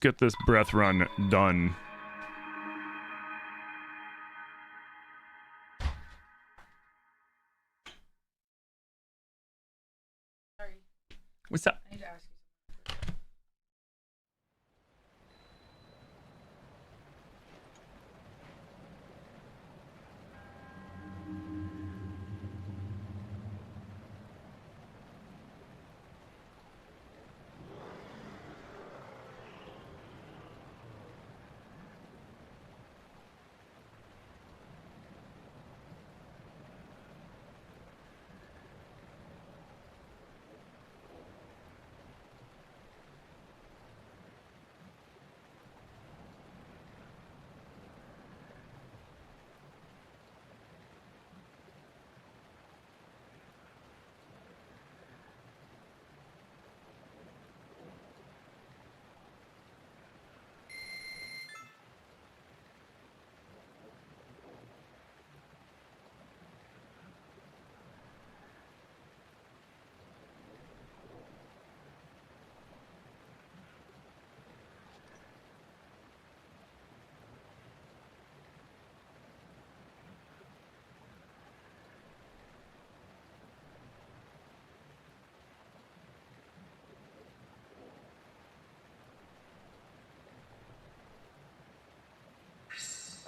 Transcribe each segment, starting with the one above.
get this breath run done. Sorry. What's up? I need to ask you.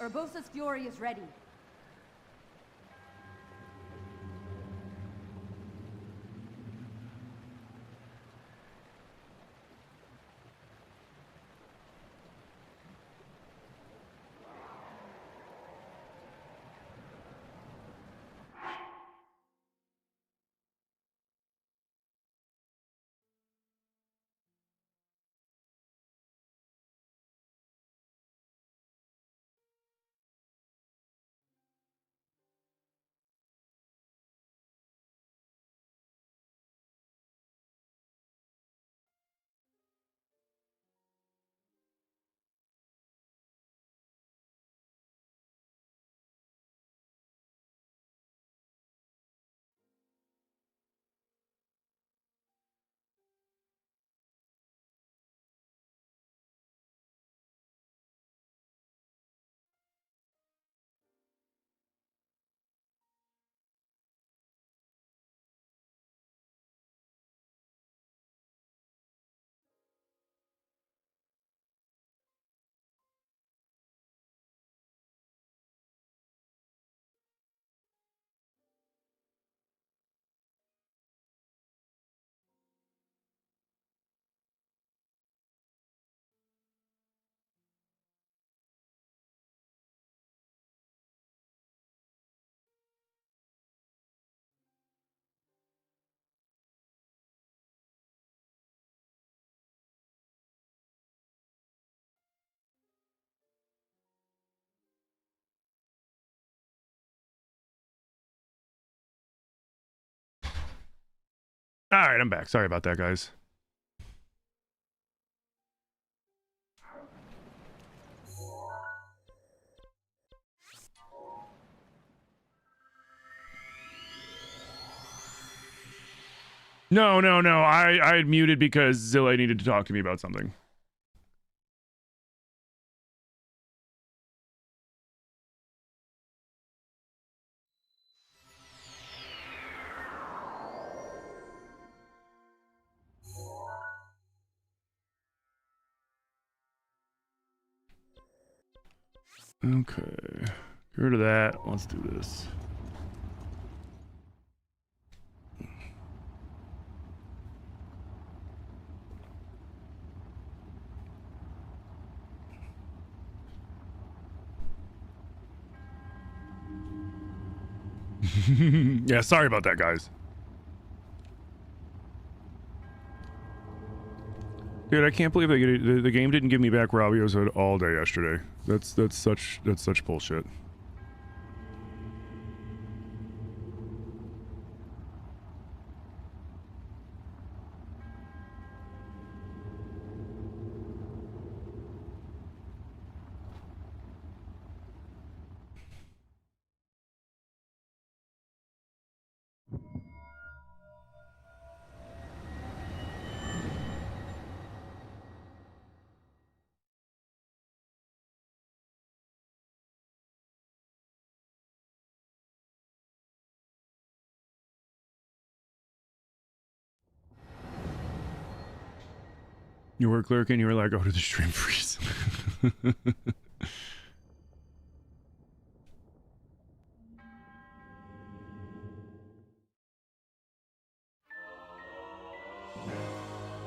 Urbosa's fury is ready. All right, I'm back. Sorry about that, guys. No. I had muted because Zilla needed to talk to me about something. Okay. Get rid of that. Let's do this. Yeah, sorry about that, guys. Dude, I can't believe the game didn't give me back Rabio's Hood all day yesterday. That's such bullshit. You were clerking, you were like, oh, to the stream freeze.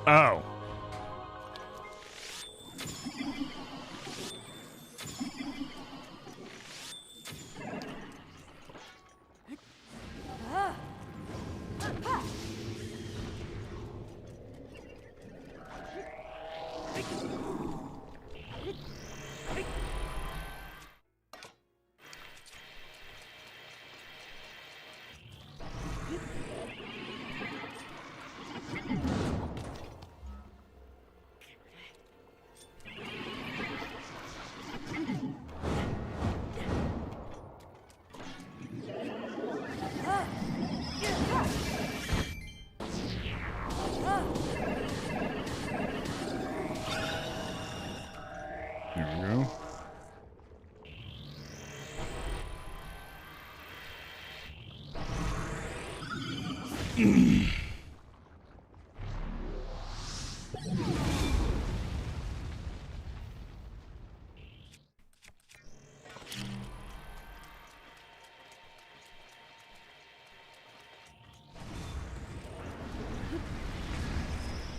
Oh.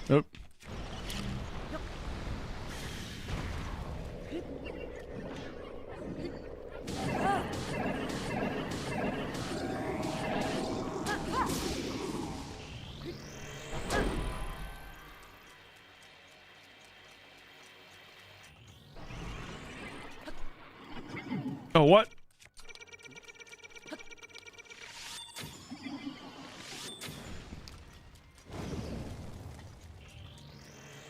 Nope. Oh, what?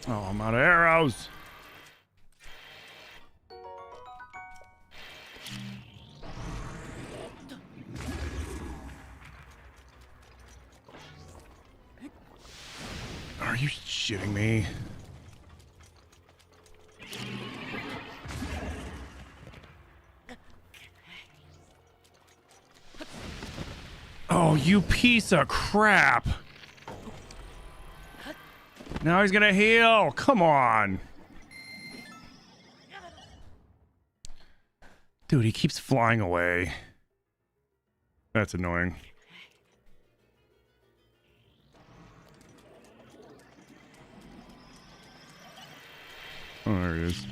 Oh, I'm out of arrows. Are you shitting me? Oh, you piece of crap. Now he's gonna heal. Come on. Dude, he keeps flying away. That's annoying. Oh, there he is.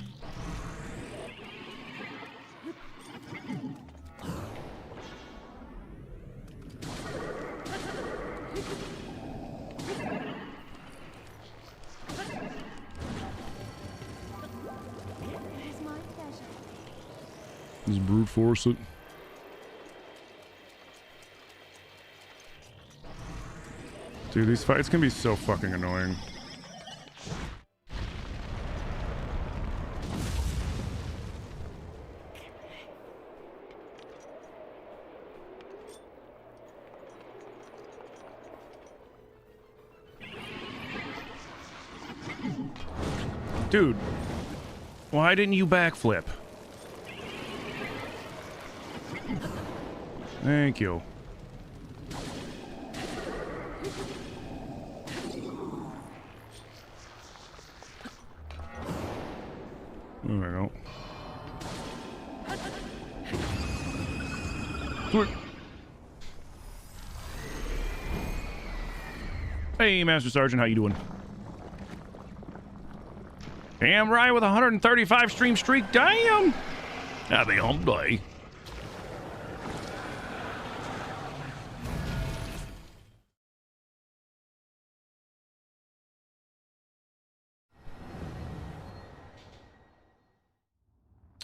Just brute force it. Dude, these fights can be so fucking annoying. Dude, why didn't you backflip? Thank you. There we go. Hey, Master Sergeant, how you doing? Damn right, with 135 stream streak. Damn! Happy hump day.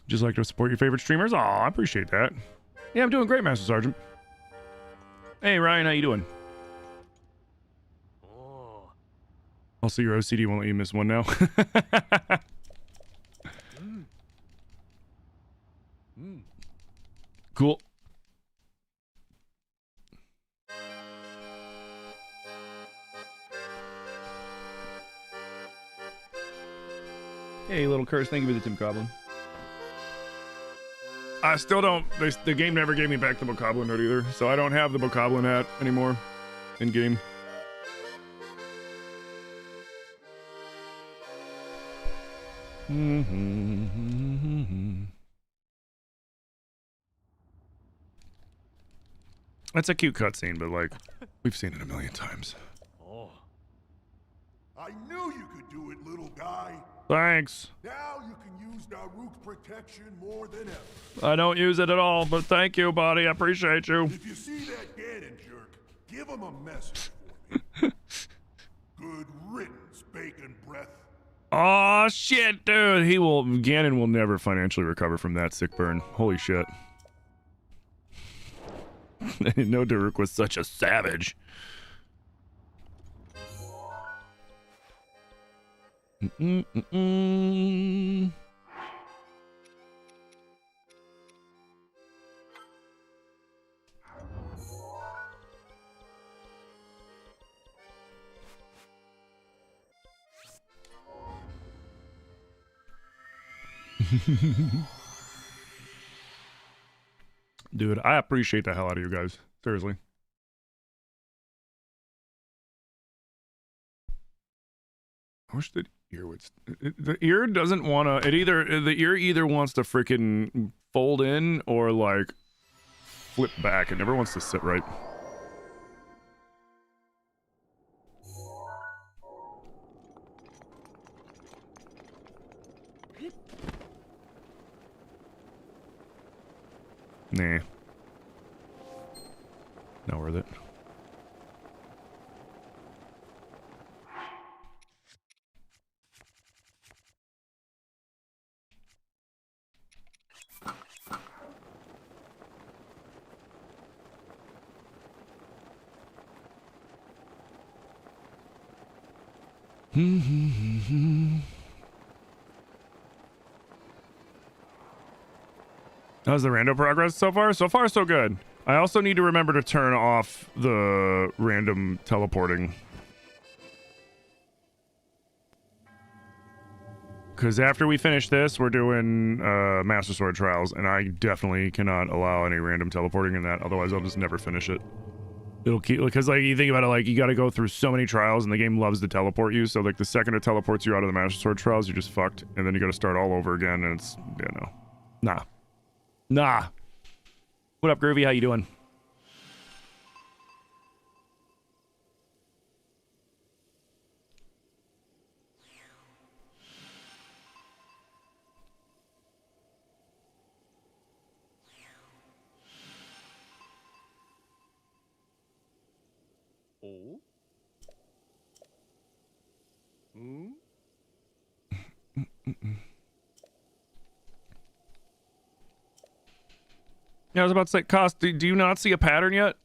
Just like to support your favorite streamers? Aw, I appreciate that. Yeah, I'm doing great, Master Sergeant. Hey, Ryan, how you doing? Also, your OCD won't let you miss one now. Cool. Hey, little curse, thank you for the Tim Goblin. I still don't. The game never gave me back the Bokoblin note either, so I don't have the Bokoblin hat anymore in game. That's a cute cutscene, but like, we've seen it a million times. Oh. I knew you could do it, little guy. Thanks. Now you can use Daruk's protection more than ever. I don't use it at all, but thank you, buddy. I appreciate you. If you see that Ganon jerk, give him a message for me. Good riddance, bacon breath. Oh shit, dude. Ganon will never financially recover from that sick burn. Holy shit. I didn't know Daruk was such a savage. Dude, I appreciate the hell out of you guys. Seriously. I wish the ear would... The ear doesn't want to... The ear either wants to freaking fold in or, like, flip back. It never wants to sit right. Nah. Not worth it. How's the rando progress so far? So far, so good. I also need to remember to turn off the random teleporting. Because after we finish this, we're doing Master Sword Trials, and I definitely cannot allow any random teleporting in that, otherwise I'll just never finish it. It'll keep, because like you think about it, like you got to go through so many trials, and the game loves to teleport you, so like the second it teleports you out of the Master Sword Trials, you're just fucked, and then you got to start all over again, and it's, yeah, no. Nah. What up, Groovy? How you doing? Oh? Hmm? Yeah, I was about to say, Cost, do you not see a pattern yet?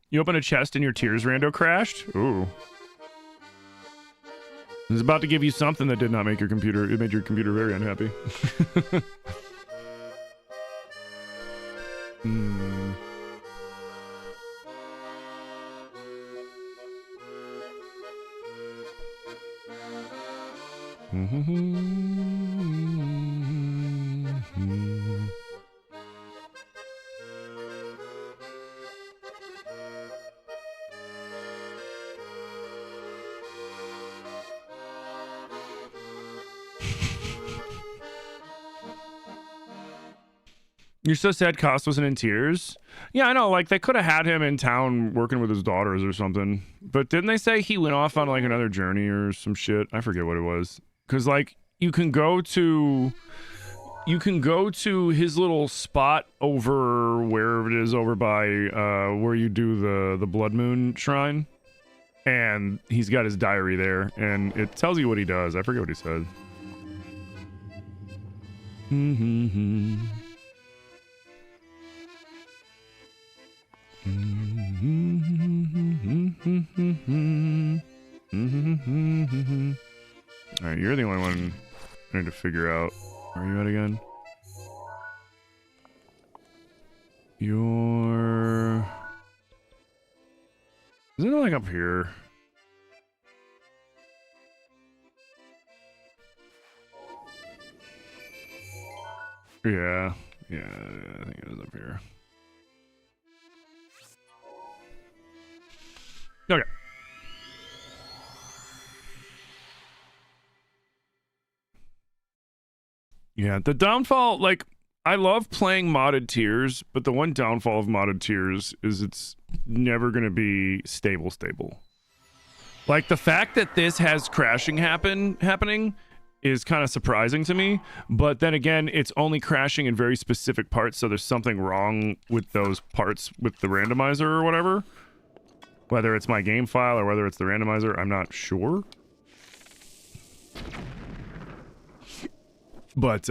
You open a chest and your tears rando crashed? Ooh. I was about to give you something that did not make your computer, it made your computer very unhappy. Hmm. You're so sad Cost wasn't in tears? Yeah, I know, like, they could have had him in town working with his daughters or something. But didn't they say he went off on, like, another journey or some shit? I forget what it was. Because, like, you can go to his little spot over wherever it is over by, where you do the Blood Moon Shrine. And he's got his diary there, and it tells you what he does. I forget what he said. Alright, you're the only one I need to figure out. Where are you at again? You're... Isn't it like up here? Yeah, I think it is up here. Yeah, the downfall, like, I love playing modded tiers, but the one downfall of modded tiers is it's never going to be stable. Like, the fact that this has crashing happening is kind of surprising to me, but then again, it's only crashing in very specific parts, so there's something wrong with those parts with the randomizer or whatever. Whether it's my game file or whether it's the randomizer, I'm not sure. But,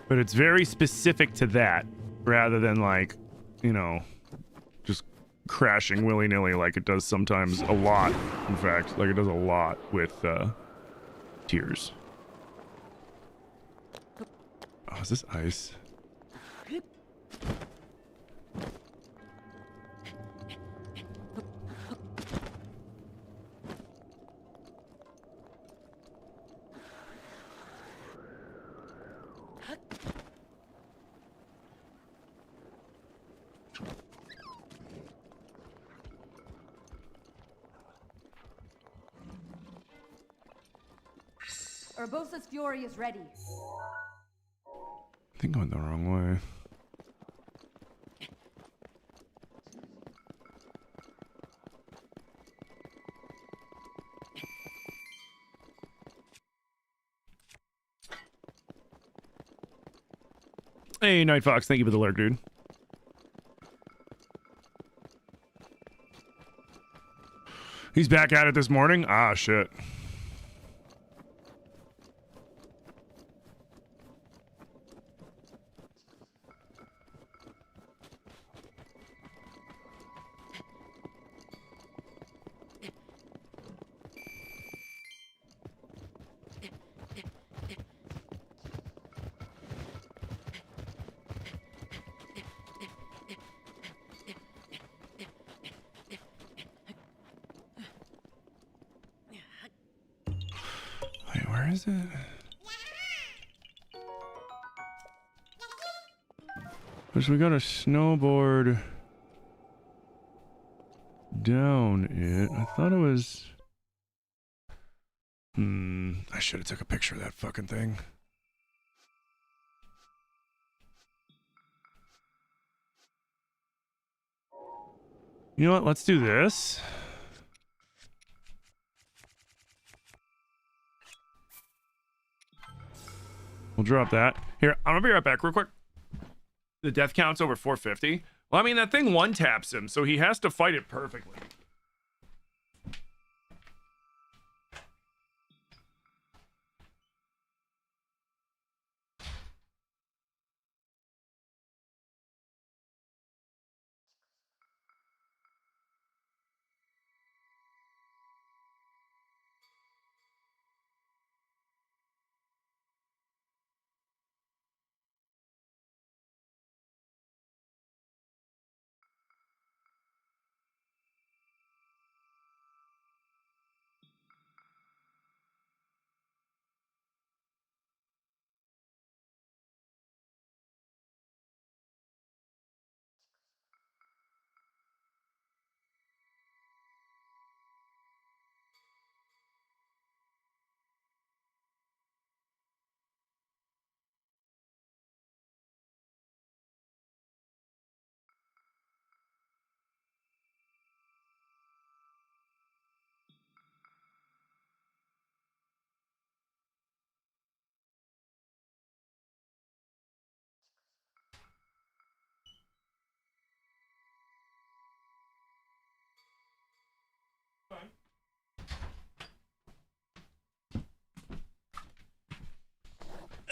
but it's very specific to that, rather than, like, you know, just crashing willy-nilly like it does sometimes a lot, in fact. Like, it does a lot with, tiers. Oh, is this ice? Urbosa's fury is ready. I think I went the wrong way. Hey, Night Fox, thank you for the lurk, dude. He's back at it this morning? Ah, shit. Wait, where is it? Because we got a snowboard down it. I thought it was... I should have took a picture of that fucking thing. You know what? Let's do this. We'll drop that. Here, I'm gonna be right back real quick. The death count's over 450. Well, I mean, that thing one taps him, so he has to fight it perfectly.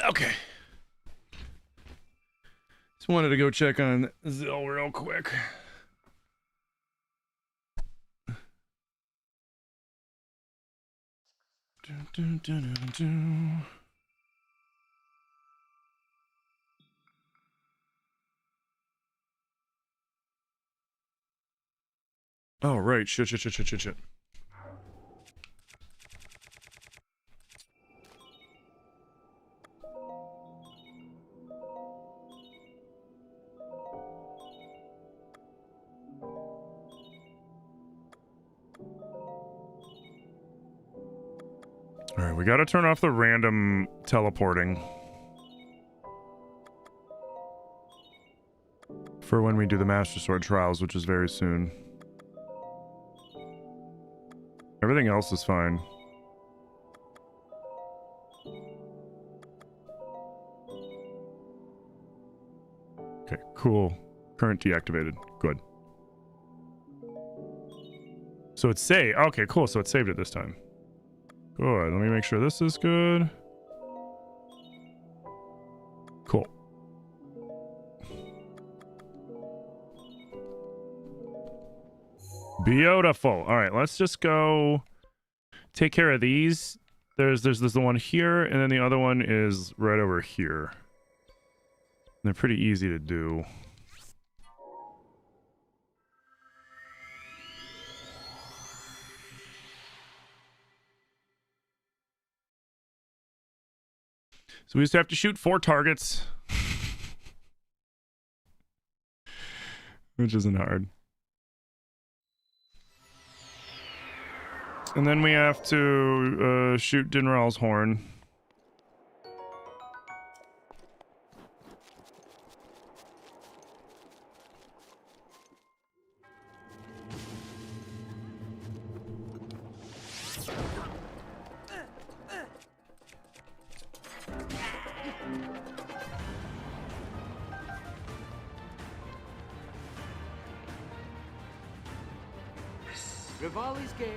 Okay. Just wanted to go check on Zill real quick. Oh, right. Shit. All right, we got to turn off the random teleporting for when we do the Master Sword trials, which is very soon. Everything else is fine. Okay, cool. Current deactivated. Good. So it's saved. Okay, cool. So it saved it this time. Good. Let me make sure this is good. Cool. Beautiful. All right, let's just go take care of these. There's the one here, and then the other one is right over here. They're pretty easy to do. So we just have to shoot 4 targets. Which isn't hard. And then we have to shoot Dinral's horn.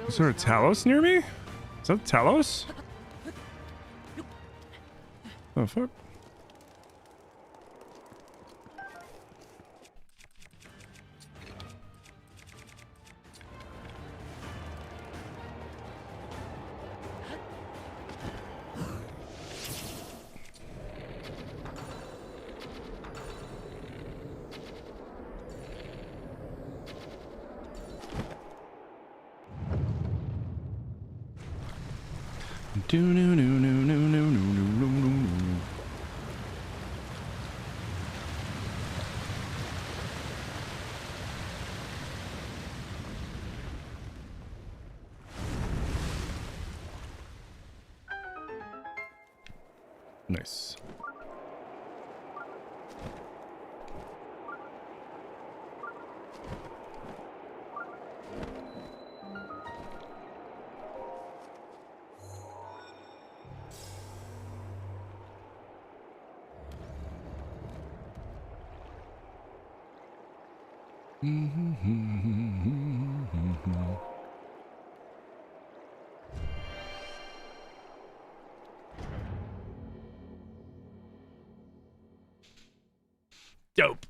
Is there a Talos near me? Is that Talos? Oh, fuck. Do no no no no no no no no no. Nice. Dope.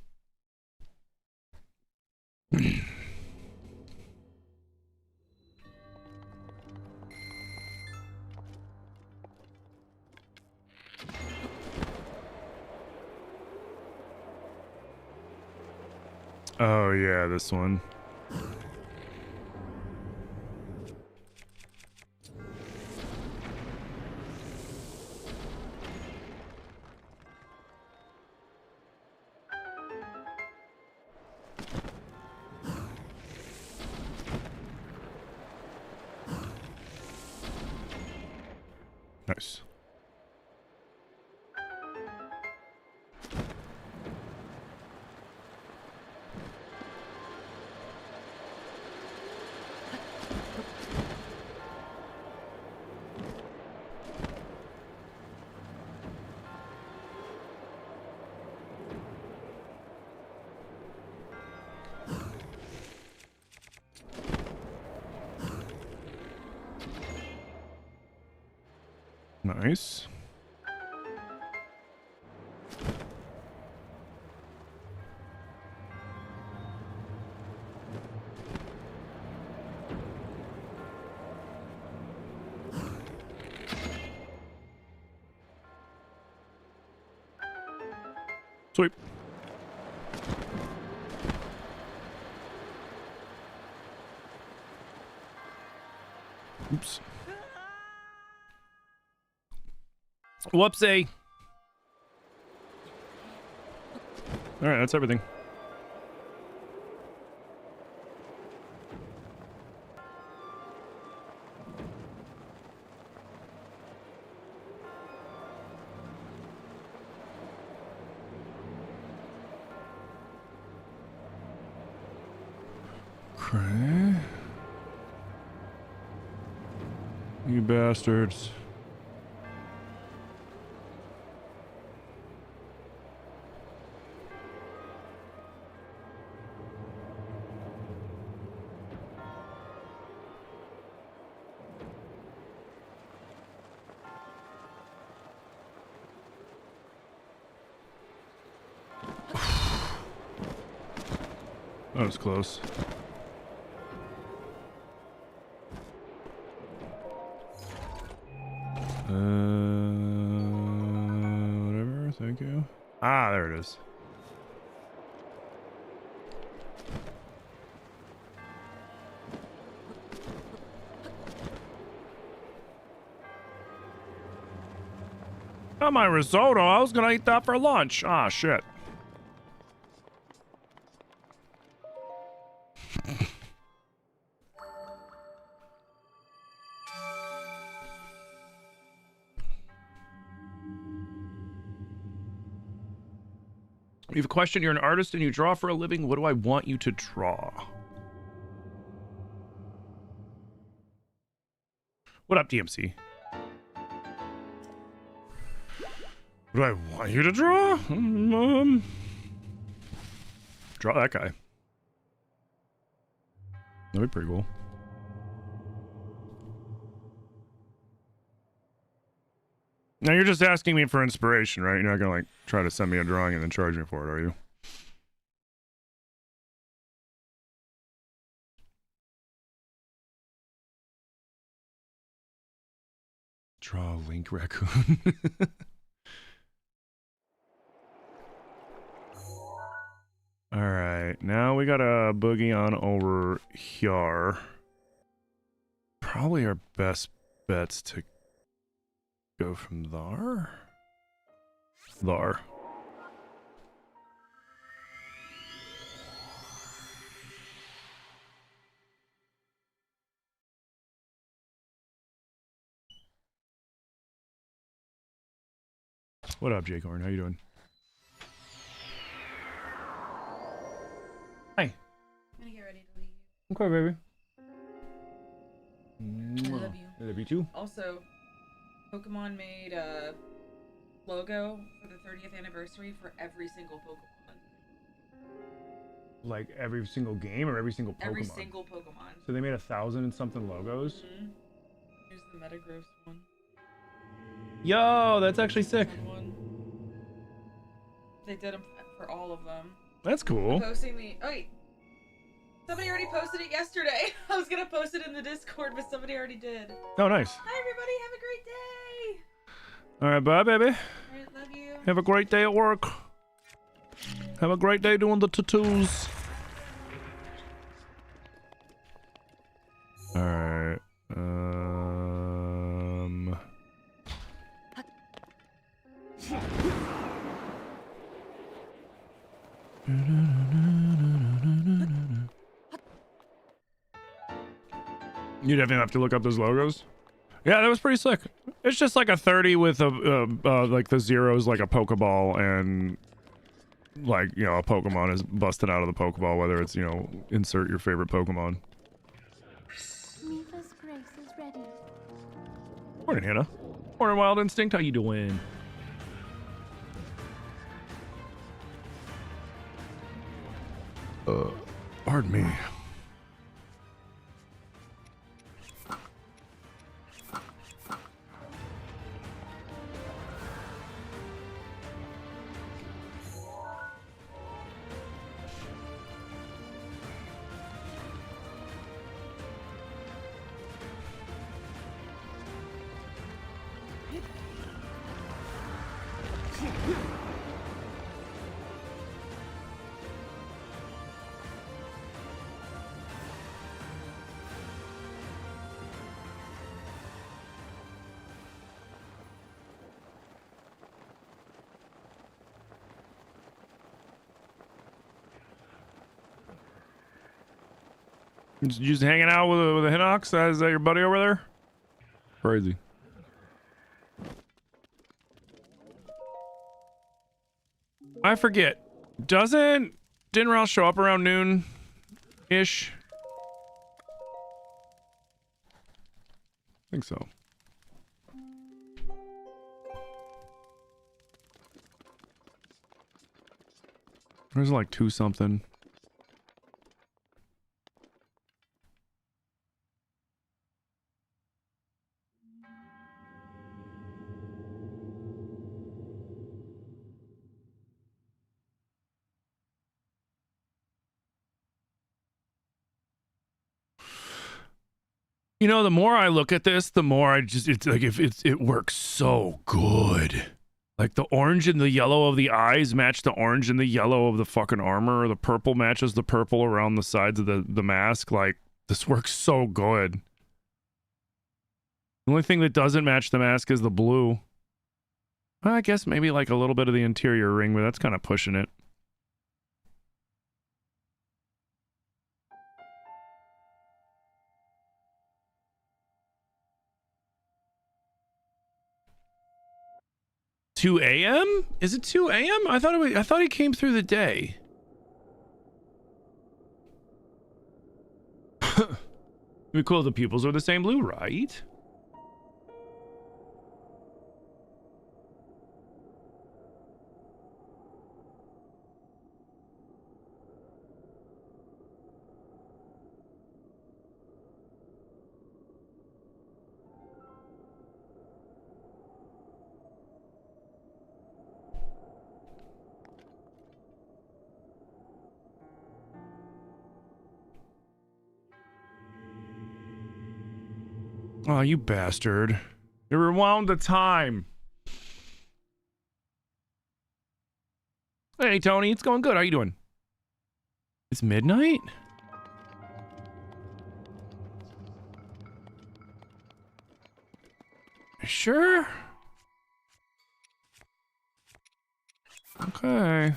Oh yeah, this one. Nice. Nice. Sweet. Oops. Whoopsie. All right, that's everything. Okay. You bastards. That was close. Whatever, thank you. Ah, there it is. Oh, my risotto. I was gonna eat that for lunch. Ah, shit. You have a question, you're an artist and you draw for a living. What do I want you to draw? What up, DMC? What do I want you to draw? Draw that guy. That'd be pretty cool. Now you're just asking me for inspiration, right? You're not gonna like try to send me a drawing and then charge me for it, are you? Draw a Link raccoon. Alright, now we got a boogie on over here. Probably our best bets to go from there. There. What up, Jaycorn? How you doing? Hi. I'm gonna get ready to leave. Okay, baby. I love you. I love you too. Also, Pokemon made a logo for the 30th anniversary for every single Pokemon. Like every single game or every single Pokemon? Every single Pokemon. So they made 1,000 and something logos? Mm-hmm. Here's the Metagross one. Yo, that's actually sick. One. They did them for all of them. That's cool. Posting the... Oh, wait. Somebody already posted it yesterday. I was gonna post it in the Discord, but somebody already did. Oh, nice. Hi, everybody. Have a great day. All right, bye, baby. All right, love you. Have a great day at work. Have a great day doing the tattoos. All right. You definitely have to look up those logos. Yeah, that was pretty slick. It's just like a 30 with a like the zeros like a Pokeball, and like, you know, a Pokemon is busted out of the Pokeball, whether it's, you know, insert your favorite Pokemon. Mifa's grace is ready. Morning, Hannah. Morning, Wild Instinct. How you doing? Pardon me. You just hanging out with a Hinox? Is that your buddy over there? Crazy. I forget. Didn't Ralph show up around noon-ish? think so. There's like 2 something. You know, the more I look at this, the more I just, it's like, it works so good. Like the orange and the yellow of the eyes match the orange and the yellow of the fucking armor, or the purple matches the purple around the sides of the mask. Like, this works so good. The only thing that doesn't match the mask is the blue. Well, I guess maybe like a little bit of the interior ring, but that's kind of pushing it. $2 a.m.? Is it 2 a.m.? I thought he came through the day. It'd be cool if the pupils are the same blue, right? Oh, you bastard. You rewound the time. Hey, Tony, it's going good. How you doing? It's midnight? Sure? Okay.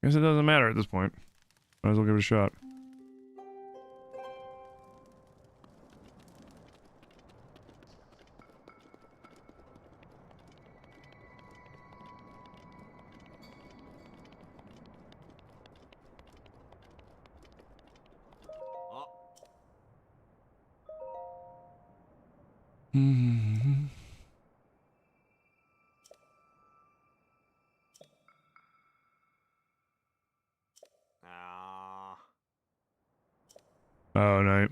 Guess it doesn't matter at this point. Might as well give it a shot. Mm-hmm. Oh, night.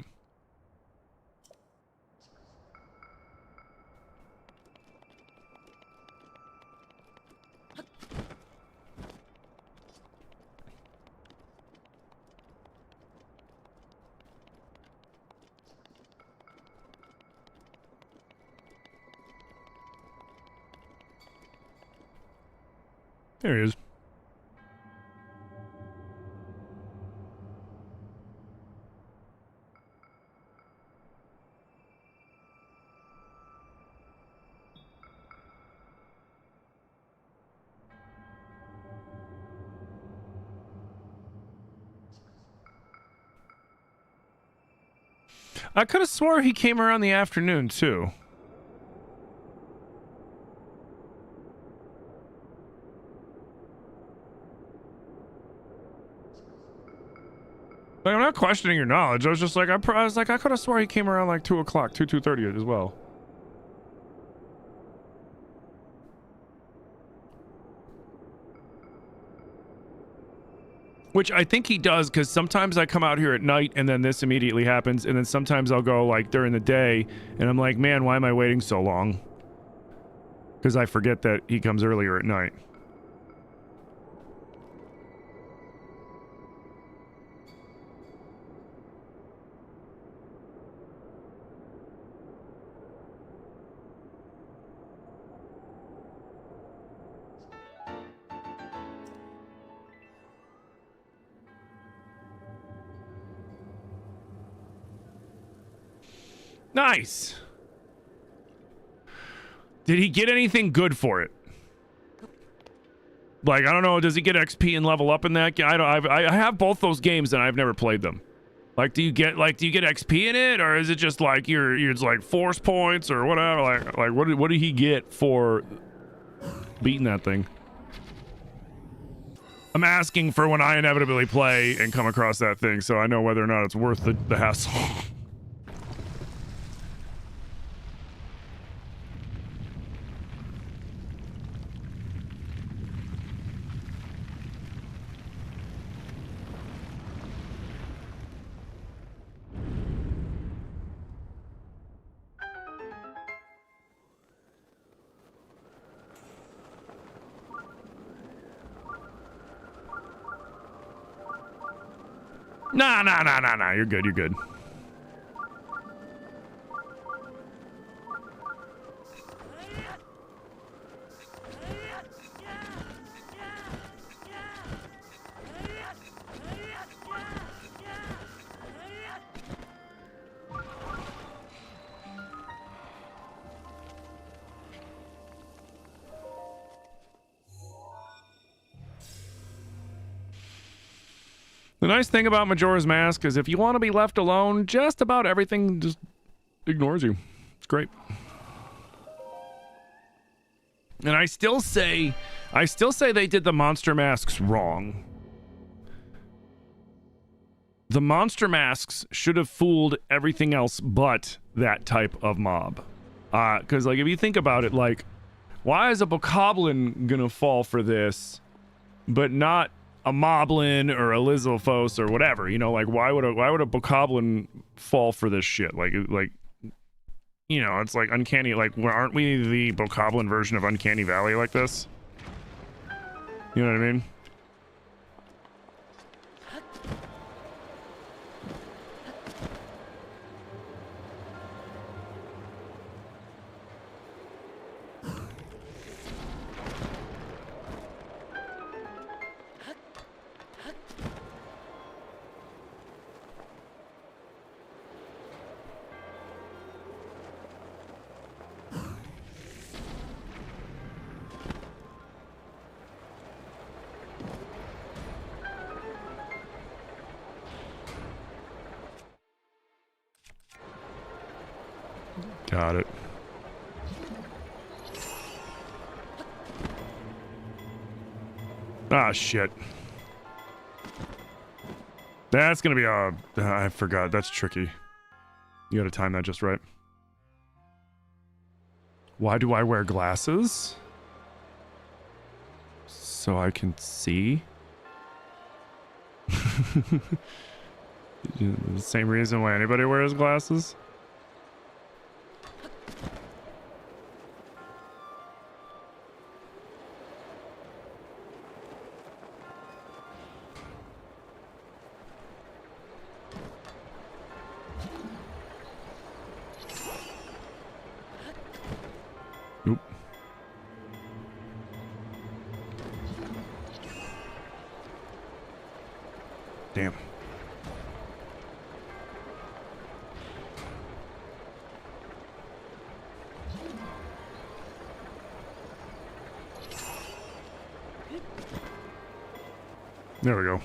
There he is. I could have swore he came around the afternoon too. Like, I'm not questioning your knowledge. I was just like, I was like, I could have swore he came around like 2 o'clock, 2:30 as well. Which I think he does, because sometimes I come out here at night and then this immediately happens, and then sometimes I'll go like during the day and I'm like, man, why am I waiting so long? Because I forget that he comes earlier at night. Nice. Did he get anything good for it? Like, I don't know, does he get XP and level up in that? I have both those games and I've never played them. Like, do you get XP in it, or is it just like you're it's like force points or whatever? Like what did he get for beating that thing? I'm asking for when I inevitably play and come across that thing, so I know whether or not it's worth the hassle. Nah. You're good. You're good. The nice thing about Majora's Mask is if you want to be left alone, just about everything just ignores you. It's great. And I still say they did the monster masks wrong. The monster masks should have fooled everything else but that type of mob. Because, like, if you think about it, like, why is a bokoblin gonna fall for this, but not a moblin or a lizalfos or whatever? You know, like, why would a bokoblin fall for this shit? Like, you know, it's like uncanny. Like, aren't we the bokoblin version of Uncanny Valley like this? You know what I mean? Got it. Ah, shit. That's gonna be a... I forgot. That's tricky. You gotta time that just right. Why do I wear glasses? So I can see? The same reason why anybody wears glasses? Oop. Damn. There we go.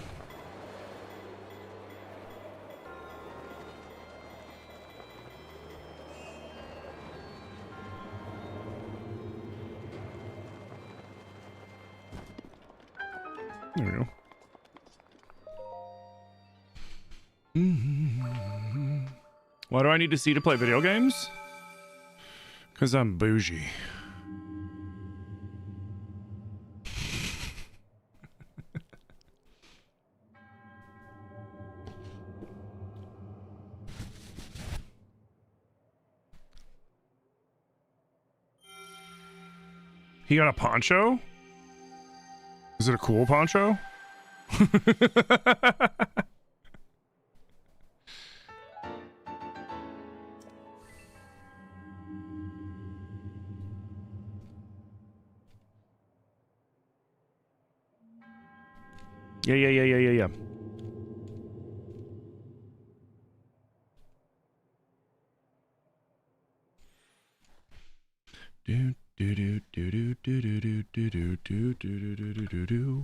There we go. Why do I need to see to play video games? Because I'm bougie. He got a poncho? Is it a cool poncho? Yeah. Do do do do do do do do do do do do do do do.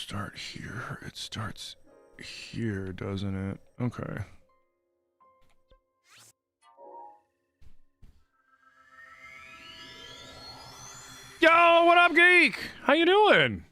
start here? It starts here, doesn't it? Okay. Yo, what up, geek? How you doing?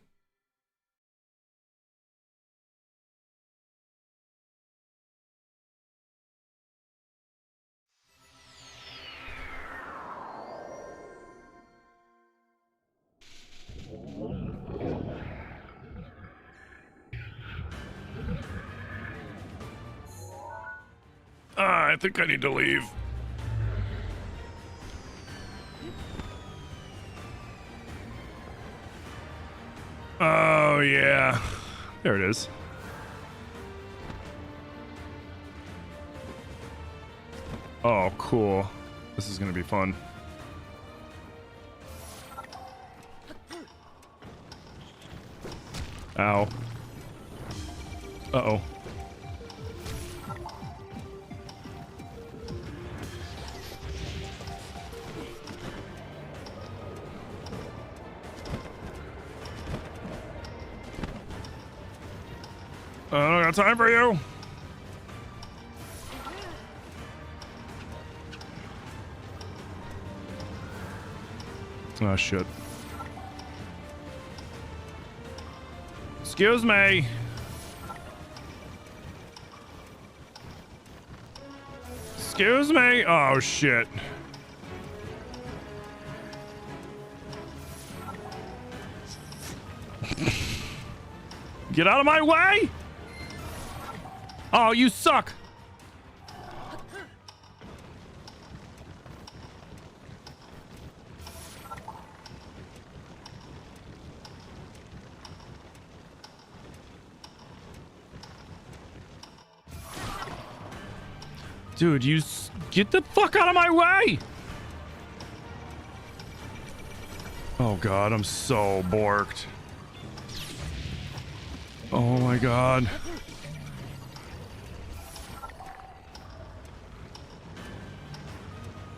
I think I need to leave. Oh, yeah. There it is. Oh, cool. This is gonna be fun. Ow. Uh-oh. I don't got time for you. Oh, shit. Excuse me. Excuse me. Oh, shit. Get out of my way! Oh, you suck! Dude, get the fuck out of my way! Oh god, I'm so borked. Oh my god.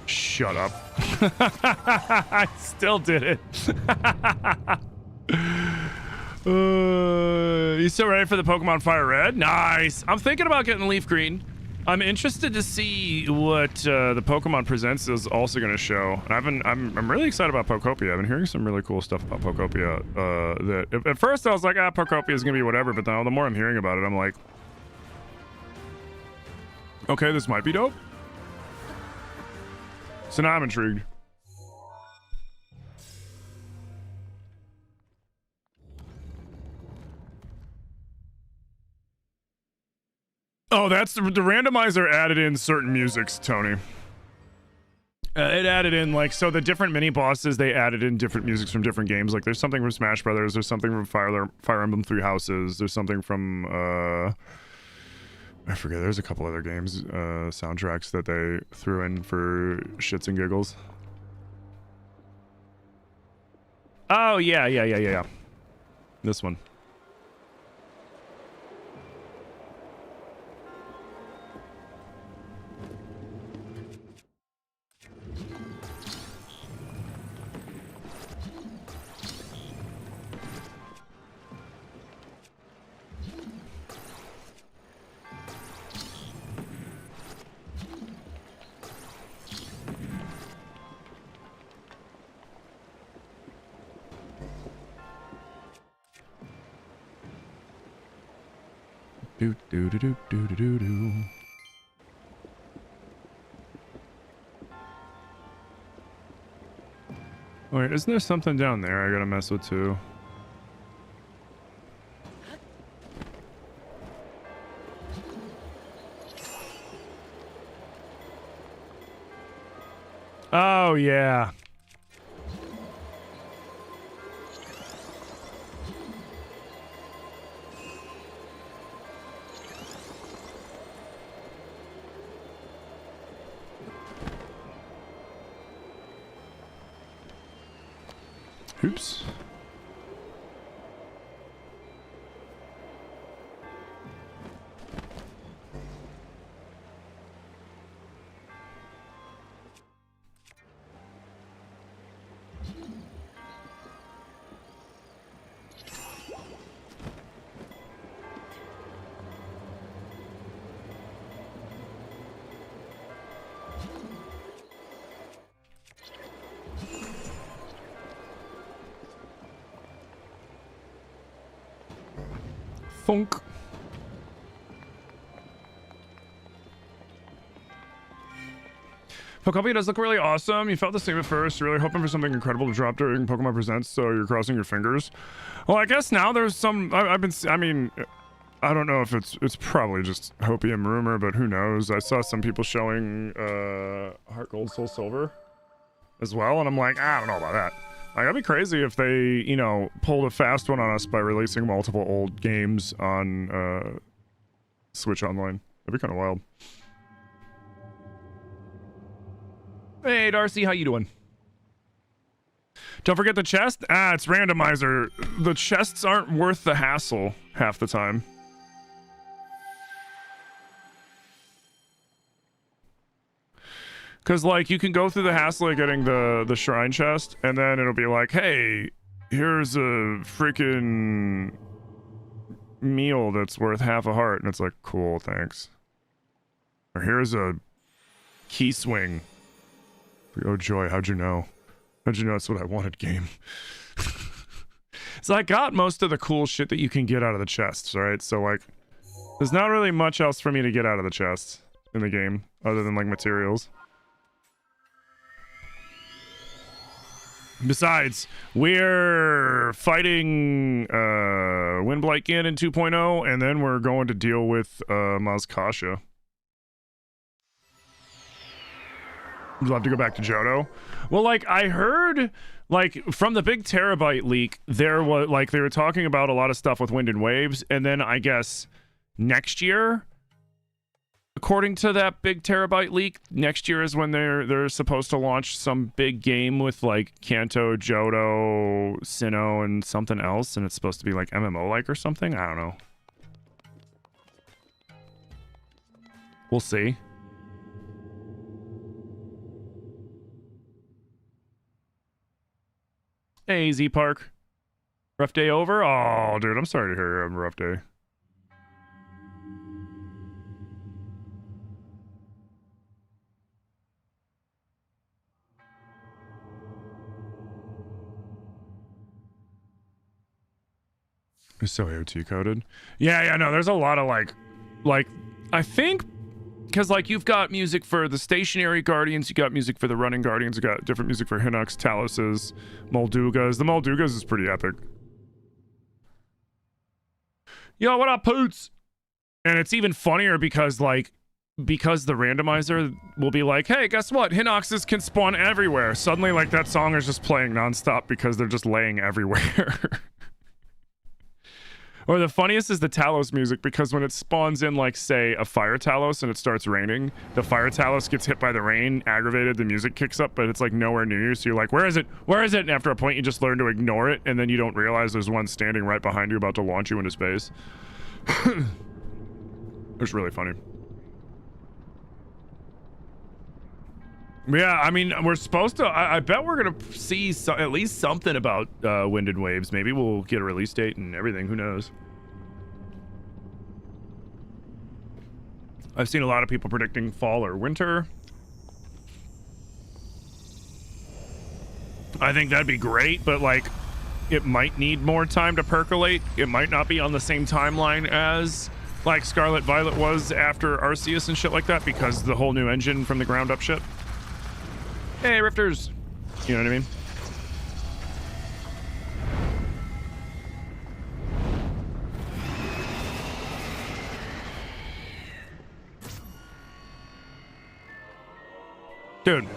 Shut up. I still did it. You still ready for the Pokemon Fire Red? Nice. I'm thinking about getting Leaf Green. I'm interested to see what the Pokemon Presents is also going to show. And I'm really excited about Pokopia. I've been hearing some really cool stuff about Pokopia. That at first I was like, Pokopia is going to be whatever. But now the more I'm hearing about it, I'm like, okay, this might be dope. So now I'm intrigued. Oh, that's the randomizer added in certain musics, Tony. It added in, like, so the different mini bosses, they added in different musics from different games. Like, there's something from Smash Brothers, there's something from Fire Emblem Three Houses, there's something from, I forget, there's a couple other games, soundtracks that they threw in for shits and giggles. Oh, yeah. This one. Do. Wait, isn't there something down there I gotta mess with too? Oh, yeah. Oops. Punk. Pokemon does look really awesome. You felt the same at first. You're really hoping for something incredible to drop during Pokemon Presents, so you're crossing your fingers. Well, I guess now there's some. I mean, I don't know if it's probably just hopium rumor, but who knows? I saw some people showing Heart Gold, Soul Silver as well, and I'm like, I don't know about that. Like, that'd be crazy if they, you know, pulled a fast one on us by releasing multiple old games on Switch Online. That'd be kind of wild. Hey, Darcy, how you doing? Don't forget the chest. It's Randomizer. The chests aren't worth the hassle half the time. Because, like, you can go through the hassle of getting the shrine chest, and then it'll be like, hey, here's a freaking meal that's worth half a heart. And it's like, cool, thanks. Or here's a key swing. Oh, joy, how'd you know? How'd you know that's what I wanted, game? So I got most of the cool shit that you can get out of the chests, right? So, like, there's not really much else for me to get out of the chests in the game, other than, like, materials. Besides, we're fighting Windblight Ganon 2.0, and then we're going to deal with Mazkasha. Would love to go back to Johto. Well, like, I heard, like, from the big terabyte leak, there was, like, they were talking about a lot of stuff with Wind and Waves, and then I guess next year, according to that big terabyte leak, next year is when they're supposed to launch some big game with, like, Kanto, Johto, Sinnoh, and something else, and it's supposed to be, like, MMO-like or something? I don't know. We'll see. Hey, Z Park. Rough day over? Oh, dude, I'm sorry to hear you have a rough day. It's so AOT coded. Yeah, no, there's a lot of like, I think, because, like, you've got music for the stationary Guardians, you got music for the running Guardians, you got different music for Hinox, Taluses, Moldugas. The Moldugas is pretty epic. Yo, what up, Poots? And it's even funnier because, like, because the randomizer will be like, hey, guess what? Hinoxes can spawn everywhere. Suddenly, like, that song is just playing nonstop because they're just laying everywhere. Or the funniest is the Talos music, because when it spawns in, like, say, a Fire Talos and it starts raining, the Fire Talos gets hit by the rain, aggravated, the music kicks up, but it's, like, nowhere near you, so you're like, where is it? Where is it? And after a point, you just learn to ignore it, and then you don't realize there's one standing right behind you about to launch you into space. It's really funny. Yeah, I mean, we're supposed to... I bet we're going to see at least something about Wind and Waves. Maybe we'll get a release date and everything. Who knows? I've seen a lot of people predicting fall or winter. I think that'd be great, but, like, it might need more time to percolate. It might not be on the same timeline as, like, Scarlet Violet was after Arceus and shit like that, because the whole new engine from the ground up shit. Hey, Rifters. You know what I mean? Dude.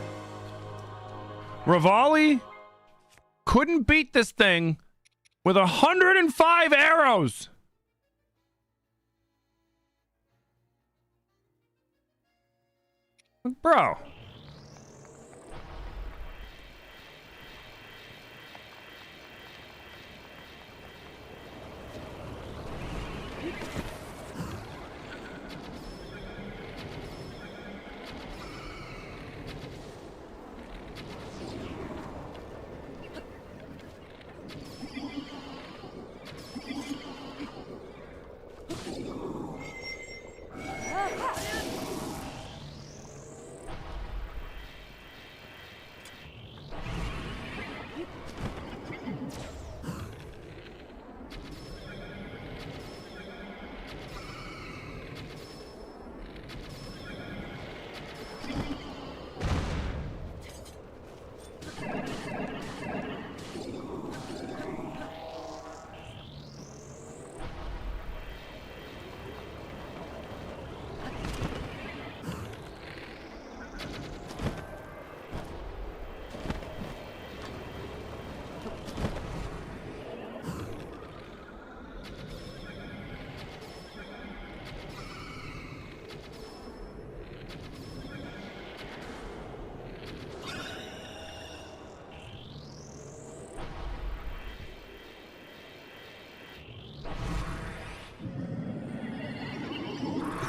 Rivali couldn't beat this thing with 105 arrows. Bro.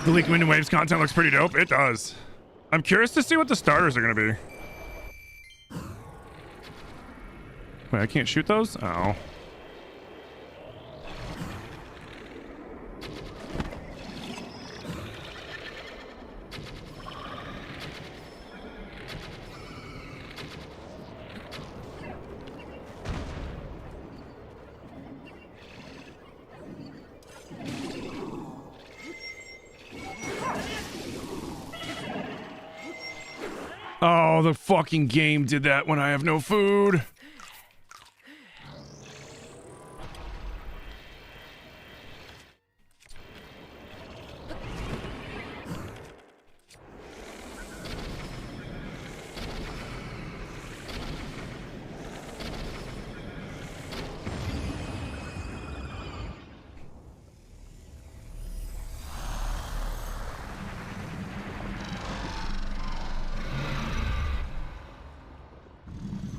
The Leak Wind and Waves content looks pretty dope. It does. I'm curious to see what the starters are going to be. Wait, I can't shoot those? Oh. Oh, the fucking game did that when I have no food.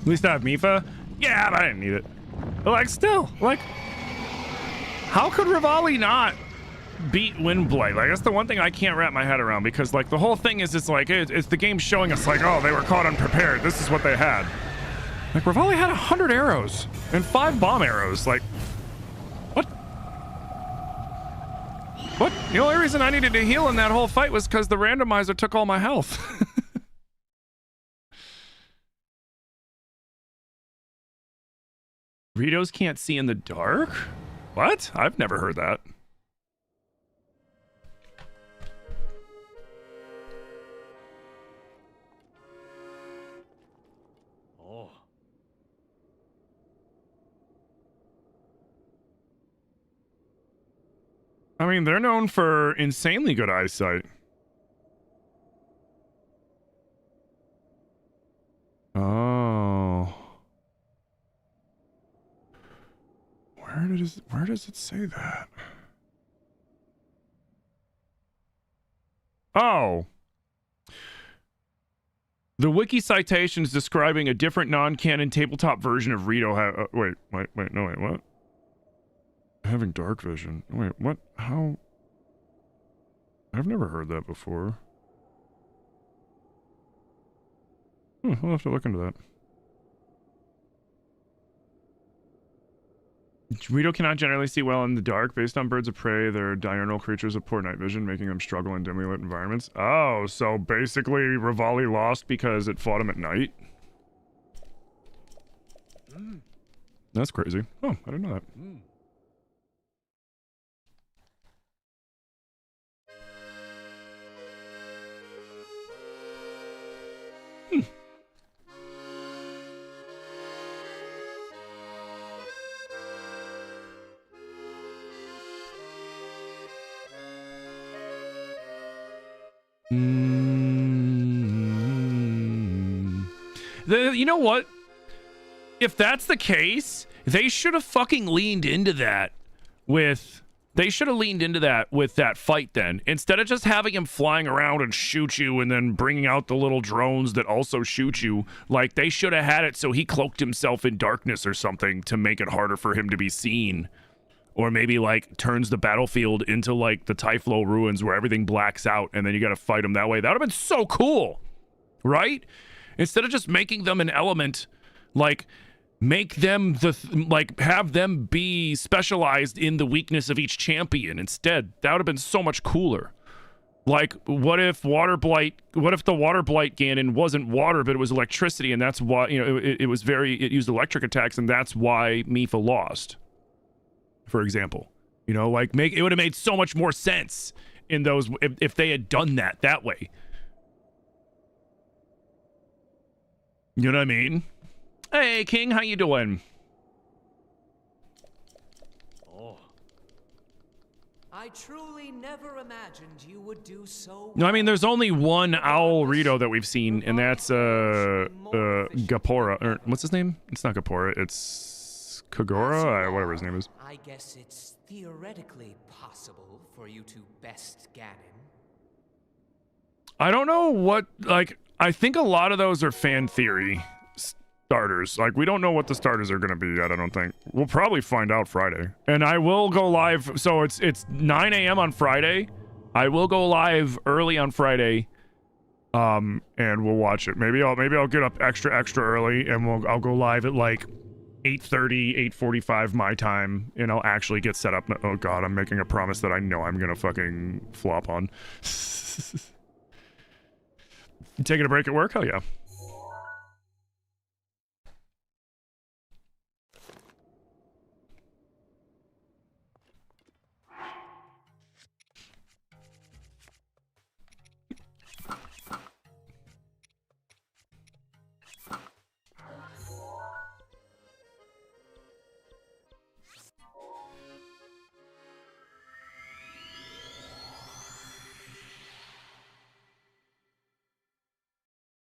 At least I have Mifa. Yeah, but I didn't need it. But like, still, like, how could Rivali not beat Windblight? Like, that's the one thing I can't wrap my head around, because like the whole thing is, it's like it's the game showing us like, oh, they were caught unprepared. This is what they had. Like, Rivali had 100 arrows and 5 bomb arrows. Like, what? What? The only reason I needed to heal in that whole fight was because the randomizer took all my health. Ritos can't see in the dark? What? I've never heard that. Oh. I mean, they're known for insanely good eyesight. Oh. Where does it say that? Oh. The wiki citation is describing a different non-canon tabletop version of Rito. Wait, what? Having dark vision. Wait, what? How? I've never heard that before. I'll have to look into that. Rito cannot generally see well in the dark. Based on birds of prey, they're diurnal creatures with poor night vision, making them struggle in dimly lit environments. Oh, so basically Rivali lost because it fought him at night? That's crazy. Oh, I didn't know that. You know what? If that's the case, they should have fucking leaned into that with... They should have leaned into that with that fight then. Instead of just having him flying around and shoot you and then bringing out the little drones that also shoot you. Like, they should have had it so he cloaked himself in darkness or something to make it harder for him to be seen. Or maybe, like, turns the battlefield into, like, the Typhlo ruins where everything blacks out and then you gotta fight him that way. That would have been so cool, right? Instead of just making them an element, like, make them have them be specialized in the weakness of each champion instead. That would have been so much cooler. Like, what if the Water Blight Ganon wasn't water, but it was electricity, and that's why, you know, it used electric attacks, and that's why Mifa lost, for example. You know, like, it would have made so much more sense in those if they had done that way. You know what I mean? Hey, King, how you doing? Oh. I truly never imagined you would do so. No, I mean, there's only one Owl Rito that we've seen, and that's Gapora. Or what's his name? It's not Gapora. It's Kagura, whatever his name is. I guess it's theoretically possible for you to best Ganon. I don't know what, like, I think a lot of those are fan theory starters. Like, we don't know what the starters are going to be yet, I don't think. We'll probably find out Friday. And I will go live, so it's 9 a.m. on Friday, I will go live early on Friday, and we'll watch it. Maybe I'll get up extra early, and I'll go live at like 8:30, 8:45 my time, and I'll actually get set up. Oh god, I'm making a promise that I know I'm gonna fucking flop on. You taking a break at work? Hell yeah.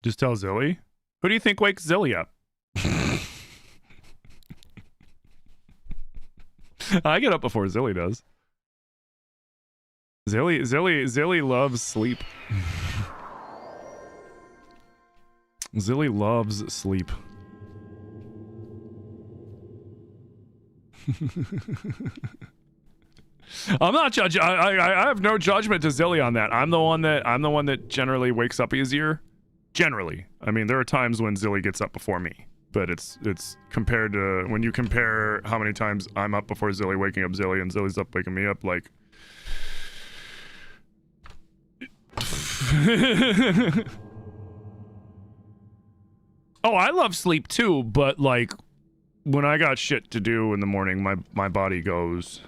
Just tell Zilly? Who do you think wakes Zilly up? I get up before Zilly does. Zilly loves sleep. Zilly loves sleep. I'm not judging. I have no judgment to Zilly on that. I'm the one that generally wakes up easier. Generally, I mean, there are times when Zilly gets up before me, but it's compared to when you compare how many times I'm up before Zilly, waking up Zilly, and Zilly's up waking me up, like. Oh, I love sleep too, but like when I got shit to do in the morning, my body goes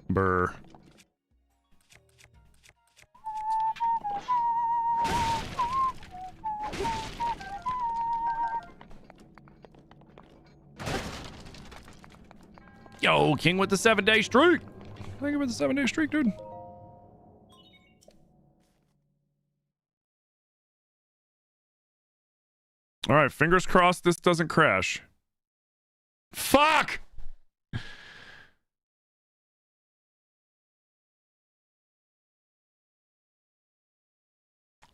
brr. Yo, King with the 7-day streak. Thank you for the 7-day streak, dude. All right, fingers crossed this doesn't crash. Fuck!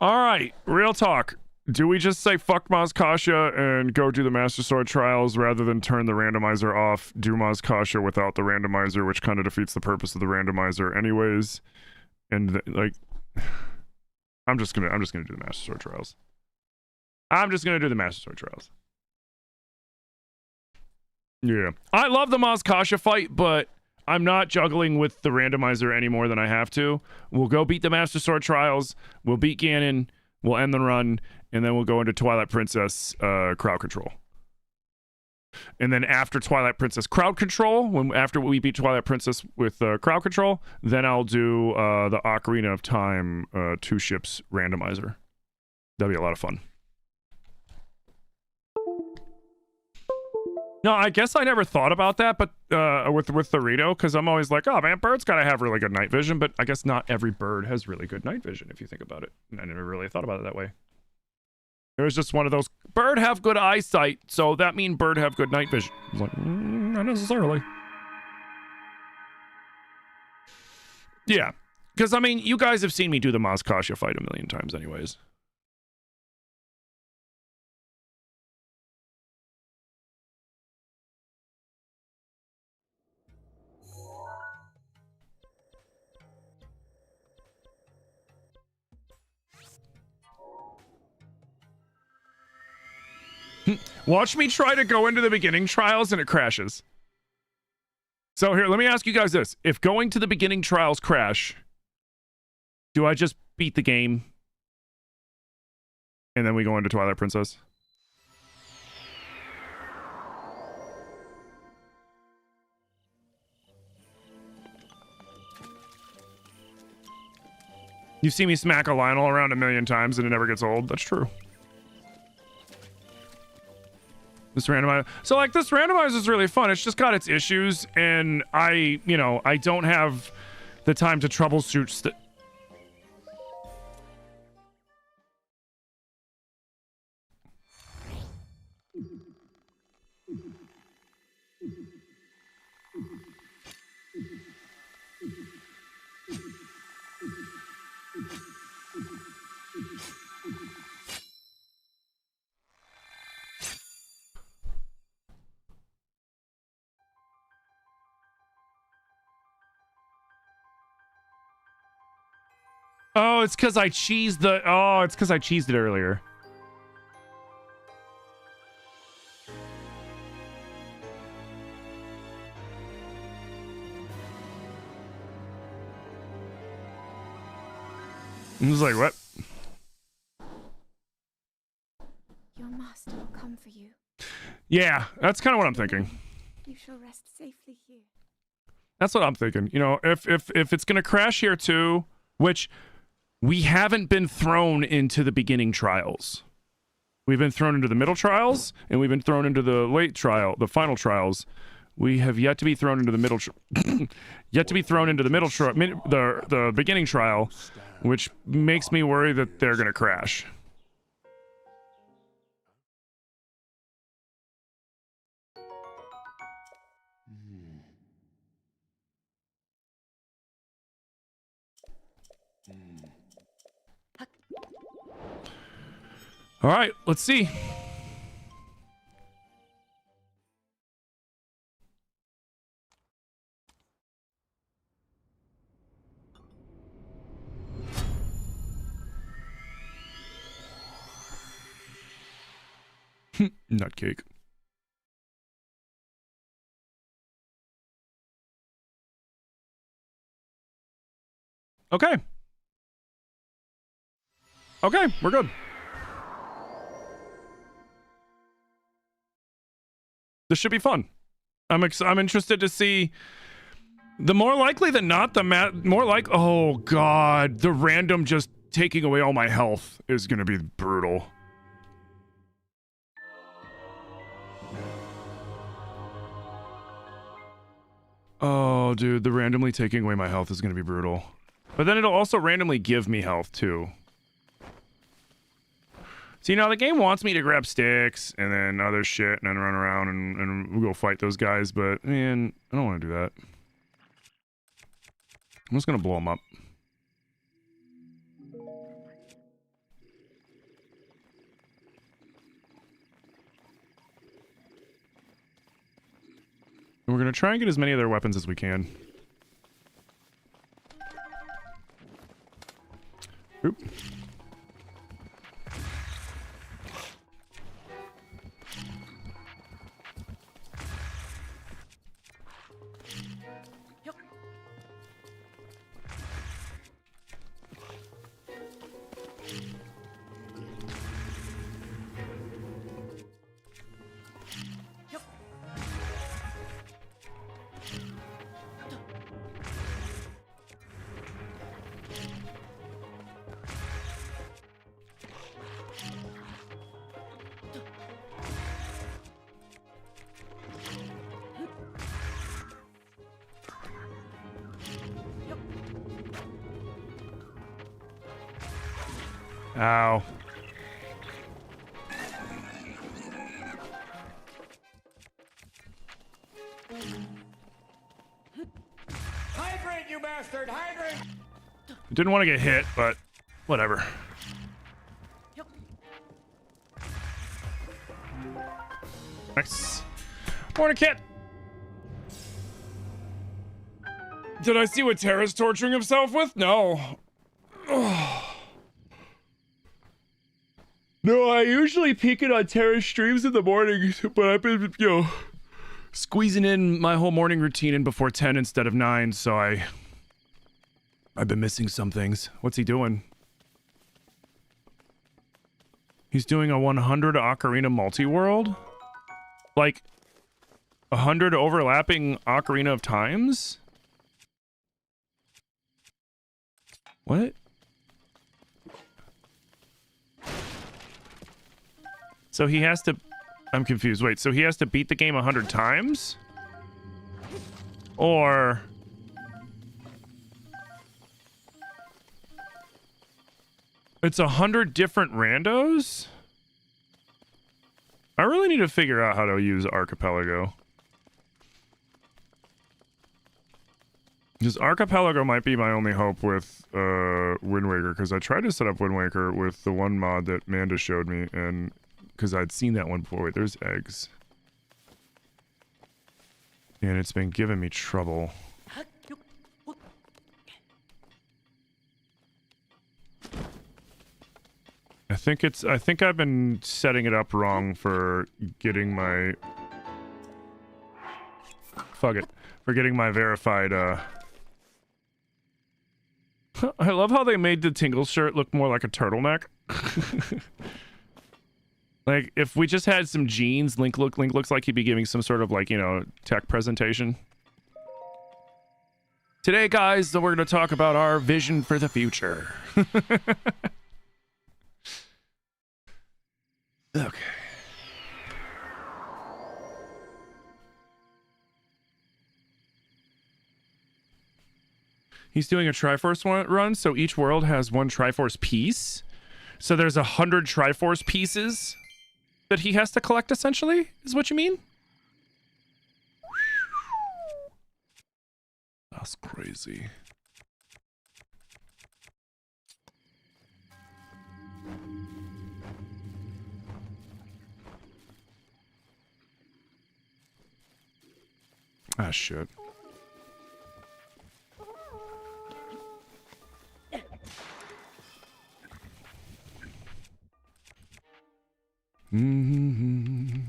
All right, real talk. Do we just say fuck Maz Kasha and go do the Master Sword trials rather than turn the randomizer off, do Maz Kasha without the randomizer, which kind of defeats the purpose of the randomizer anyways? And like, I'm just gonna do the Master Sword trials. I'm just gonna do the Master Sword trials. Yeah, I love the Maz Kasha fight, but I'm not juggling with the randomizer any more than I have to. We'll go beat the Master Sword trials. We'll beat Ganon. We'll end the run, and then we'll go into Twilight Princess crowd control. And then after Twilight Princess crowd control, after we beat Twilight Princess with crowd control, then I'll do the Ocarina of Time 2 ships randomizer. That'll be a lot of fun. No, I guess I never thought about that, but with the Rito, because I'm always like, oh man, birds gotta have really good night vision, but I guess not every bird has really good night vision if you think about it. I never really thought about it that way. It was just one of those, bird have good eyesight, so that mean bird have good night vision. I was like, not necessarily. Yeah, because I mean, you guys have seen me do the Maz Kasha fight a million times anyways. Watch me try to go into the beginning trials and it crashes. So here, let me ask you guys this. If going to the beginning trials crash, do I just beat the game? And then we go into Twilight Princess? You see me smack a Lionel around a million times and it never gets old. That's true. This randomizer. So like this randomizer is really fun. It's just got its issues and I don't have the time to troubleshoot Oh, it's because I cheesed the... Oh, it's because I cheesed it earlier. I was like, what? Your master will come for you. Yeah, that's kind of what I'm thinking. You shall rest safely here. That's what I'm thinking. You know, if it's gonna crash here too, which we haven't been thrown into the beginning trials. We've been thrown into the middle trials, and we've been thrown into the late trial, the final trials. We have yet to be thrown into the middle, yet to be thrown into the middle trial, the beginning trial, which makes me worry that they're gonna crash. All right, let's see. Nutcake. Okay. Okay, we're good. This should be fun. I'm interested to see. The more likely than not, oh god, the random just taking away all my health is gonna be brutal. Oh, dude, the randomly taking away my health is gonna be brutal. But then it'll also randomly give me health too. So, you know, the game wants me to grab sticks and then other shit and then run around and we'll go fight those guys, but man, I don't want to do that. I'm just gonna blow them up. And we're gonna try and get as many of their weapons as we can. Oop. Ow. Hydrate, you bastard! Hydrate! Didn't want to get hit, but whatever. Nice. Morning, kid. Did I see what Terra's torturing himself with? No. No, I usually peek it on Terra's streams in the morning, but I've been, you know, squeezing in my whole morning routine in before 10 instead of 9, so I've been missing some things. What's he doing? He's doing a 100 Ocarina multi-world? Like, 100 overlapping Ocarina of Times? What? So he has to... I'm confused. Wait, so he has to beat the game 100 times? Or... It's 100 different randos? I really need to figure out how to use Archipelago. Because Archipelago might be my only hope with Wind Waker, because I tried to set up Wind Waker with the one mod that Manda showed me, and because I'd seen that one before. Wait, there's eggs. And it's been giving me trouble. I think I've been setting it up wrong for getting my... Fuck it. For getting my verified, I love how they made the Tingle shirt look more like a turtleneck. Like, if we just had some jeans, Link looks like he'd be giving some sort of, like, you know, tech presentation. Today, guys, we're going to talk about our vision for the future. Okay. He's doing a Triforce run, so each world has one Triforce piece. So there's 100 Triforce pieces that he has to collect, essentially, is what you mean? That's crazy. Ah, shit. Mm-hmm.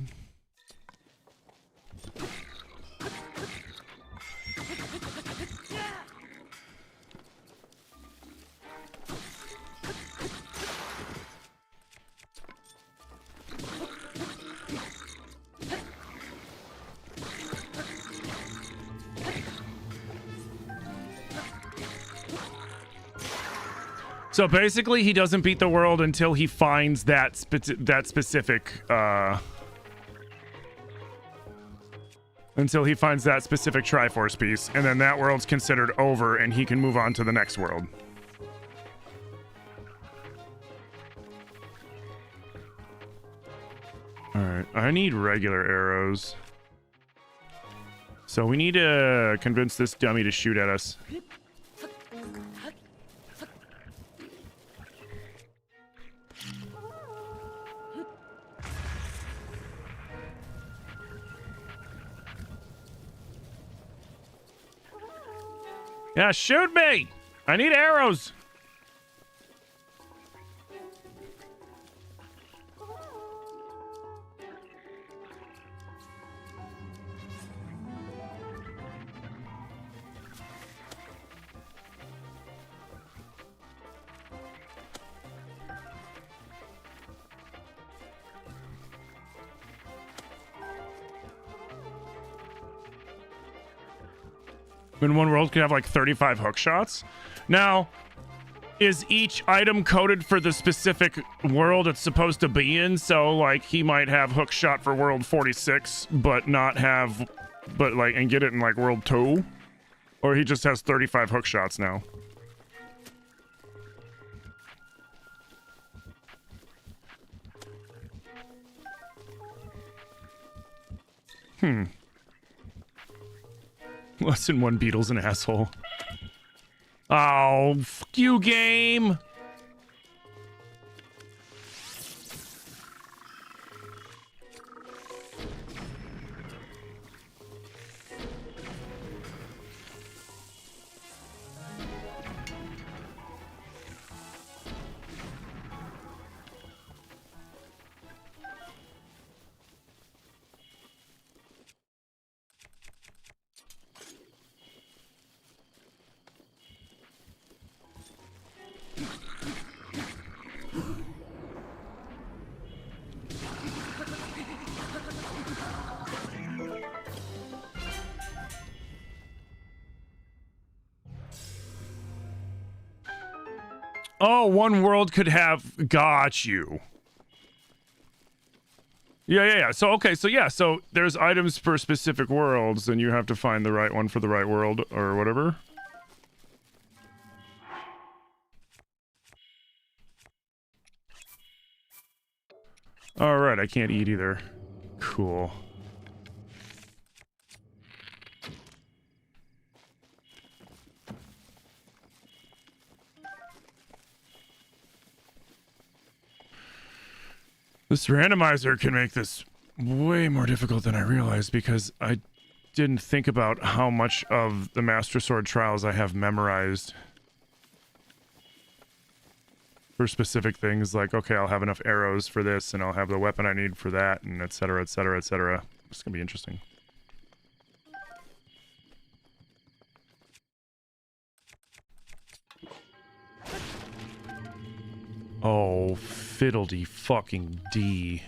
So basically, he doesn't beat the world until he finds that specific Triforce piece, and then that world's considered over, and he can move on to the next world. All right, I need regular arrows. So we need to convince this dummy to shoot at us. Yeah, shoot me! I need arrows! In one world, can have like 35 hook shots. Now, is each item coded for the specific world it's supposed to be in? So, like, he might have hook shot for world 46, but not have, and get it in like world 2? Or he just has 35 hook shots now? Lesson 1, Beetle's an asshole. Oh, fuck you, game! Oh, one world could have... Got you. Yeah. So, okay, so there's items for specific worlds, and you have to find the right one for the right world, or whatever. Alright, I can't eat either. Cool. This randomizer can make this way more difficult than I realized, because I didn't think about how much of the Master Sword Trials I have memorized. for specific things like, okay, I'll have enough arrows for this and I'll have the weapon I need for that, and et cetera, et cetera, et cetera. It's gonna be interesting. Oh, fiddledy fucking D.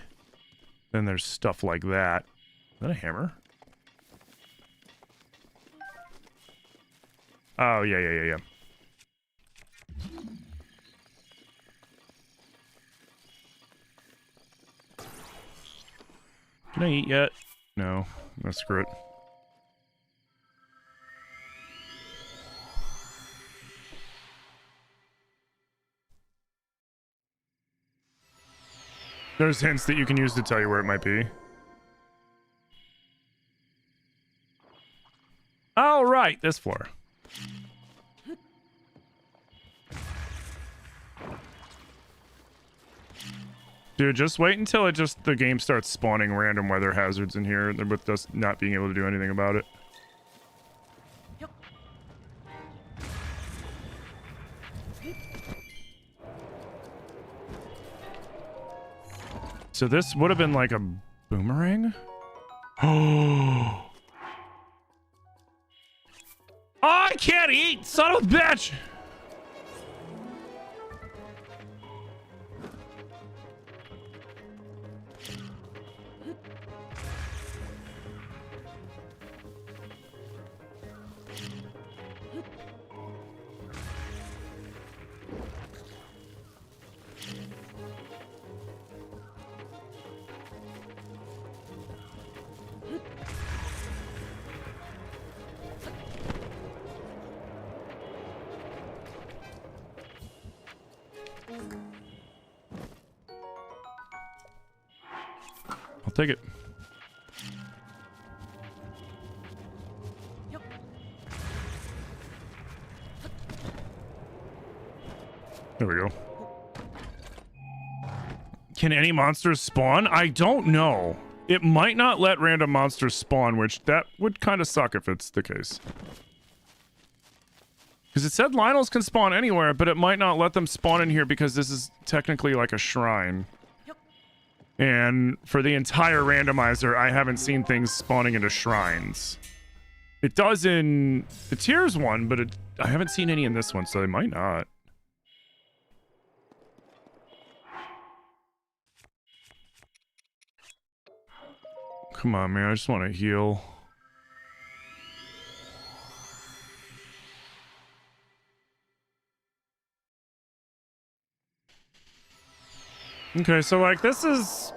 Then there's stuff like that. Is that a hammer? Oh, yeah. Can I eat yet? No. No, screw it. There's hints that you can use to tell you where it might be. Oh, right, this floor. Dude, just wait until the game starts spawning random weather hazards in here with us not being able to do anything about it. So this would have been like a boomerang? Oh, I can't eat! Son of a bitch! I'll take it. There we go. Can any monsters spawn? I don't know. It might not let random monsters spawn, which that would kind of suck if it's the case. Because it said Lionels can spawn anywhere, but it might not let them spawn in here because this is technically like a shrine. And for the entire randomizer, I haven't seen things spawning into shrines. It does in the tiers one, but I haven't seen any in this one, so it might not. Come on, man. I just want to heal. Okay, so like this is...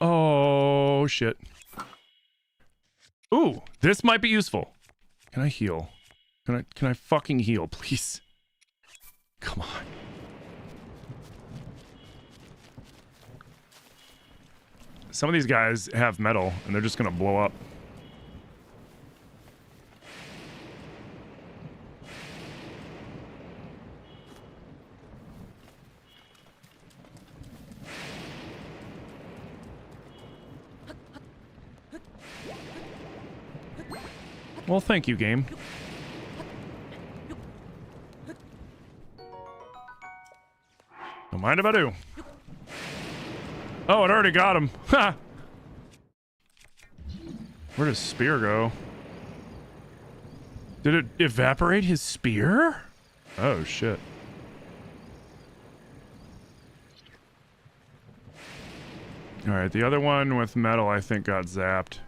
Oh, shit. Ooh, this might be useful. Can I heal? Can I fucking heal, please? Come on. Some of these guys have metal, and they're just gonna blow up. Well, thank you, game. Don't mind if I do. Oh, it already got him. Ha! Where does spear go? Did it evaporate his spear? Oh, shit. Alright, the other one with metal, I think, got zapped.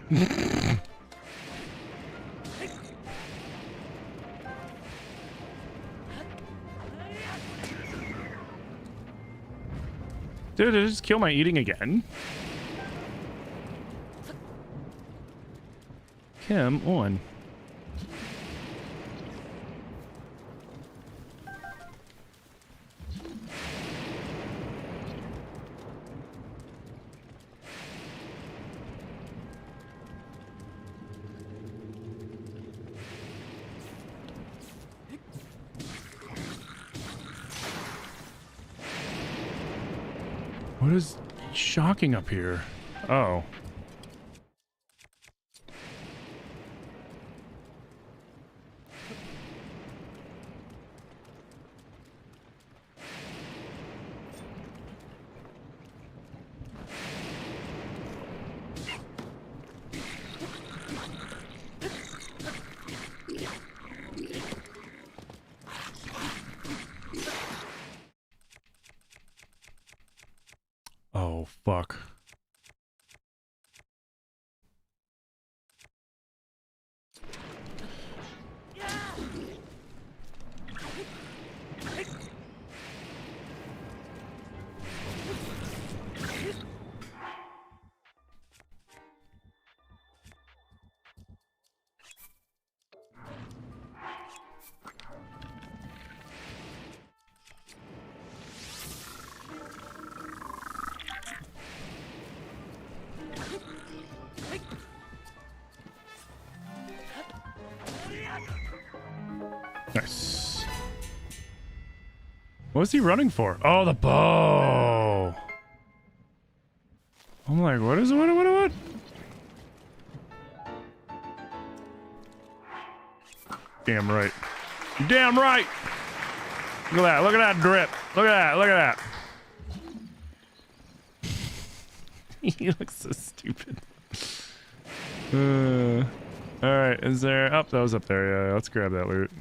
Dude, did I just kill my eating again? Come on. What is shocking up here? Oh. Oh, fuck. Nice. What was he running for? Oh, the bow. I'm like, what is it? What? Damn right. Damn right. Look at that. Look at that drip. Look at that. Look at that. He looks so stupid. All right. Is there? Oh, that was up there. Yeah. Let's grab that loot.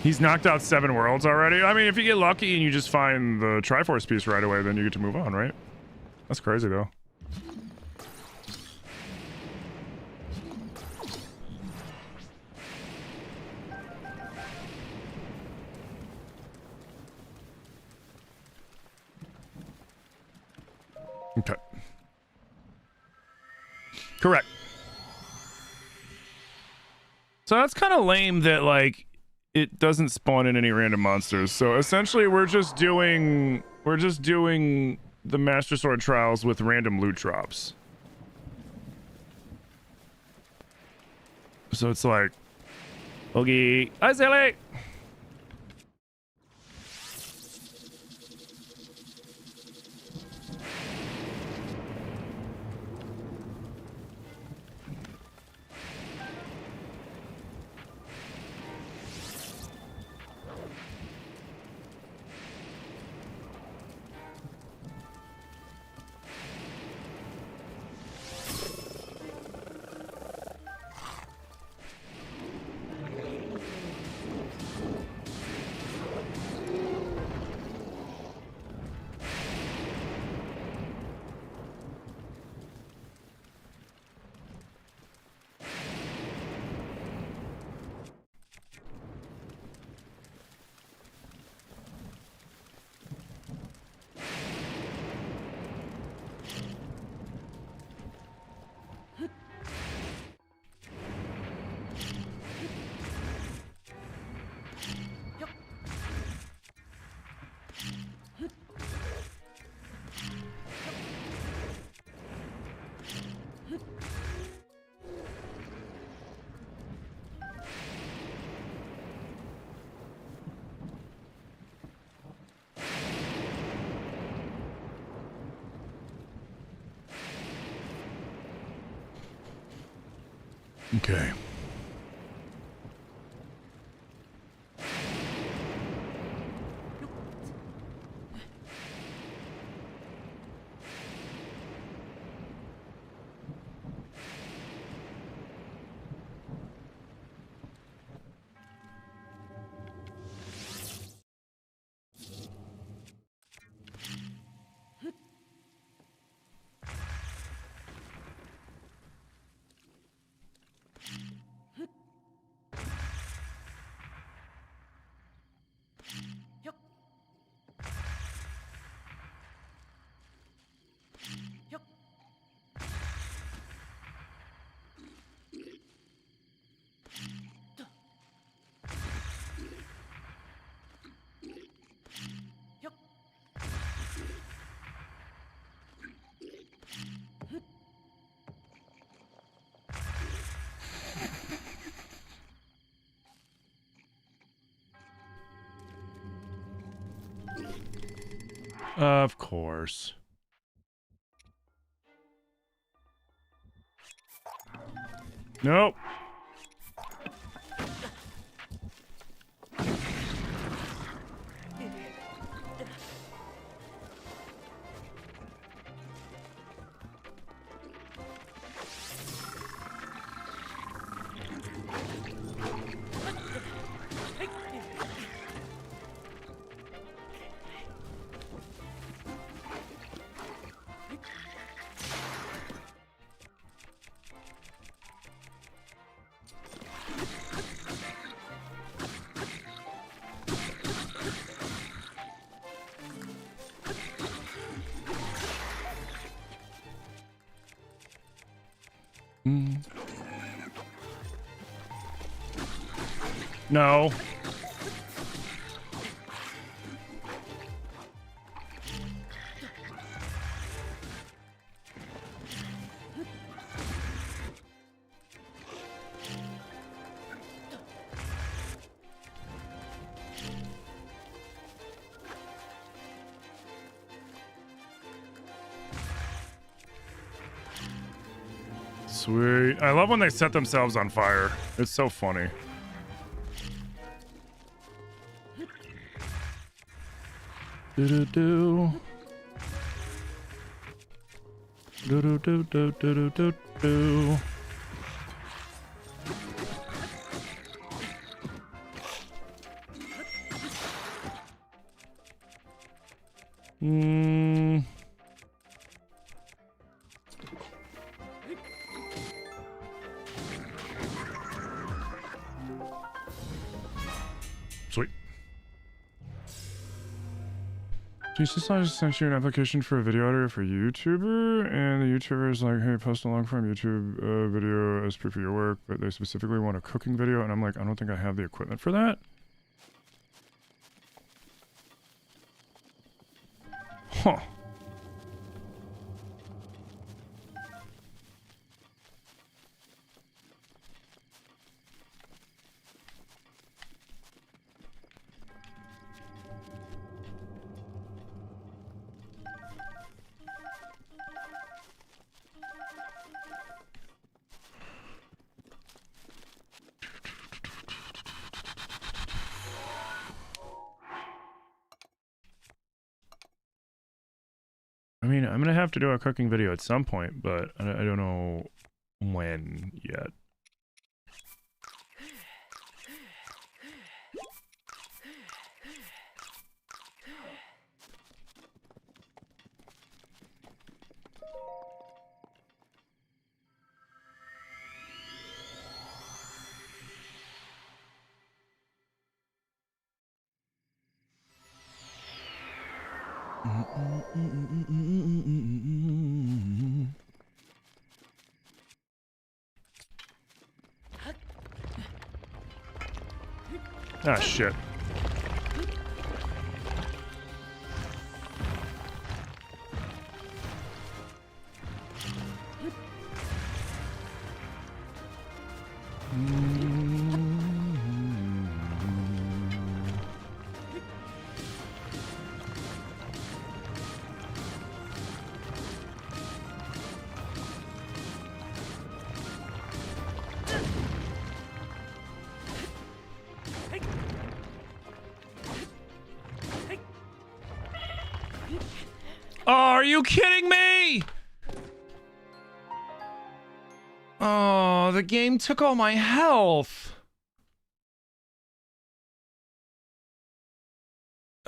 He's knocked out 7 worlds already. I mean, if you get lucky and you just find the Triforce piece right away, then you get to move on, right? That's crazy, though. Okay. Correct. So that's kind of lame that, like, it doesn't spawn in any random monsters. So essentially we're just doing the Master Sword trials with random loot drops. So it's like, okay, hi Sally. Okay. Of course. Nope. No. Sweet. I love when they set themselves on fire. It's so funny. Do-do-do. Do-do-do-do-do-do-do. Sweet. Jesus, I just sent you an application for a video editor for YouTuber, and the YouTuber is like, hey, post a long form YouTube video as proof of your work, but they specifically want a cooking video, and I'm like, I don't think I have the equipment for that. Huh. I mean, I'm gonna have to do a cooking video at some point, but I don't know when yet. Ah, shit. Oh, are you kidding me? Oh, the game took all my health.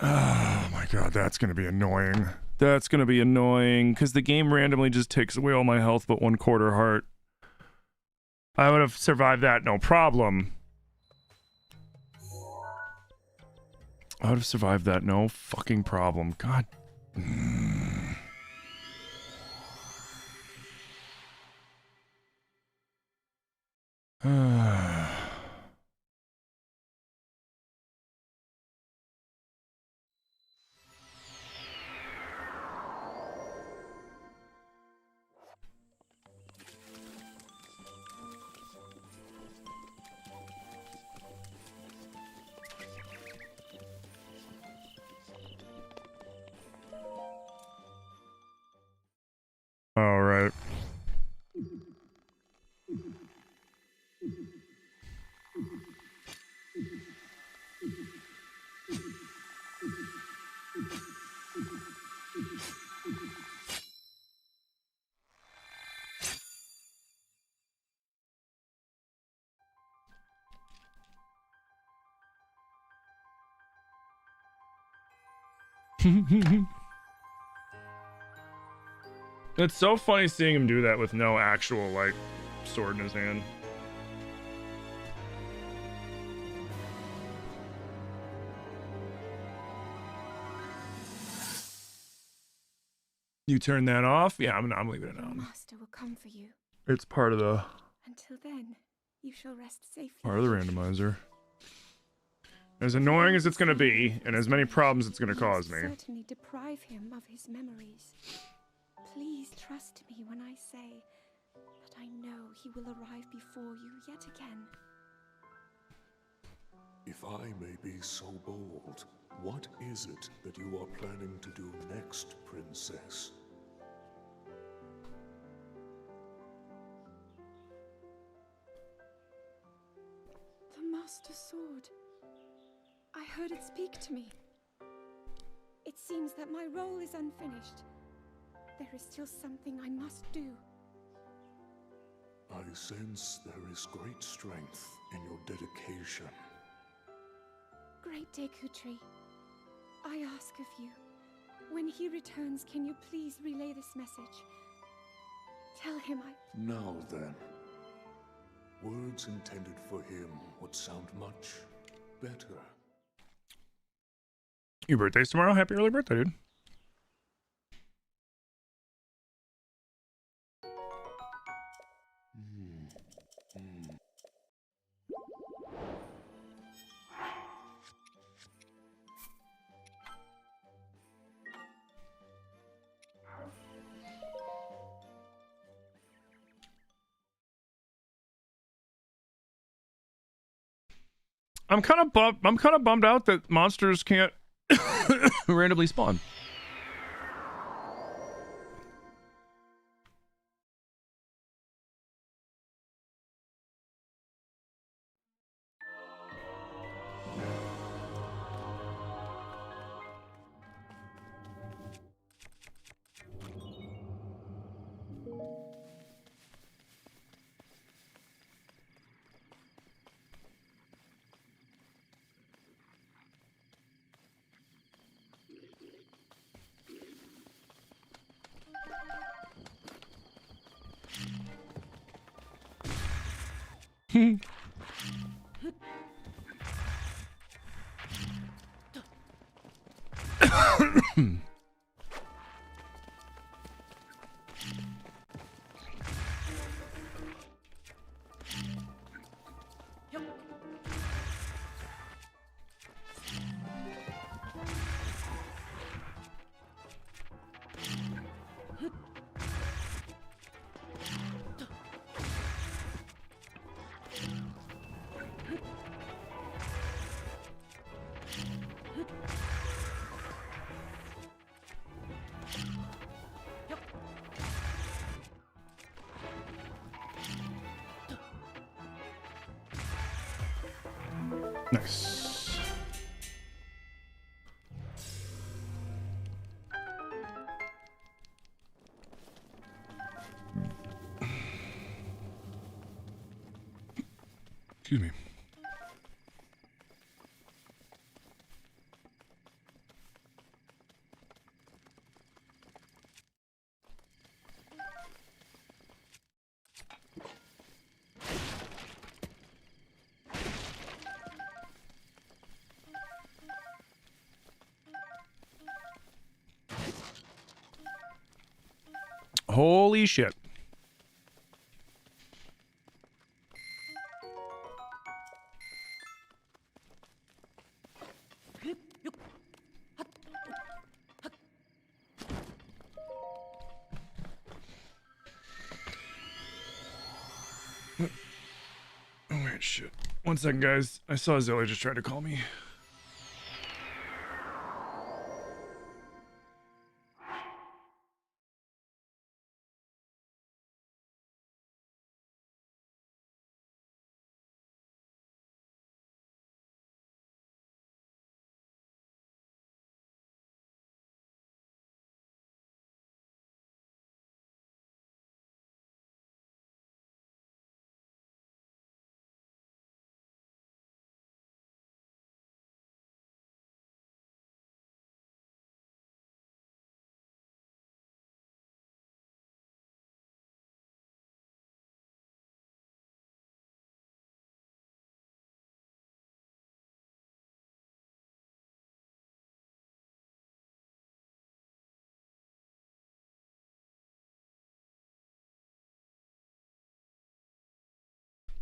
Oh my god, that's gonna be annoying. That's gonna be annoying, because the game randomly just takes away all my health but 1/4 heart. I would have survived that, no problem. I would have survived that, no fucking problem. God. It's so funny seeing him do that with no actual, like, sword in his hand. You turn that off? Yeah, I'm leaving it Your on. master will come for you. It's part of the Until then, you shall rest safely. part of the randomizer. As annoying as it's gonna be, and as many problems it's gonna cause me. Certainly deprive him of his memories. Please trust me when I say that I know he will arrive before you yet again. If I may be so bold, what is it that you are planning to do next, Princess? The Master Sword. I heard it speak to me. It seems that my role is unfinished. There is still something I must do. I sense there is great strength in your dedication. Great Dekutri, I ask of you, when he returns, can you please relay this message? Tell him Now then, words intended for him would sound much better. Your birthday's tomorrow? Happy early birthday, dude. I'm kind of bummed out that monsters can't randomly spawn. Nice. Excuse me. Holy shit. Oh, wait, shit. 1 second, guys. I saw Zelda just try to call me.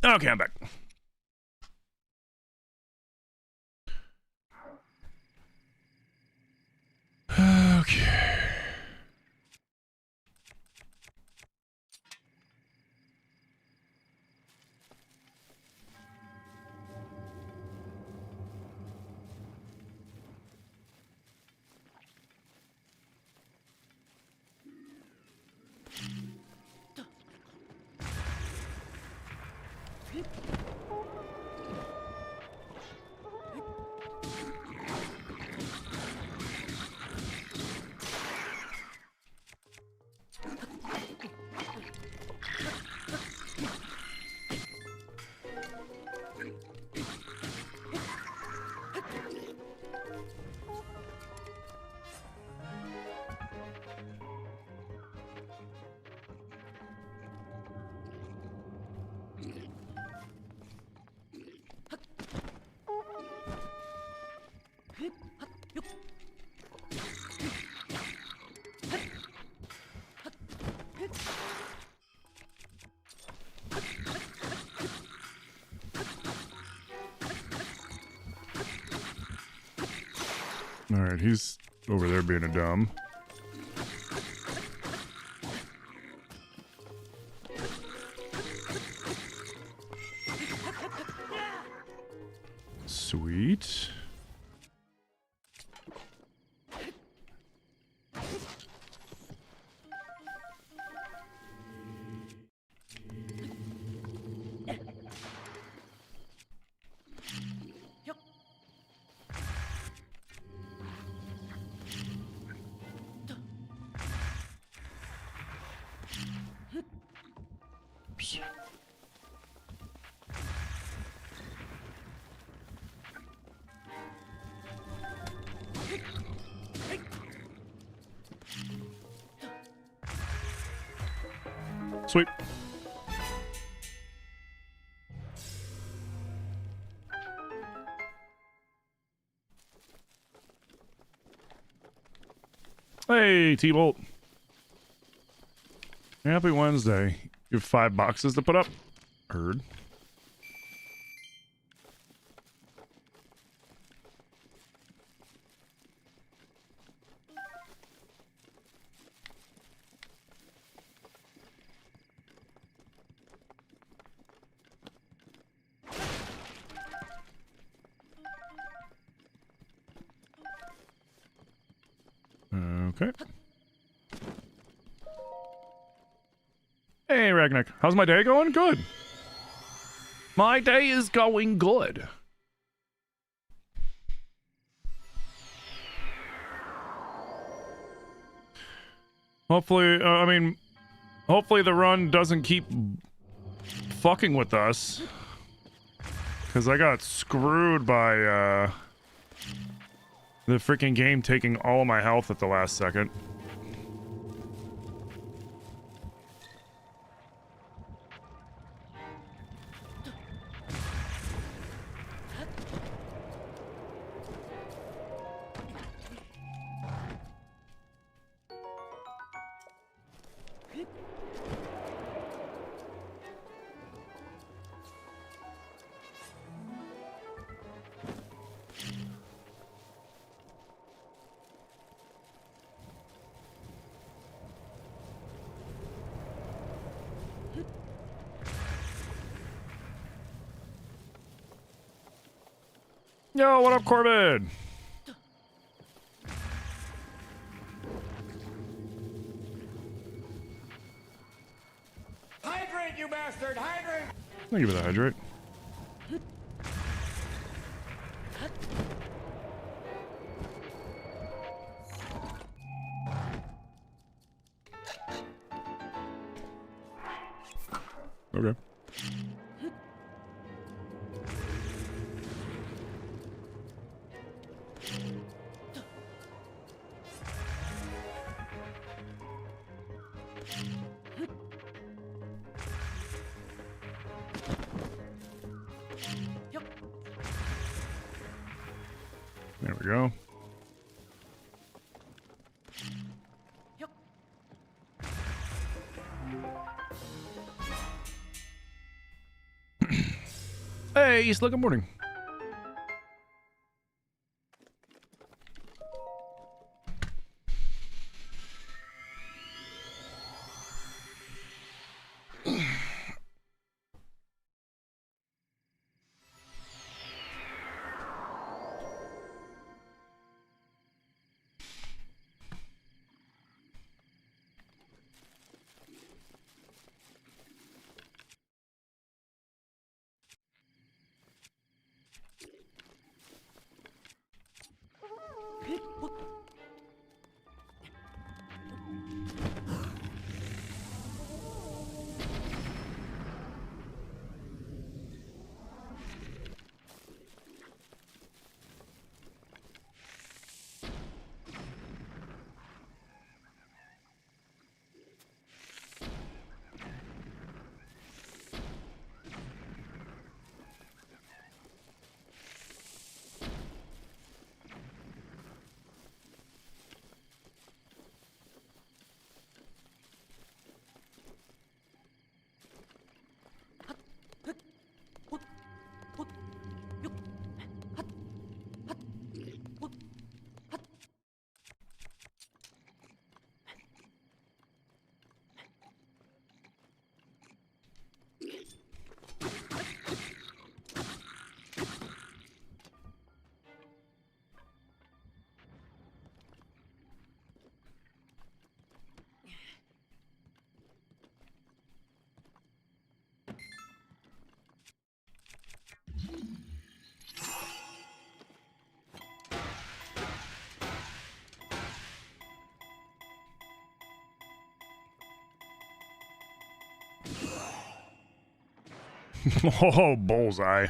Okay, I'm back. Okay. All right, he's over there being a dumb. Sweet. Oops. Sweet. Hey, T-Bolt. Happy Wednesday. You have 5 boxes to put up? Heard. Okay. Hey, Ragnick. How's my day going? Good. My day is going good. Hopefully, hopefully the run doesn't keep fucking with us. Because I got screwed by, the freaking game taking all my health at the last second. Yo, what up, Corbin? Hydrate, you bastard! Hydrate! Thank you for the hydrate. Okay. There we go. face. Look, good morning. Oh, bullseye.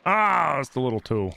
Ah, that's the little tool.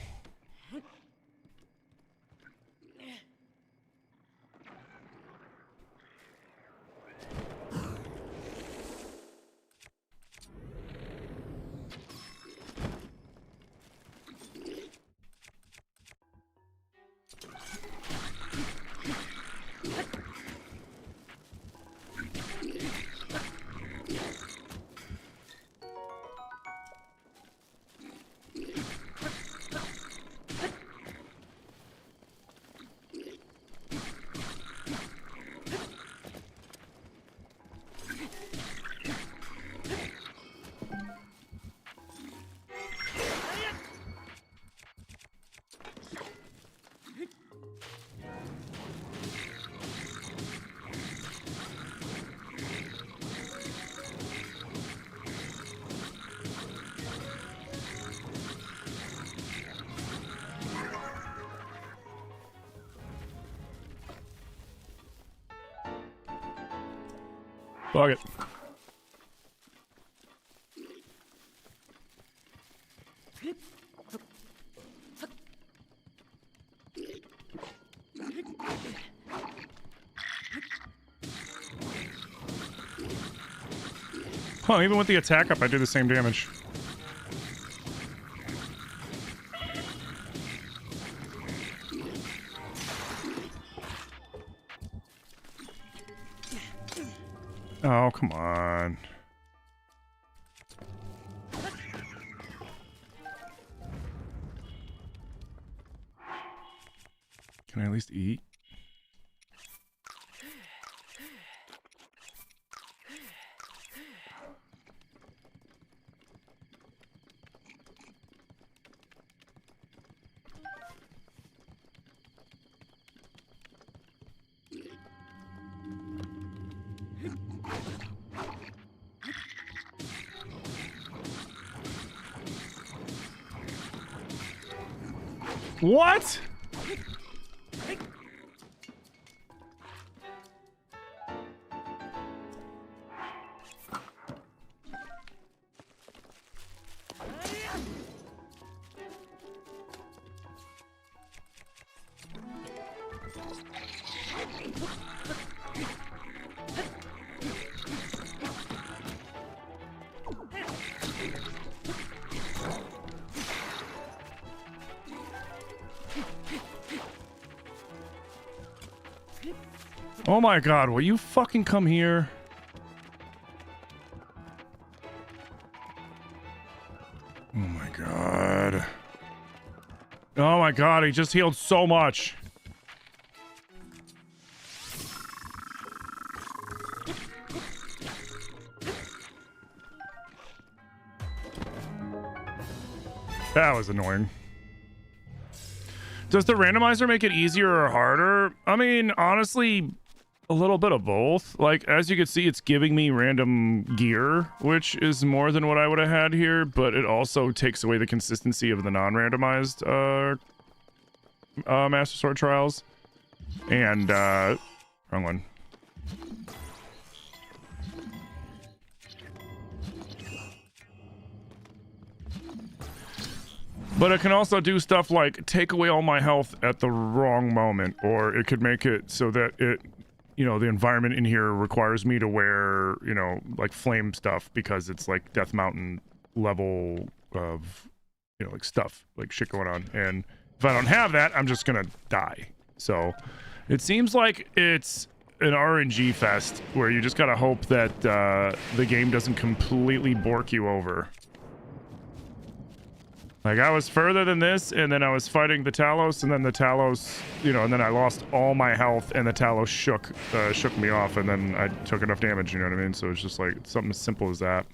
Fuck it. Huh, even with the attack up, I do the same damage. Oh, come on. Can I at least eat? What? Oh my god, will you fucking come here? Oh my god. Oh my god, he just healed so much. That was annoying. Does the randomizer make it easier or harder? I mean, honestly, a little bit of both. Like, as you can see, it's giving me random gear, which is more than what I would have had here, but it also takes away the consistency of the non-randomized Master Sword Trials. And, wrong one. But it can also do stuff like take away all my health at the wrong moment, or it could make it so that it, you know, the environment in here requires me to wear, you know, like flame stuff because it's like Death Mountain level of, you know, like stuff, like shit going on. And if I don't have that, I'm just gonna die. So it seems like it's an RNG fest where you just gotta hope that the game doesn't completely bork you over. Like, I was further than this, and then I was fighting the Talos, and then the Talos, you know, and then I lost all my health, and the Talos shook me off, and then I took enough damage, you know what I mean? So it's just like something as simple as that.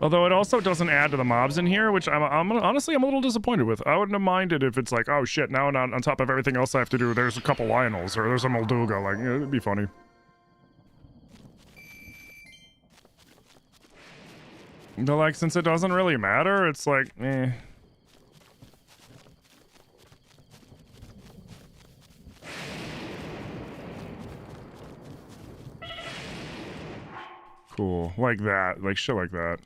Although it also doesn't add to the mobs in here, which honestly, I'm a little disappointed with. I wouldn't have minded if it's like, oh shit, now on top of everything else I have to do, there's a couple Lionels, or there's a Molduga, like, you know, it'd be funny. But like, since it doesn't really matter, it's like, eh. Cool, like that, like shit like that.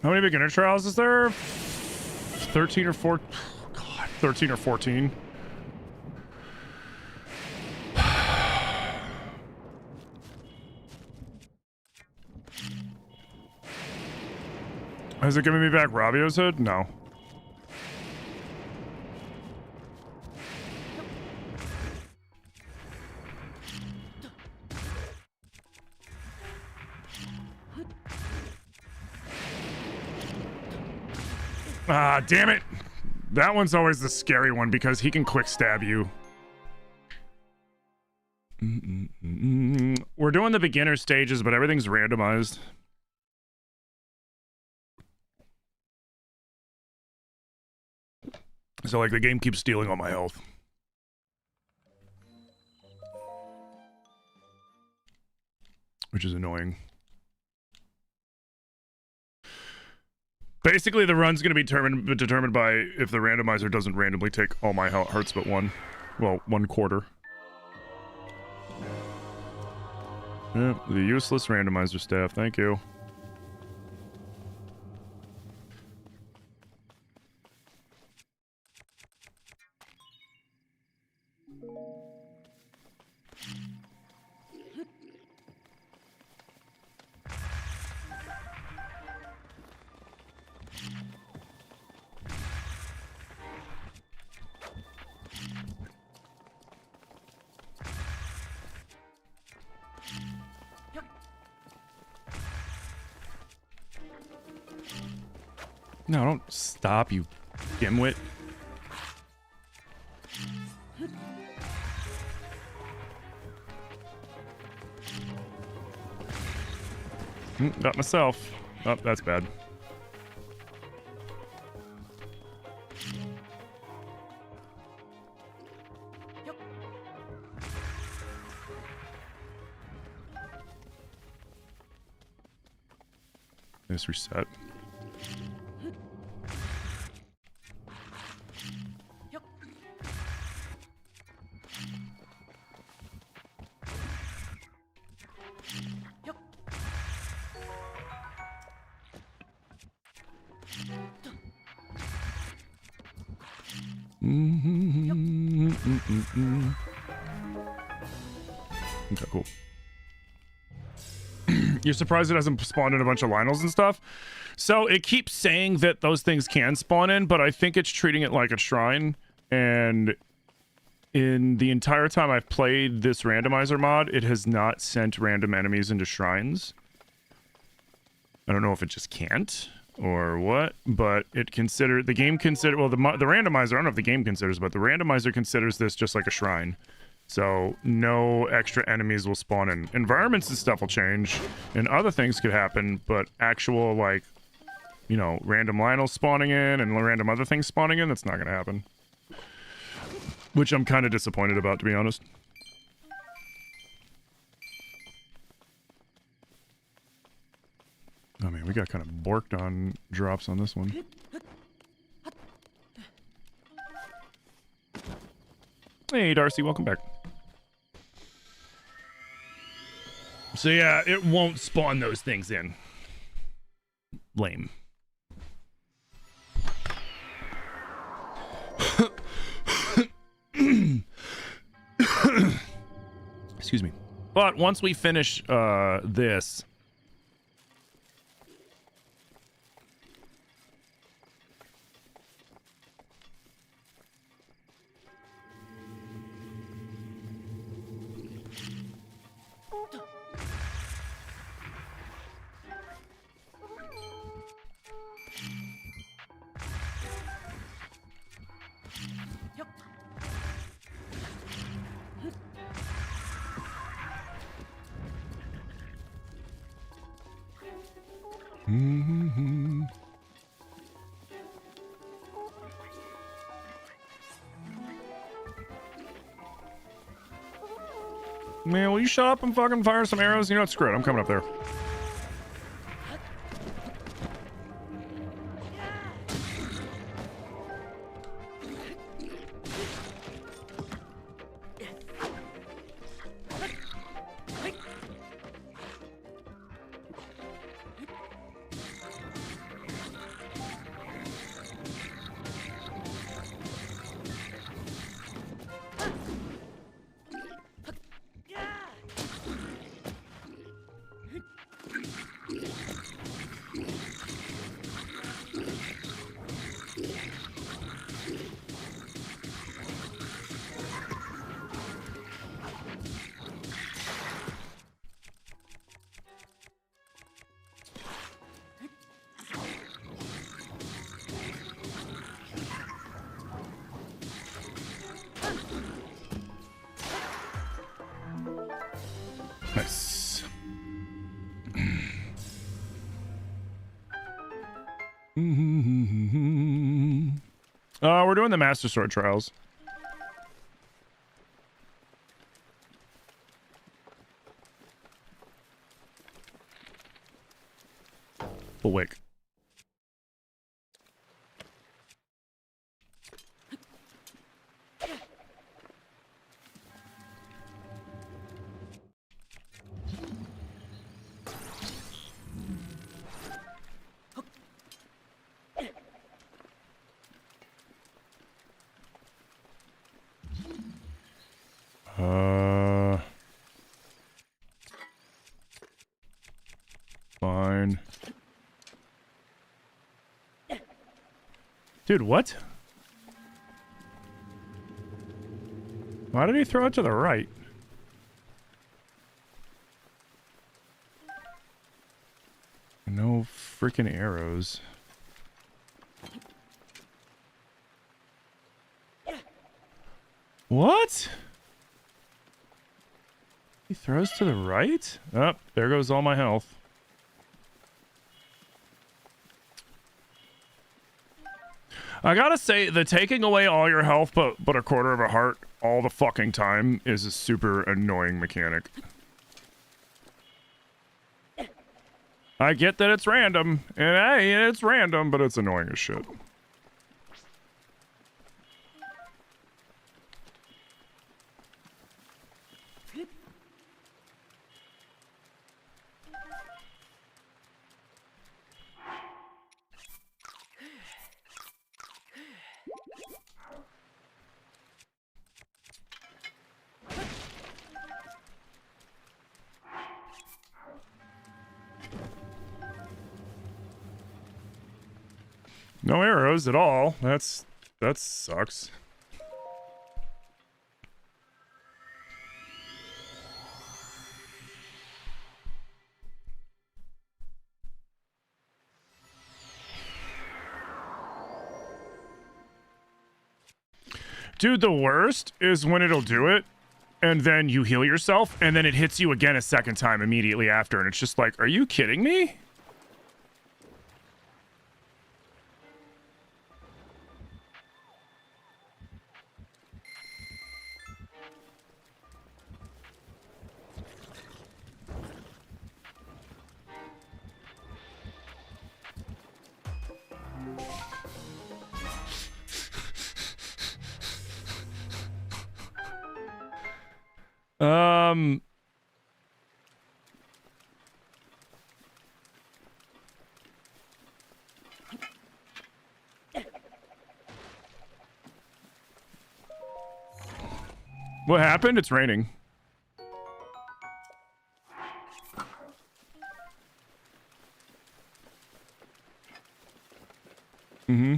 How many beginner trials is there? 13 or 14? God, 13 or 14. Is it giving me back Rabio's hood? No. Ah, damn it. That one's always the scary one because he can quick stab you. We're doing the beginner stages, but everything's randomized. So, like, the game keeps stealing all my health. Which is annoying. Basically, the run's going to be determined by if the randomizer doesn't randomly take all my hearts but one. Well, 1/4. Yeah, the useless randomizer staff. Thank you. No, don't stop, you dimwit. Got myself. Oh, that's bad. Let's reset. Okay, cool. You're surprised it hasn't spawned in a bunch of Lionels and stuff? So it keeps saying that those things can spawn in, but I think it's treating it like a shrine. And in the entire time I've played this randomizer mod, it has not sent random enemies into shrines. I don't know if it just can't or what, but the game consider, well, the randomizer, I don't know if the game considers, but the randomizer considers this just like a shrine. So no extra enemies will spawn in. Environments and stuff will change, and other things could happen, but actual, like, you know, random Lionels spawning in and random other things spawning in, that's not going to happen. Which I'm kind of disappointed about, to be honest. I mean, we got kind of borked on drops on this one. Hey, Darcy, welcome back. So yeah, it won't spawn those things in. Lame. Excuse me. But once we finish this... Man, will you shut up and fucking fire some arrows? You know what? Screw it. I'm coming up there. Nice. We're doing the Master Sword trials. Awake. Fine. Dude, what? Why did he throw it to the right? No freaking arrows. What? He throws to the right? Oh, there goes all my health. I gotta say, the taking away all your health but a quarter of a heart all the fucking time is a super annoying mechanic. I get that it's random, and hey, it's random, but it's annoying as shit. No arrows at all. That sucks. Dude, the worst is when it'll do it, and then you heal yourself, and then it hits you again a second time immediately after, and it's just like, are you kidding me? What happened? It's raining. Mm-hmm.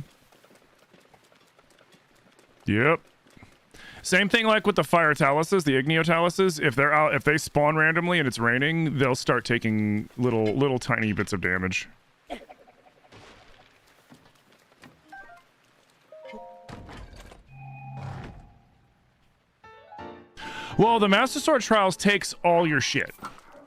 Yep. Same thing like with the fire taluses, the igniotaluses. If they're out, if they spawn randomly and it's raining, they'll start taking little tiny bits of damage. Well, the Master Sword Trials takes all your shit.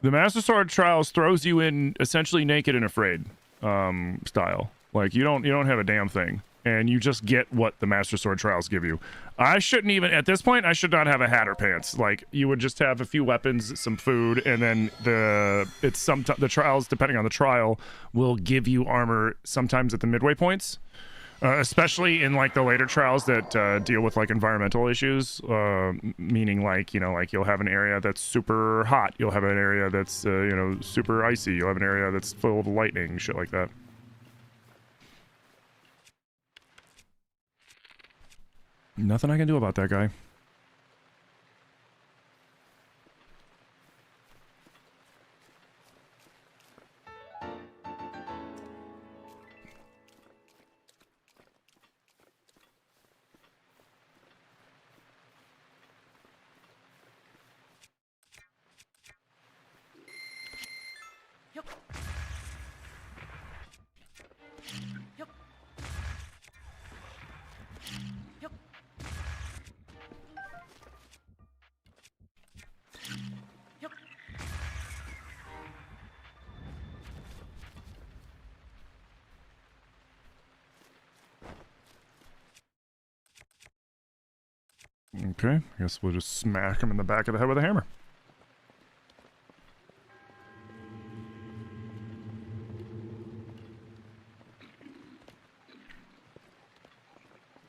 The Master Sword Trials throws you in essentially naked and afraid style. Like you don't have a damn thing, and you just get what the Master Sword Trials give you. I shouldn't even at this point. I should not have a hat or pants. Like you would just have a few weapons, some food, and then the trials, depending on the trial, will give you armor sometimes at the midway points. Especially in like the later trials that deal with like environmental issues, meaning like, you know, like you'll have an area that's super hot, you'll have an area that's you know, super icy, you'll have an area that's full of lightning, shit like that. Nothing I can do about that guy. Okay, I guess we'll just smack him in the back of the head with a hammer.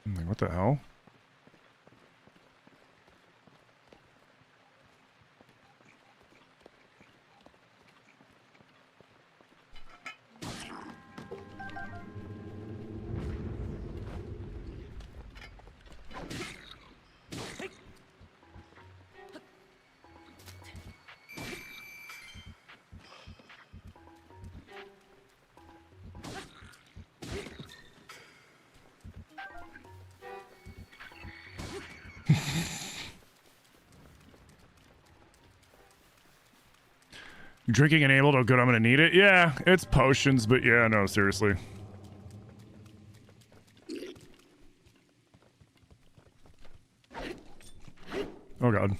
Like, what the hell? Drinking enabled, oh good, I'm gonna need it. Yeah, it's potions, but yeah, no, seriously. Oh god.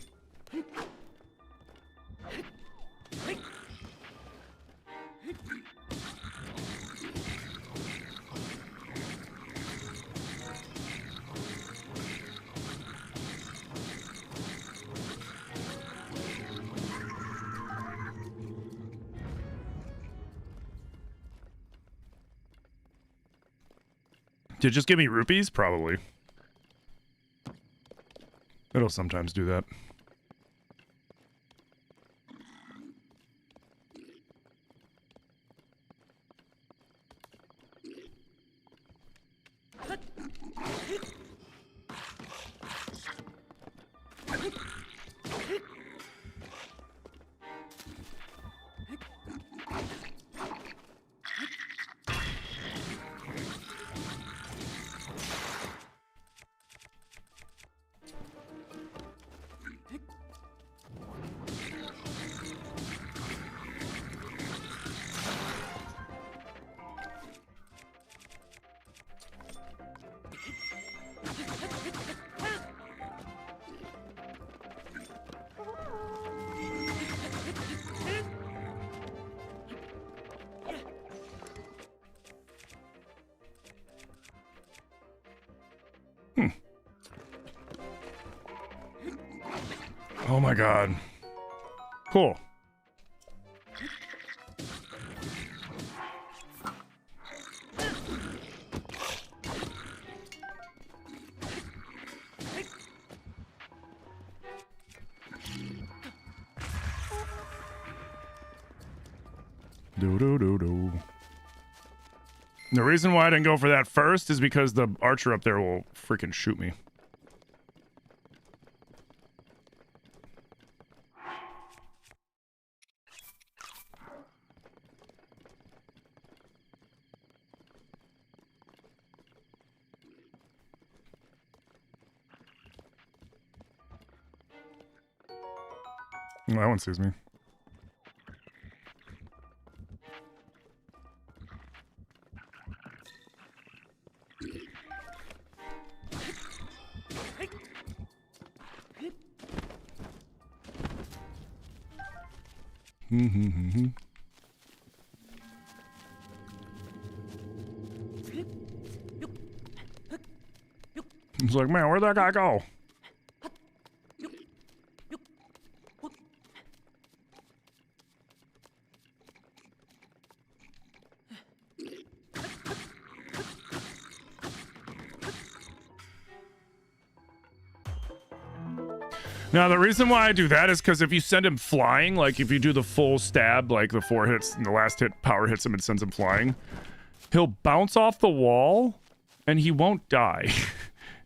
Did it just give me rupees? Probably. It'll sometimes do that. Oh my god. Cool. Do. The reason why I didn't go for that first is because the archer up there will freaking shoot me. That one sees me. It's like, man, where'd that guy go? Now, the reason why I do that is because if you send him flying, like if you do the full stab, like the 4 hits and the last hit power hits him and sends him flying, he'll bounce off the wall and he won't die.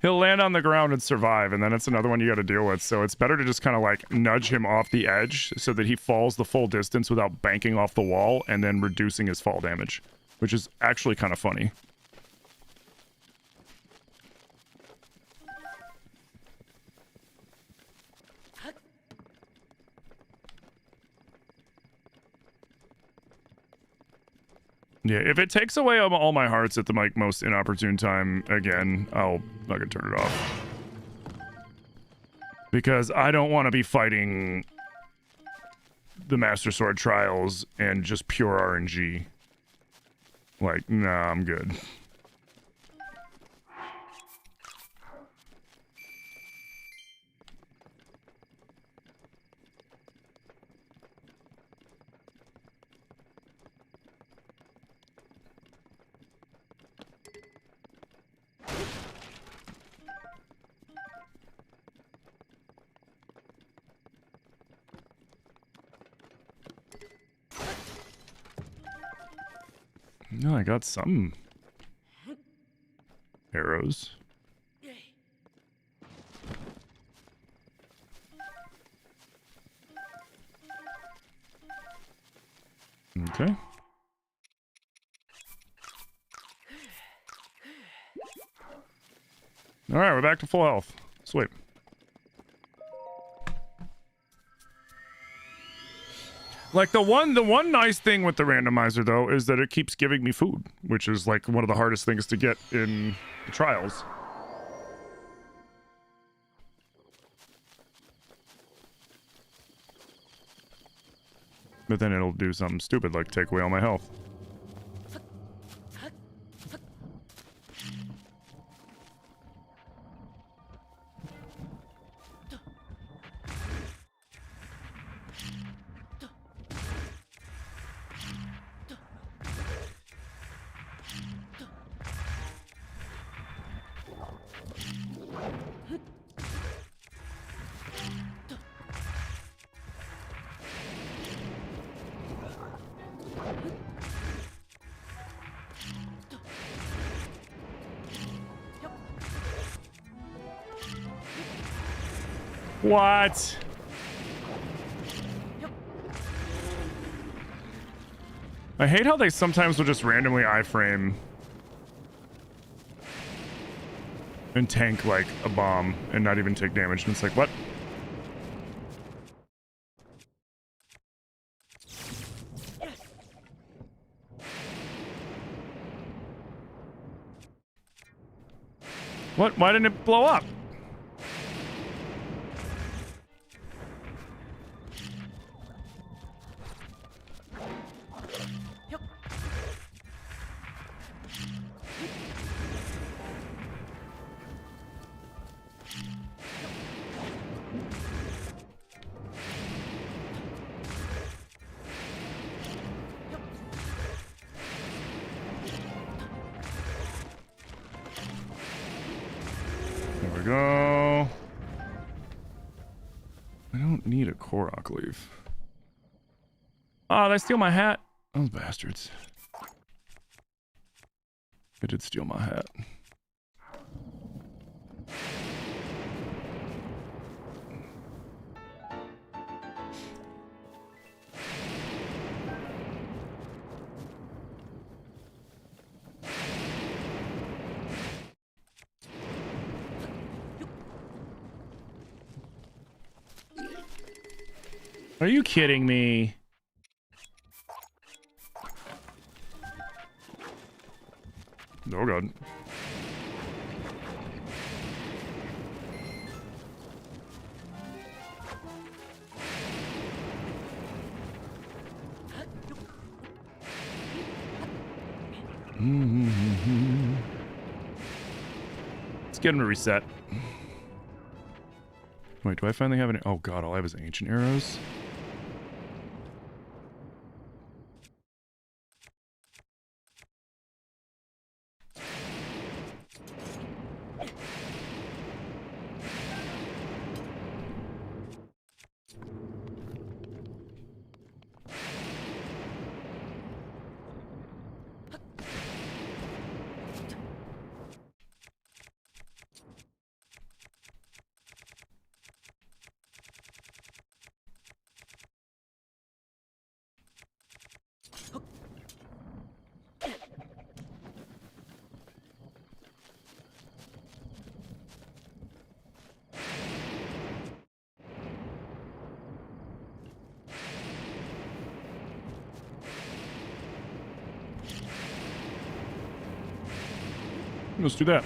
He'll land on the ground and survive, and then it's another one you got to deal with. So it's better to just kind of like nudge him off the edge so that he falls the full distance without banking off the wall and then reducing his fall damage, which is actually kind of funny. Yeah, if it takes away all my hearts at the most inopportune time, again, I'll fucking turn it off. Because I don't want to be fighting the Master Sword Trials and just pure RNG. Like, nah, I'm good. No, I got some arrows. Okay. All right, we're back to full health. Sweet. Like the one nice thing with the randomizer though is that it keeps giving me food, which is like one of the hardest things to get in the trials. But then it'll do something stupid like take away all my health. What? I hate how they sometimes will just randomly iframe and tank like a bomb and not even take damage. And it's like, what? What? Why didn't it blow up? we go. I don't need a Korok leaf. Oh, did I steal my hat? Those bastards. I did steal my hat. Are you kidding me? Oh god. Let's get him to reset. Wait, do I finally have any? Oh god, all I have is ancient arrows. Let's do that.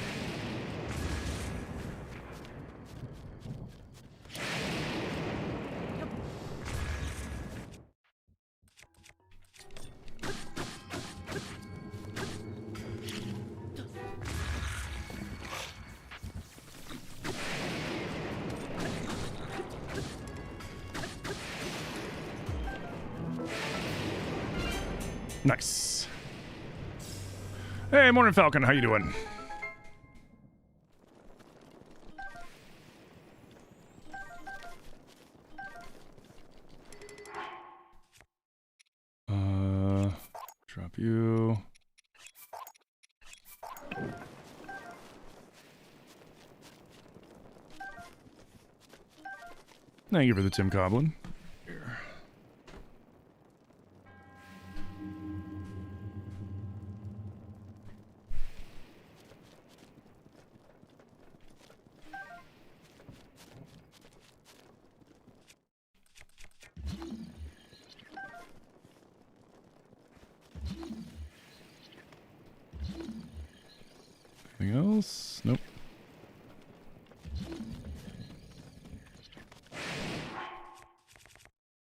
Nice. Hey, morning Falcon, how you doing? Drop you. Thank you for the Tim Coblin. Here. Anything else? Nope.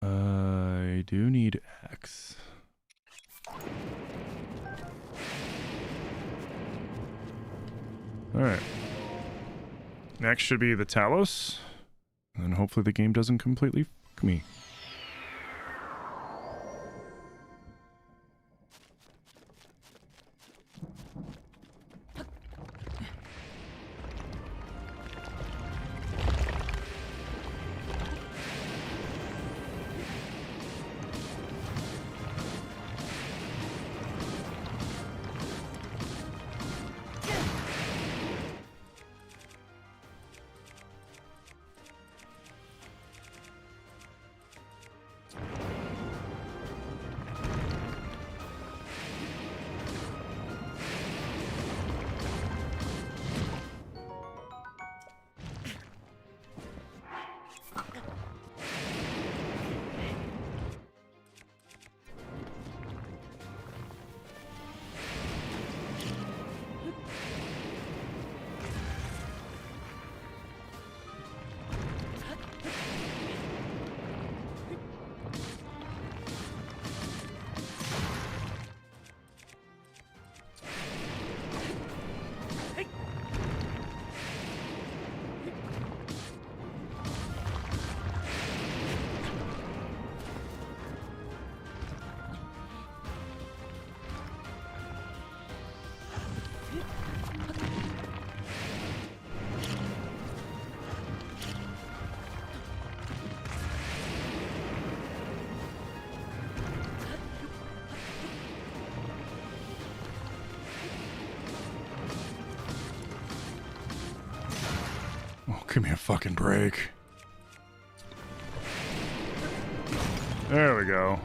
I do need axe. Alright. Next should be the Talos. And then hopefully the game doesn't completely fuck me. Give me a fucking break. There we go.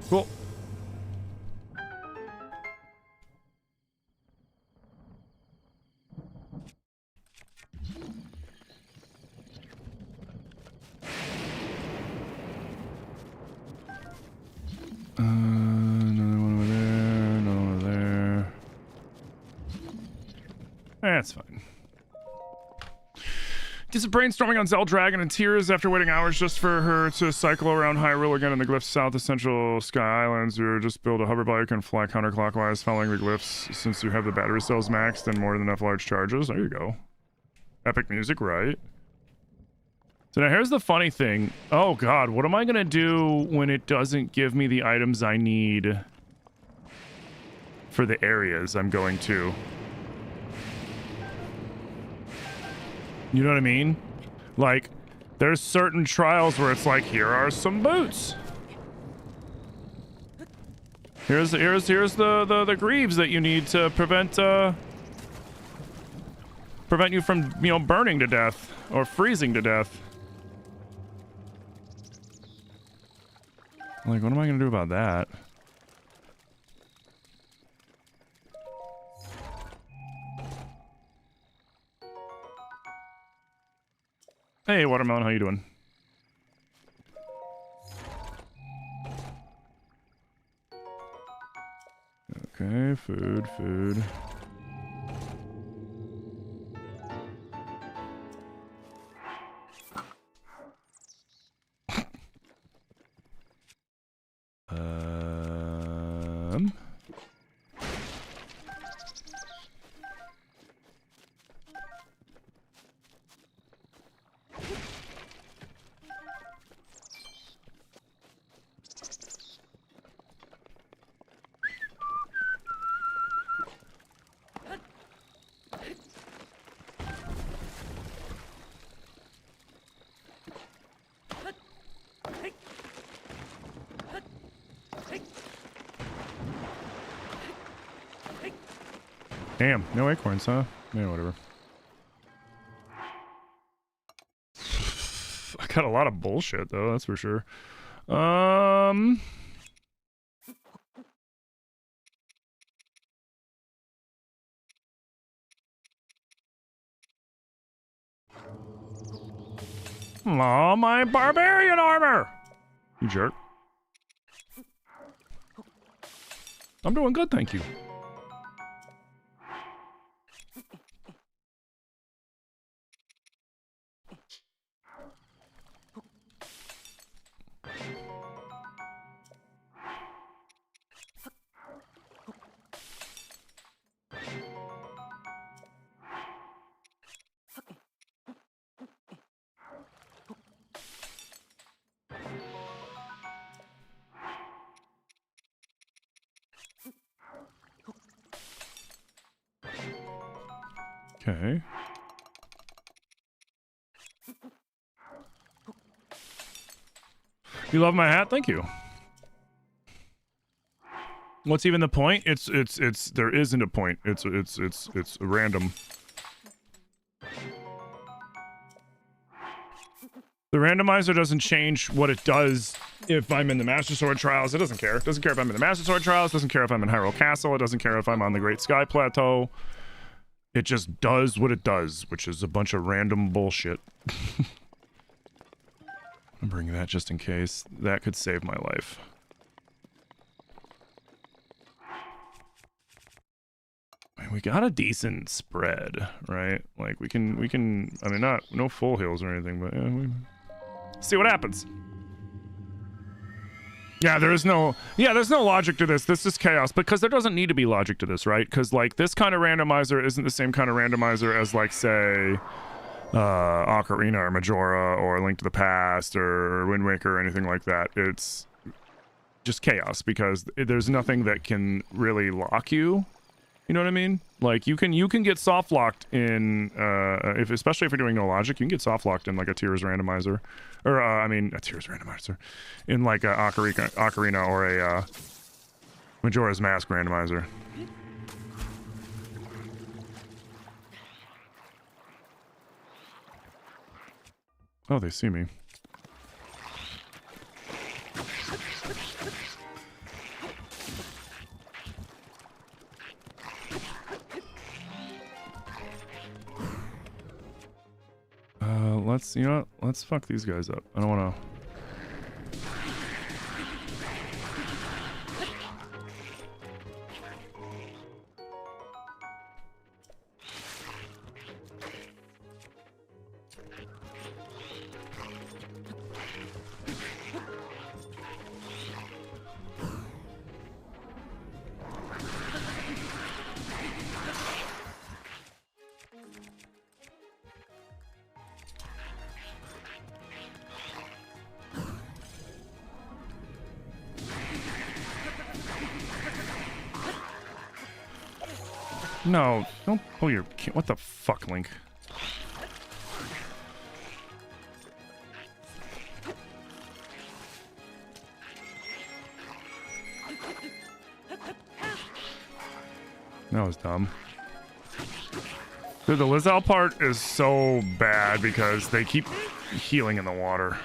Cool. Another one over there, another one over there. That's fine. Gets a brainstorming on Zelda Dragon in tears after waiting hours just for her to cycle around Hyrule again in the glyphs south of Central Sky Islands. You just build a hover bike and fly counterclockwise following the glyphs since you have the battery cells maxed and more than enough large charges. There you go. Epic music, right? So now here's the funny thing. Oh god, what am I gonna do when it doesn't give me the items I need for the areas I'm going to? You know what I mean? Like, there's certain trials where it's like, here are some boots. Here's the greaves that you need to prevent you from, you know, burning to death or freezing to death. Like, what am I gonna do about that? Hey, Watermelon, how you doing? Okay, food. Damn, no acorns, huh? Yeah, whatever. I got a lot of bullshit, though, that's for sure. Aw, my barbarian armor! You jerk. I'm doing good, thank you. Okay. You love my hat? Thank you. What's even the point? It's there isn't a point. It's random. The randomizer doesn't change what it does if I'm in the Master Sword Trials. It doesn't care. It doesn't care if I'm in the Master Sword Trials. It doesn't care if I'm in Hyrule Castle. It doesn't care if I'm on the Great Sky Plateau. It just does what it does, which is a bunch of random bullshit. I'm bringing that just in case. That could save my life. I mean, we got a decent spread, right? Like we can. I mean, no full hills or anything, but see what happens. Yeah, there's no logic to this. This is chaos because there doesn't need to be logic to this, right? Because like this kind of randomizer isn't the same kind of randomizer as like say Ocarina or Majora or Link to the Past or Wind Waker or anything like that. It's just chaos because there's nothing that can really lock you. You know what I mean? Like you can get soft locked in especially if you're doing no logic, you can get soft locked in like a Tears randomizer, or I mean a Tears randomizer, in like a Ocarina or Majora's Mask randomizer. Oh, they see me. Let's, you know what? Let's fuck these guys up. I don't want to... No, don't pull your... What the fuck, Link? That was dumb. Dude, the Lizal part is so bad because they keep healing in the water.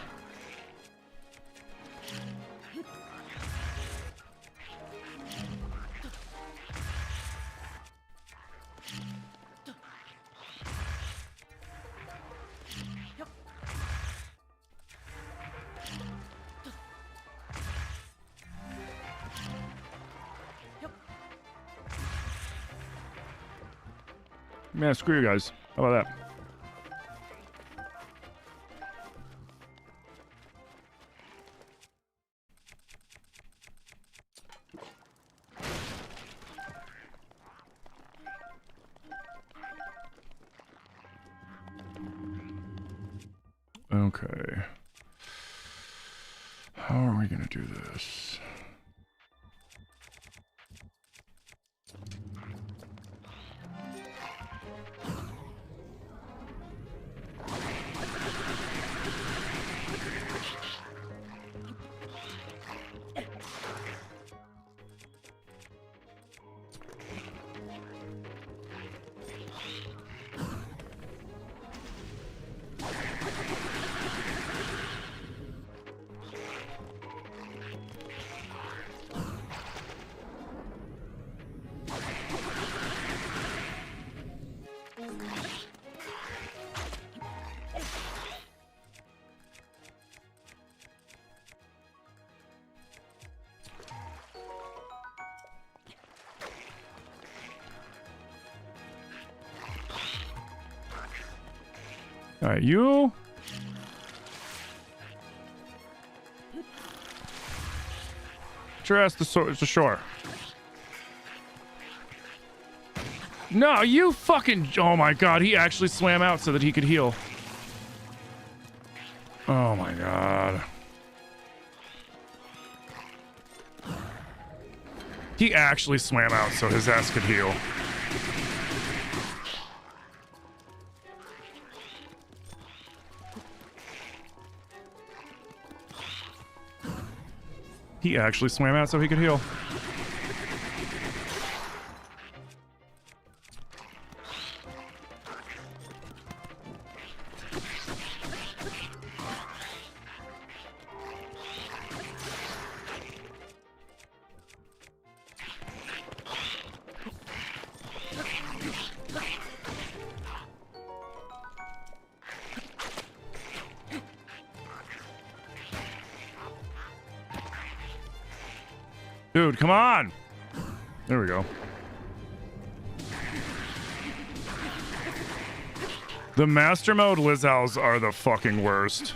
Man, screw you guys. How about that? Okay. How are we gonna do this? All right, you. Get your ass to the shore. No, you fucking... Oh my god, he actually swam out so that he could heal. Oh my god. He actually swam out so his ass could heal. He actually swam out so he could heal. Dude, come on! There we go. The master mode Lizals are the fucking worst.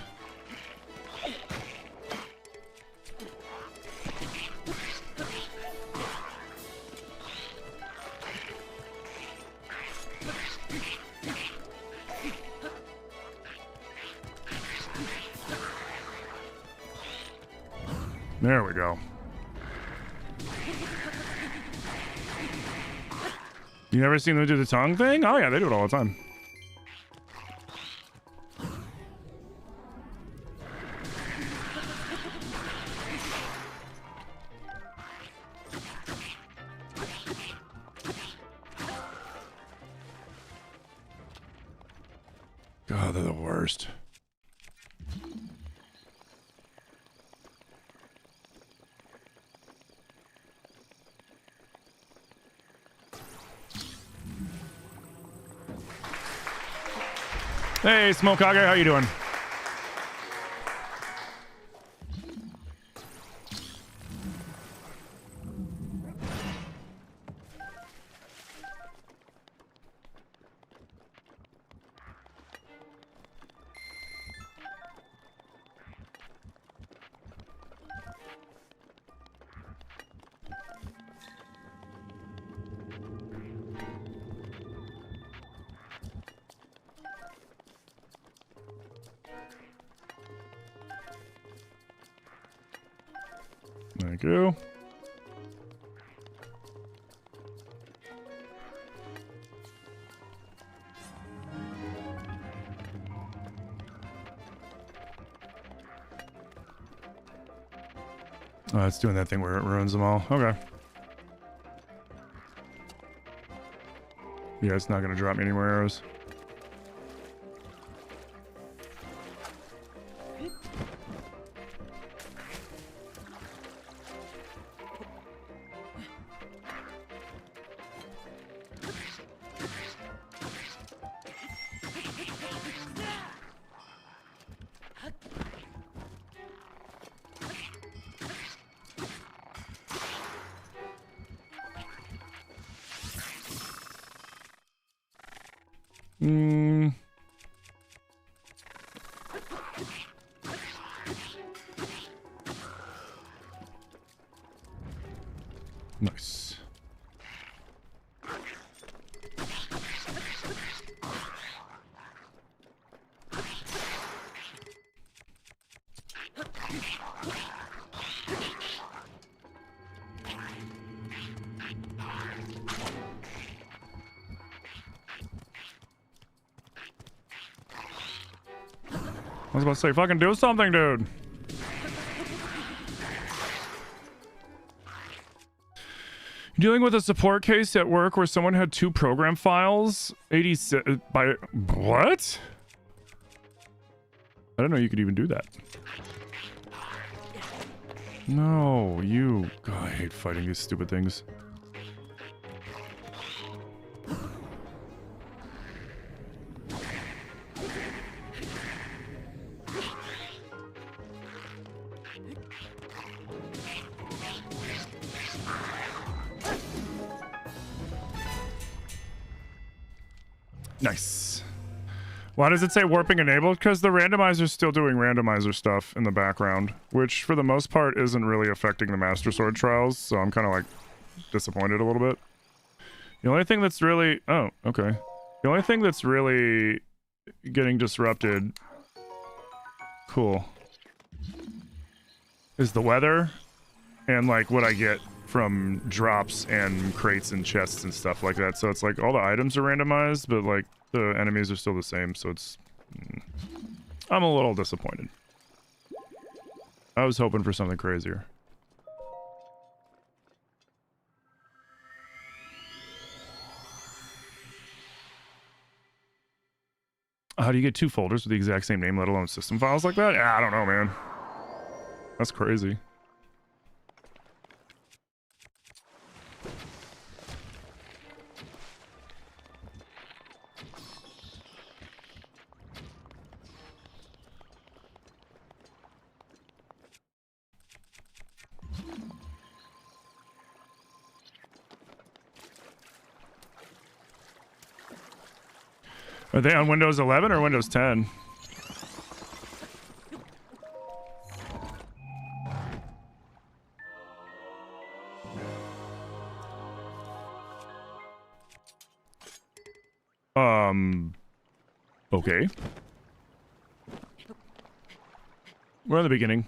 There we go. You never seen them do the tongue thing? Oh yeah, they do it all the time. God, they're the worst. Hey, Smokage, how you doing? Thank you. Oh, it's doing that thing where it ruins them all. Okay. Yeah, it's not going to drop me any more arrows. Nice. I was about to say, fucking do something, dude. Dealing with a support case at work where someone had 2 program files. 86 by what? I didn't know you could even do that. No, you. God, I hate fighting these stupid things. Nice. Why does it say warping enabled? Because the randomizer's still doing randomizer stuff in the background, which for the most part isn't really affecting the Master Sword trials, so I'm kind of like disappointed a little bit. The only thing that's really... Oh, okay. The only thing that's really getting disrupted... Cool. Is the weather and like what I get from drops and crates and chests and stuff like that. So it's like all the items are randomized, but like the enemies are still the same, so it's... I'm a little disappointed. I was hoping for something crazier. How do you get 2 folders with the exact same name, let alone system files like that? Yeah, I don't know, man. That's crazy. Are they on Windows 11 or Windows 10? Okay. We're in the beginning.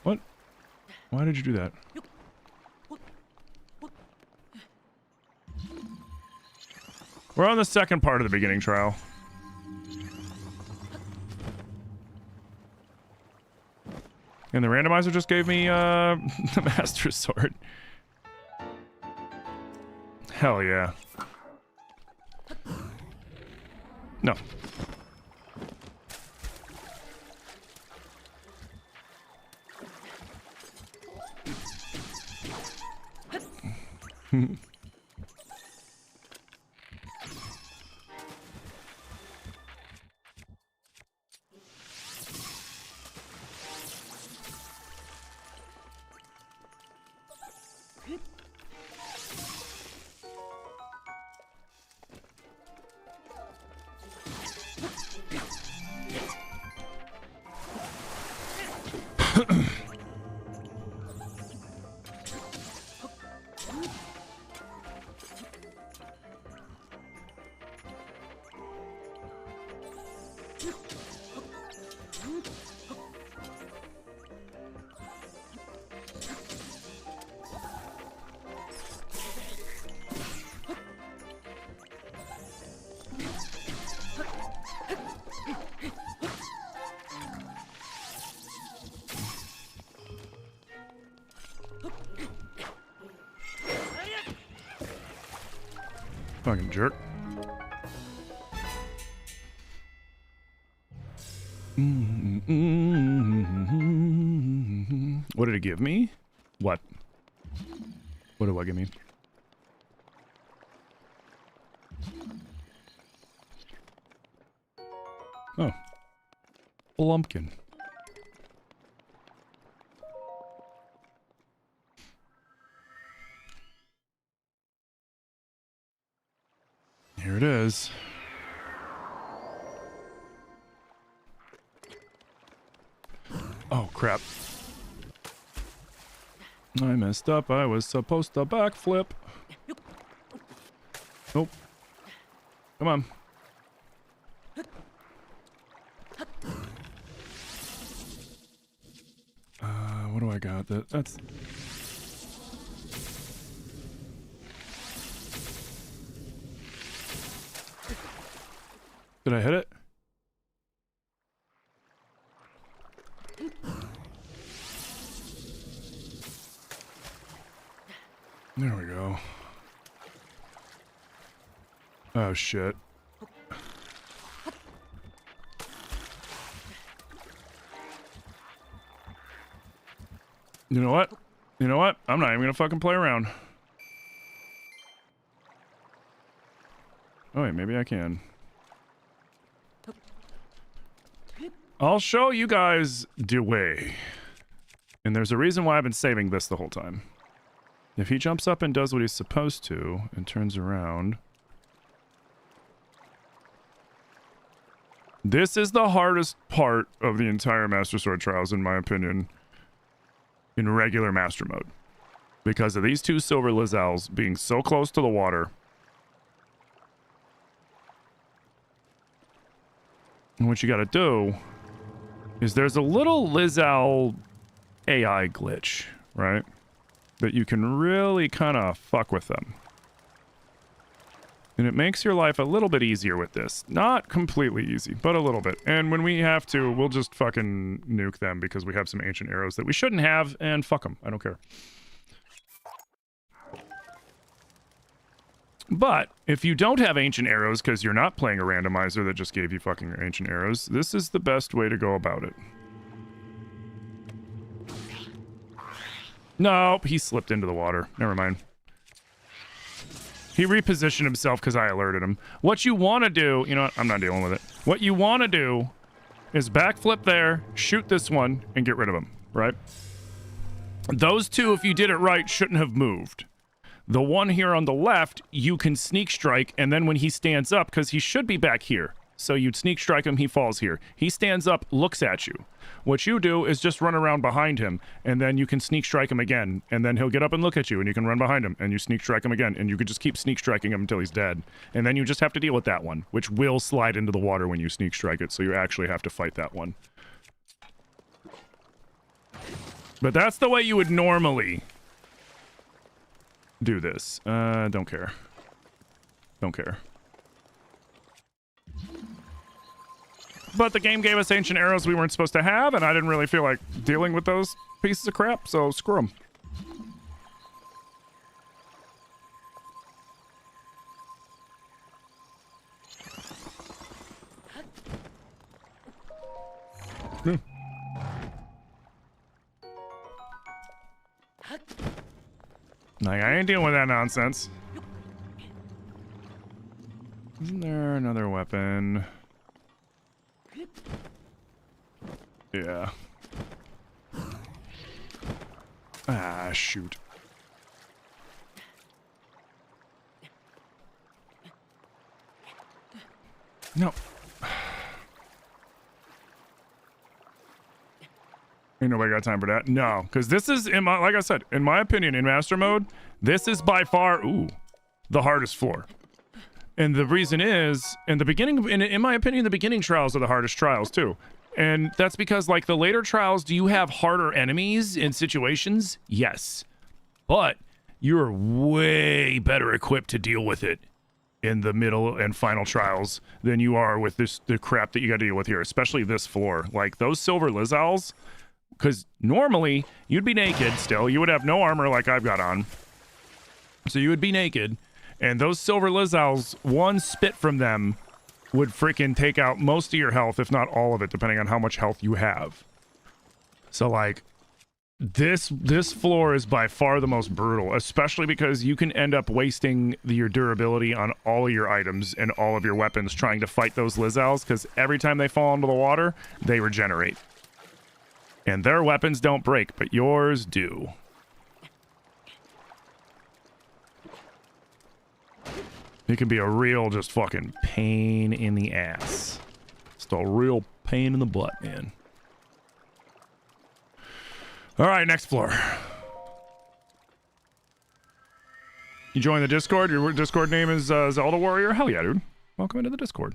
What? Why did you do that? We're on the second part of the beginning trial. And the randomizer just gave me the Master Sword. Hell yeah. No. Fucking jerk. What did it give me? What? What do I give me? Oh. Blumpkin. Here it is. Oh, crap. I messed up. I was supposed to backflip. Nope. Come on. What do I got? That's... Did I hit it? There we go. Oh, shit. You know what? You know what? I'm not even gonna fucking play around. Oh, wait, maybe I can. I'll show you guys the way. And there's a reason why I've been saving this the whole time. If he jumps up and does what he's supposed to and turns around... This is the hardest part of the entire Master Sword Trials, in my opinion, in regular Master Mode. Because of these two Silver Lizals being so close to the water. And what you gotta do is there's a little Lizal AI glitch, right? That you can really kind of fuck with them. And it makes your life a little bit easier with this. Not completely easy, but a little bit. And when we have to, we'll just fucking nuke them because we have some ancient arrows that we shouldn't have, and fuck them. I don't care. But if you don't have ancient arrows because you're not playing a randomizer that just gave you fucking ancient arrows, this is the best way to go about it. Nope, he slipped into the water. Never mind. He repositioned himself because I alerted him. What you want to do... You know what? I'm not dealing with it. What you want to do is backflip there, shoot this one, and get rid of him, right? Those two, if you did it right, shouldn't have moved. The one here on the left, you can sneak strike, and then when he stands up, because he should be back here. So you'd sneak strike him, he falls here. He stands up, looks at you. What you do is just run around behind him, and then you can sneak strike him again, and then he'll get up and look at you, and you can run behind him, and you sneak strike him again, and you could just keep sneak striking him until he's dead. And then you just have to deal with that one, which will slide into the water when you sneak strike it, so you actually have to fight that one. But that's the way you would normally do this. Don't care. Don't care. But the game gave us ancient arrows we weren't supposed to have, and I didn't really feel like dealing with those pieces of crap, so screw them. Like, I ain't dealing with that nonsense. Isn't there another weapon? Yeah. Ah, shoot. No. Ain't nobody got time for that. No, because this is, like I said, in my opinion, in master mode, this is by far, the hardest floor. And the reason is, in the beginning, in my opinion, the beginning trials are the hardest trials too. And that's because, like, the later trials, do you have harder enemies in situations? Yes. But you're way better equipped to deal with it in the middle and final trials than you are with the crap that you got to deal with here, especially this floor. Like, those silver Lizals, because normally you'd be naked still. You would have no armor like I've got on. So you would be naked. And those silver Lizals, one spit from them would freaking take out most of your health, if not all of it, depending on how much health you have. So, like, this floor is by far the most brutal, especially because you can end up wasting your durability on all of your items and all of your weapons trying to fight those Lizals, because every time they fall into the water, they regenerate. And their weapons don't break, but yours do. It can be a real just fucking pain in the ass. Just a real pain in the butt, man. All right, next floor. You join the Discord? Your Discord name is Zelda Warrior? Hell yeah, dude. Welcome into the Discord.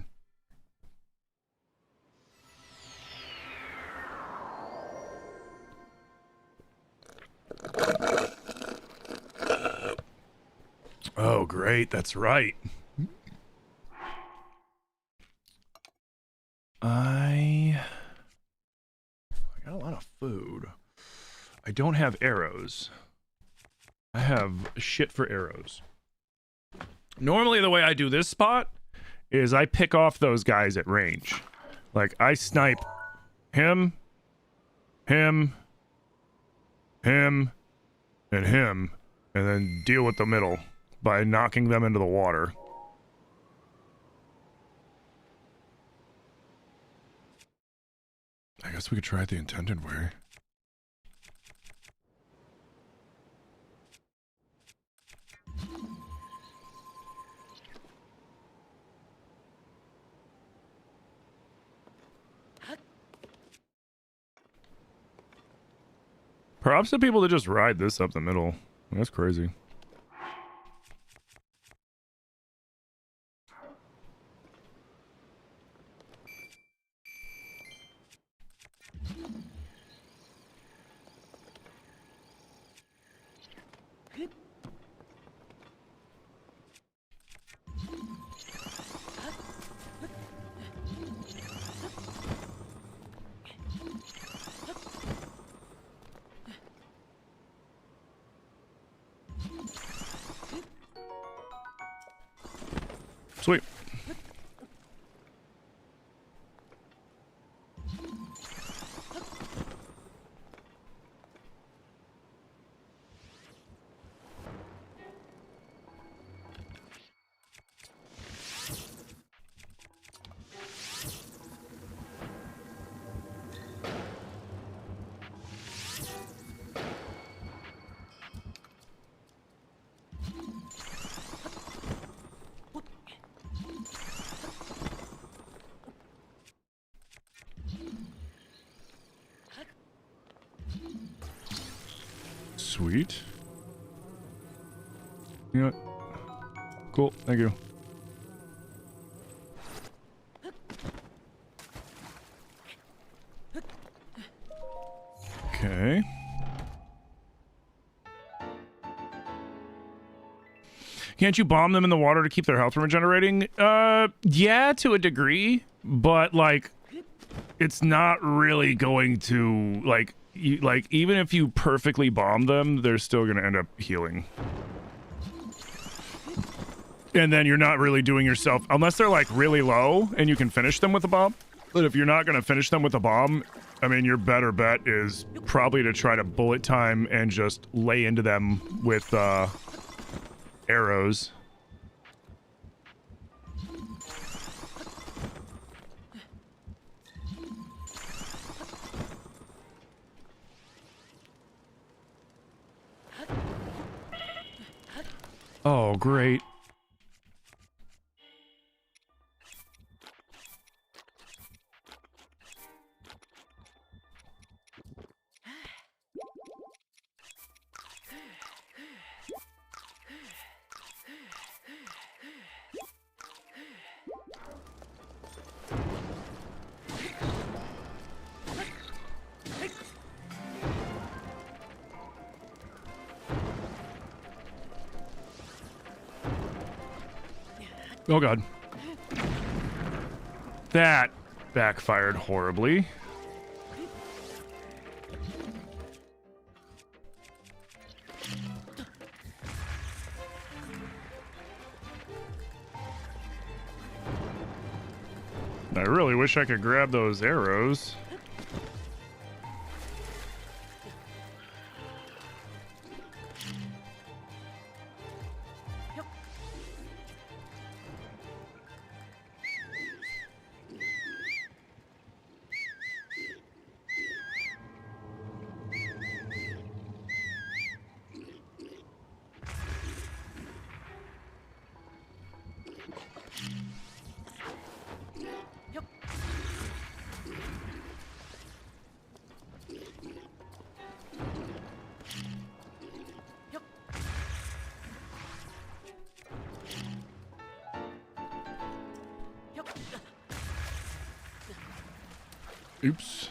Oh, great. That's right. I got a lot of food. I don't have arrows. I have shit for arrows. Normally, the way I do this spot is I pick off those guys at range. Like, I snipe him, and then deal with the middle by knocking them into the water. I guess we could try it the intended way. Props to people that just ride this up the middle. That's crazy. Sweet. Sweet. You know what? Cool, thank you. Okay. Can't you bomb them in the water to keep their health from regenerating? Yeah, to a degree, but like, it's not really going to like. Even if you perfectly bomb them, they're still going to end up healing. And then you're not really doing yourself, unless they're like really low and you can finish them with a bomb. But if you're not going to finish them with a bomb, I mean, your better bet is probably to try to bullet time and just lay into them with arrows. Oh, great. Oh god. That backfired horribly. I really wish I could grab those arrows. Oops.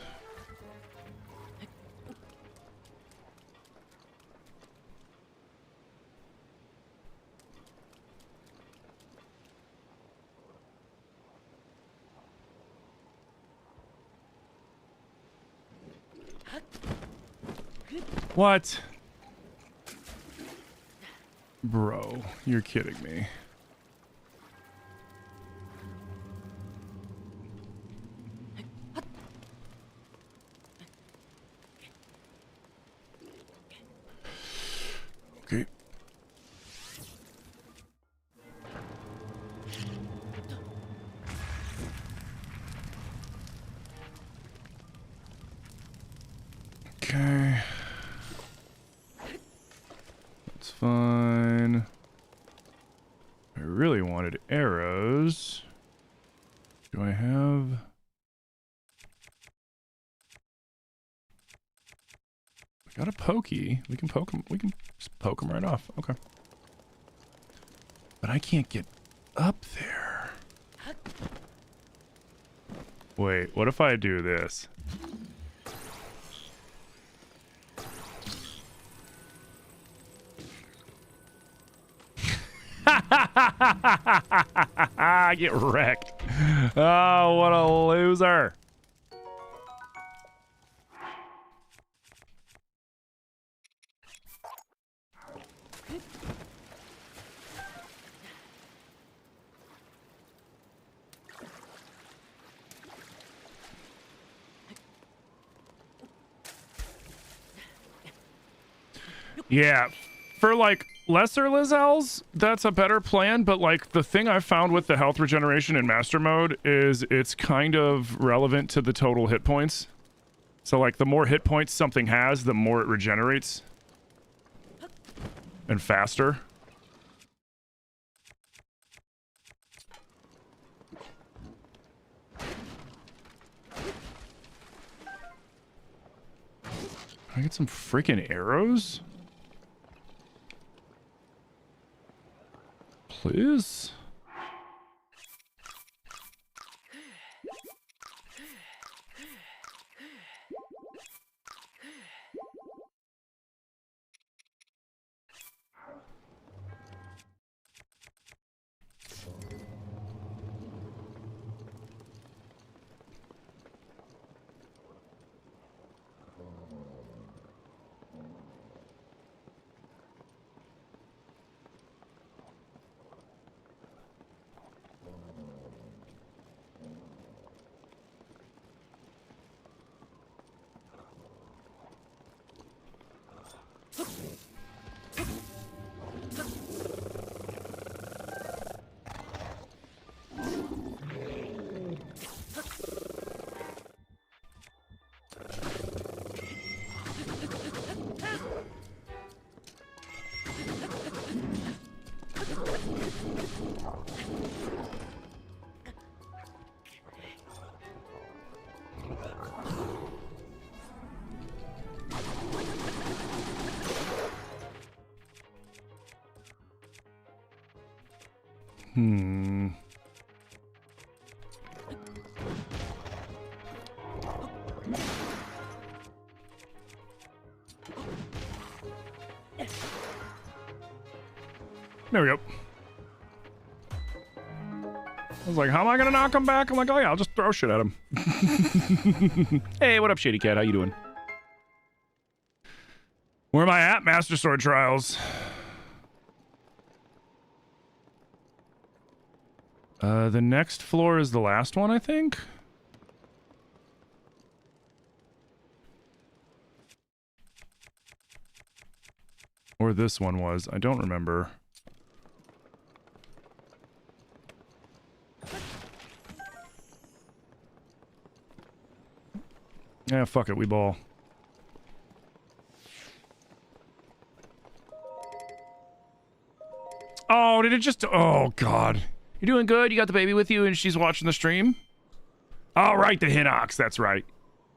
What? Bro, you're kidding me. Okay. Okay. That's fine. I really wanted arrows. Do I have... I got a pokey. We can poke him. We can just poke him right off. Okay. But I can't get up there. Wait, what if I do this? Get wrecked. Oh, what a loser. Yeah, for like lesser Lizelles, that's a better plan, but like the thing I found with the health regeneration in master mode is it's kind of relevant to the total hit points. So like the more hit points something has, the more it regenerates. And faster. Can I get some freaking arrows? Please? There we go. I was like, how am I gonna knock him back? I'm like, oh yeah, I'll just throw shit at him. Hey, what up, Shady Cat? How you doing? Where am I at? Master Sword Trials. The next floor is the last one, I think. Or this one was. I don't remember. Yeah, fuck it, we ball. Oh, did it just... Oh, God. You're doing good? You got the baby with you and she's watching the stream? All right, the Hinox, that's right.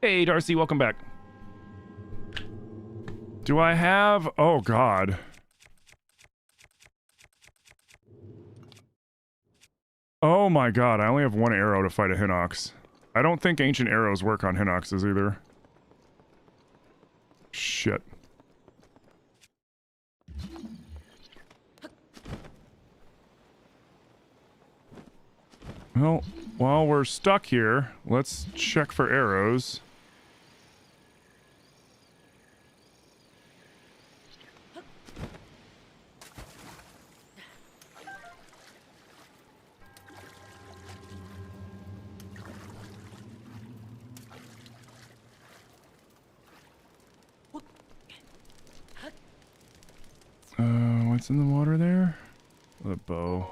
Hey, Darcy, welcome back. Do I have... Oh, God. Oh, my God. I only have one arrow to fight a Hinox. I don't think ancient arrows work on Hinoxes either. Shit. Well, while we're stuck here, let's check for arrows. What's in the water there? The bow.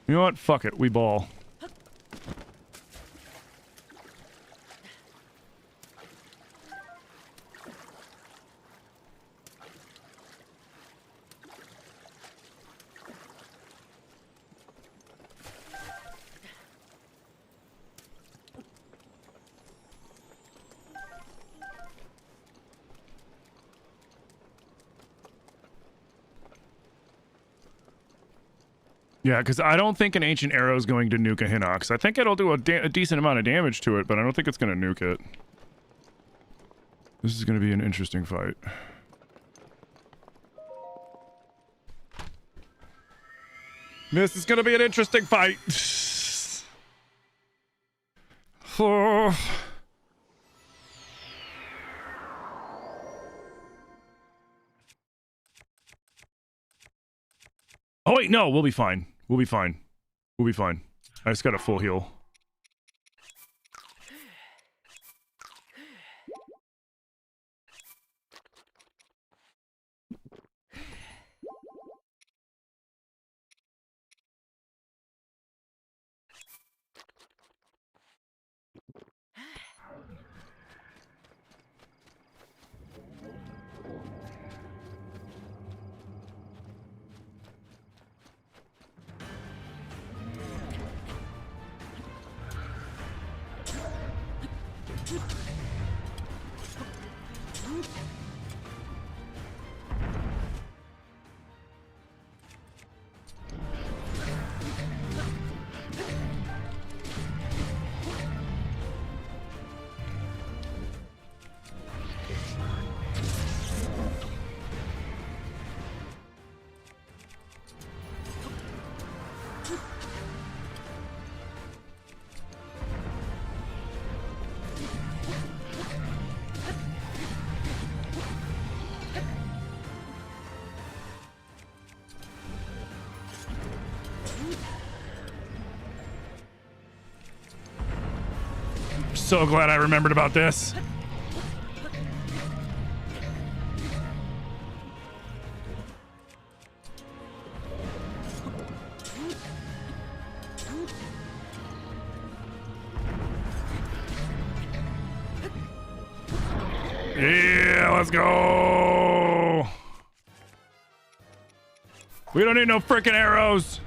You know what? Fuck it. We ball. Yeah, because I don't think an ancient arrow is going to nuke a Hinox. I think it'll do a decent amount of damage to it, but I don't think it's going to nuke it. This is going to be an interesting fight. This is going to be an interesting fight. Oh. Oh wait, no, we'll be fine. We'll be fine. We'll be fine. I just got a full heal. So glad I remembered about this. Yeah, let's go. We don't need no freaking arrows.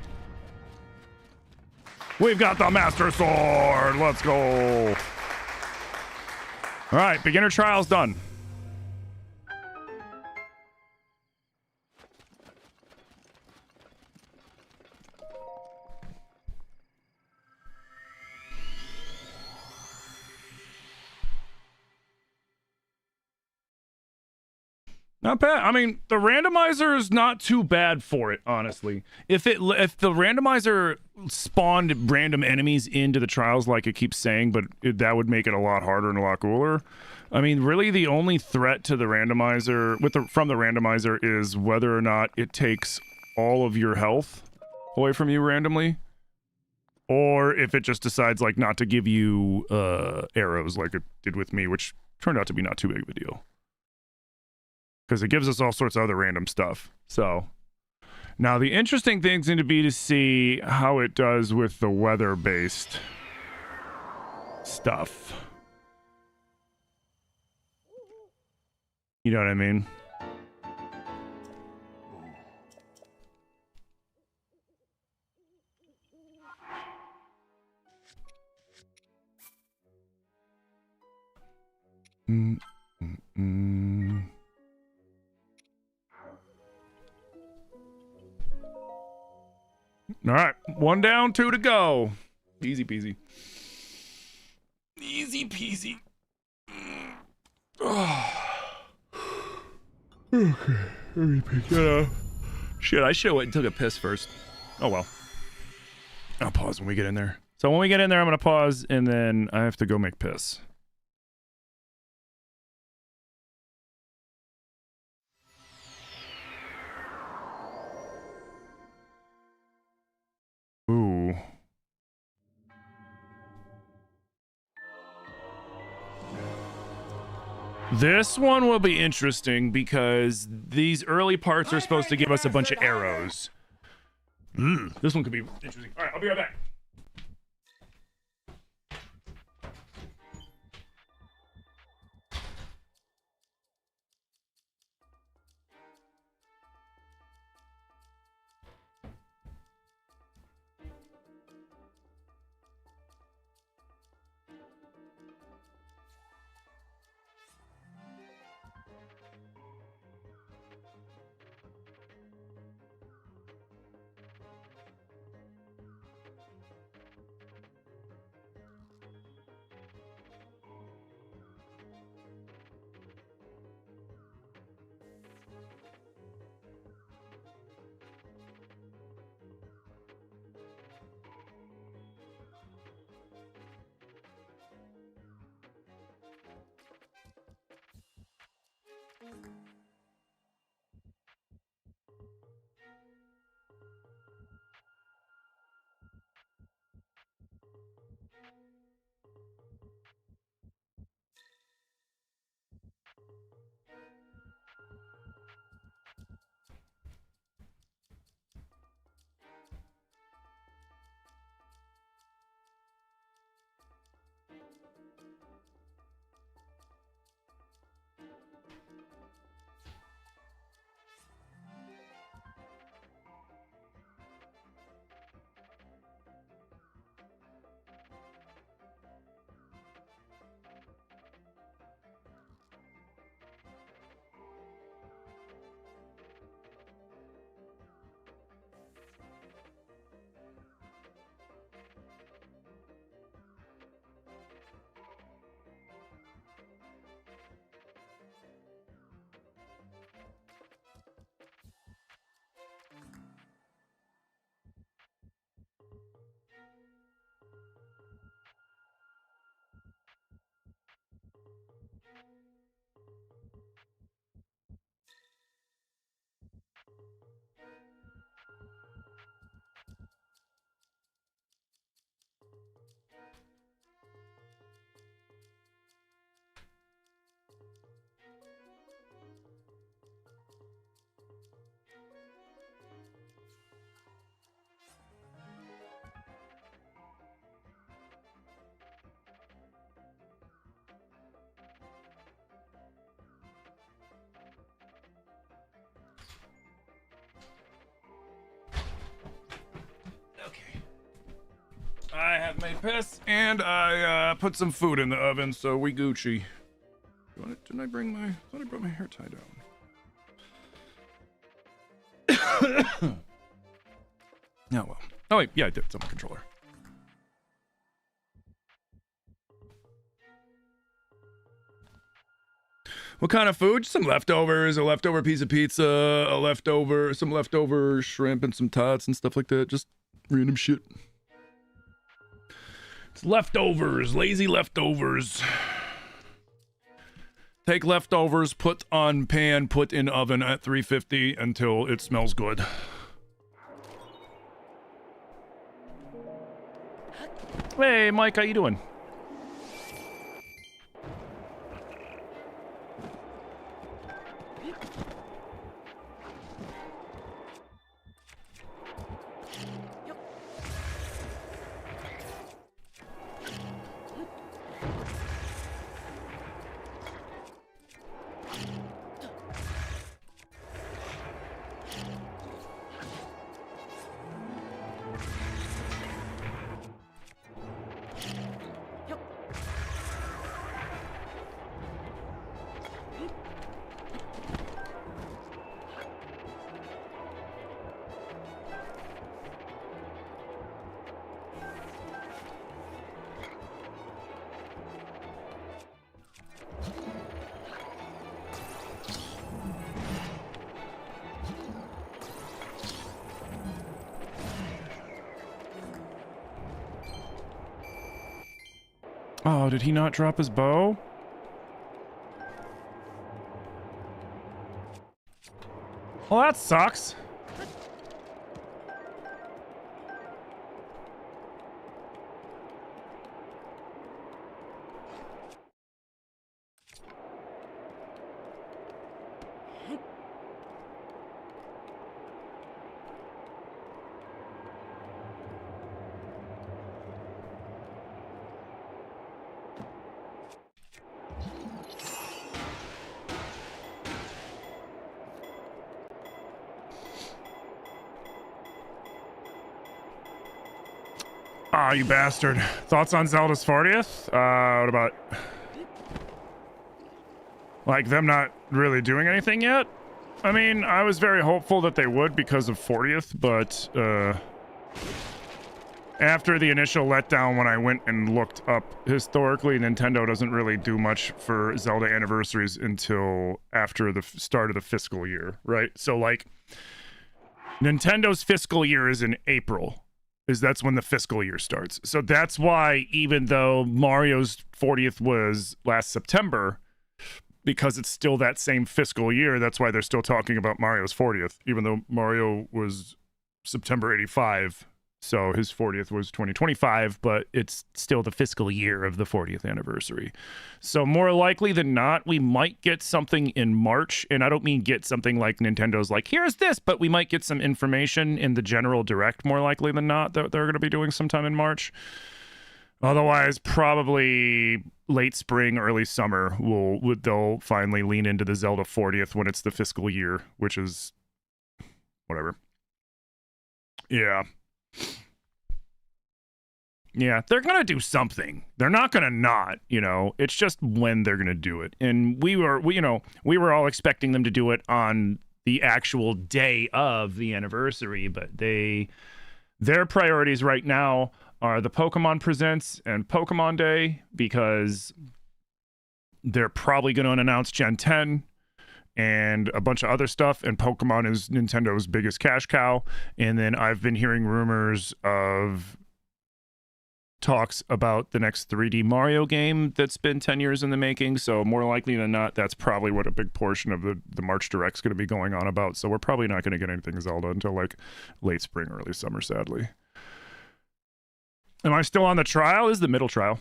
We've got the Master Sword. Let's go. All right, beginner trials done. Not bad. I mean, the randomizer is not too bad for it, honestly. If the randomizer spawned random enemies into the trials like it keeps saying, but that would make it a lot harder and a lot cooler. I mean, really the only threat to the randomizer from the randomizer is whether or not it takes all of your health away from you randomly, or if it just decides like not to give you arrows like it did with me, which turned out to be not too big of a deal. Because it gives us all sorts of other random stuff. So, now the interesting thing's going to be to see how it does with the weather-based stuff. You know what I mean? All right, 1 down, 2 to go. Easy peasy. Easy peasy. Oh. Okay, let me pick it up. Shit, I should have went and took a piss first. Oh well. I'll pause when we get in there. So when we get in there, I'm gonna pause, and then I have to go make piss. Ooh. This one will be interesting because these early parts are supposed to give us a bunch of arrows. This one could be interesting. All right, I'll be right back. I have made piss, and I put some food in the oven, so we Gucci. Didn't I bring my... I thought I brought my hair tie down. Oh, well. Oh wait, yeah, I did. It's on my controller. What kind of food? Some leftovers, a leftover piece of pizza, some leftover shrimp and some tots and stuff like that. Just random shit. It's leftovers, lazy leftovers. Take leftovers, put on pan, put in oven at 350 until it smells good. Hey, Mike, how you doing? Oh, did he not drop his bow? Well, that sucks. Ah, you bastard. Thoughts on Zelda's 40th? What about... like, them not really doing anything yet? I mean, I was very hopeful that they would because of 40th, but, after the initial letdown when I went and looked up, historically, Nintendo doesn't really do much for Zelda anniversaries until after the start of the fiscal year, right? So, like, Nintendo's fiscal year is in April. That's when the fiscal year starts. So that's why, even though Mario's 40th was last September, because it's still that same fiscal year, that's why they're still talking about Mario's 40th, even though Mario was September 85. So his 40th was 2025, but it's still the fiscal year of the 40th anniversary. So more likely than not, we might get something in March. And I don't mean get something like Nintendo's like, here's this, but we might get some information in the general direct more likely than not that they're going to be doing sometime in March. Otherwise, probably late spring, early summer, they'll finally lean into the Zelda 40th when it's the fiscal year, which is whatever. Yeah. Yeah, they're going to do something. They're not going to not, you know. It's just when they're going to do it. And we were all expecting them to do it on the actual day of the anniversary, but their priorities right now are the Pokemon Presents and Pokemon Day, because they're probably going to announce Gen 10 and a bunch of other stuff, and Pokemon is Nintendo's biggest cash cow. And then I've been hearing rumors of talks about the next 3D Mario game that's been 10 years in the making, so more likely than not, that's probably what a big portion of the March Direct's going to be going on about. So we're probably not going to get anything Zelda until like late spring, early summer, sadly. Am I still on the trial? This is the middle trial.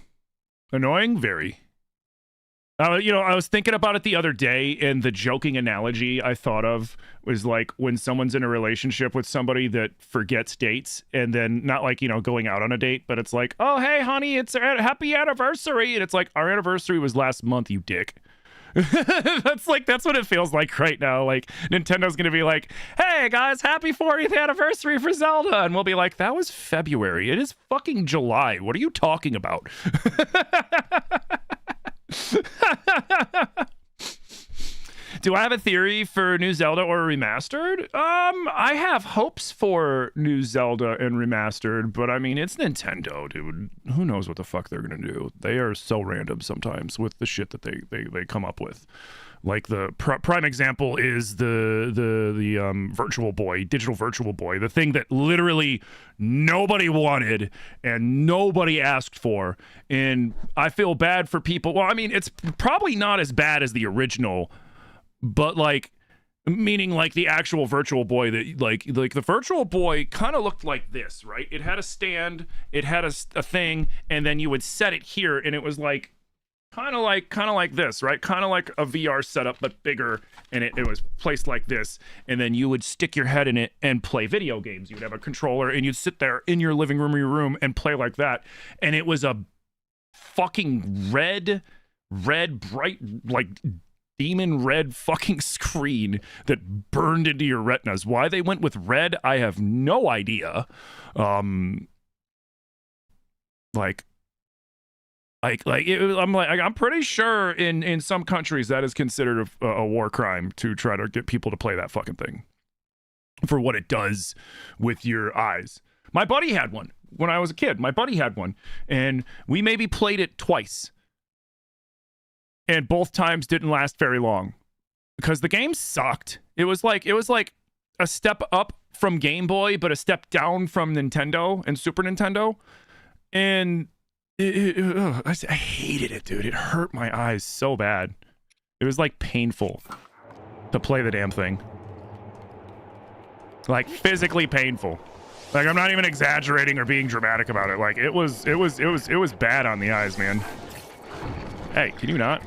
Annoying? Very. I was thinking about it the other day, and the joking analogy I thought of was like when someone's in a relationship with somebody that forgets dates, and then not like, going out on a date, but it's like, oh, hey, honey, it's a happy anniversary. And it's like, our anniversary was last month, you dick. That's what it feels like right now. Like, Nintendo's going to be like, hey, guys, happy 40th anniversary for Zelda. And we'll be like, that was February. It is fucking July. What are you talking about? Do I have a theory for new Zelda or remastered? I have hopes for new Zelda and remastered, but I mean, it's Nintendo, dude. Who knows what the fuck they're gonna do? They are so random sometimes with the shit that they come up with. Like the prime example is the Virtual Boy, digital Virtual Boy, the thing that literally nobody wanted and nobody asked for. And I feel bad for people. Well, I mean, it's probably not as bad as the original, but like, meaning like the actual Virtual Boy that like the Virtual Boy kind of looked like this, right? It had a stand, it had a thing, and then you would set it here, and it was like kind of like this, right? Kind of like a VR setup, but bigger, and it was placed like this, and then you would stick your head in it and play video games. You'd have a controller, and you'd sit there in your living room or your room and play like that, and it was a fucking red, bright, like demon red fucking screen that burned into your retinas. Why they went with red, I have no idea. I'm pretty sure in some countries that is considered a war crime to try to get people to play that fucking thing for what it does with your eyes. My buddy had one when I was a kid. My buddy had one, and we maybe played it twice, and both times didn't last very long because the game sucked. It was like a step up from Game Boy, but a step down from Nintendo and Super Nintendo, and I hated it, dude. It hurt my eyes so bad. It was like painful to play the damn thing. Like physically painful. Like I'm not even exaggerating or being dramatic about it. Like it was bad on the eyes, man. Hey, can you not?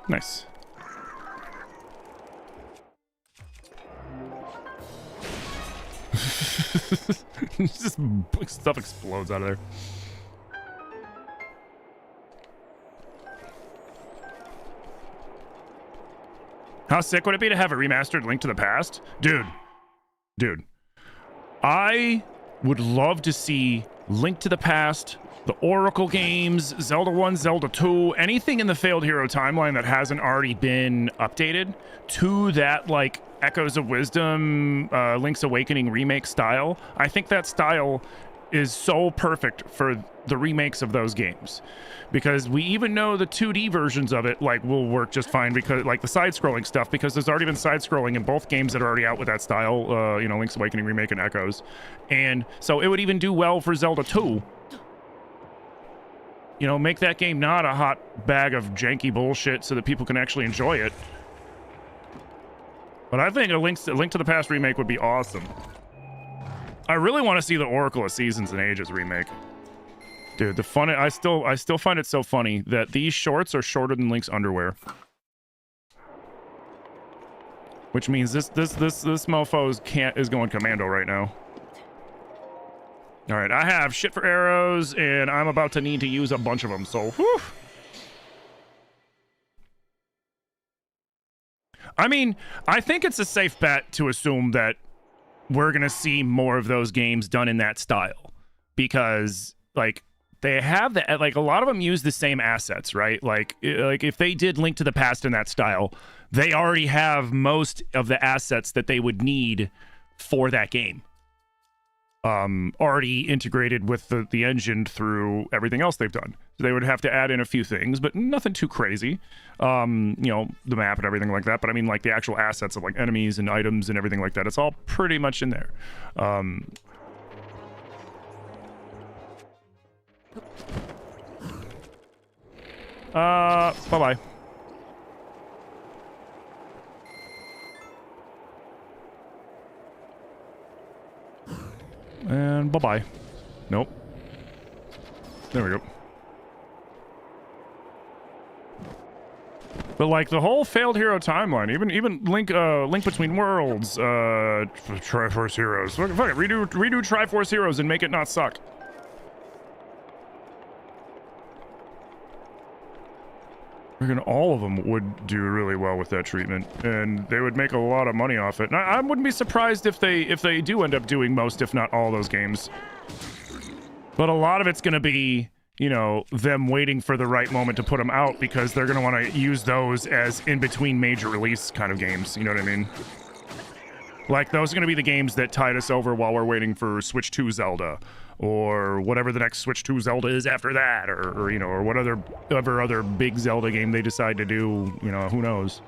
Nice. Just stuff explodes out of there. How sick would it be to have a remastered Link to the Past? Dude. I would love to see Link to the Past, the Oracle games, Zelda 1, Zelda 2, anything in the Failed Hero timeline that hasn't already been updated to that, like, Echoes of Wisdom, Link's Awakening remake style. I think that style is so perfect for the remakes of those games. Because we even know the 2D versions of it, like, will work just fine because, like, the side-scrolling stuff, because there's already been side-scrolling in both games that are already out with that style, you know, Link's Awakening remake and Echoes. And so it would even do well for Zelda 2. You know, make that game not a hot bag of janky bullshit so that people can actually enjoy it. But I think a Link to the Past remake would be awesome. I really want to see the Oracle of Seasons and Ages remake. Dude, the fun, I still find it so funny that these shorts are shorter than Link's underwear. Which means this mofo is going commando right now. All right, I have shit for arrows, and I'm about to need to use a bunch of them, so whew. I mean, I think it's a safe bet to assume that we're going to see more of those games done in that style. Because, like, they have the, like, a lot of them use the same assets, right? Like if they did Link to the Past in that style, they already have most of the assets that they would need for that game. Already integrated with the engine through everything else they've done. So they would have to add in a few things, but nothing too crazy. You know, the map and everything like that. But I mean, like, the actual assets of, like, enemies and items and everything like that, it's all pretty much in there. Bye-bye. And bye-bye. Nope. There we go. But like the whole failed hero timeline, even Link Between Worlds, Triforce Heroes. Fuck it, redo Triforce Heroes and make it not suck. I reckon all of them would do really well with that treatment, and they would make a lot of money off it. And I wouldn't be surprised if they do end up doing most, if not all, those games. But a lot of it's going to be, you know, them waiting for the right moment to put them out, because they're going to want to use those as in-between major release kind of games. You know what I mean? Like, those are going to be the games that tide us over while we're waiting for Switch 2 Zelda, or whatever the next Switch 2 Zelda is after that, or you know, or whatever other big Zelda game they decide to do, you know, who knows.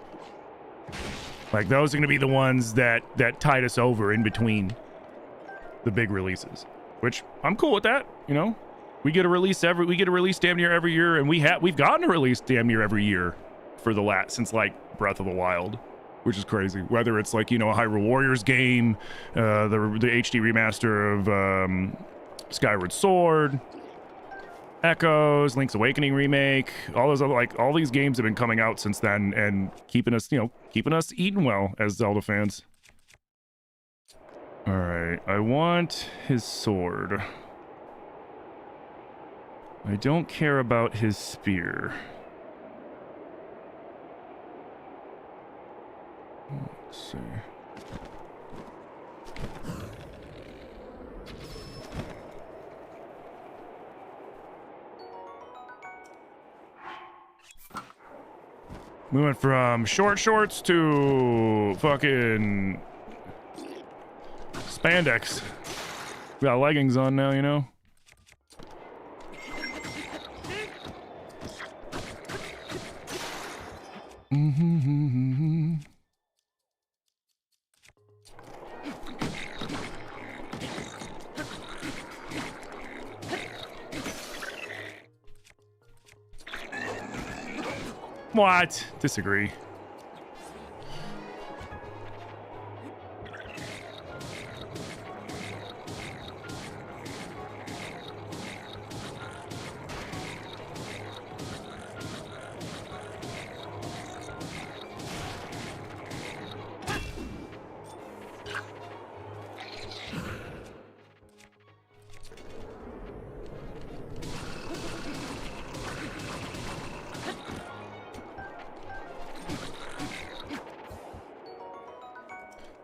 Like, those are going to be the ones that tide us over in between the big releases, which I'm cool with that, you know? We get a release damn near every year, and we've gotten a release damn near every year for the since like Breath of the Wild, which is crazy. Whether it's like, you know, a Hyrule Warriors game, the HD remaster of Skyward Sword, Echoes, Link's Awakening remake, all those other, like, all these games have been coming out since then and keeping us eating well as Zelda fans. All right, I want his sword. I don't care about his spear. Let's see. We went from short shorts to fucking spandex. We got leggings on now, you know? What? Disagree.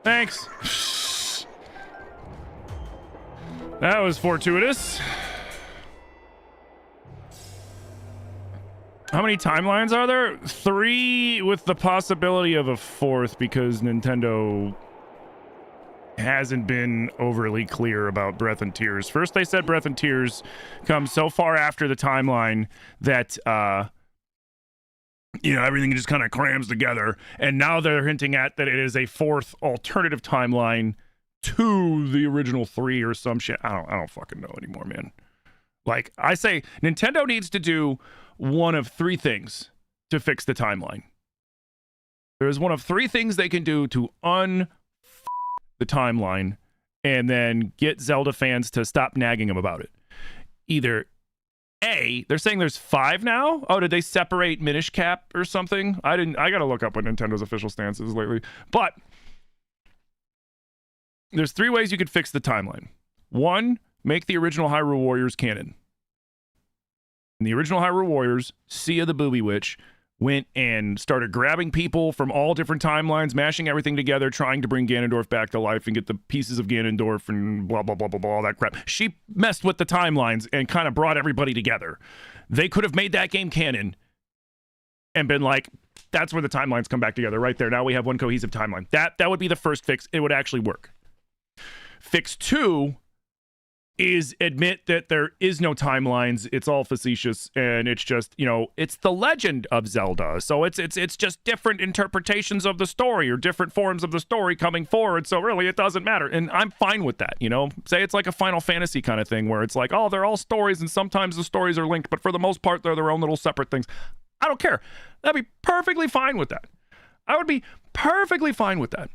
Thanks. That was fortuitous. How many timelines are there? 3 with the possibility of a 4th, because Nintendo hasn't been overly clear about Breath and Tears. First they said Breath and Tears comes so far after the timeline that you know, everything just kind of crams together, and now they're hinting at that it is a 4th alternative timeline to the original 3 or some shit. I don't fucking know anymore, man. Like, I say Nintendo needs to do one of 3 things to fix the timeline. There's one of 3 things they can do to the timeline and then get Zelda fans to stop nagging them about it. Either A, they're saying there's 5 now? Oh, did they separate Minish Cap or something? I gotta look up what Nintendo's official stance is lately. But there's 3 ways you could fix the timeline. 1, make the original Hyrule Warriors canon. In the original Hyrule Warriors, Sia the Booby Witch went and started grabbing people from all different timelines, mashing everything together, trying to bring Ganondorf back to life and get the pieces of Ganondorf and blah, blah, blah, blah, blah, all that crap. She messed with the timelines and kind of brought everybody together. They could have made that game canon and been like, that's where the timelines come back together right there. Now we have one cohesive timeline. That would be the first fix. It would actually work. Fix 2 is admit that there is no timelines. It's all facetious, and it's just, you know, it's the legend of Zelda. So it's just different interpretations of the story or different forms of the story coming forward. So really, it doesn't matter, and I'm fine with that. You know, say it's like a Final Fantasy kind of thing where it's like, oh, they're all stories, and sometimes the stories are linked, but for the most part, they're their own little separate things. I don't care. That'd be perfectly fine with that. I would be perfectly fine with that.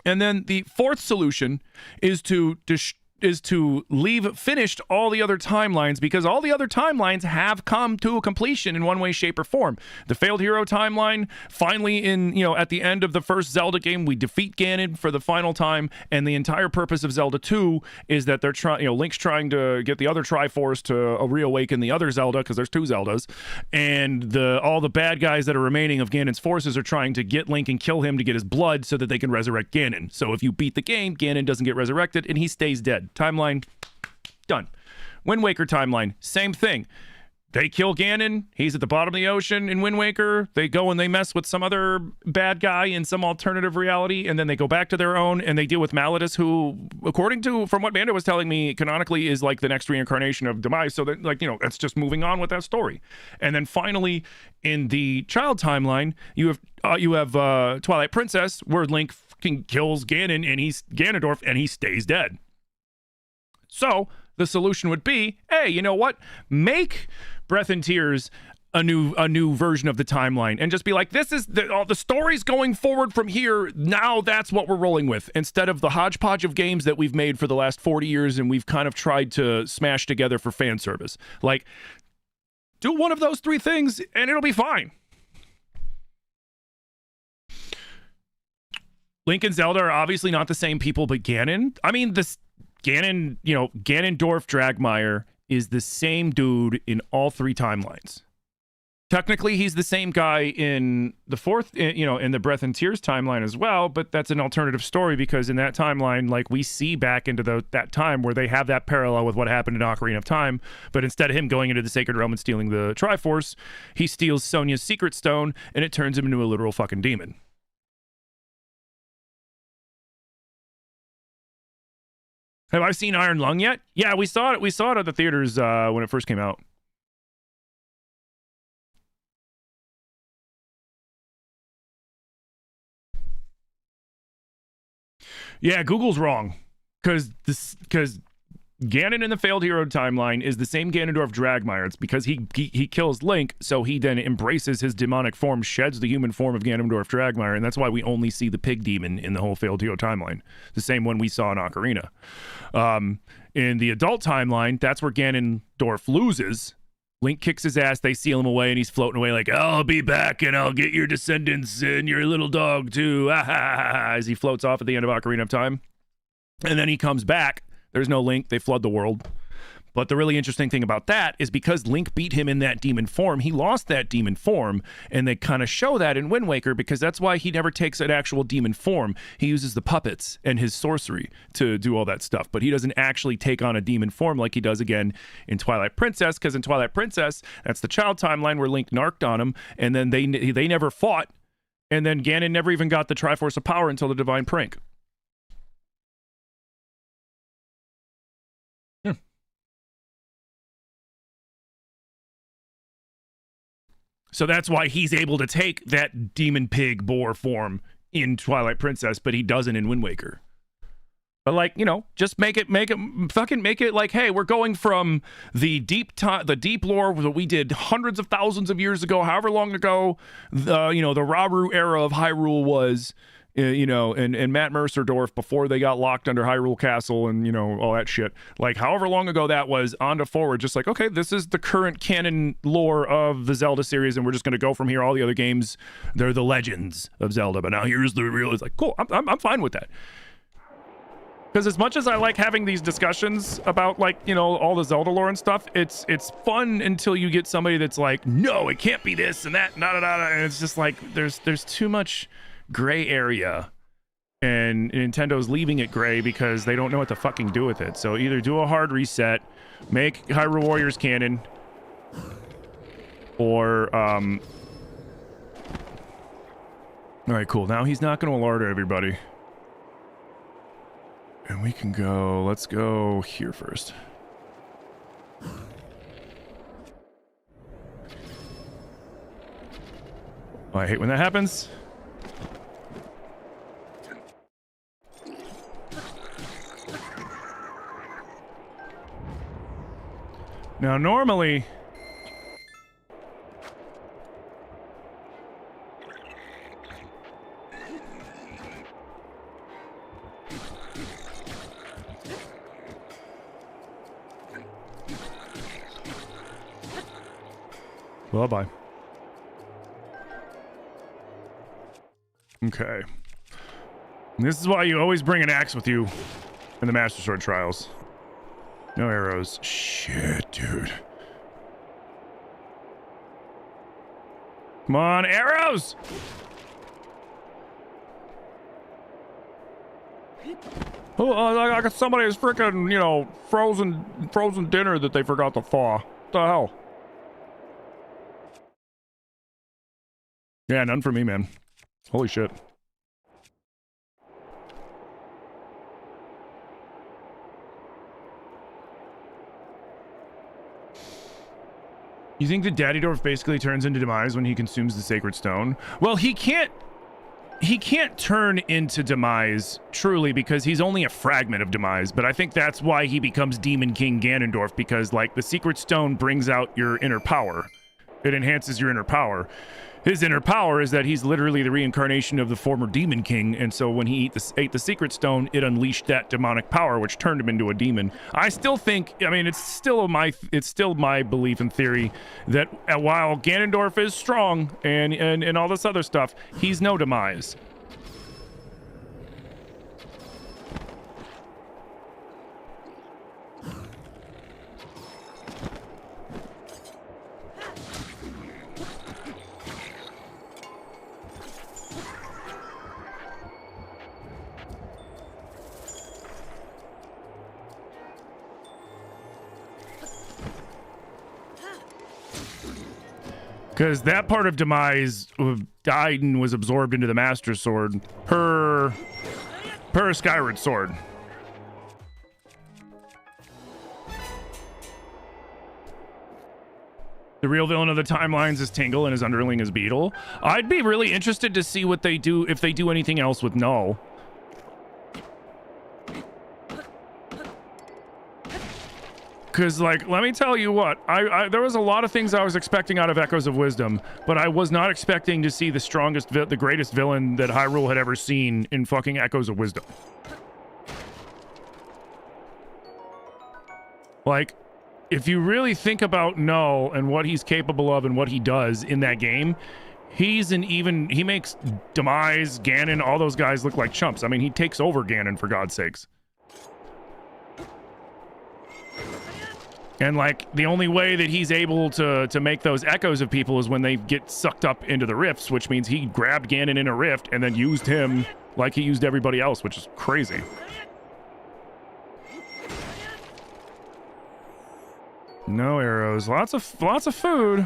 And then the 4th solution is to leave finished all the other timelines, because all the other timelines have come to a completion in one way, shape, or form. The failed hero timeline, finally at the end of the first Zelda game, we defeat Ganon for the final time, and the entire purpose of Zelda 2 is that they're Link's trying to get the other Triforce to reawaken the other Zelda, because there's 2 Zeldas, and all the bad guys that are remaining of Ganon's forces are trying to get Link and kill him to get his blood so that they can resurrect Ganon. So if you beat the game, Ganon doesn't get resurrected and he stays dead. Timeline done. Wind Waker timeline, same thing. They kill Ganon. He's at the bottom of the ocean in Wind Waker. They go and they mess with some other bad guy in some alternative reality, and then they go back to their own, and they deal with Malladus, who, according to from what Banda was telling me, canonically is like the next reincarnation of Demise. So that, that's just moving on with that story. And then finally, in the child timeline, you have Twilight Princess, where Link kills Ganon, and he's Ganondorf, and he stays dead. So the solution would be, hey, you know what? Make Breath and Tears a new version of the timeline, and just be like, this is the story's going forward from here. Now that's what we're rolling with, instead of the hodgepodge of games that we've made for the last 40 years and we've kind of tried to smash together for fan service. Like, do one of those 3 things and it'll be fine. Link and Zelda are obviously not the same people, but Ganon, Ganondorf Dragmire is the same dude in all 3 timelines. Technically, he's the same guy in the 4th, in the Breath and Tears timeline as well, but that's an alternative story, because in that timeline, we see back into that time where they have that parallel with what happened in Ocarina of Time, but instead of him going into the Sacred Realm and stealing the Triforce, he steals Sonia's Secret Stone, and it turns him into a literal fucking demon. Have I seen Iron Lung yet? Yeah, we saw it. We saw it at the theaters when it first came out. Yeah, Google's wrong, because Ganon in the failed hero timeline is the same Ganondorf Dragmire. It's because he kills Link, so he then embraces his demonic form, sheds the human form of Ganondorf Dragmire, and that's why we only see the pig demon in the whole failed hero timeline. The same one we saw in Ocarina. In the adult timeline, that's where Ganondorf loses. Link kicks his ass, they seal him away, and he's floating away like, I'll be back and I'll get your descendants and your little dog too, as he floats off at the end of Ocarina of Time. And then he comes back. There's no Link. They flood the world. But the really interesting thing about that is because Link beat him in that demon form, he lost that demon form, and they kind of show that in Wind Waker, because that's why he never takes an actual demon form. He uses the puppets and his sorcery to do all that stuff, but he doesn't actually take on a demon form like he does again in Twilight Princess, because in Twilight Princess, that's the child timeline where Link narked on him, and then they never fought, and then Ganon never even got the Triforce of Power until the Divine Prank. So that's why he's able to take that demon pig boar form in Twilight Princess, but he doesn't in Wind Waker. But just make it like, hey, we're going from the deep lore that we did hundreds of thousands of years ago, however long ago the Rauru era of Hyrule was, and Matt Mercerdorf before they got locked under Hyrule Castle and, all that shit. Like, however long ago that was, on to forward, just like, okay, this is the current canon lore of the Zelda series, and we're just going to go from here. All the other games, they're the legends of Zelda, but now here's the real. It's like, cool, I'm fine with that. Because as much as I like having these discussions about, all the Zelda lore and stuff, it's fun until you get somebody that's like, no, it can't be this and that, and it's just like, there's too much gray area, and Nintendo's leaving it gray because they don't know what to fucking do with it. So either do a hard reset, make Hyrule Warriors canon, or all right, cool. Now he's not going to alert everybody, and we can go. Let's go here first. Oh, I hate when that happens. Now, normally, Bye-bye. Okay. This is why you always bring an axe with you in the Master Sword trials. No arrows. Shit, dude. Come on, arrows! Oh, I got somebody's freaking, you know, frozen dinner that they forgot to thaw. What the hell? Yeah, none for me, man. Holy shit. You think that Daddy Dwarf basically turns into Demise when he consumes the Sacred Stone? Well, he can't turn into Demise, truly, because he's only a fragment of Demise, but I think that's why he becomes Demon King Ganondorf, because, like, the Secret Stone brings out your inner power. It enhances your inner power. His inner power is that he's literally the reincarnation of the former Demon King, and so when he ate the Secret Stone, it unleashed that demonic power, which turned him into a demon. I still think, I mean, it's still my belief and theory that while Ganondorf is strong and all this other stuff, he's no Demise. Because that part of Demise died and was absorbed into the Master Sword per Skyward Sword. The real villain of the timelines is Tingle and his underling is Beetle. I'd be really interested to see what they do, if they do anything else with Null. Because, like, let me tell you what, there was a lot of things I was expecting out of Echoes of Wisdom, but I was not expecting to see the greatest villain that Hyrule had ever seen in fucking Echoes of Wisdom. Like, if you really think about Null and what he's capable of and what he does in that game, he makes Demise, Ganon, all those guys look like chumps. I mean, he takes over Ganon, for God's sakes. And, like, the only way that he's able to make those echoes of people is when they get sucked up into the rifts, which means he grabbed Ganon in a rift and then used him like he used everybody else, which is crazy. No arrows. Lots of food.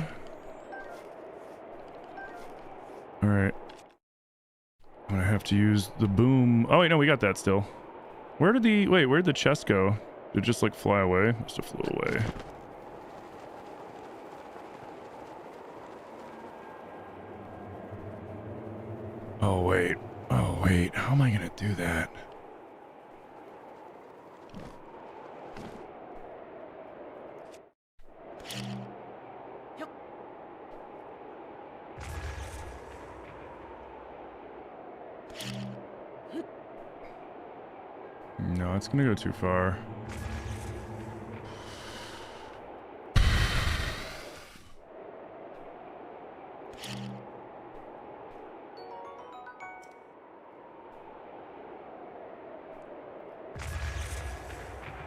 All right. I'm gonna have to use the boom. Oh, wait, no, we got that still. Where'd the chest go? Did it just, like, fly away? Must have flew away. Oh, wait. How am I gonna do that? No, it's gonna go too far.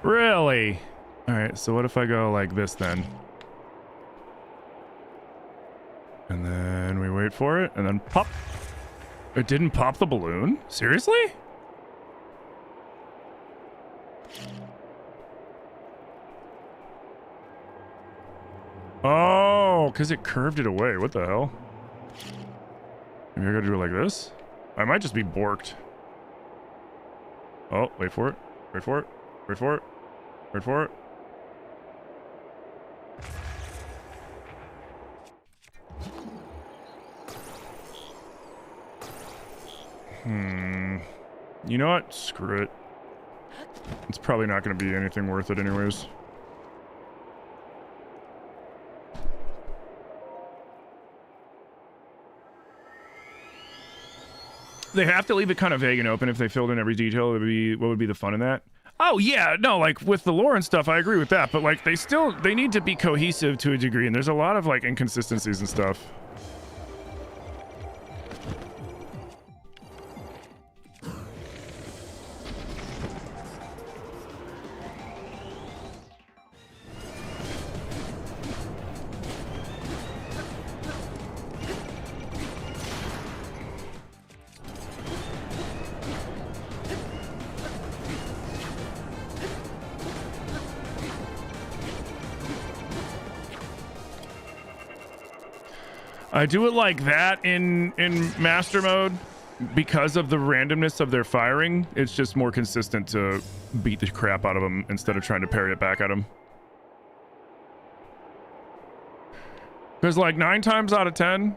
Really? All right, so what if I go like this then? And then we wait for it, and then pop. It didn't pop the balloon? Seriously? Oh, because it curved it away. What the hell? Maybe I gotta do it like this? I might just be borked. Oh, wait for it. Wait for it. Wait for it. Wait for it. You know what? Screw it. It's probably not going to be anything worth it anyways. They have to leave it kind of vague and open. If they filled in every detail, what would be the fun in that? Oh yeah, no, like with the lore and stuff, I agree with that. But like they need to be cohesive to a degree, and there's a lot of like inconsistencies and stuff. I do it like that in master mode because of the randomness of their firing. It's just more consistent to beat the crap out of them instead of trying to parry it back at them. Because like 9 times out of 10,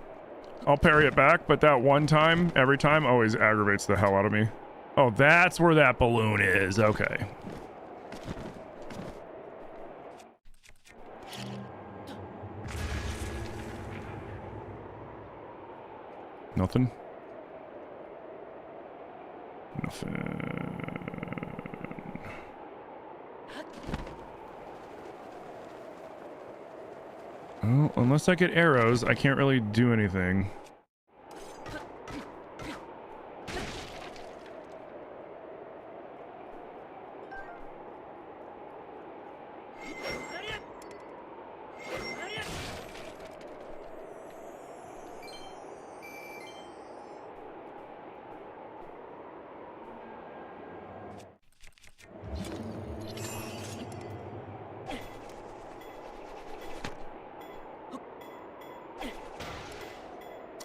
I'll parry it back, but that one time, every time, always aggravates the hell out of me. Oh, that's where that balloon is. Okay. Nothing. Nothing. Oh, unless I get arrows, I can't really do anything.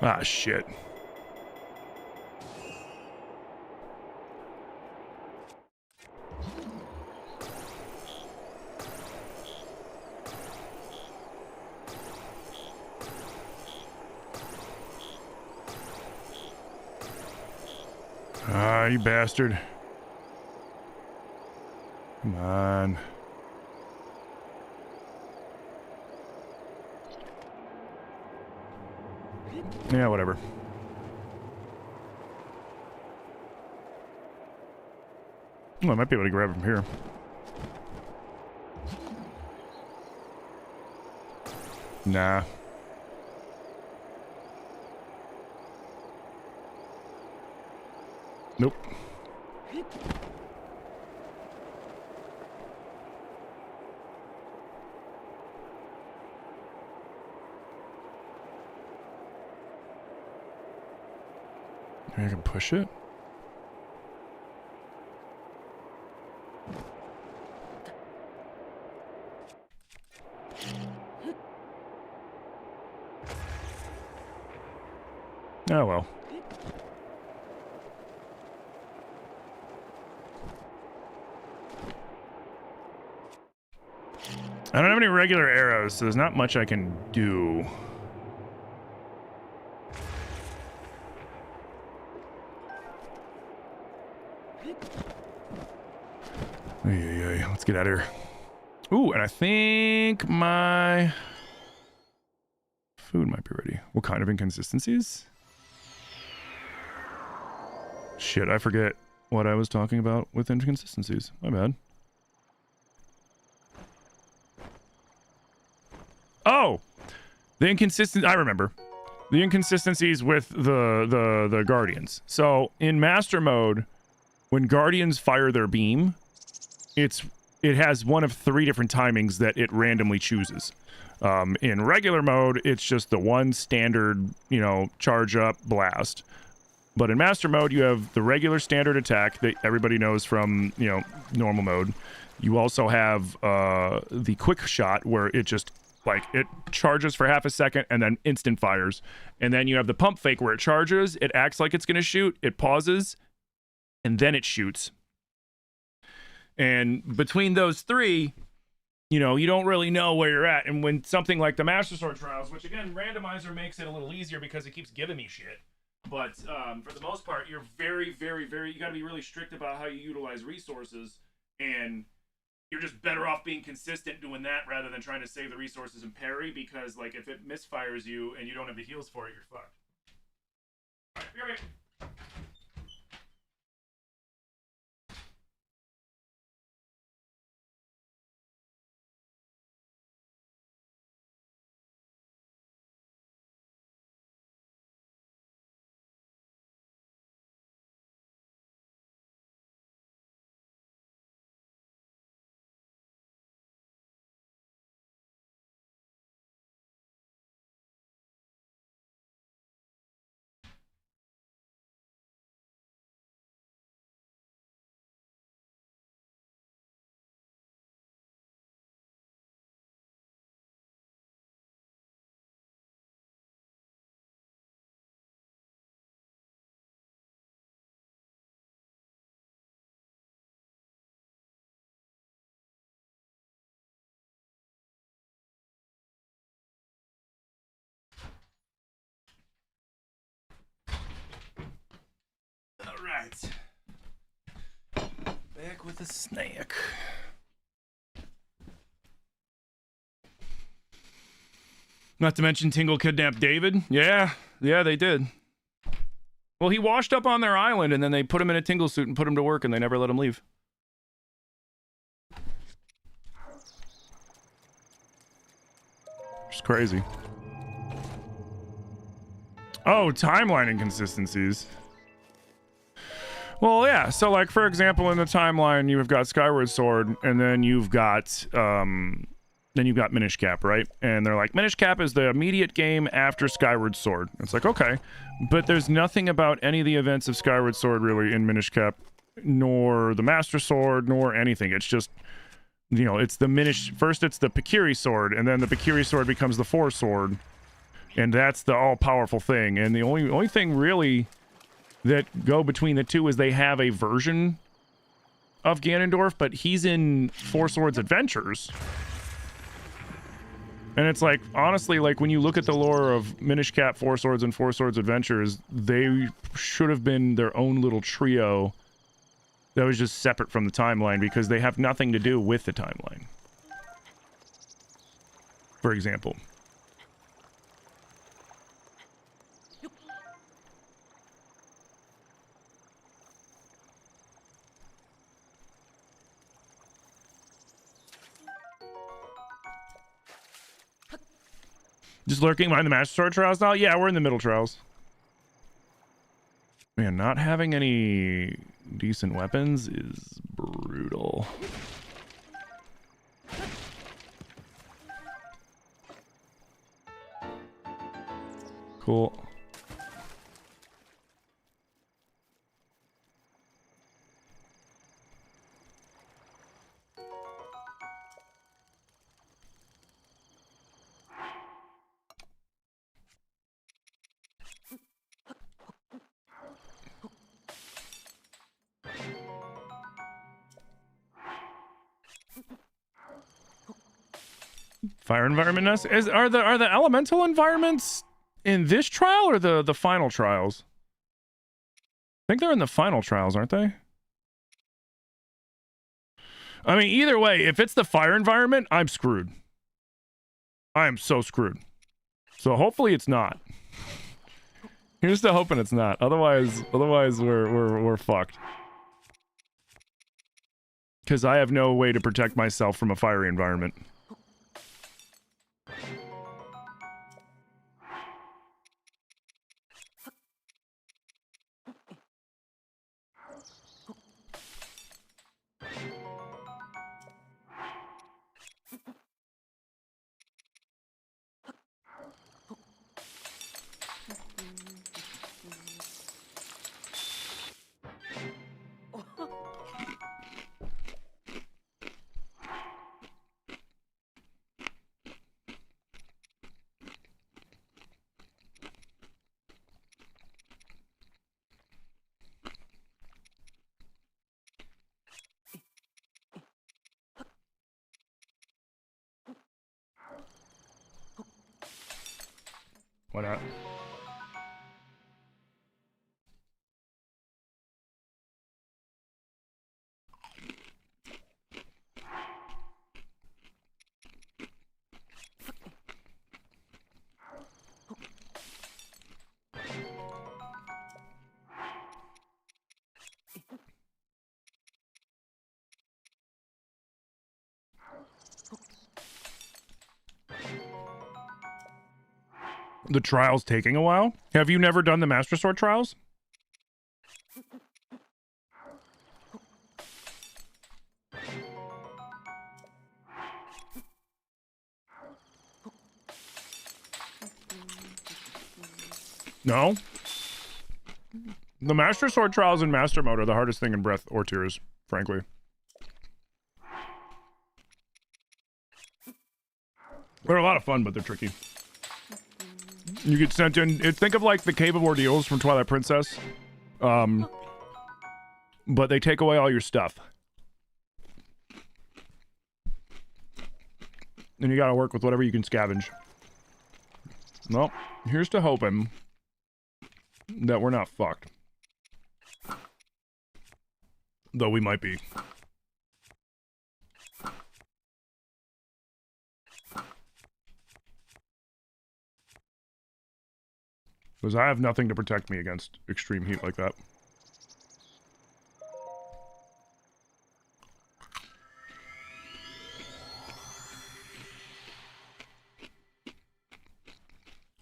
Ah, shit. Ah, you bastard. Come on. Yeah, whatever. Oh, I might be able to grab it from here. Nah. Nope. I can push it. Oh well. I don't have any regular arrows, so there's not much I can do. Let's get out of here. Ooh, and I think my food might be ready. What kind of inconsistencies? Shit, I forget what I was talking about with inconsistencies. My bad. Oh! The inconsistent... I remember. The inconsistencies with the Guardians. So, in Master Mode, when Guardians fire their beam, it has one of 3 different timings that it randomly chooses. In regular mode, it's just the one standard, you know, charge up blast. But in Master Mode, you have the regular standard attack that everybody knows from, you know, normal mode. You also have the quick shot where it just, like, it charges for half a second and then instant fires. And then you have the pump fake where it charges, it acts like it's going to shoot, it pauses, and then it shoots. And between those 3, you know, you don't really know where you're at. And when something like the Master Sword Trials, which again, Randomizer makes it a little easier because it keeps giving me shit. But for the most part, you're very, very, very, you got to be really strict about how you utilize resources. And you're just better off being consistent doing that rather than trying to save the resources and parry. Because, like, if it misfires you and you don't have the heals for it, you're fucked. All right, be right back. right. Back with a snack. Not to mention Tingle kidnapped David. Yeah, they did. Well, he washed up on their island, and then they put him in a Tingle suit and put him to work, and they never let him leave. It's crazy. Oh, timeline inconsistencies. Well, yeah. So, like, for example, in the timeline, you've got Skyward Sword, and then you've got Minish Cap, right? And they're like, Minish Cap is the immediate game after Skyward Sword. It's like, okay, but there's nothing about any of the events of Skyward Sword really in Minish Cap, nor the Master Sword, nor anything. It's just, you know, it's the first it's the Pikiri Sword, and then the Pikiri Sword becomes the Four Sword, and that's the all-powerful thing. And the only thing really that go between the two is they have a version of Ganondorf, but he's in Four Swords Adventures. And it's like, honestly, like when you look at the lore of Minish Cap, Four Swords, and Four Swords Adventures, they should have been their own little trio that was just separate from the timeline because they have nothing to do with the timeline. For example. Just lurking behind the Master Sword trials now? Yeah, we're in the middle trials. Man, not having any decent weapons is brutal. Cool. Fire environment are the elemental environments in this trial or the final trials? I think they're in the final trials, aren't they? I mean, either way, if it's the fire environment, I'm screwed. I am so screwed. So hopefully it's not. Here's to hoping it's not. Otherwise we're fucked. Because I have no way to protect myself from a fiery environment. Why not? The trial's taking a while? Have you never done the Master Sword trials? No? The Master Sword trials in Master Mode are the hardest thing in Breath or Tears, frankly. They're a lot of fun, but they're tricky. You get sent in. Think of like the Cave of Ordeals from Twilight Princess. But they take away all your stuff. And you gotta work with whatever you can scavenge. Well, here's to hoping that we're not fucked. Though we might be. Because I have nothing to protect me against extreme heat like that.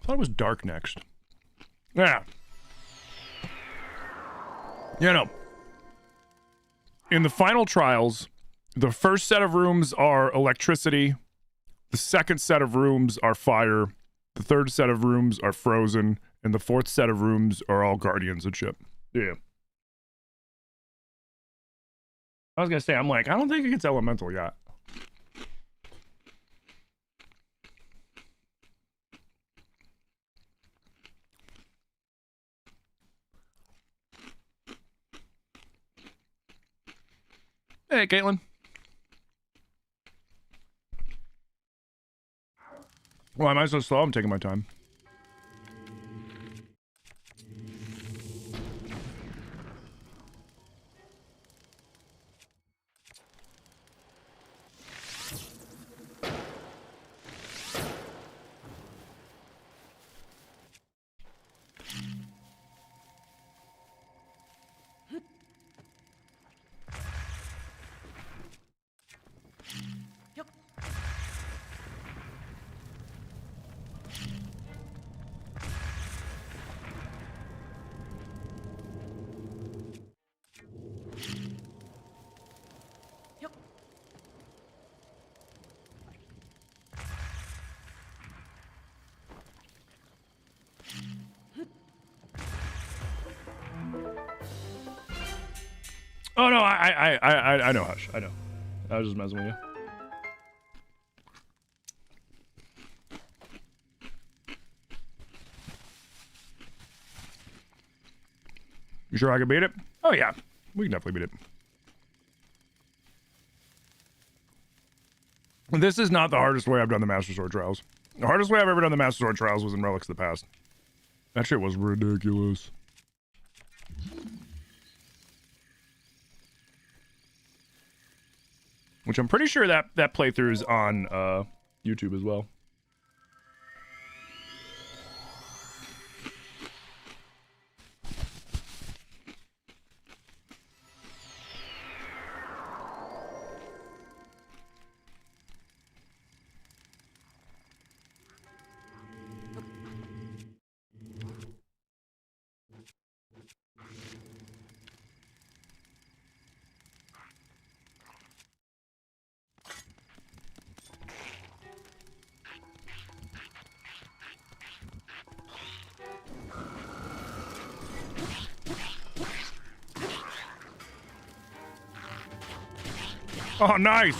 I thought it was dark next. Yeah. You know. In the final trials, the first set of rooms are electricity. The second set of rooms are fire. The third set of rooms are frozen. And the fourth set of rooms are all guardians and shit. Yeah. I was gonna say, I'm like, I don't think it gets elemental yet. Hey, Caitlin. Well, am I so slow? I'm taking my time. Oh no, I know, Hush. I know. I was just messing with you. You sure I can beat it? Oh yeah, we can definitely beat it. This is not the hardest way I've done the Master Sword Trials. The hardest way I've ever done the Master Sword Trials was in Relics of the Past. That shit was ridiculous. Which I'm pretty sure that playthrough is on YouTube as well. Oh, nice!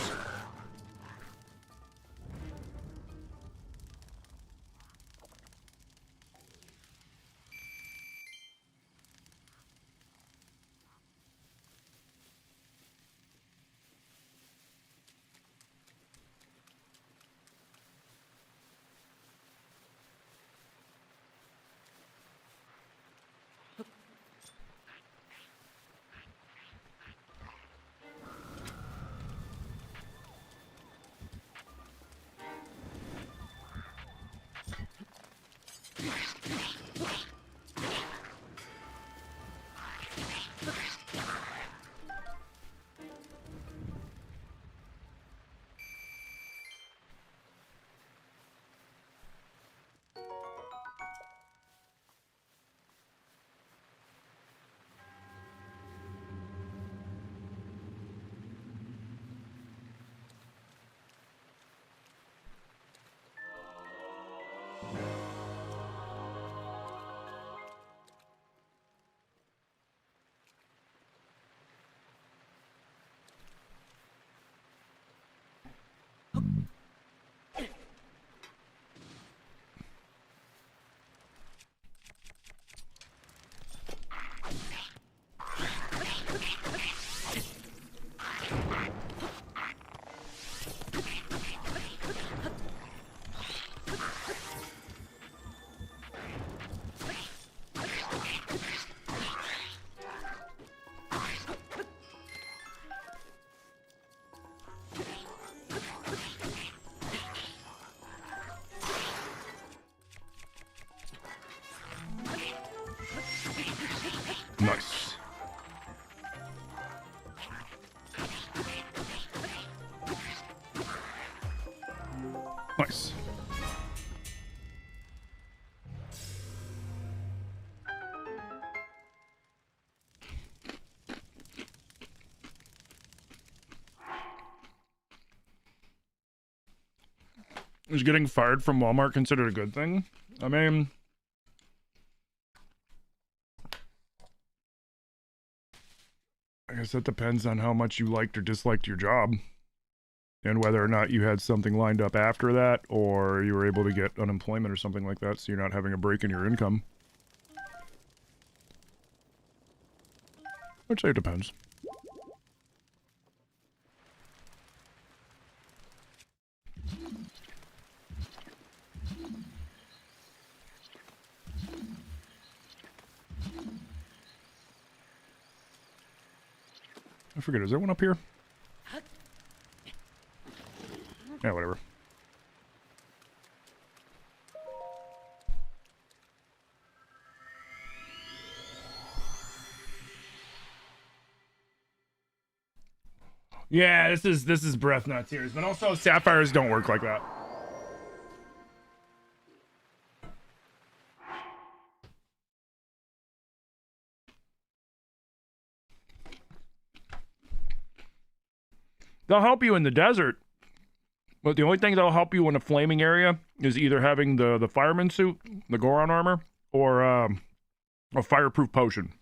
Nice. Is getting fired from Walmart considered a good thing? I mean, I guess that depends on how much you liked or disliked your job and whether or not you had something lined up after that or you were able to get unemployment or something like that so you're not having a break in your income. I'd say it depends. I forget, is there one up here? Yeah, whatever. Yeah, this is breath, not tears, but also sapphires don't work like that. They'll help you in the desert, but the only thing that'll help you in a flaming area is either having the fireman suit, the Goron armor, or a fireproof potion.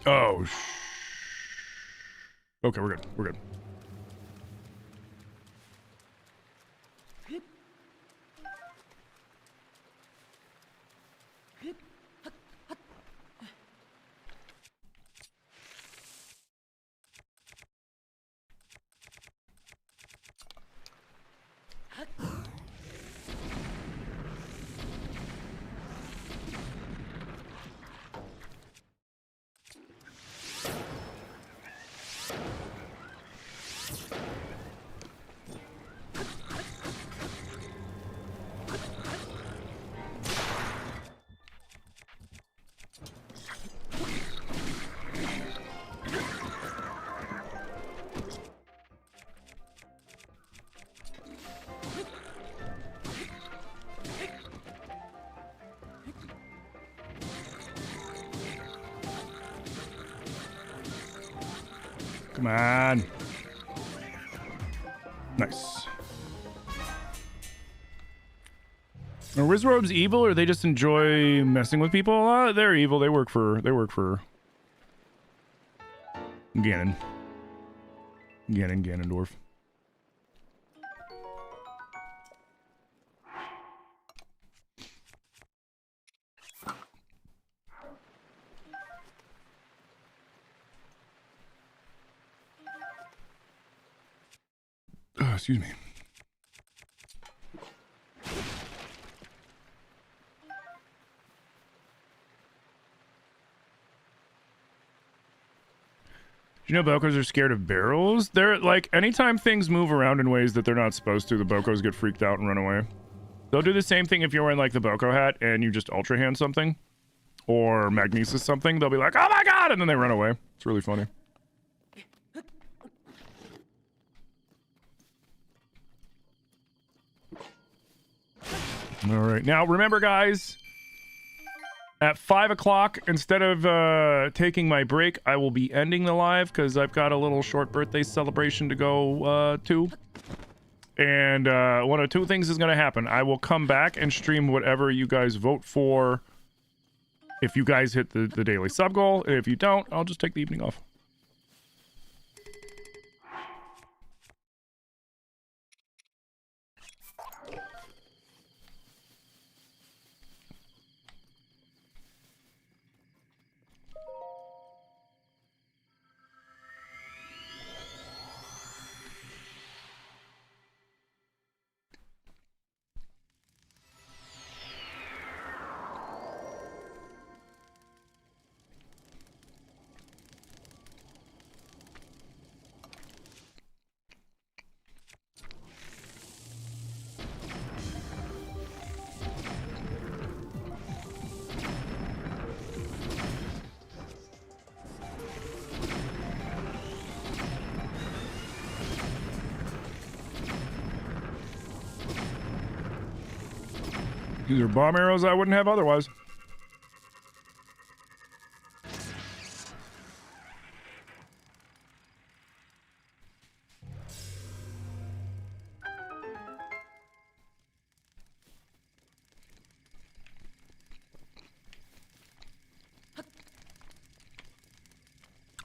Oh, okay, we're good. We're good. Come on. Nice. Are Wizrobes evil or they just enjoy messing with people a lot? They're evil. They work for Ganon. Ganondorf. Excuse me. You know, Bokos are scared of barrels. They're like, anytime things move around in ways that they're not supposed to, the Bokos get freaked out and run away. They'll do the same thing if you're wearing like the Boko hat and you just Ultra Hand something or Magnesis something. They'll be like, oh my god, and then they run away. It's really funny. All right, now remember, guys, at 5 o'clock, instead of taking my break, I will be ending the live because I've got a little short birthday celebration to go to. And one of two things is going to happen. I will come back and stream whatever you guys vote for if you guys hit the daily sub goal. If you don't, I'll just take the evening off. These are bomb arrows I wouldn't have otherwise.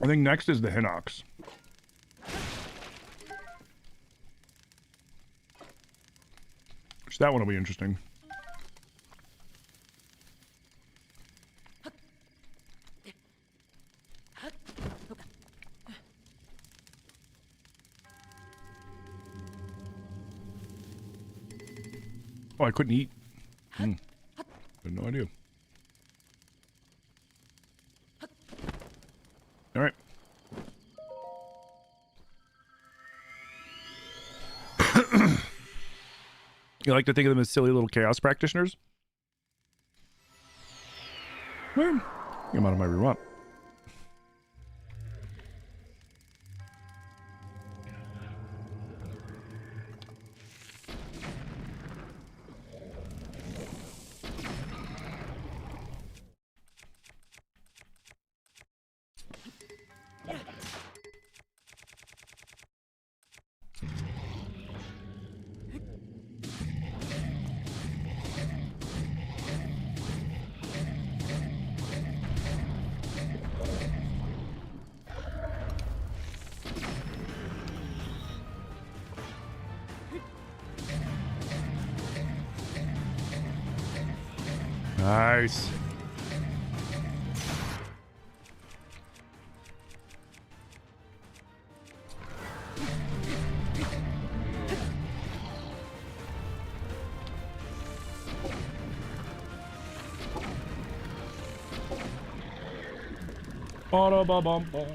I think next is the Hinox. Which that one will be interesting. Oh, I couldn't eat. I had no idea. All right. You like to think of them as silly little chaos practitioners? Well, I'm out of my room up. Nice. Ba-da-ba-bum-bum.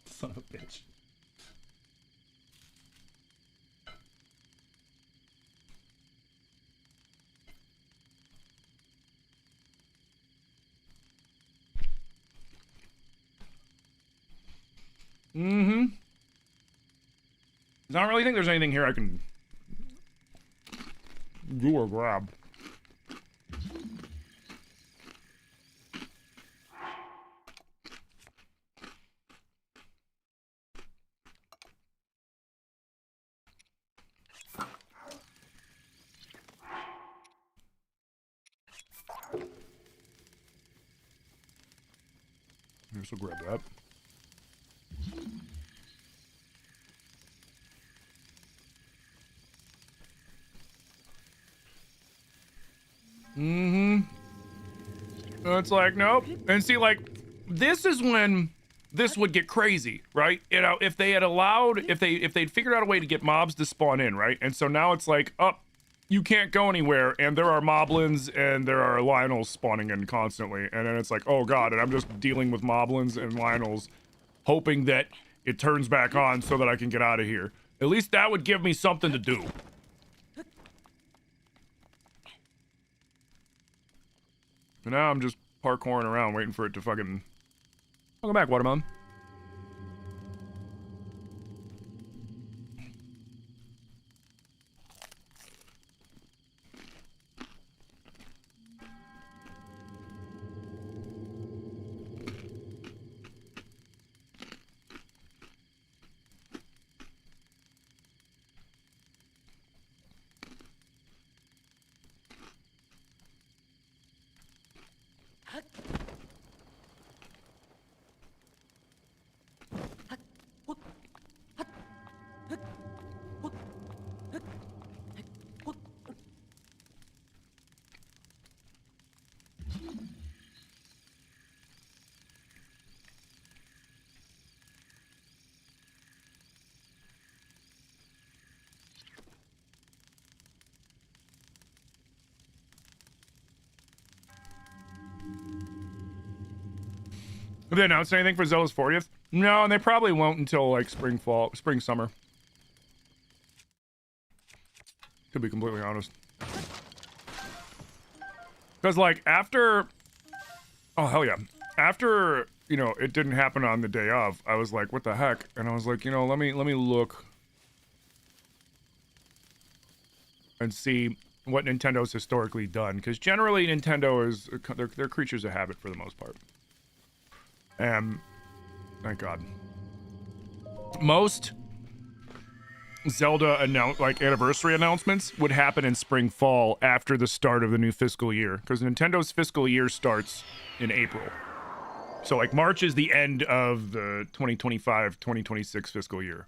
Son of a bitch. I don't really think there's anything here I can do or grab. I guess we'll grab that. It's like, nope. And see, like, this is when this would get crazy, right? You know, if they had allowed, if they'd figured out a way to get mobs to spawn in, right? And so now it's like, oh, you can't go anywhere, and there are moblins and there are Lionels spawning in constantly. And then it's like, oh god, and I'm just dealing with moblins and Lionels, hoping that it turns back on so that I can get out of here. At least that would give me something to do. And now I'm just parkouring around waiting for it to fucking... Welcome back, Watermelon. Have they announced anything for Zelda's 40th? No, and they probably won't until like spring, summer. To be completely honest. Because like after, oh hell yeah, after, you know, it didn't happen on the day of, I was like, what the heck? And I was like, you know, let me look and see what Nintendo's historically done, because generally Nintendo is they're creatures of habit for the most part. Thank God. Most Zelda anniversary announcements would happen in spring, fall after the start of the new fiscal year, because Nintendo's fiscal year starts in April. So like March is the end of the 2025-2026 fiscal year.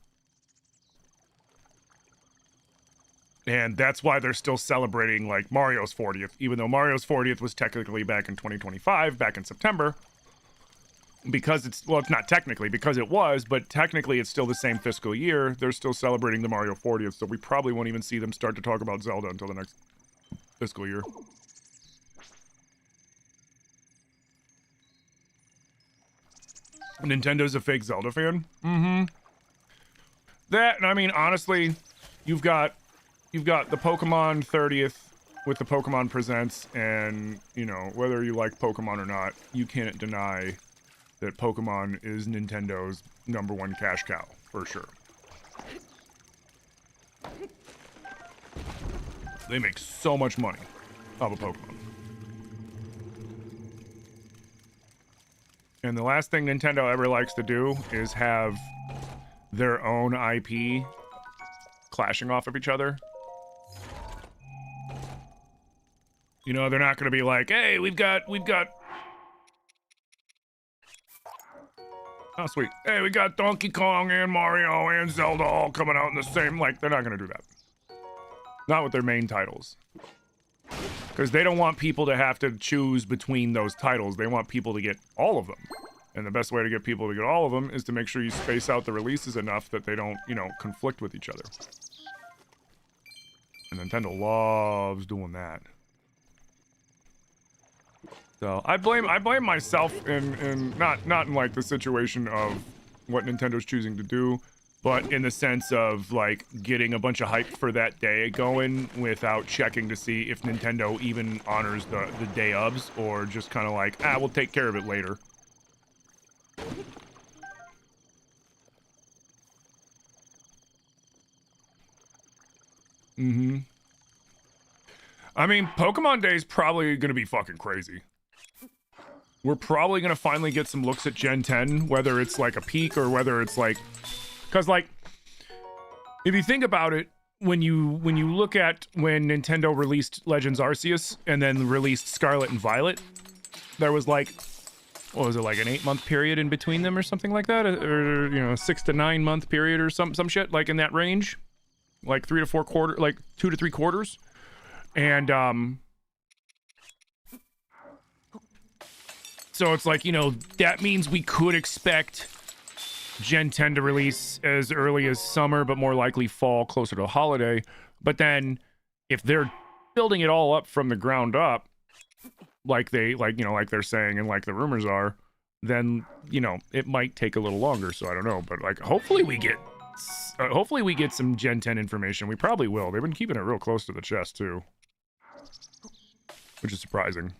And that's why they're still celebrating like Mario's 40th, even though Mario's 40th was technically back in 2025, back in September. Because it's, well, it's not technically, because it was, but technically it's still the same fiscal year. They're still celebrating the Mario 40th, so we probably won't even see them start to talk about Zelda until the next fiscal year. Nintendo's a fake Zelda fan? Mm-hmm. That, and I mean, honestly, you've got the Pokemon 30th with the Pokemon Presents, and, you know, whether you like Pokemon or not, you can't deny that Pokemon is Nintendo's #1 cash cow, for sure. They make so much money off of Pokemon. And the last thing Nintendo ever likes to do is have their own IP clashing off of each other. You know, they're not going to be like, hey, we've got... Oh, sweet. Hey, we got Donkey Kong and Mario and Zelda all coming out in the same... Like, they're not going to do that. Not with their main titles. Because they don't want people to have to choose between those titles. They want people to get all of them. And the best way to get people to get all of them is to make sure you space out the releases enough that they don't, you know, conflict with each other. And Nintendo loves doing that. So I blame myself in not in like the situation of what Nintendo's choosing to do, but in the sense of like getting a bunch of hype for that day going without checking to see if Nintendo even honors the day ofs, or just kind of like, we'll take care of it later. Mm-hmm. I mean, Pokemon Day is probably gonna be fucking crazy. We're probably gonna finally get some looks at Gen 10, whether it's like a peak or whether it's like, because like, if you think about it, when you look at when Nintendo released Legends Arceus and then released Scarlet and Violet, there was like, what was it, like an 8-month period in between them or something like that, or you know, 6 to 9 month period or some shit like in that range, like 3 to 4 quarters, like 2 to 3 quarters, and so it's like, you know, that means we could expect Gen 10 to release as early as summer, but more likely fall, closer to a holiday. But then if they're building it all up from the ground up, like they're saying and like the rumors are, then, you know, it might take a little longer. So I don't know, but like hopefully we get some Gen 10 information. We probably will. They've been keeping it real close to the chest too, which is surprising.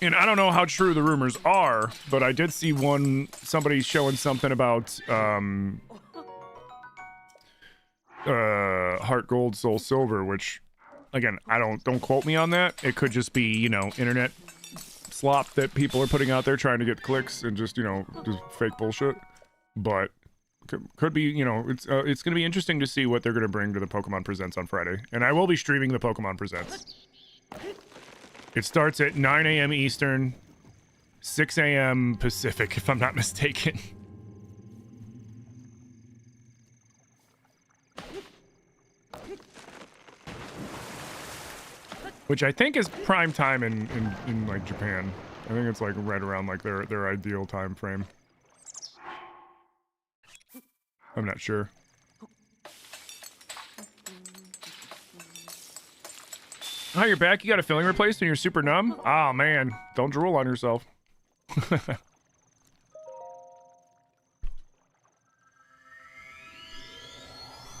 And I don't know how true the rumors are, but I did see somebody showing something about Heart Gold, Soul Silver, which, again, don't quote me on that. It could just be, you know, internet slop that people are putting out there trying to get clicks and just, you know, just fake bullshit. But could be, you know, it's going to be interesting to see what they're going to bring to the Pokemon Presents on Friday. And I will be streaming the Pokemon Presents. It starts at 9 a.m. Eastern, 6 a.m. Pacific, if I'm not mistaken. Which I think is prime time in like Japan. I think it's like right around like their ideal time frame. I'm not sure. Oh, you're back? You got a filling replaced and you're super numb? Oh, man. Don't drool on yourself.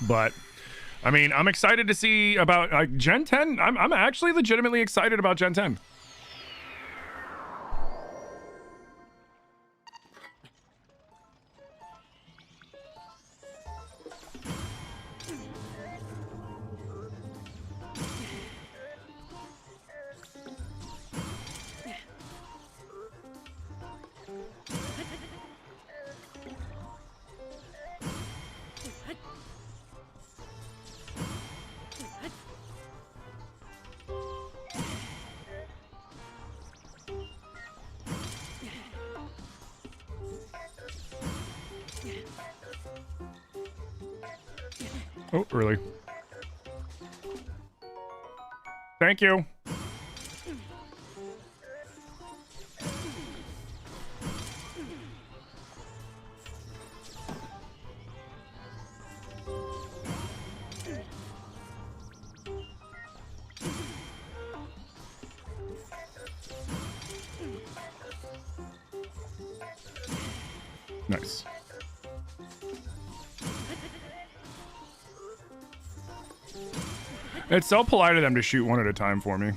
But, I mean, I'm excited to see about Gen 10. I'm actually legitimately excited about Gen 10. Oh, really? Thank you. Nice. It's so polite of them to shoot one at a time for me.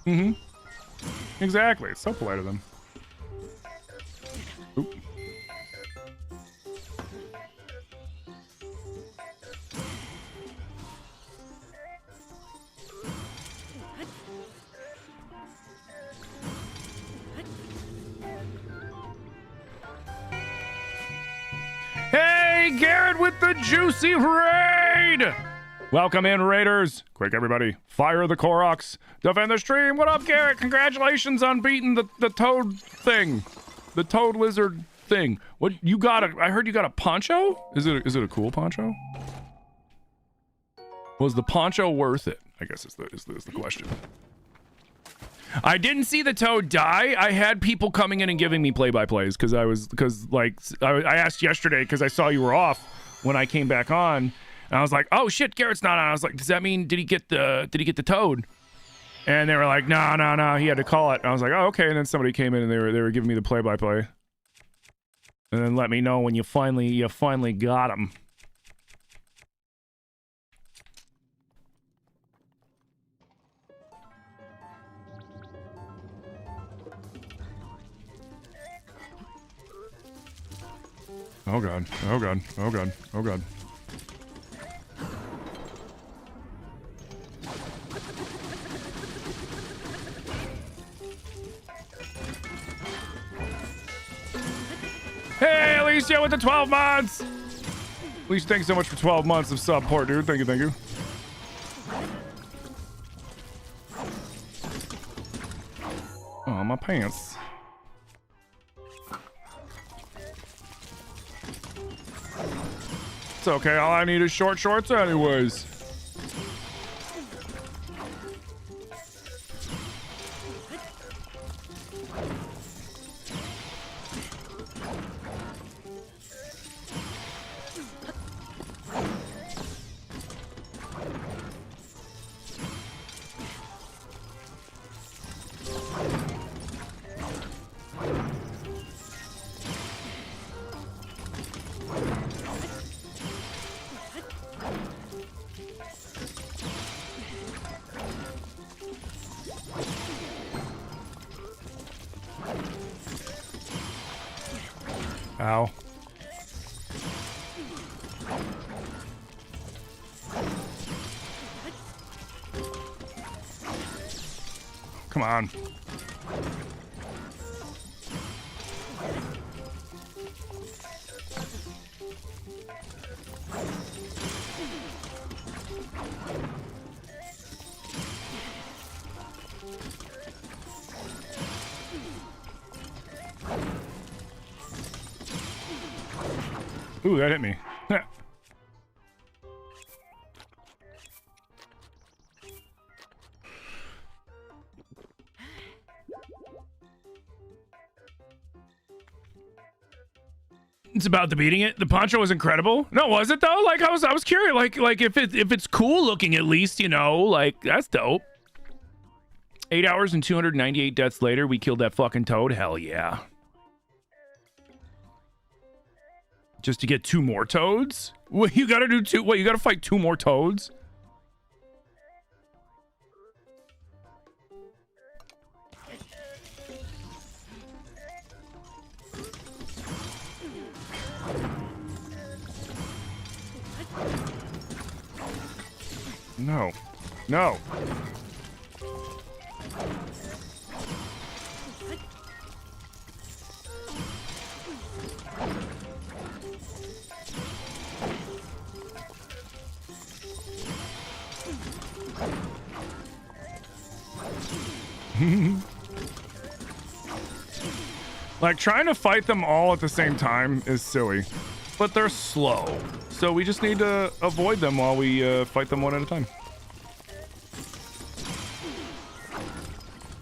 Mm-hmm. Exactly. It's so polite of them. Oop. Hey, Garrett with the juicy raid! Welcome in, Raiders. Quick, everybody. Fire the Koroks. Defend the stream. What up, Garrett? Congratulations on beating the toad thing. The toad lizard thing. What, you got I heard you got a poncho? Is it a cool poncho? Was the poncho worth it? I guess is the question. I didn't see the toad die. I had people coming in and giving me play-by-plays because I asked yesterday because I saw you were off when I came back on, and I was like, oh shit, Garrett's not on. I was like, does that mean did he get the toad? And they were like, no, he had to call it. And I was like, oh okay. And then somebody came in and they were giving me the play-by-play, and then let me know when you finally got him. Oh god, oh god, oh god, oh god. Hey, Alicia with the 12 months! Alicia, thanks so much for 12 months of support, dude. Thank you, thank you. Oh, my pants. It's okay, all I need is short shorts anyways. Ow. Come on. Ooh, that hit me. It's about the beating it. The poncho was incredible. No, was it though? Like I was curious. Like if it's cool looking at least, you know, like that's dope. 8 hours and 298 deaths later, we killed that fucking toad. Hell yeah. Just to get 2 more toads? What, you gotta do 2? What, you gotta fight 2 more toads? No. No. Like, trying to fight them all at the same time is silly, but they're slow, so we just need to avoid them while we fight them one at a time.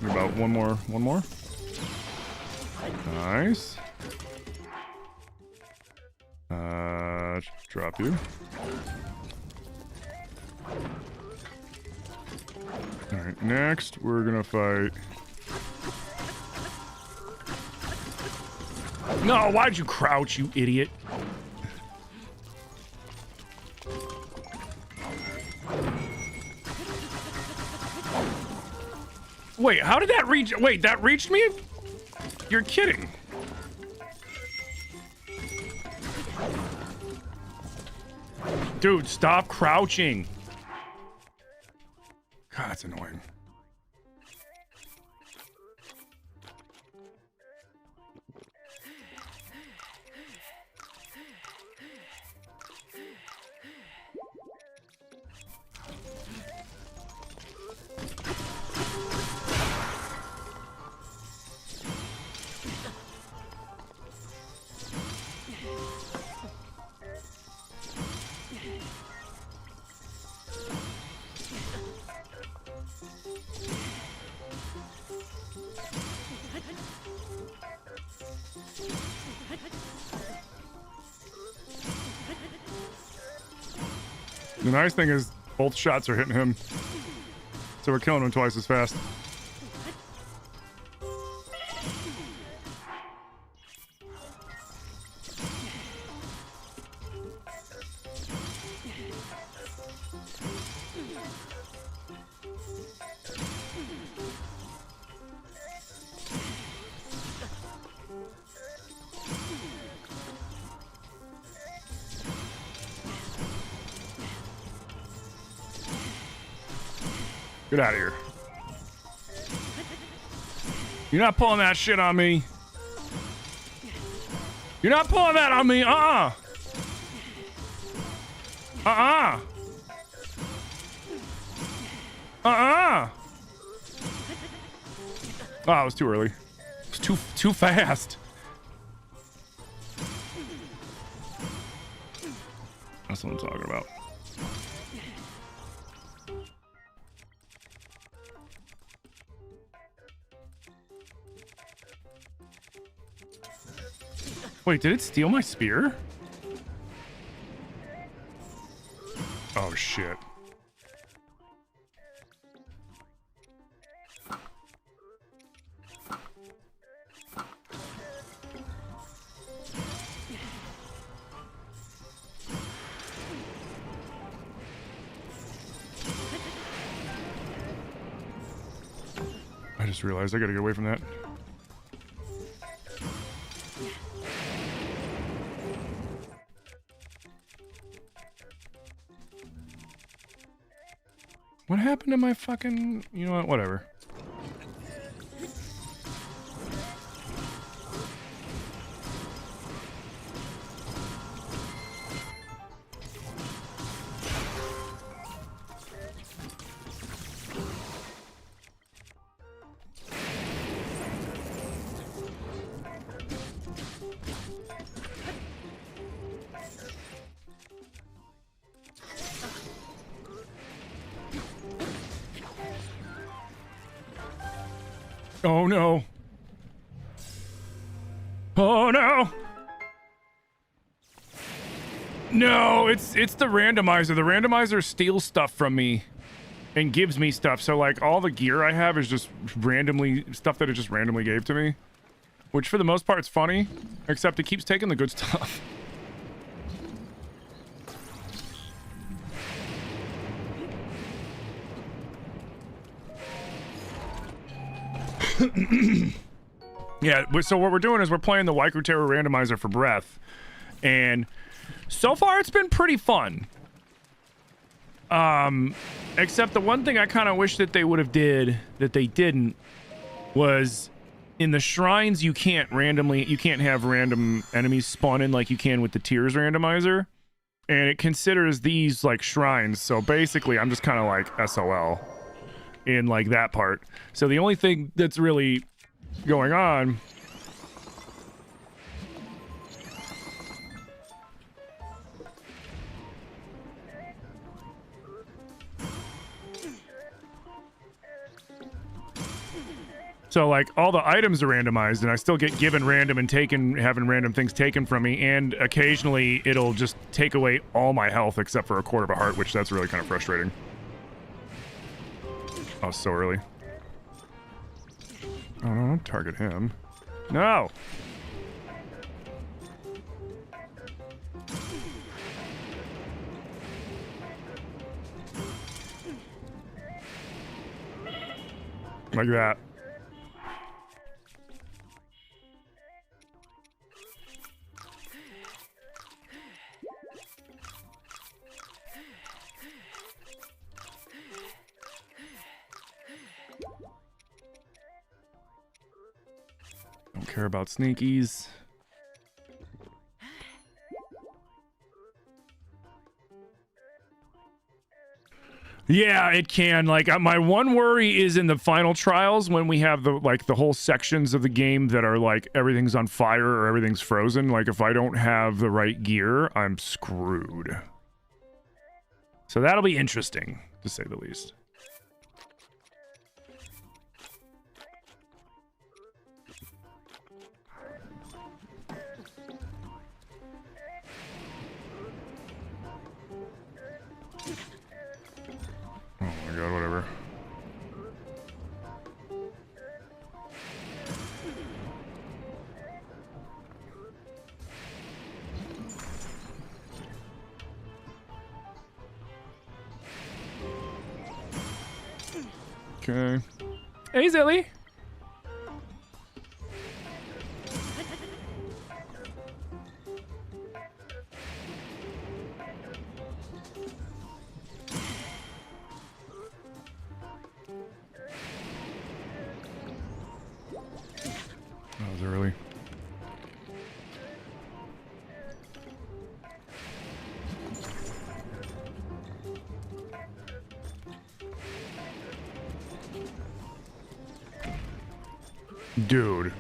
About one more. Nice. Drop you. All right, next we're gonna fight. No, why'd you crouch, you idiot? Wait, how did that reach? Wait, that reached me? You're kidding. Dude, stop crouching. God, that's annoying. The nice thing is both shots are hitting him, so we're killing him twice as fast. Get out of here. You're not pulling that shit on me. You're not pulling that on me. Uh-uh. Uh-uh. Uh-uh. Oh, it was too early. It was too fast. That's what I'm talking about. Wait, did it steal my spear? Oh, shit. I just realized I gotta get away from that. What happened to my fucking... You know what? Whatever. Oh no. Oh no. No, it's the randomizer. The randomizer steals stuff from me and gives me stuff. So like all the gear I have is just randomly stuff that it just randomly gave to me, which for the most part is funny, except it keeps taking the good stuff. Yeah, so what we're doing is we're playing the Waikuteru randomizer for breath, and so far it's been pretty fun. Except the one thing I kind of wish that they would have did that they didn't was in the shrines you can't have random enemies spawn in like you can with the tiers randomizer, and it considers these like shrines. So basically I'm just kind of like SOL in like that part. So the only thing that's really going on so like all the items are randomized and I still get given random and having random things taken from me, and occasionally it'll just take away all my health except for a quarter of a heart, which that's really kind of frustrating. Oh, so early. Oh, no, don't target him. No! Like that. Don't care about sneakies. Yeah, it can. Like, my one worry is in the final trials when we have the whole sections of the game that are like everything's on fire or everything's frozen. Like, if I don't have the right gear, I'm screwed. So that'll be interesting, to say the least. Oh my god, whatever. Okay. Hey, Zilly! That was early. Dude.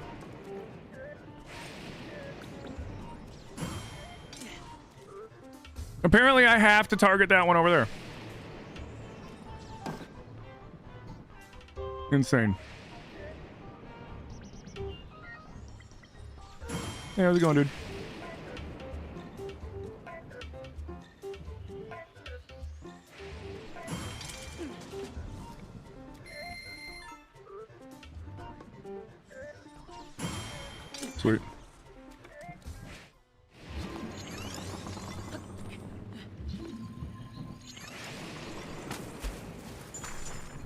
Apparently I have to target that one over there. Insane. Hey, how's it going, dude? Sweet.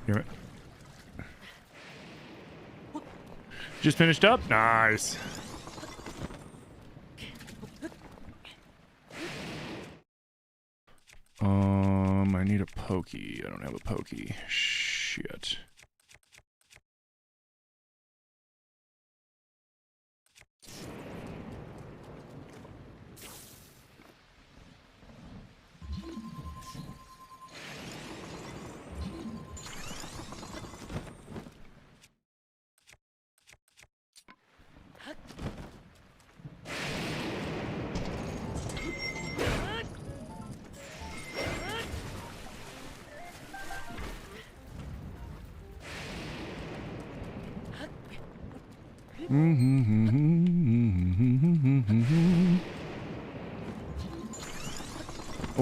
Damn it. Just finished up? Nice. I need a pokey. I don't have a pokey. Shit.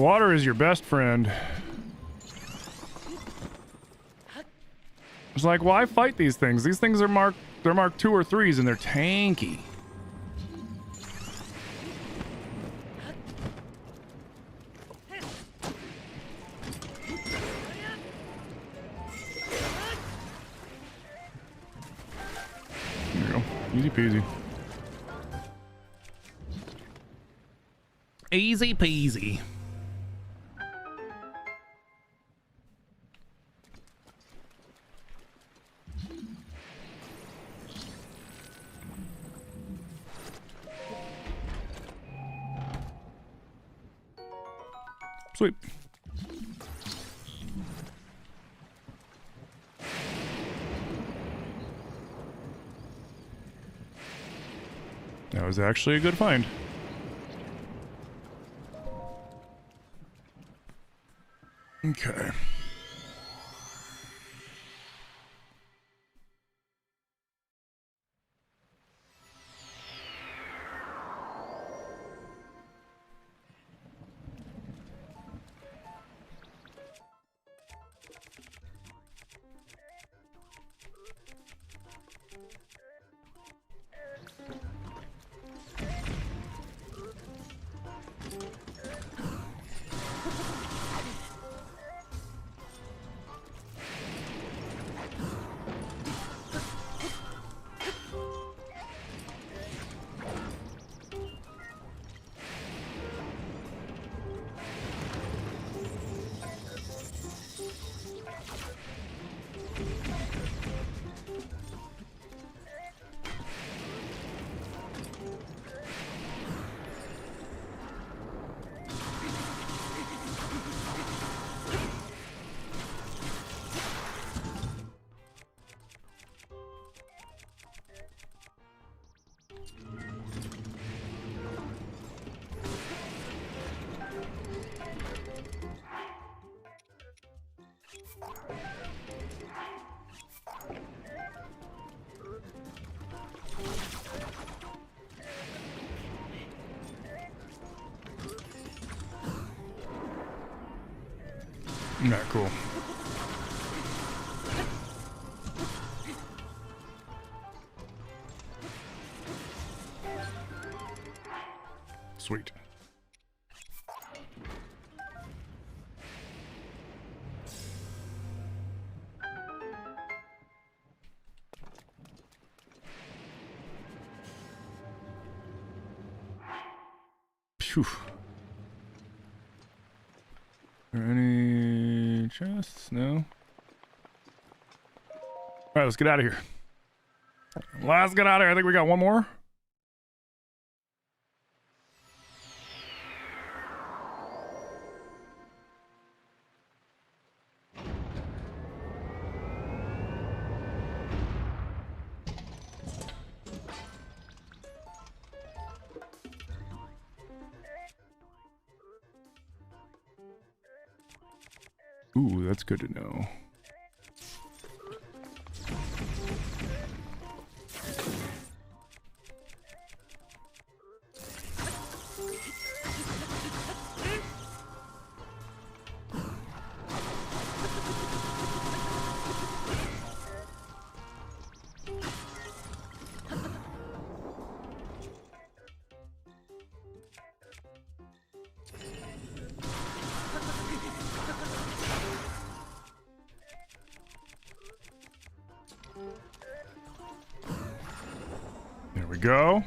Water is your best friend. It's like, why fight these things? These things are marked 2 or 3s and they're tanky. There you go. Easy peasy. Easy peasy. Sweet. That was actually a good find. Okay. Not cool. Sweet. Phew. Are there any chests? No. All right, let's get out of here. Let's get out of here. I think we got one more. Ooh, that's good to know. There we go.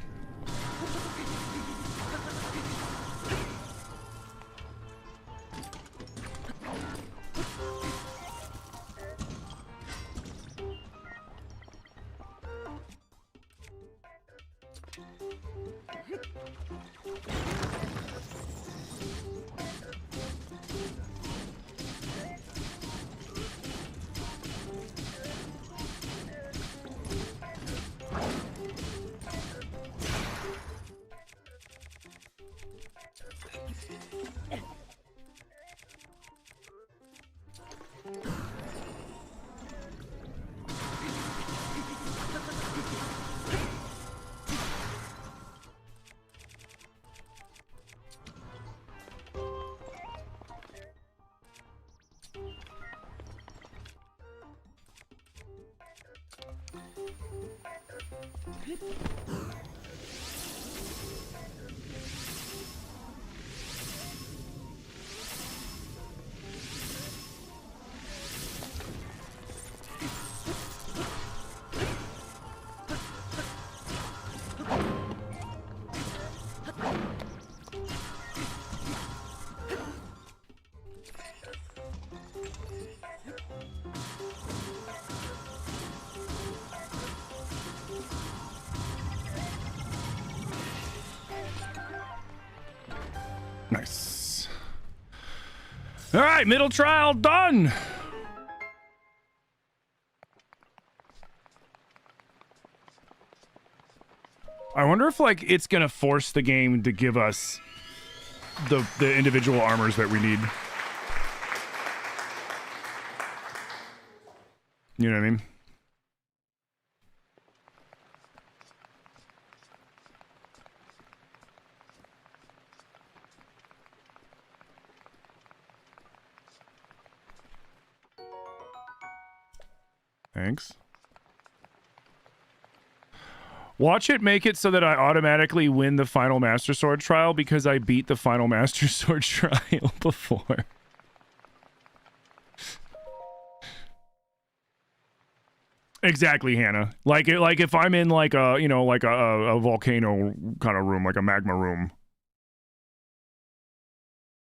Nice. All right, middle trial done. I wonder if like it's gonna force the game to give us the individual armors that we need. You know what I mean? Thanks. Watch it make it so that I automatically win the final Master Sword trial because I beat the final Master Sword trial before. Exactly, Hannah. Like if I'm in like a, you know, like a volcano kind of room, like a magma room,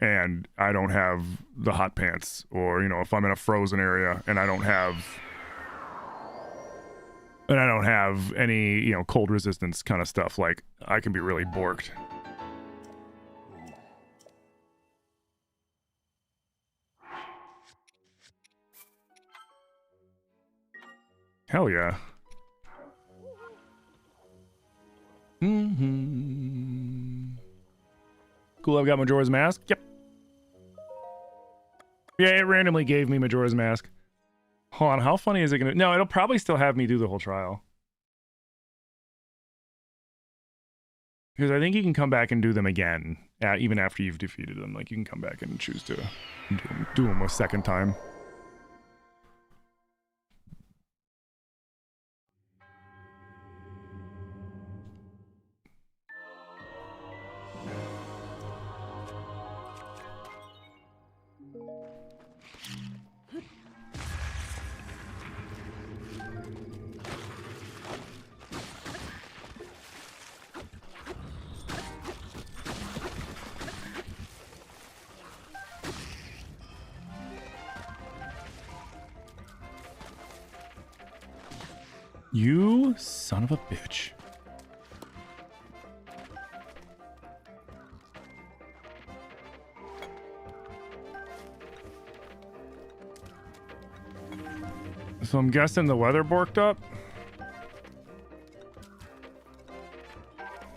and I don't have the hot pants, or, you know, if I'm in a frozen area and I don't have any, you know, cold resistance kind of stuff, like I can be really borked. Hell yeah. Cool, I've got Majora's Mask. Yep. Yeah, it randomly gave me Majora's Mask. Hold on, how funny is it gonna... No, it'll probably still have me do the whole trial. Because I think you can come back and do them again, even after you've defeated them. Like, you can come back and choose to do them a second time. You son of a bitch. So I'm guessing the weather borked up?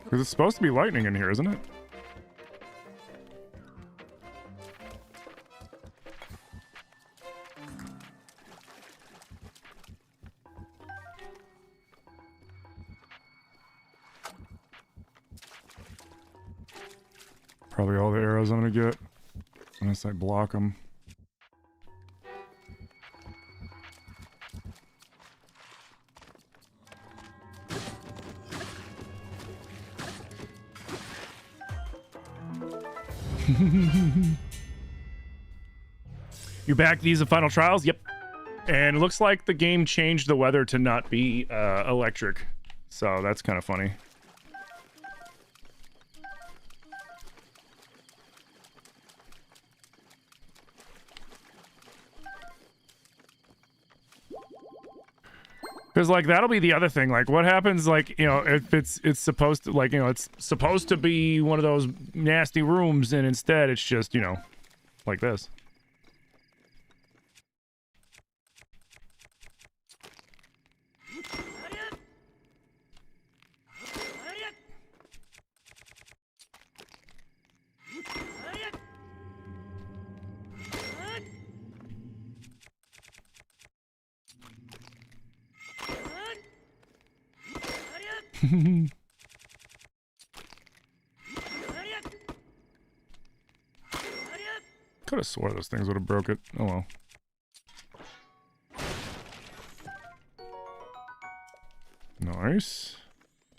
Because it's supposed to be lightning in here, isn't it? Probably all the arrows I'm gonna get, unless I block them. You're back. These are final trials? Yep. And it looks like the game changed the weather to not be electric. So that's kind of funny. Because, like, that'll be the other thing. Like, what happens, like, you know, if it's supposed to, like, you know, it's supposed to be one of those nasty rooms, and instead it's just, you know, like this. Could have swore those things would have broke it. Oh well. Nice.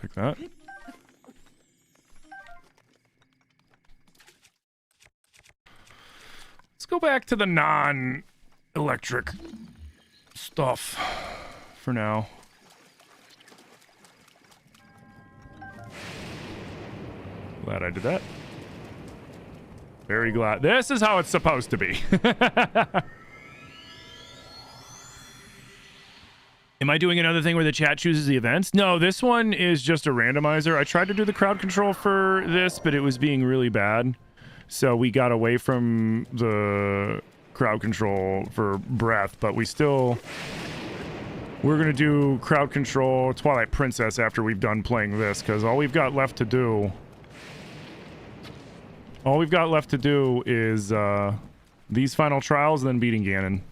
Pick that. Let's go back to the non-electric stuff for now. Glad I did that. Very glad. This is how it's supposed to be. Am I doing another thing where the chat chooses the events? No, this one is just a randomizer. I tried to do the crowd control for this, but it was being really bad. So we got away from the crowd control for breath, but we're going to do crowd control Twilight Princess after we've done playing this, because all we've got left to do is these final trials and then beating Ganon.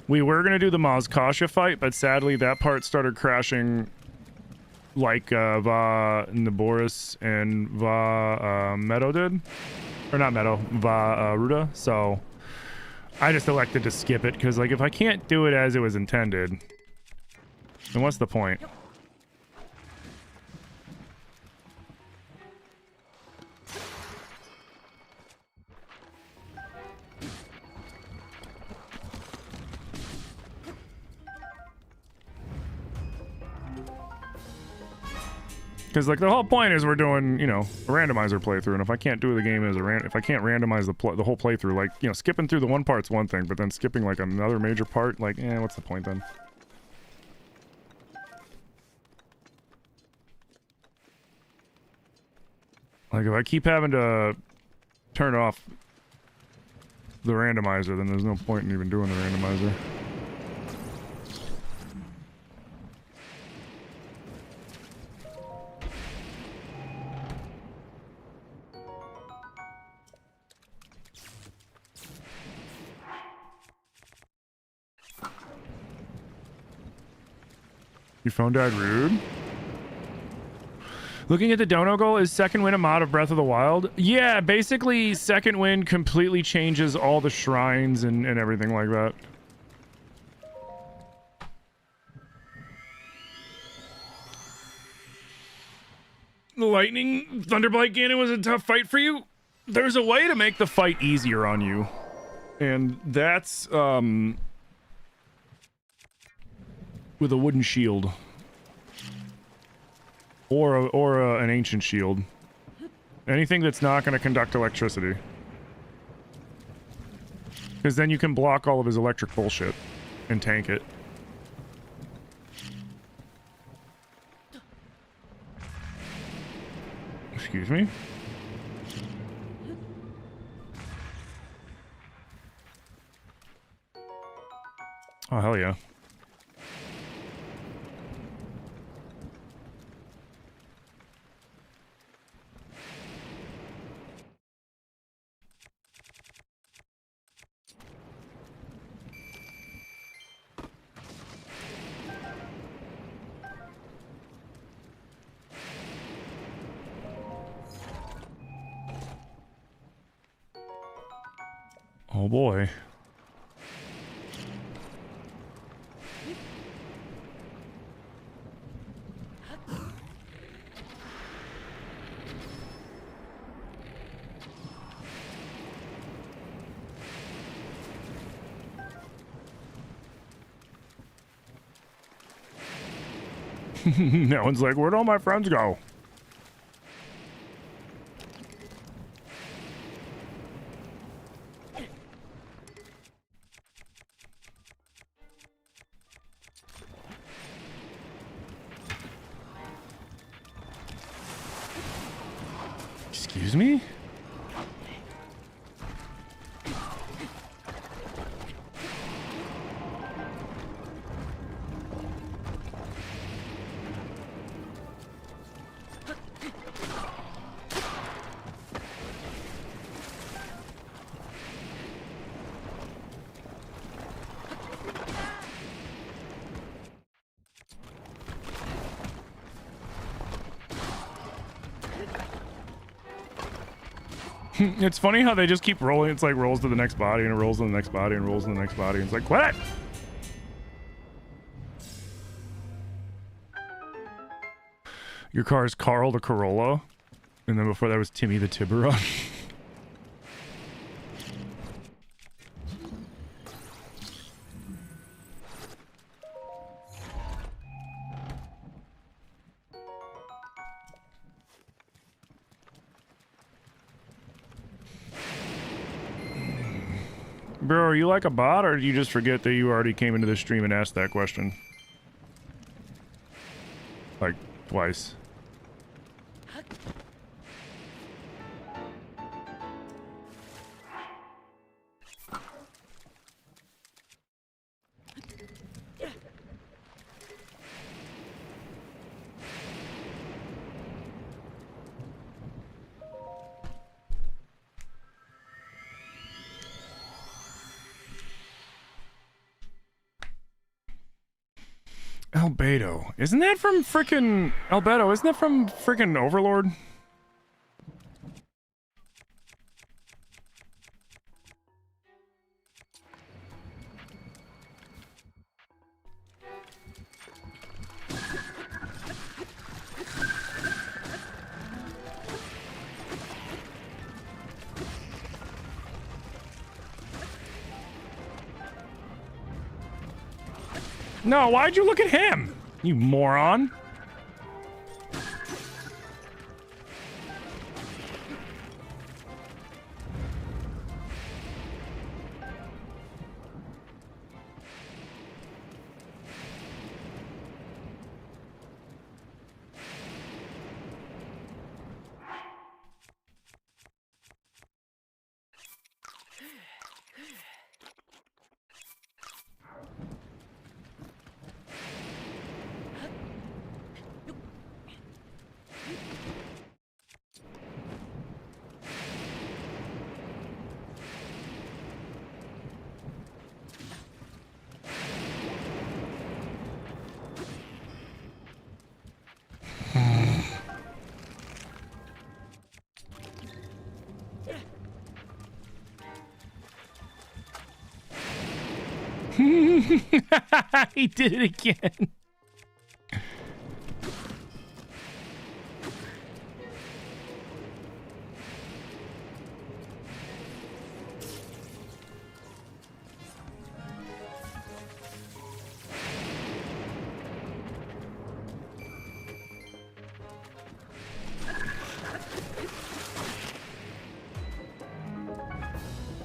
We were going to do the Mazkasha fight, but sadly that part started crashing like Va Naboris and Va Meadow did. Or not Meadow, Va Ruda. So I just elected to skip it, because like if I can't do it as it was intended, then what's the point? Because like the whole point is we're doing, you know, a randomizer playthrough, and if I can't do the game as if I can't randomize the whole playthrough, like, you know, skipping through the one part's one thing, but then skipping like another major part, like, what's the point then? Like if I keep having to turn off the randomizer, then there's no point in even doing the randomizer. Your phone died rude. Looking at the dono goal, is Second Wind a mod of Breath of the Wild? Yeah, basically Second Wind completely changes all the shrines and everything like that. Lightning Thunderblight Ganon was a tough fight for you? There's a way to make the fight easier on you. And that's with a wooden shield, or an ancient shield. Anything that's not going to conduct electricity, because then you can block all of his electric bullshit and tank it. Excuse me. Oh hell yeah. Oh boy. That one's like, where'd all my friends go? Excuse me? It's funny how they just keep rolling. It's like rolls to the next body and it rolls to the next body and rolls to the next body. It's like, what? Your car is Carl the Corolla, and then before that was Timmy the Tiburon. Bro, are you like a bot, or do you just forget that you already came into the stream and asked that question? Like, twice. Albedo. Isn't that from frickin' Albedo? Isn't that from frickin' Overlord? No, why'd you look at him? You moron. He did it again.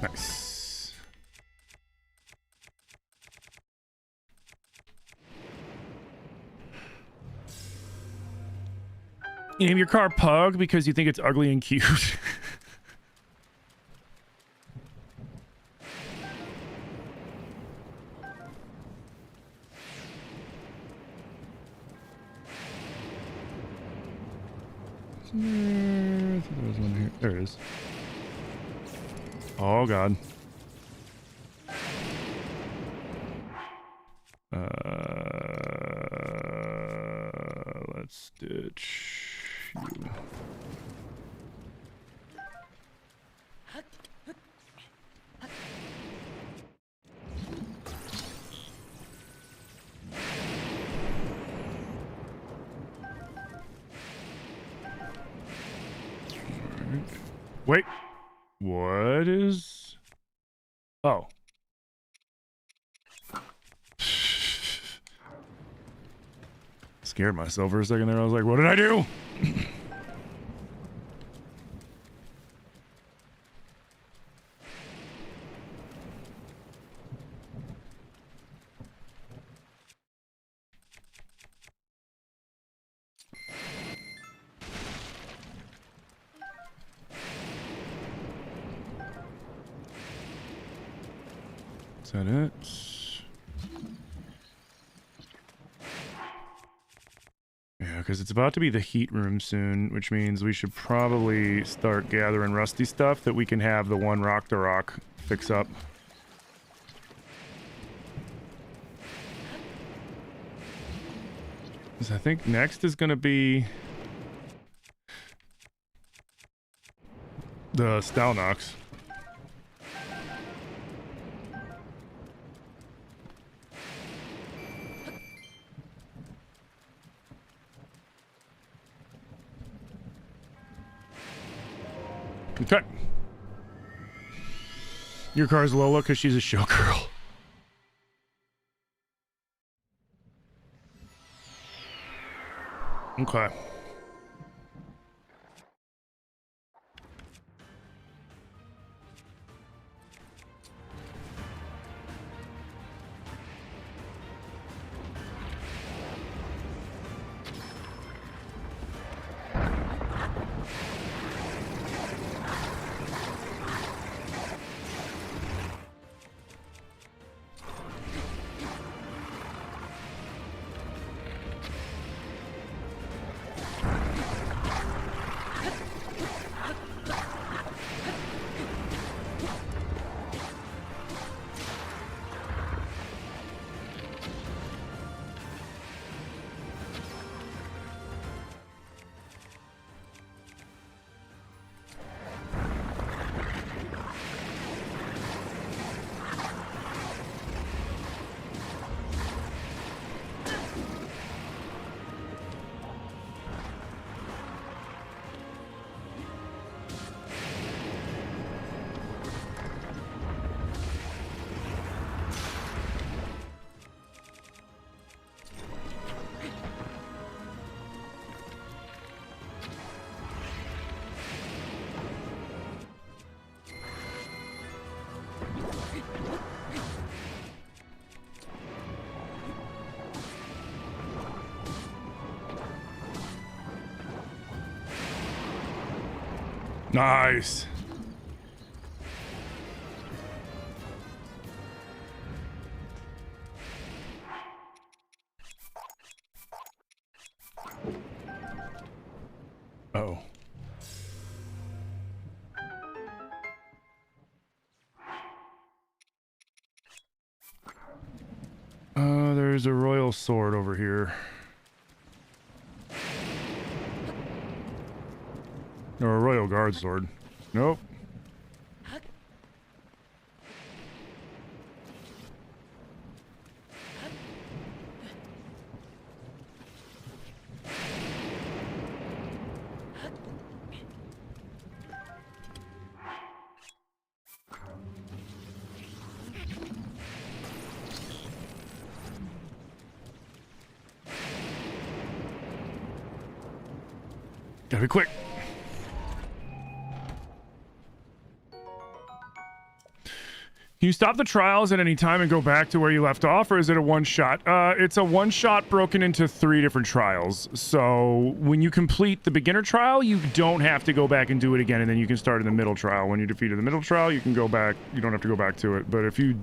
Nice. You name your car Pug because you think it's ugly and cute. There it is. Oh god. Let's ditch you. Wait. What is... Oh. Scared myself for a second there. I was like, what did I do? Is that it? Yeah, because it's about to be the heat room soon, which means we should probably start gathering rusty stuff that we can have the one rock to rock fix up. Because I think next is going to be the Stalnox. Okay. Your car's Lola because she's a showgirl. Okay. Nice. Oh. There's a royal sword over here. Or a royal guard sword. Nope. Gotta be quick. Can you stop the trials at any time and go back to where you left off, or is it a one-shot? It's a one-shot broken into 3 different trials. So when you complete the beginner trial, you don't have to go back and do it again, and then you can start in the middle trial. When you defeated the middle trial, you can go back. You don't have to go back to it. But if you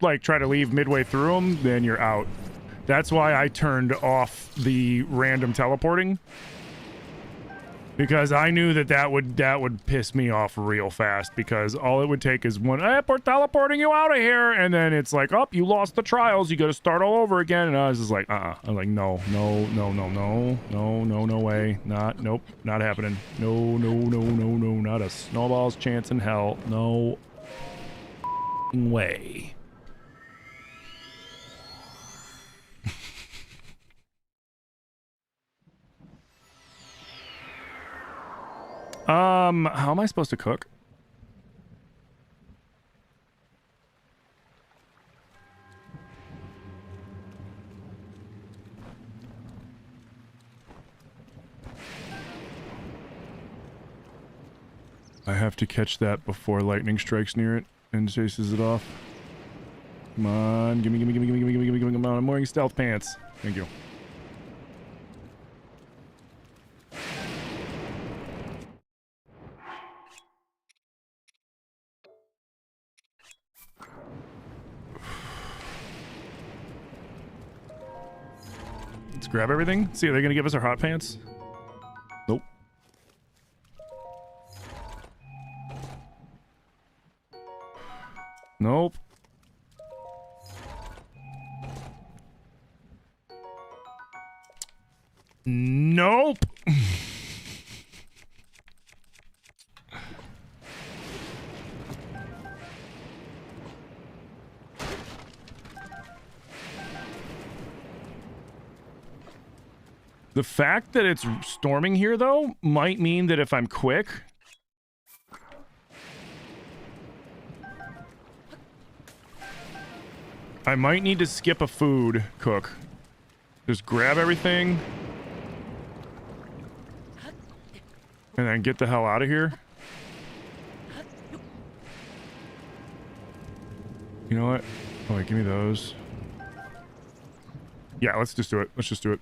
like try to leave midway through them, then you're out. That's why I turned off the random teleporting. Because I knew that would piss me off real fast, because all it would take is one, hey, we're teleporting you out of here, and then it's like, oh, you lost the trials, you gotta start all over again, and I was just like, I'm like, no way, nope, not happening, no, not a snowball's chance in hell, no way. How am I supposed to cook? I have to catch that before lightning strikes near it and chases it off. Come on, gimme, come on, I'm wearing stealth pants. Thank you. Let's grab everything. See, are they gonna give us our hot pants? Nope. Nope. Nope. The fact that it's storming here, though, might mean that if I'm quick, I might need to skip a food cook. Just grab everything. And then get the hell out of here. You know what? Oh, wait, give me those. Yeah, let's just do it. Let's just do it.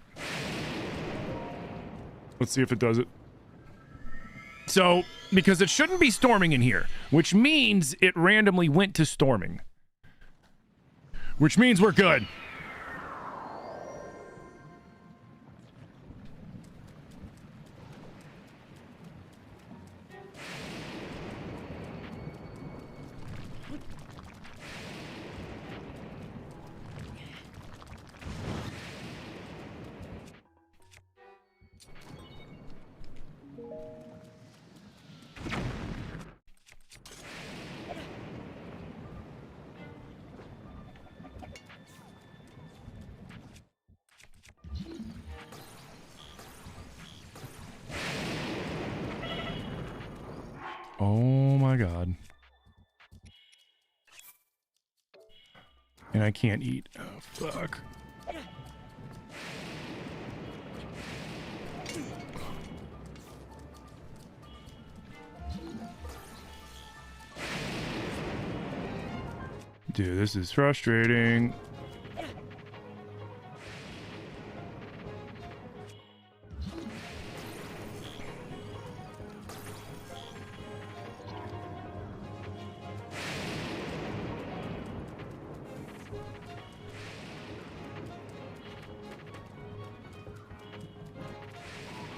Let's see if it does it. So, because it shouldn't be storming in here, which means it randomly went to storming. Which means we're good. Oh my god. And I can't eat. Oh, fuck. Dude, this is frustrating.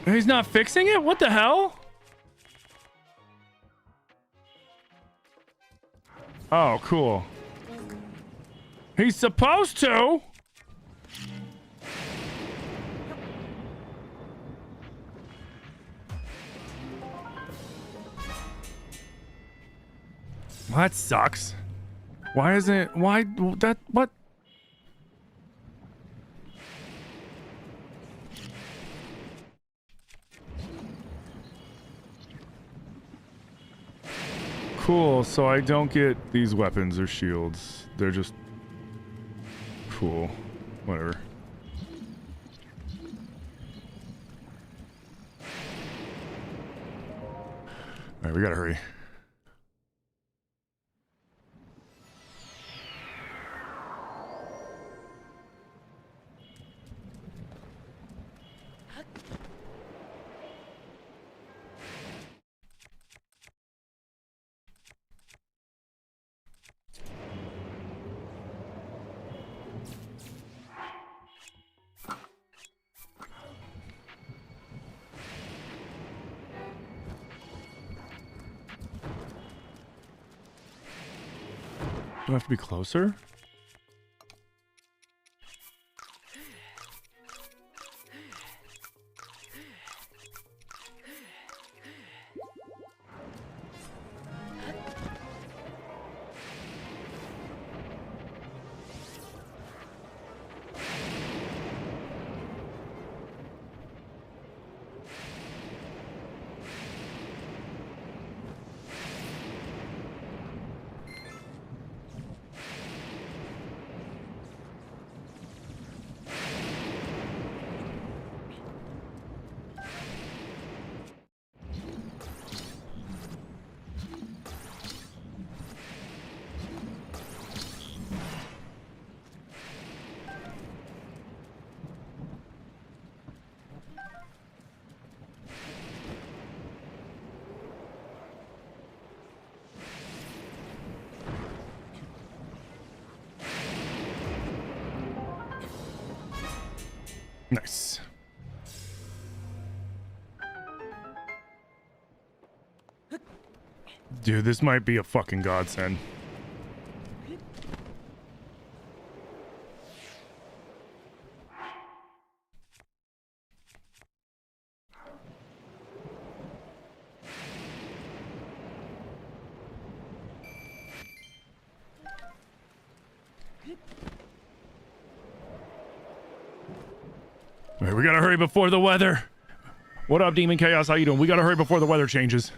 He's not fixing it? What the hell? Oh, cool. He's supposed to. Well, that sucks. Why isn't it? Why that? What? Cool, so I don't get these weapons or shields. They're just cool. Whatever. Alright, we gotta hurry. Do I have to be closer? Nice. Dude, this might be a fucking godsend. All right, we gotta hurry before the weather. What up, Demon Chaos? How you doing? We gotta hurry before the weather changes.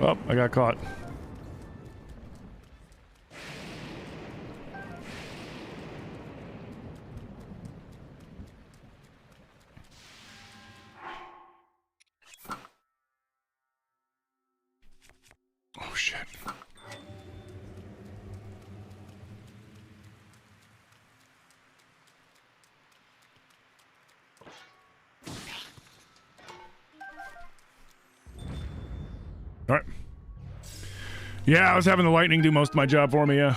Oh, I got caught. Oh, shit. All right. Yeah, I was having the lightning do most of my job for me, yeah.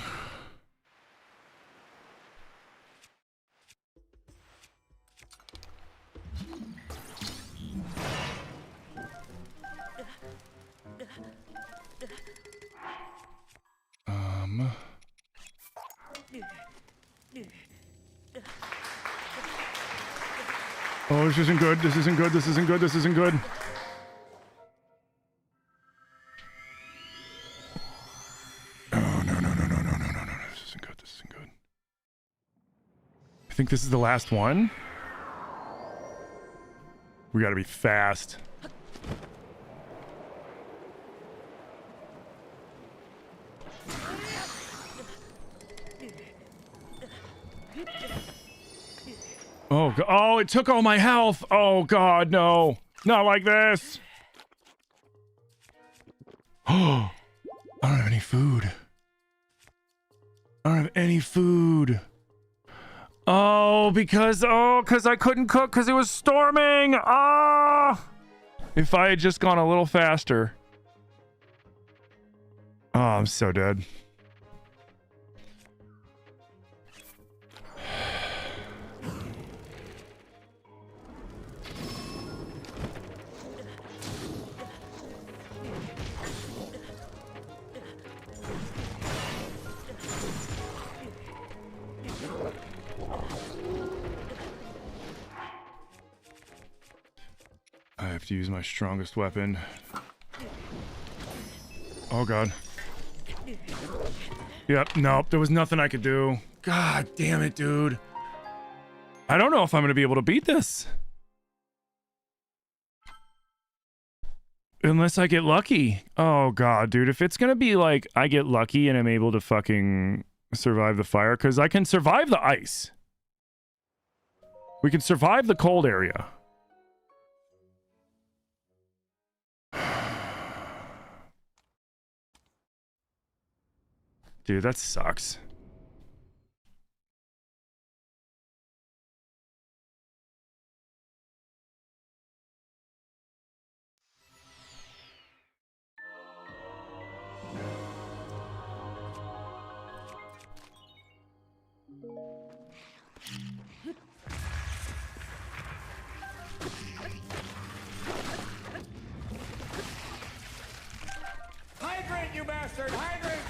Oh, this isn't good. This isn't good. This isn't good. This isn't good. Oh, no, no, no, no, no, no, no, no, no. This isn't good. This isn't good. I think this is the last one. We gotta be fast. Oh, oh, it took all my health. Oh, God, no. Not like this. Oh, I don't have any food. I don't have any food. Oh, because I couldn't cook because it was storming. Ah! If I had just gone a little faster. Oh, I'm so dead. I have to use my strongest weapon. Oh, God. Yep, nope, there was nothing I could do. God damn it, dude. I don't know if I'm going to be able to beat this. Unless I get lucky. Oh, God, dude. If it's going to be like I get lucky and I'm able to fucking survive the fire, because I can survive the ice. We can survive the cold area. Dude, that sucks. Hydrant, you bastard! Hydrant!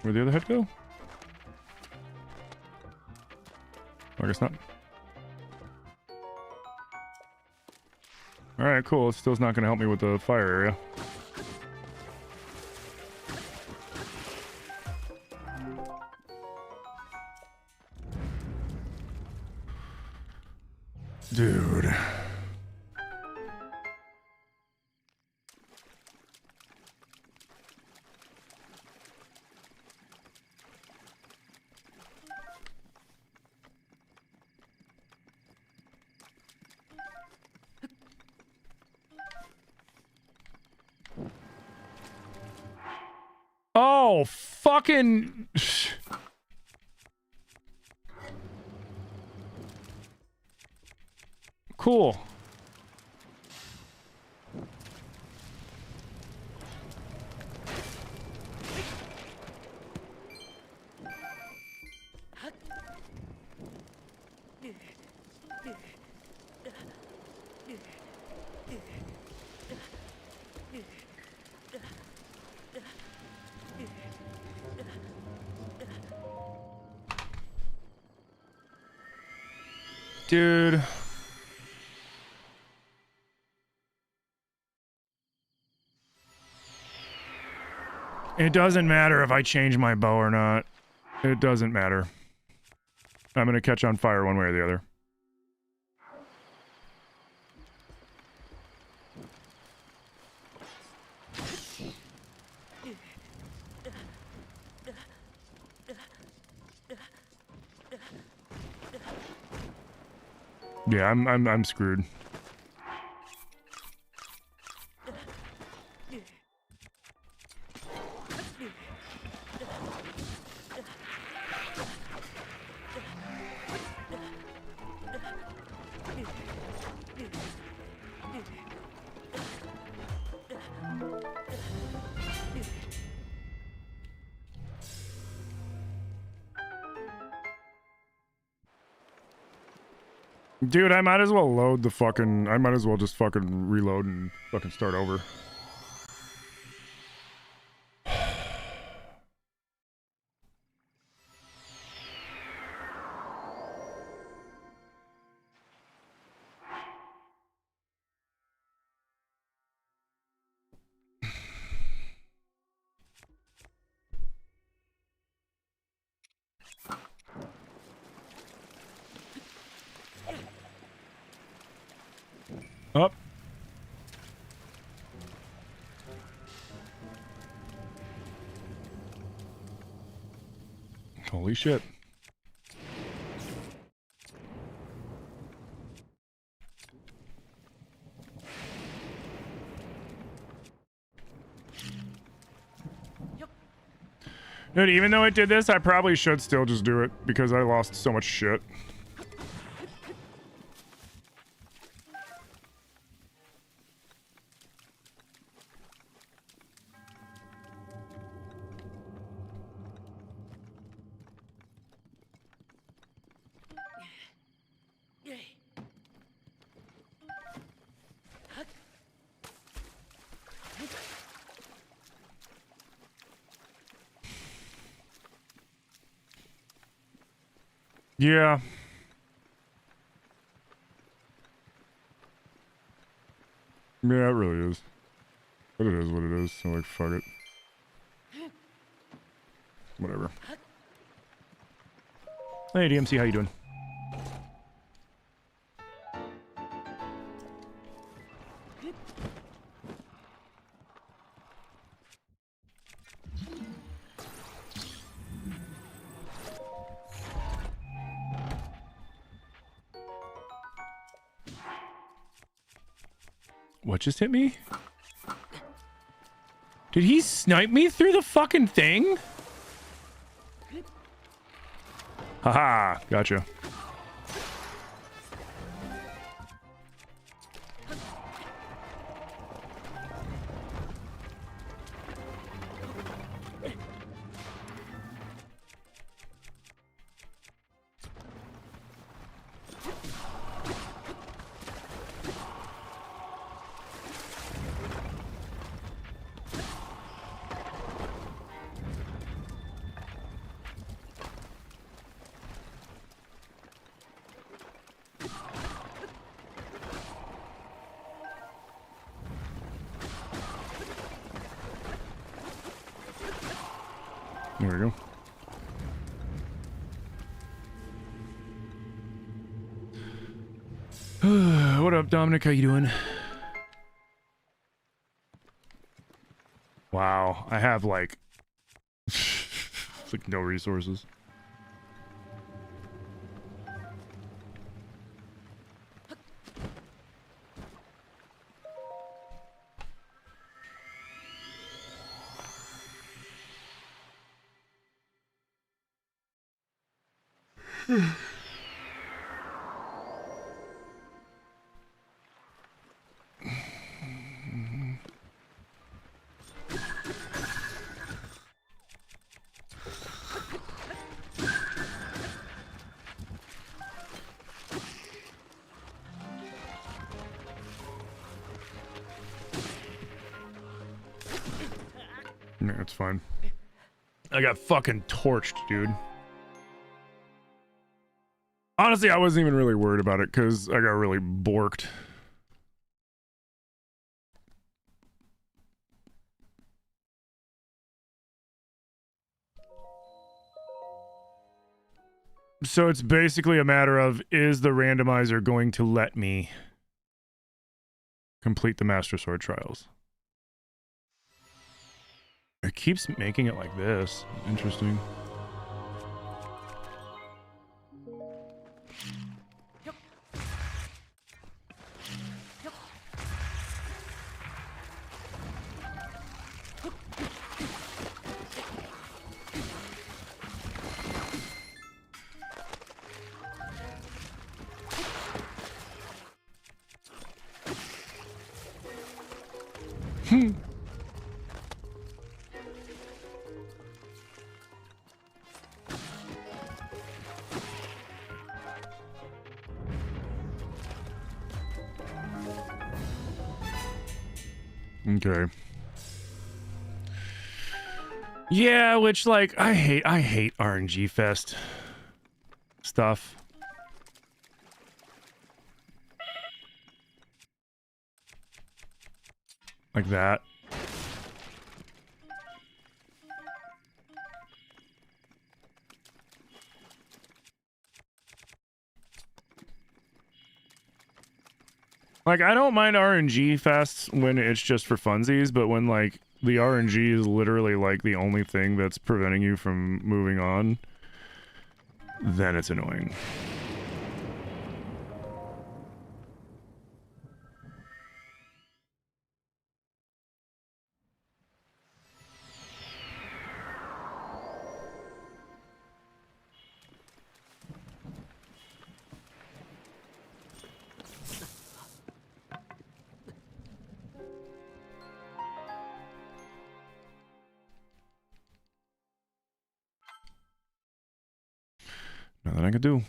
Where'd the other head go? I guess not. Alright, cool. It still's not gonna help me with the fire area. Dude. Oh, fucking... Cool. Dude. It doesn't matter if I change my bow or not. It doesn't matter. I'm gonna catch on fire one way or the other. Yeah, I'm screwed. Dude, I might as well load the fucking... I might as well just fucking reload and fucking start over. Up. Holy shit. Dude, even though it did this, I probably should still just do it because I lost so much shit. Yeah. Yeah, it really is. But it is what it is, so like, fuck it. Whatever. Hey, DMC, how you doing? What just hit me? Did he snipe me through the fucking thing? Haha, gotcha. There we go. What up, Dominic? How you doing? Wow, I have like... like no resources. Yeah, it's fine. I got fucking torched, dude. Honestly, I wasn't even really worried about it because I got really borked. So it's basically a matter of, is the randomizer going to let me complete the Master Sword trials? It keeps making it like this. Interesting. Okay. Yeah, which like I hate RNG fest stuff. Like that. Like, I don't mind RNG fests when it's just for funsies, but when, like, the RNG is literally, like, the only thing that's preventing you from moving on, then it's annoying. Nothing I could do.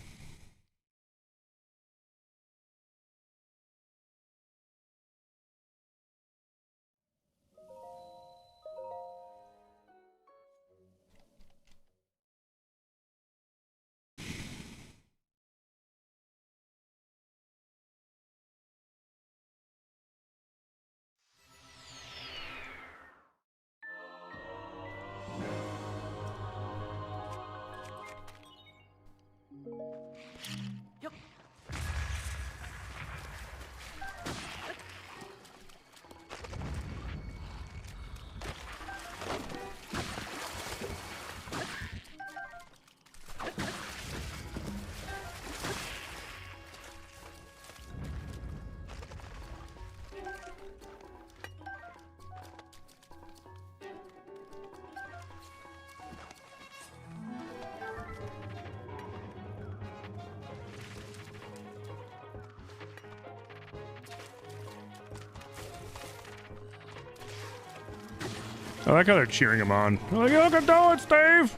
I like how they're cheering him on. Like, you can do it, Steve!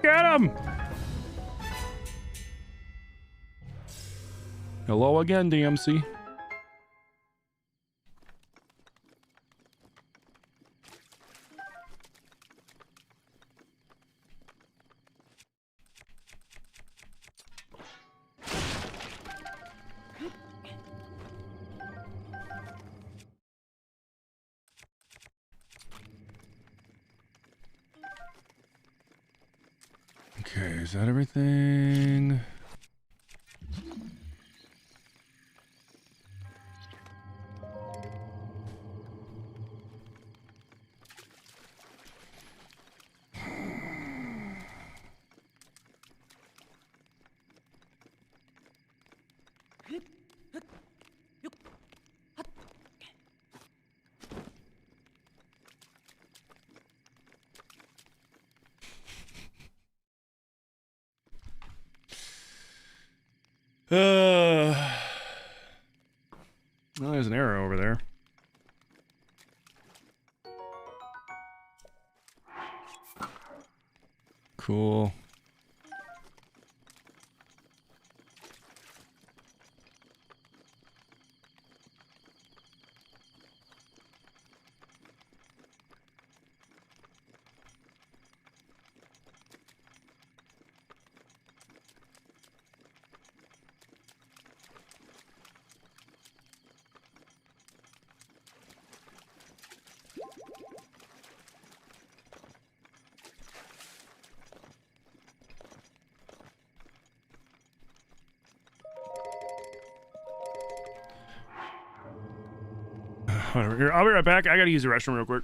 Get him! Hello again, DMC. Okay, is that everything? Well, there's an arrow over there. Cool. Whatever. Here, I'll be right back. I gotta use the restroom real quick.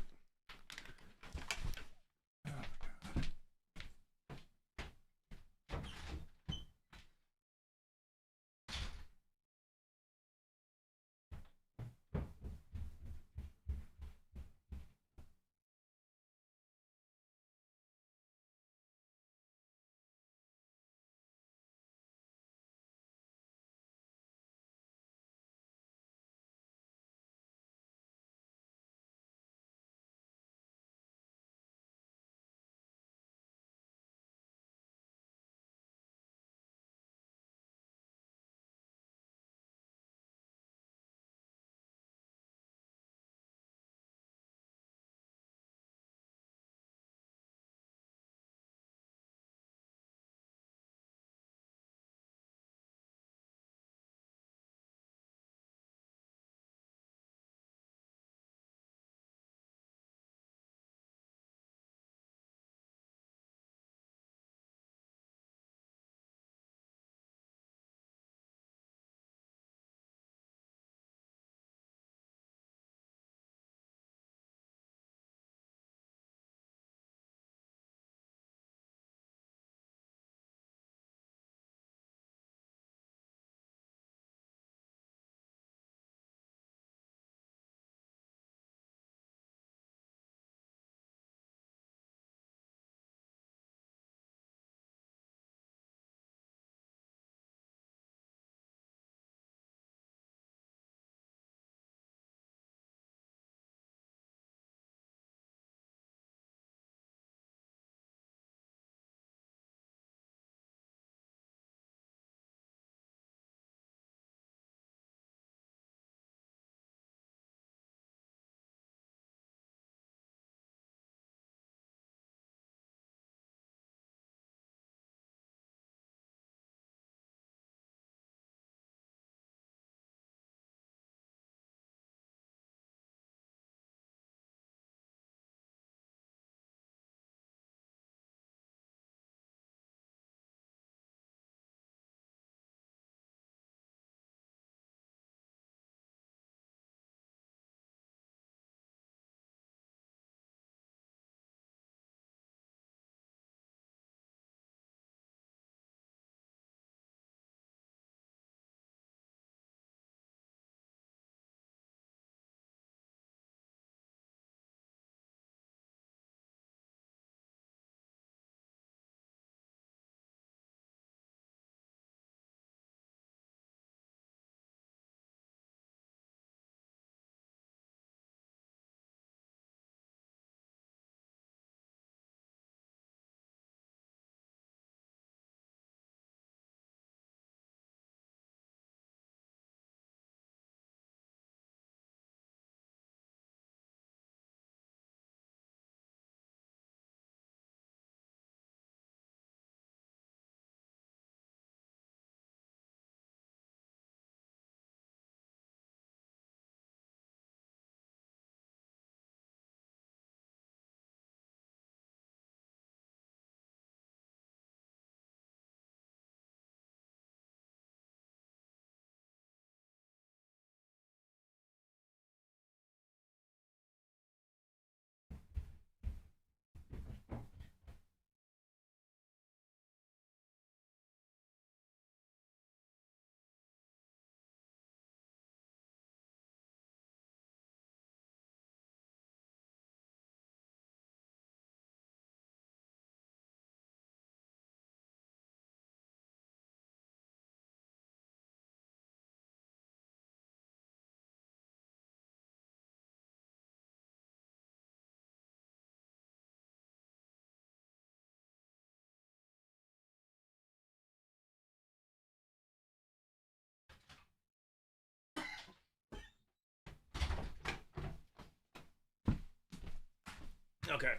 Okay.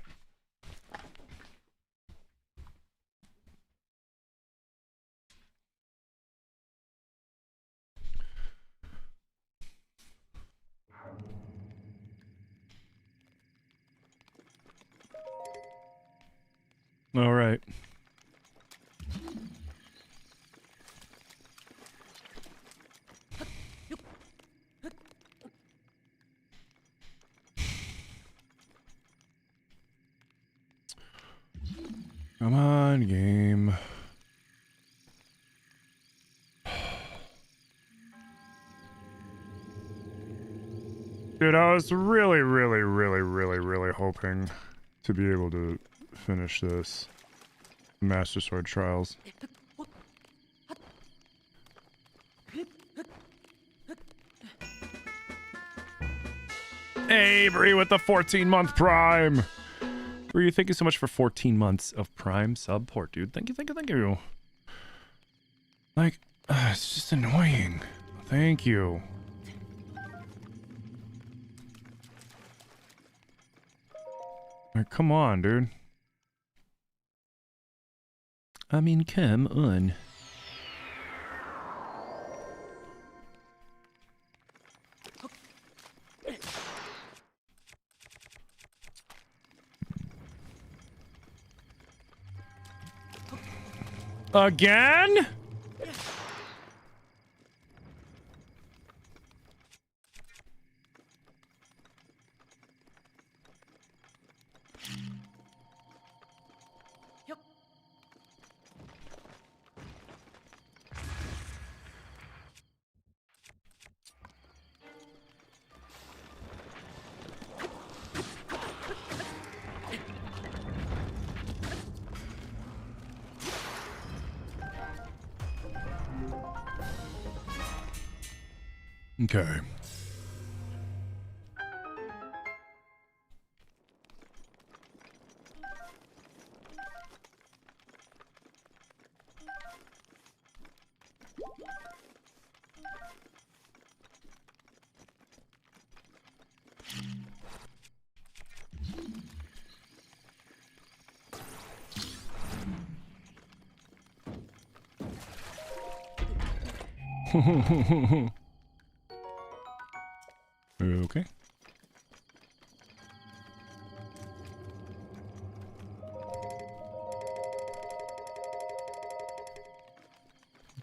All right. Come on, game. Dude, I was really hoping to be able to finish this Master Sword Trials. Hey, Bree with the 14-month Prime. Bree, thank you so much for 14 months of Prime support, dude. Thank you, thank you, thank you. Like, it's just annoying. Thank you. Like, come on, dude. I mean, come on. Again? Okay. Okay.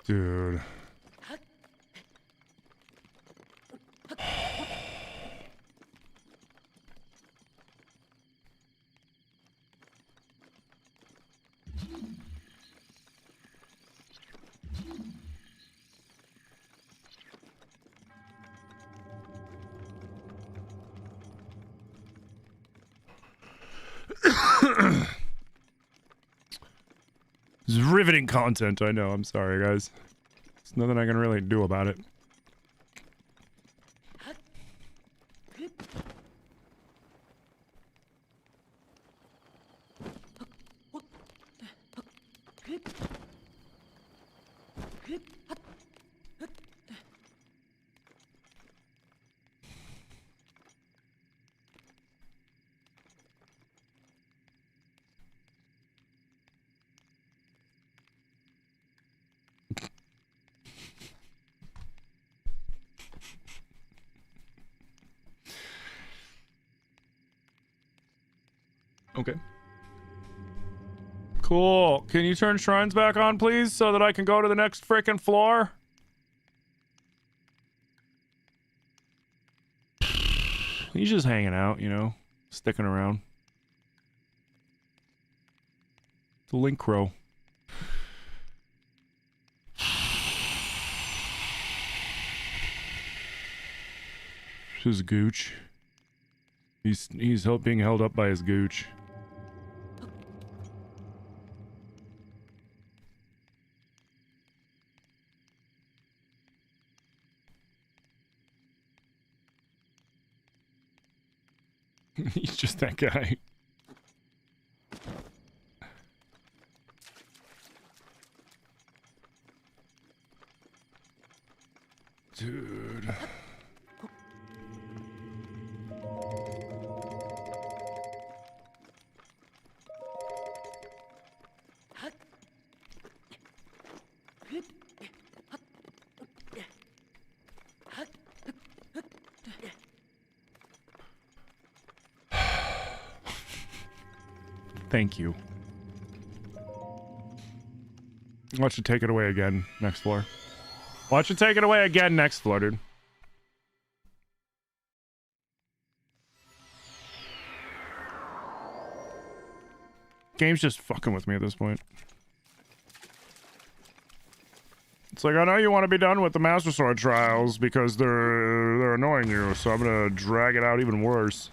Dude. This is riveting content, I know. I'm sorry, guys. There's nothing I can really do about it. Okay. Cool. Can you turn shrines back on, please, so that I can go to the next freaking floor? He's just hanging out, you know, sticking around. The Link Crow. His gooch. He's being held up by his gooch. He's just that guy. Dude. Thank you. Why don't you take it away again next floor? Why don't you take it away again next floor, dude? Game's just fucking with me at this point. It's like, I know you want to be done with the Master Sword trials because they're annoying you, so I'm gonna drag it out even worse.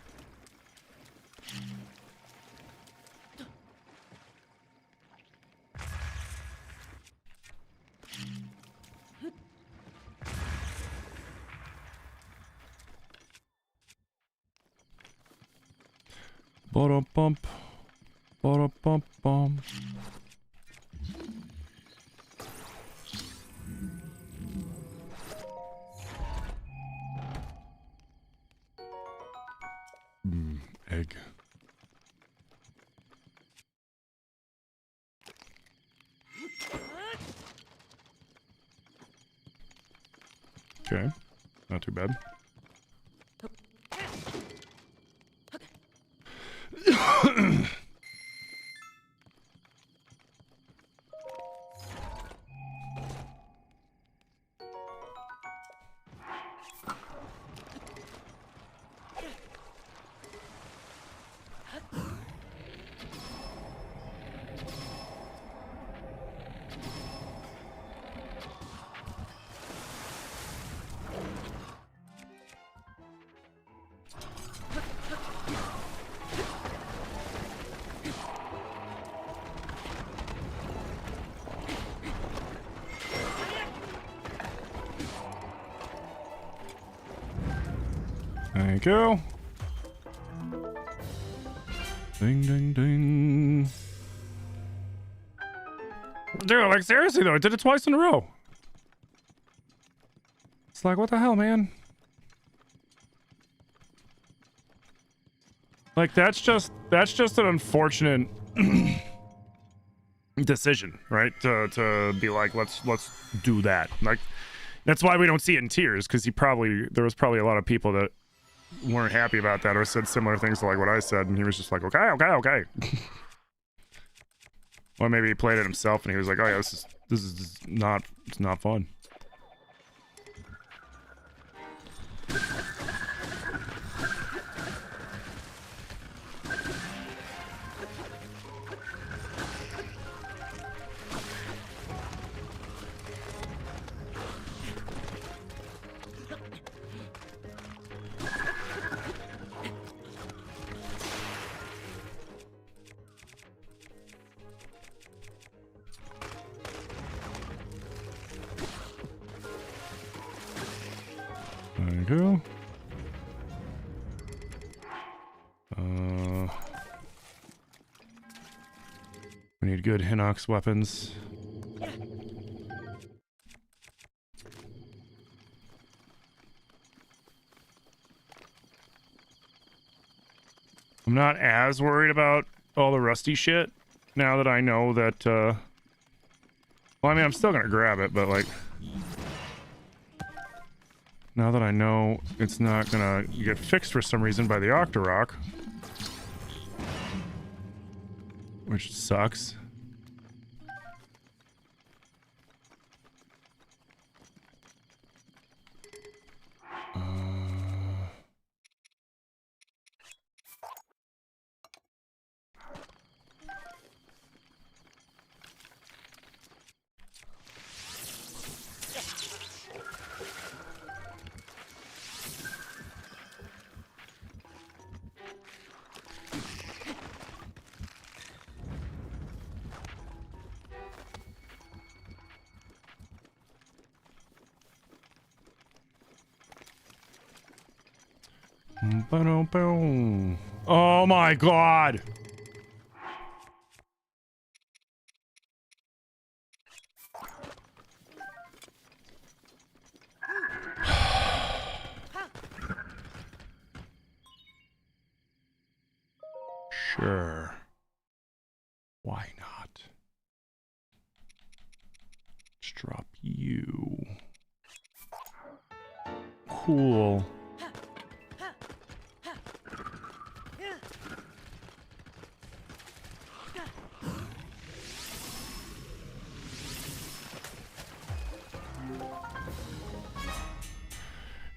Ba-da-bump. Ba-da-bump-bum. Egg. Okay, not too bad. Thank you. Ding, ding, ding. Dude, like, seriously, though, I did it twice in a row. It's like, what the hell, man? Like, that's just an unfortunate decision, right? To be like, let's do that. Like, that's why we don't see it in tiers, because there was probably a lot of people that weren't happy about that or said similar things to like what I said, and he was just like, okay. Or maybe he played it himself and he was like, oh yeah, this is not fun. There you go. We need good Hinox weapons. I'm not as worried about all the rusty shit now that I know that, well, I mean, I'm still gonna grab it, but like, now that I know it's not gonna get fixed for some reason by the Octorok, which sucks. Oh my god! Sure. Why not? Let's drop you. Cool.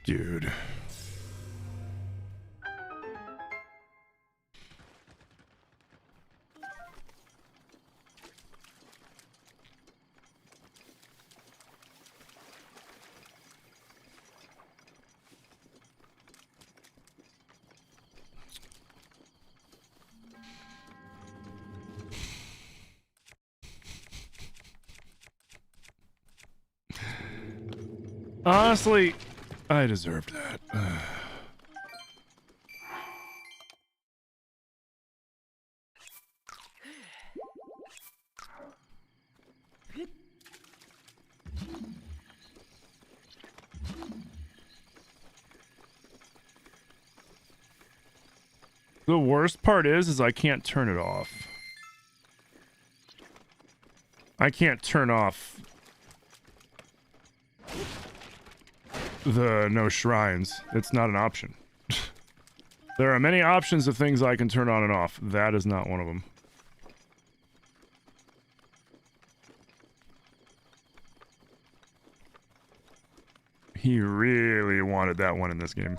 Dude. Honestly, I deserved that. The worst part is I can't turn it off. I can't turn off the no shrines. It's not an option. There are many options of things I can turn on and off. That is not one of them. He really wanted that one in this game.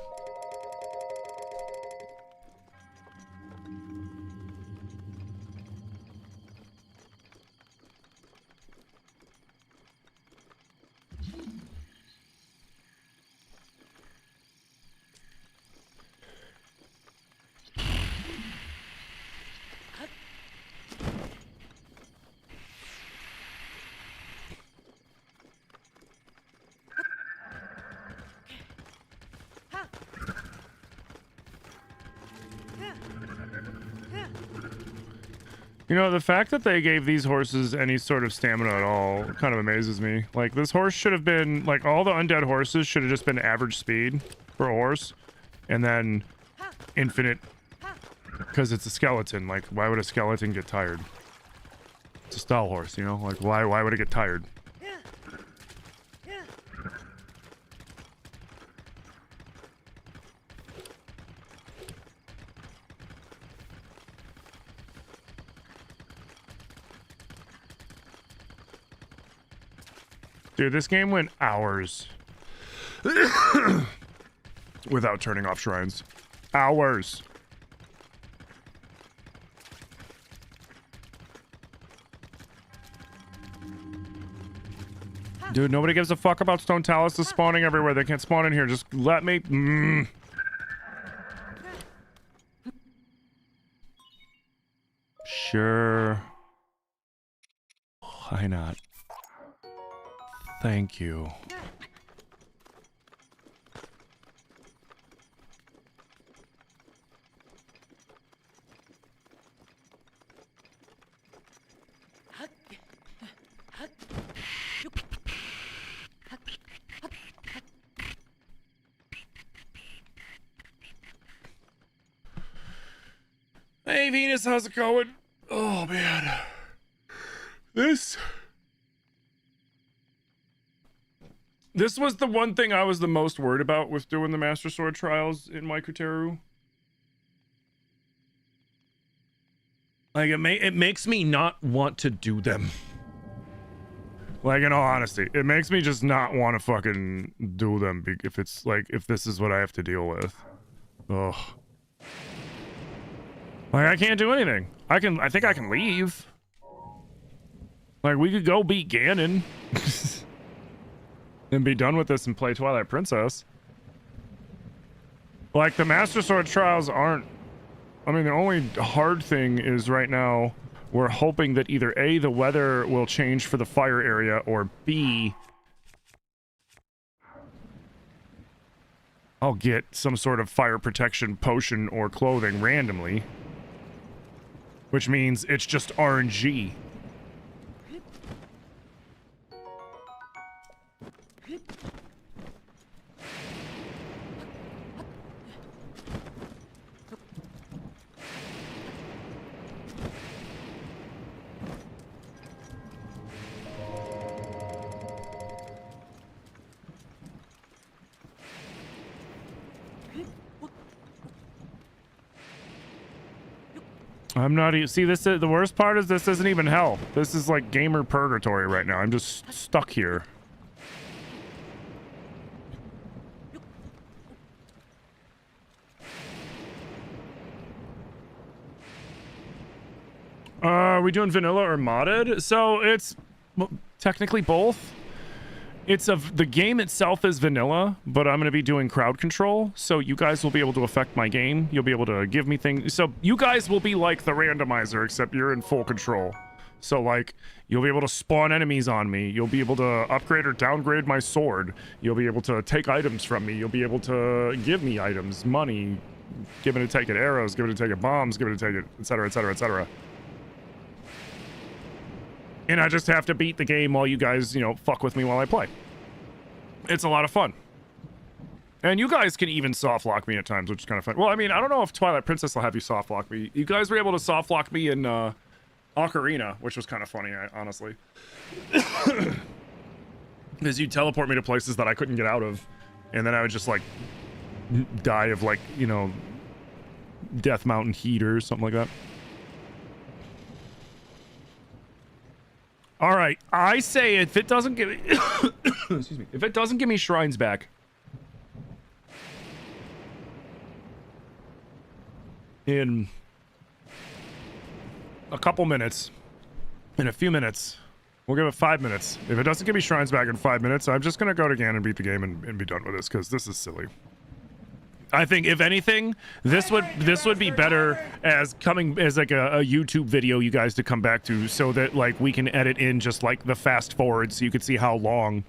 You know, the fact that they gave these horses any sort of stamina at all kind of amazes me. Like, this horse should have been, like, all the undead horses should have just been average speed for a horse. And then infinite, because it's a skeleton. Like, why would a skeleton get tired? It's a stall horse, you know? Like, why would it get tired? Dude, this game went hours without turning off shrines. Hours. Dude, nobody gives a fuck about stone taluses spawning everywhere. They can't spawn in here. Just let me... Sure. Why not? Thank you. Hey Venus, how's it going? Oh man. This was the one thing I was the most worried about with doing the Master Sword trials in Waikuteru. Like, it makes me not want to do them. Like, in all honesty, it makes me just not want to fucking do them if it's, like, if this is what I have to deal with. Ugh. Like, I can't do anything. I think I can leave. Like, we could go beat Ganon. And be done with this and play Twilight Princess. Like, the Master Sword trials aren't... I mean, the only hard thing is right now, we're hoping that either A, the weather will change for the fire area, or B, I'll get some sort of fire protection potion or clothing randomly. Which means it's just RNG. I'm not even... See, this is... The worst part is this isn't even hell. This is like gamer purgatory right now. I'm just stuck here. Are we doing vanilla or modded? So it's technically both. The game itself is vanilla, but I'm going to be doing crowd control, so you guys will be able to affect my game. You'll be able to give me things. So you guys will be like the randomizer, except you're in full control. So like, you'll be able to spawn enemies on me. You'll be able to upgrade or downgrade my sword. You'll be able to take items from me. You'll be able to give me items, money, give it and take it arrows, give it and take it bombs, give it and take it, etc., etc., etc. And I just have to beat the game while you guys, you know, fuck with me while I play. It's a lot of fun. And you guys can even soft lock me at times, which is kind of fun. Well, I mean, I don't know if Twilight Princess will have you soft lock me. You guys were able to soft lock me in Ocarina, which was kind of funny, honestly. Because you'd teleport me to places that I couldn't get out of. And then I would just, like, die of, like, you know, Death Mountain heat or something like that. All right, I say if it doesn't give me, excuse me, if it doesn't give me shrines back in a couple minutes, in a few minutes, we'll give it 5 minutes. If it doesn't give me shrines back in 5 minutes, I'm just gonna go to Ganon and beat the game and be done with this, because this is silly. I think if anything, this would be better as coming as like a YouTube video you guys to come back to, so that like we can edit in just like the fast forward so you can see how long.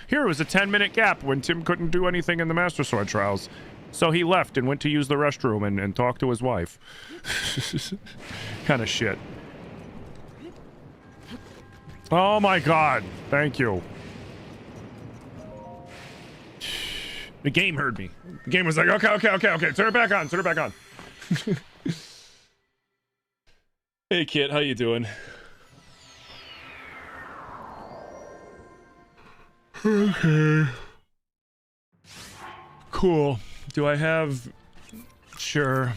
Here was a 10-minute gap when Tim couldn't do anything in the Master Sword trials. So he left and went to use the restroom and talk to his wife. Kind of shit. Oh my god. Thank you. The game heard me. The game was like, okay. Turn it back on. Turn it back on. Hey, Kit. How you doing? Okay. Cool. Do I have... Sure.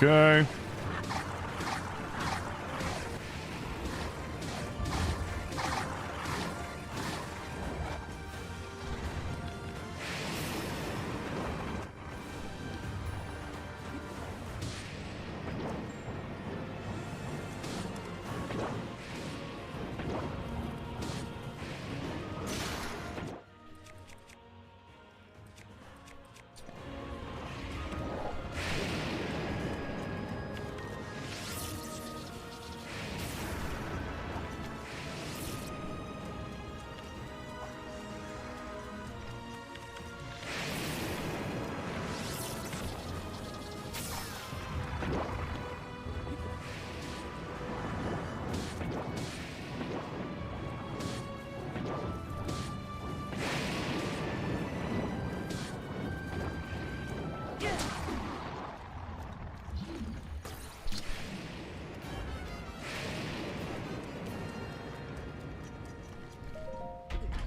Okay.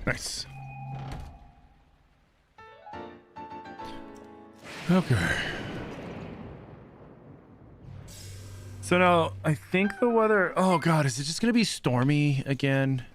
Nice. Okay. So now, I think the weather... Oh god, is it just gonna be stormy again?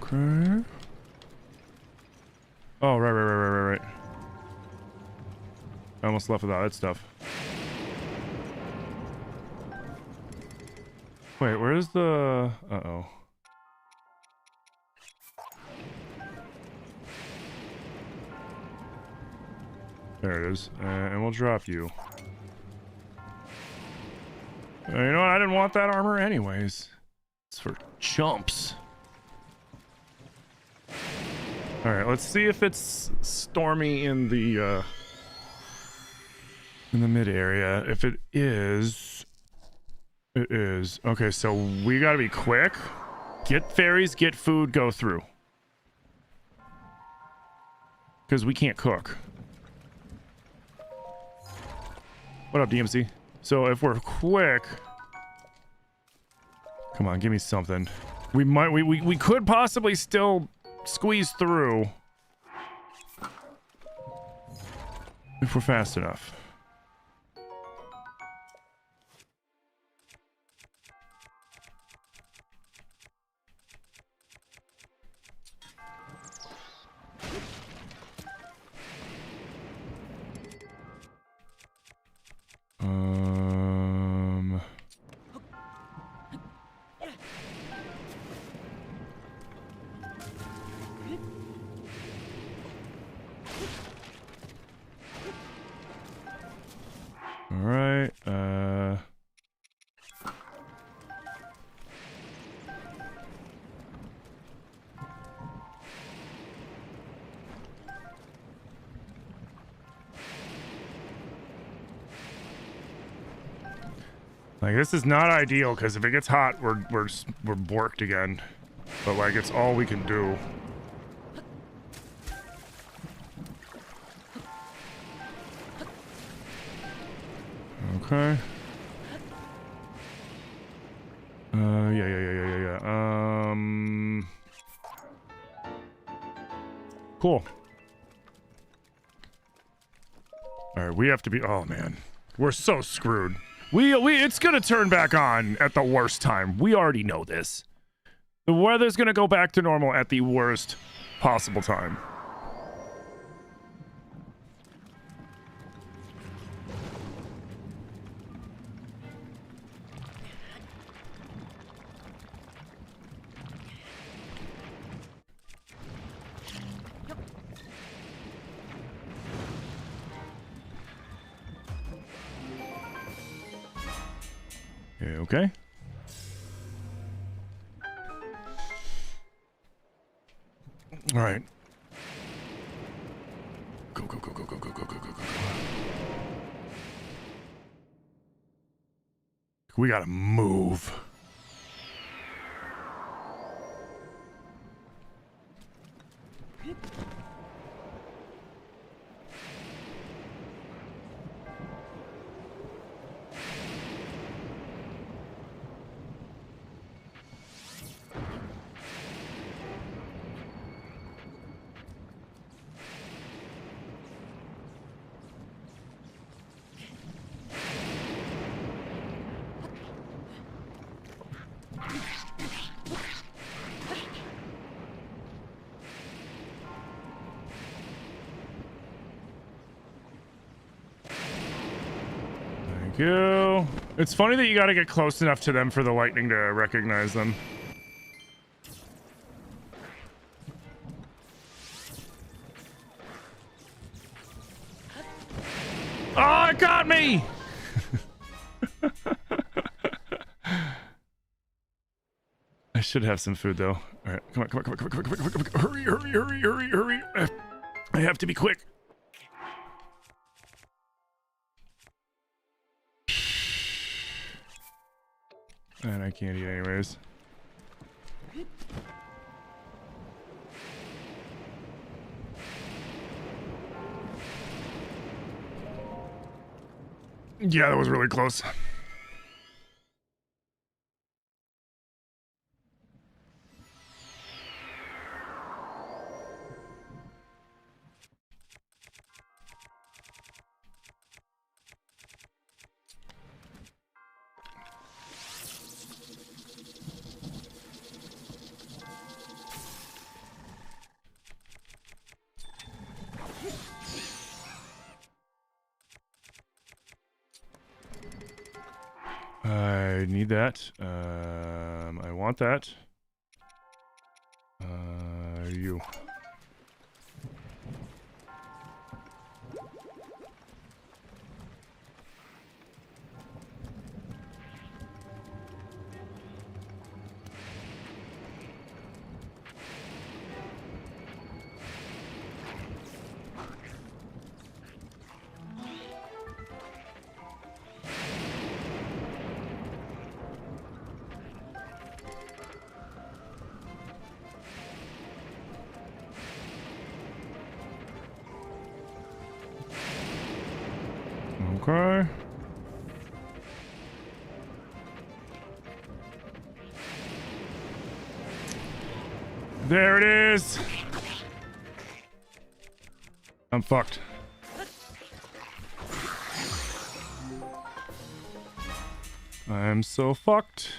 Okay. Oh, right. I almost left without that stuff. Wait, where's the... Uh-oh. There it is. And we'll drop you. You know what? I didn't want that armor anyways. It's for chumps. Alright, let's see if it's stormy in the mid area. If it is, It is. Okay, so we gotta be quick. Get fairies, get food, go through. Because we can't cook. What up, DMC? So if we're quick... Come on, give me something. We could possibly still squeeze through. If we're fast enough. All right. Like, this is not ideal because if it gets hot, we're borked again. But like, it's all we can do. Okay. Yeah. Cool. All right, we have to be. Oh man, we're so screwed. It's gonna turn back on at the worst time. We already know this. The weather's gonna go back to normal at the worst possible time. Okay. All right. Go. We gotta move. You. It's funny that you gotta get close enough to them for the lightning to recognize them. Oh, it got me! I should have some food though. Alright, come on. Hurry. I have to be quick. And I can't eat anyways. Yeah, that was really close. I need that. I want that. You. Okay. There it is. I'm fucked. I'm so fucked.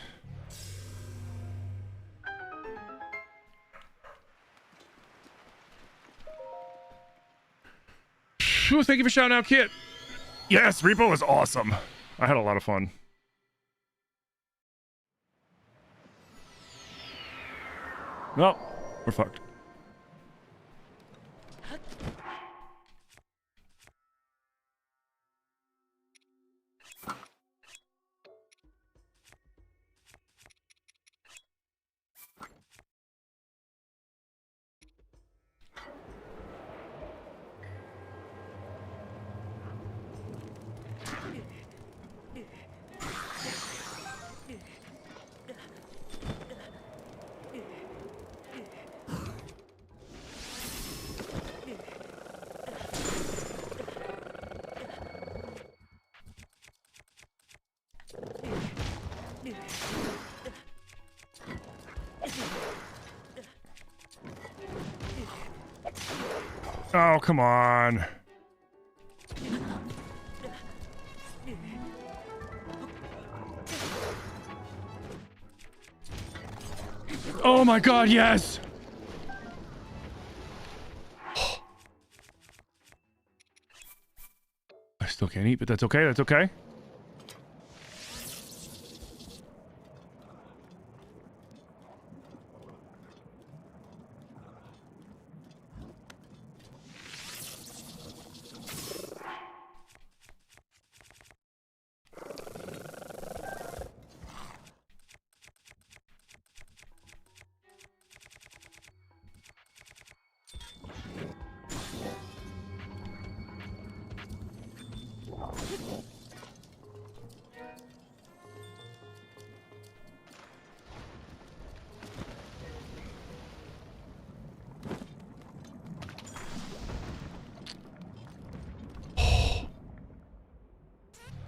Phew, thank you for shouting out, Kit. Yes, Repo was awesome. I had a lot of fun. Well, we're fucked. Oh, come on. Oh my god, yes! I still can't eat, but that's okay, that's okay.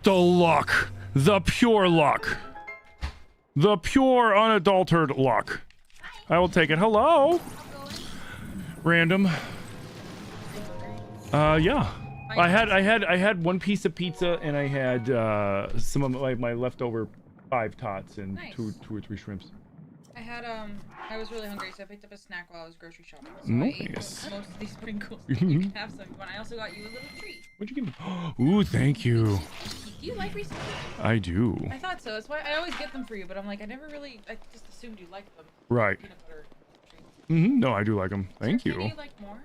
The luck. The pure luck. The pure, unadulterated luck. I will take it. Hello? Random. Yeah. I had one piece of pizza and I had some of my leftover 5 tots and Nice. two or three shrimps. I had I was really hungry, so I picked up a snack while I was grocery shopping. So I ate Nice. most of these sprinkles. You can have some if you want. I also got you a little treat. What'd you give me? Ooh, thank you. Do you like Reese's? I do. I thought so. That's why I always get them for you, but I'm like, I just assumed you liked them. Right. Peanut butter treats. No, I do like them. Thank Is there you. any you like more?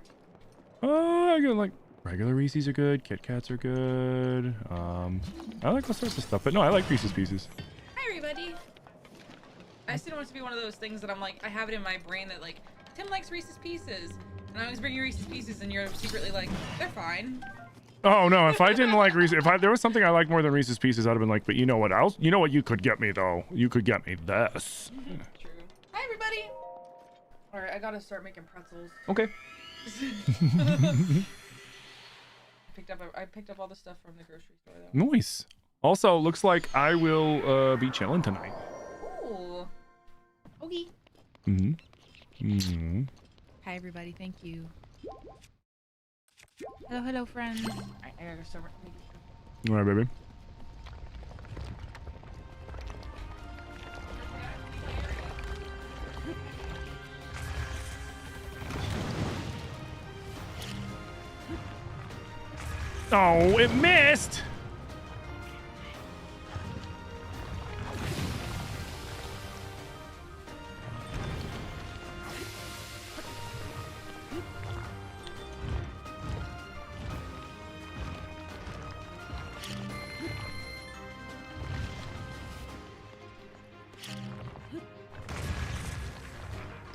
I get like regular Reese's are good. Kit Kats are good. I like all sorts of stuff, but no, I like Reese's Pieces. Hi, everybody. I just didn't want it to be one of those things that I'm like, I have it in my brain that like, Tim likes Reese's Pieces. And I always bring you Reese's Pieces and you're secretly like, they're fine. Oh no, if I didn't like Reese's, there was something I liked more than Reese's Pieces, I'd have been like, but you know what else? You know what you could get me though? You could get me this. True. Hi, everybody. All right, I gotta start making pretzels. Okay. I picked up all the stuff from the grocery store though. Nice. Also, looks like I will be chilling tonight. Ooh. Okay. Hi, everybody. Thank you. Hello, friends. I gotta start making stuff. All right, baby. Oh, it missed!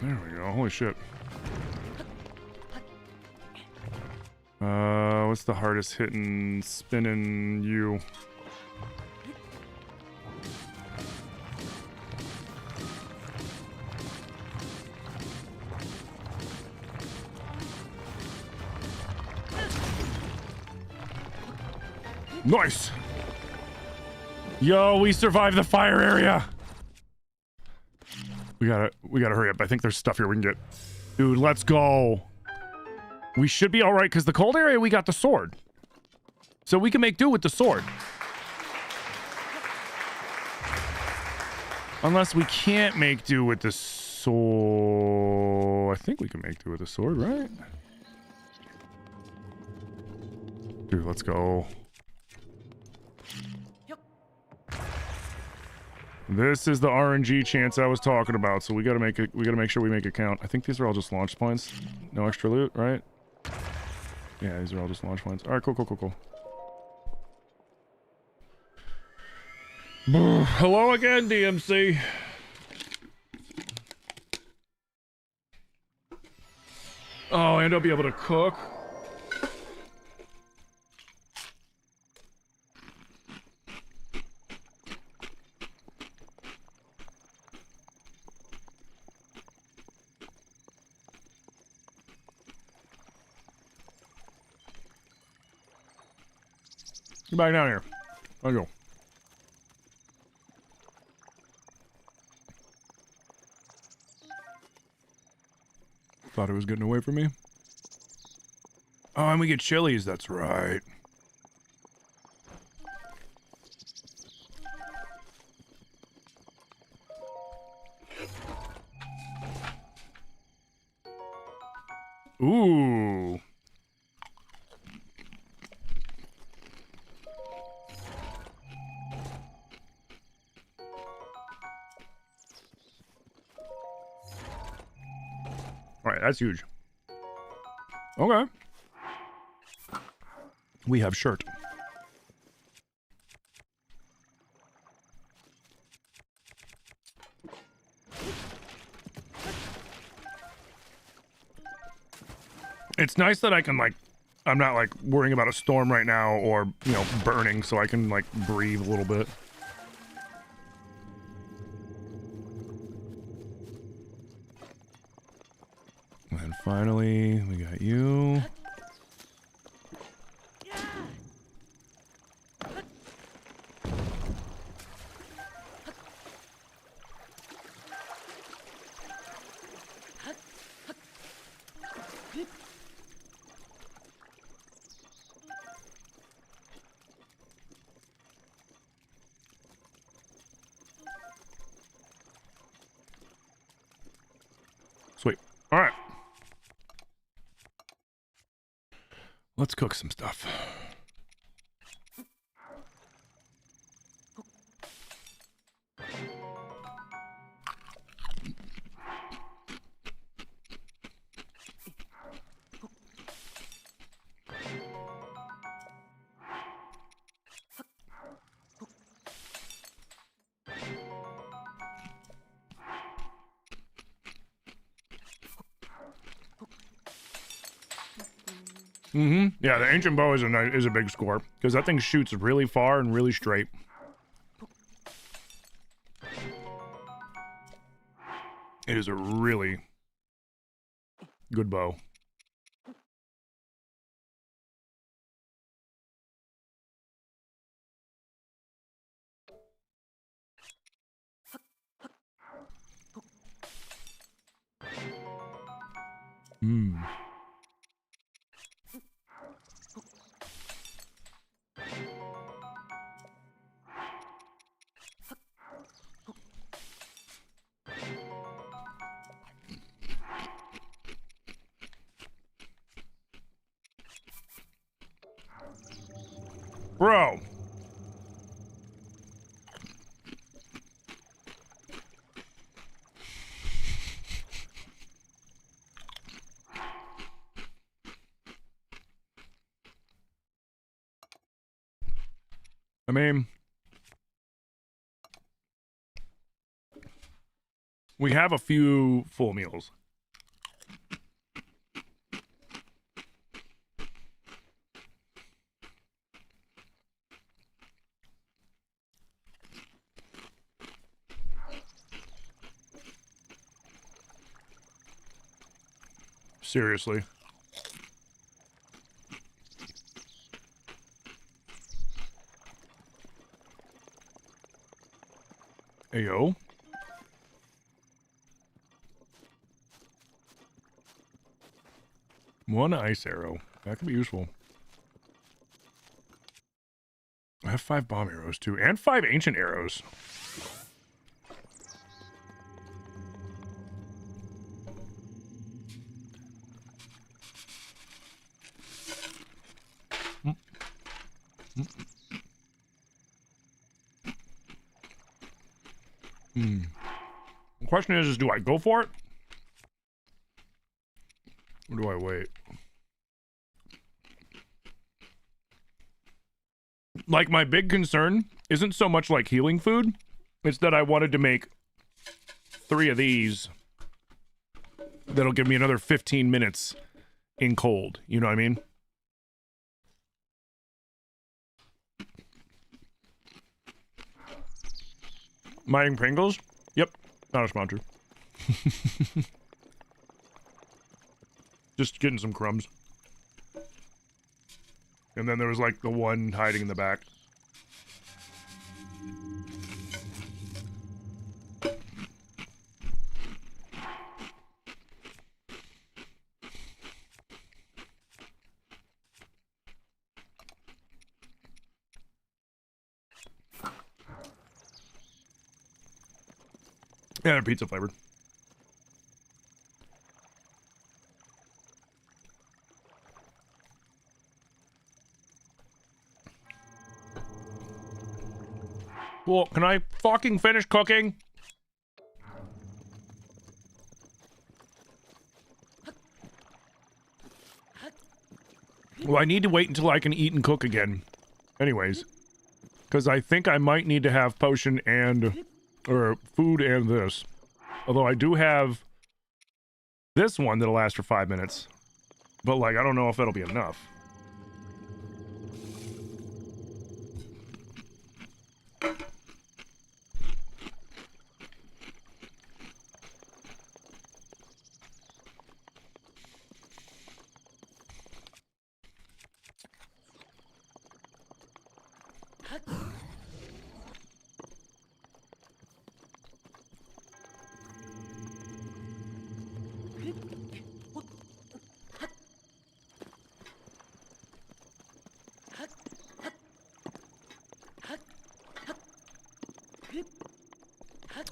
There we go. Holy shit. What's the hardest hitting spinning you? Nice. Yo, we survived the fire area. We gotta hurry up. I think there's stuff here we can get. Dude, let's go. We should be all right because the cold area, we got the sword. So we can make do with the sword. Unless we can't make do with the sword. I think we can make do with the sword, right? Dude, let's go. This is the RNG chance I was talking about, so we gotta make it. We gotta make sure we make it count. I think these are all just launch points. No extra loot, right? Yeah, these are all just launch points. All right, cool. Hello again, DMC. Oh, and I'll be able to cook. Get back down here. Let's go. Thought it was getting away from me. Oh, and we get chilies. That's right. Ooh. Alright, that's huge. Okay. We have shirt. It's nice that I can, like, I'm not, like, worrying about a storm right now or, you know, burning, so I can, like, breathe a little bit. And finally, we got you. Sweet. All right. Let's cook some stuff. Yeah, the ancient bow is a big score because that thing shoots really far and really straight. It is a really good bow. Bro. I mean, we have a few full meals. Seriously. Ayo. One ice arrow. That could be useful. I have 5 bomb arrows too, and 5 ancient arrows. The question is do I go for it? Or do I wait? Like, my big concern isn't so much like healing food. It's that I wanted to make 3 of these. That'll give me another 15 minutes in cold. You know what I mean? Mining Pringles? Yep. Not a sponsor. Just getting some crumbs. And then there was like the one hiding in the back. Yeah, they're pizza flavored. Well, can I fucking finish cooking? Well, I need to wait until I can eat and cook again. Anyways. Because I think I might need to have potion and... or food and this. Although I do have... this one that'll last for 5 minutes. But, like, I don't know if that'll be enough.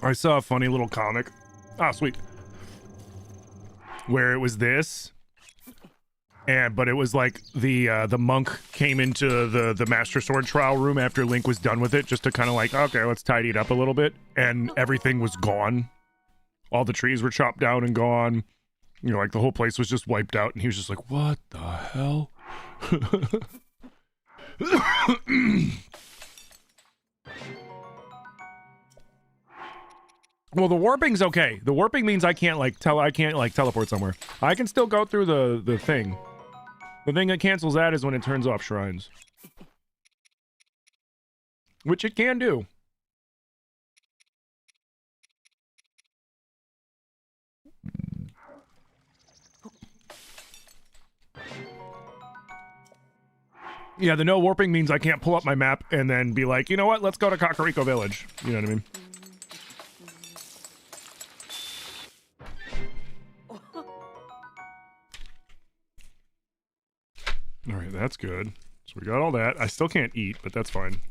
I saw a funny little comic. Ah, sweet. Where it was this. But it was like the monk came into the Master Sword trial room after Link was done with it, just to kind of like, okay, let's tidy it up a little bit. And everything was gone. All the trees were chopped down and gone. You know, like the whole place was just wiped out. And he was just like, what the hell? Well, the warping's okay. The warping means I can't teleport somewhere. I can still go through the thing. The thing that cancels that is when it turns off shrines. Which it can do. Yeah, the no warping means I can't pull up my map and then be like, you know what, let's go to Kakariko Village. You know what I mean? Alright, that's good. So we got all that. I still can't eat, but that's fine.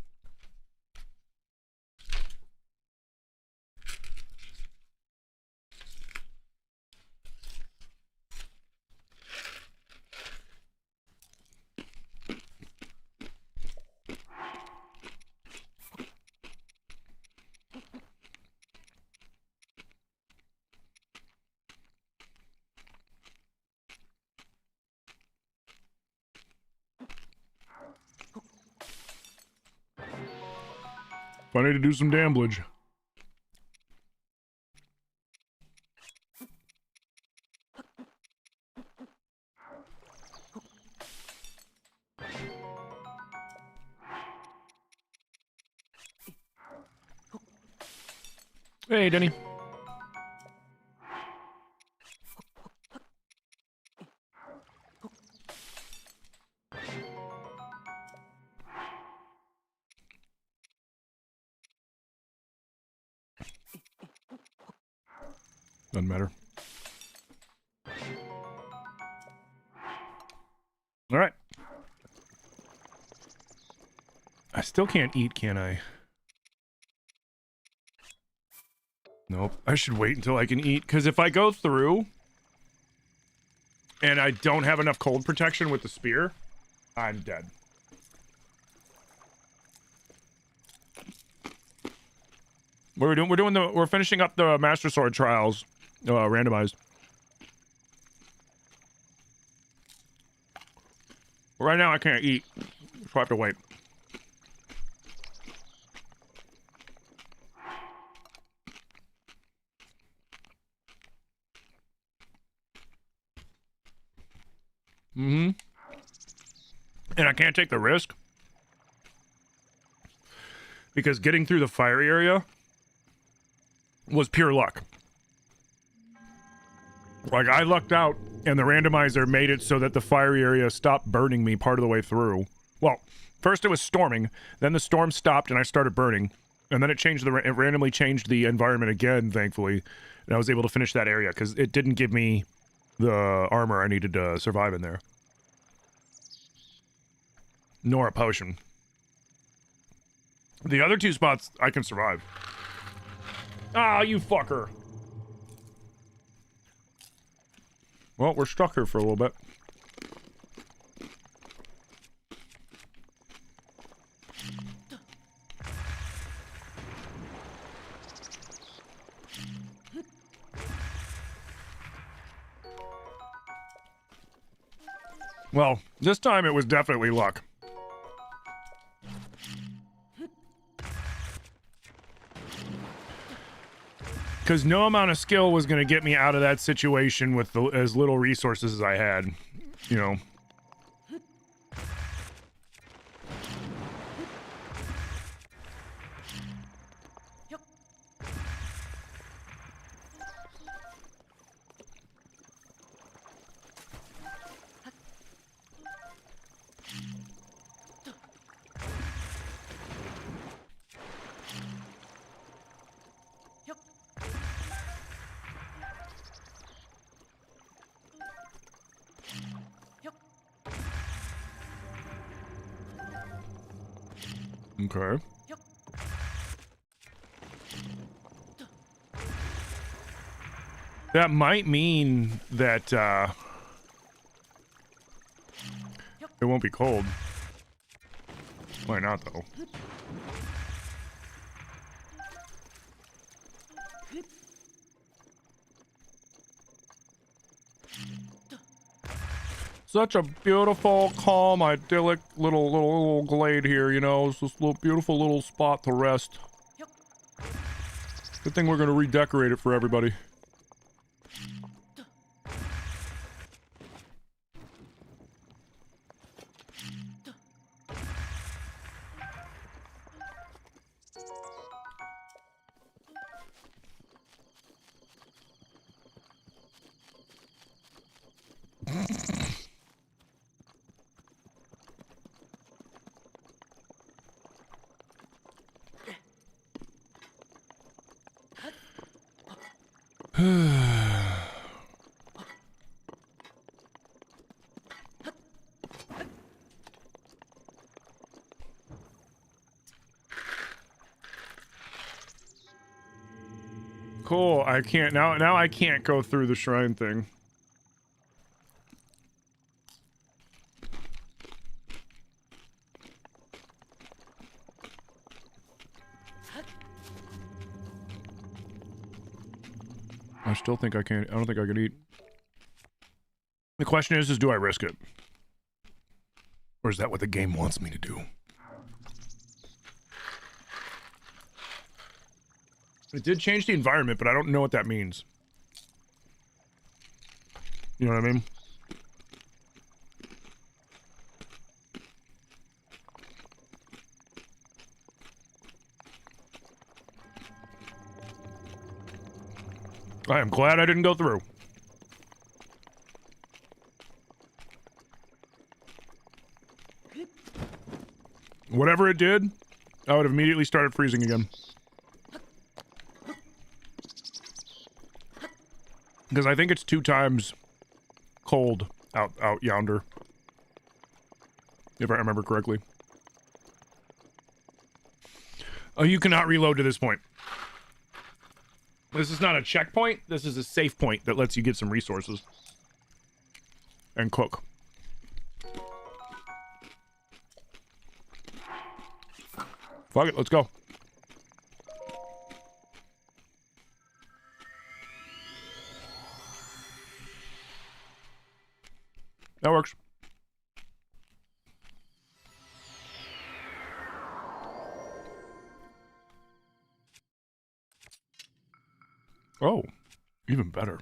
I need to do some damage. Hey, Denny. Doesn't matter. All right. I still can't eat, can I? Nope. I should wait until I can eat, because if I go through and I don't have enough cold protection with the spear, I'm dead. We're finishing up the Master Sword trials, randomized. Right now I can't eat, so I have to wait. Mm-hmm. And I can't take the risk because getting through the fire area was pure luck. Like, I lucked out, and the randomizer made it so that the fire area stopped burning me part of the way through. Well, first it was storming, then the storm stopped and I started burning, and then it randomly changed the environment again, thankfully, and I was able to finish that area, because it didn't give me the armor I needed to survive in there. Nor a potion. The other two spots, I can survive. Ah, you fucker! Well, we're stuck here for a little bit. Well, this time it was definitely luck. Because no amount of skill was going to get me out of that situation with as little resources as I had, you know. Okay. That might mean that, it won't be cold. Why not, though? Such a beautiful, calm, idyllic little glade here, you know. It's this little beautiful little spot to rest. Good thing we're gonna redecorate it for everybody. Cool, I can't now I can't go through the shrine thing. I still think I can't. I don't think I can eat. The question is do I risk it? Or is that what the game wants me to do? It did change the environment, but I don't know what that means. You know what I mean? I am glad I didn't go through. Whatever it did, I would have immediately started freezing again. Because I think it's 2 times cold out yonder. If I remember correctly. Oh, you cannot reload to this point. This is not a checkpoint. This is a safe point that lets you get some resources. And cook. Fuck it, let's go. That works. Oh, even better.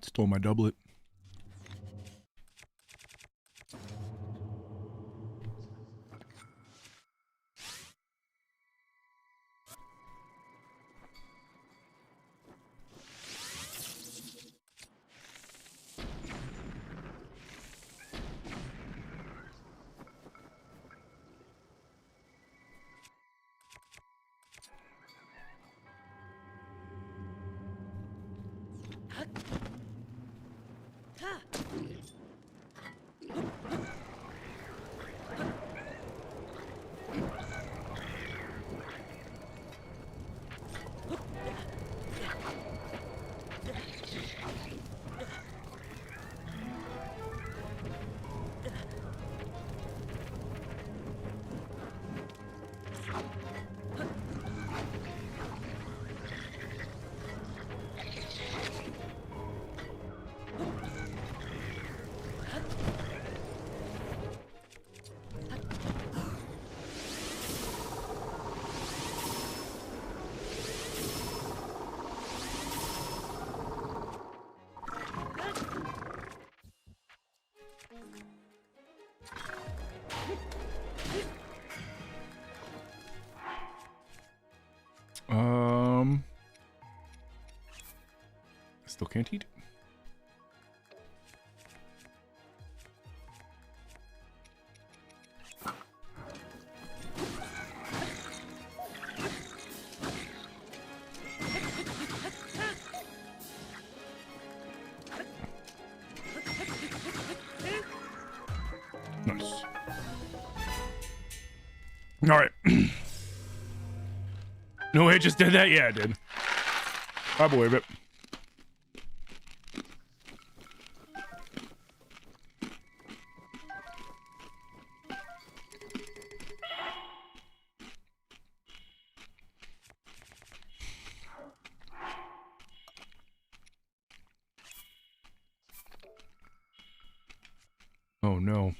Stole my doublet. Still can't eat. Nice. All right. No way, I just did that? Yeah, I did. I believe it. Oh no.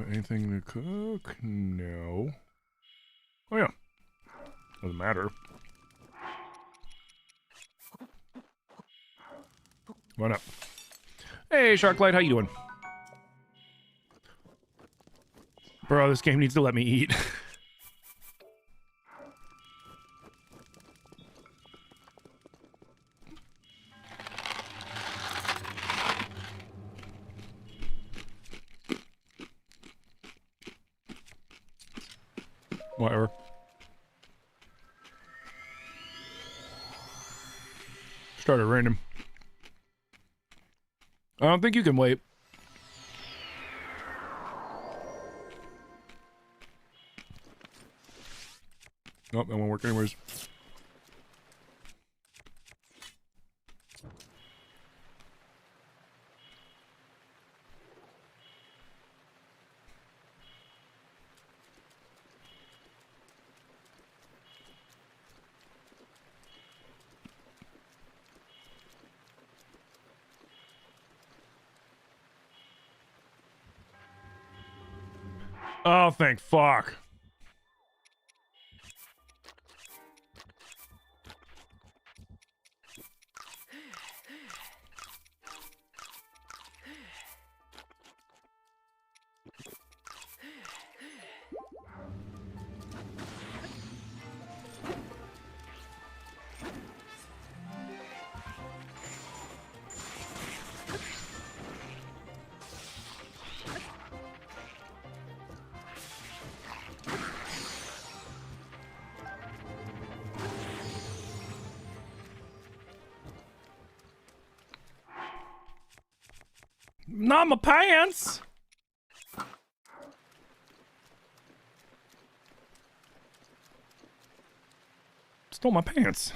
Anything to cook? No. Oh yeah. Doesn't matter. Why not? Hey, Sharklight, how you doing? Bro, this game needs to let me eat. Whatever. Start at random. I don't think you can wait. Nope, that won't work anyways. Oh, thank fuck. Not my pants. Stole my pants.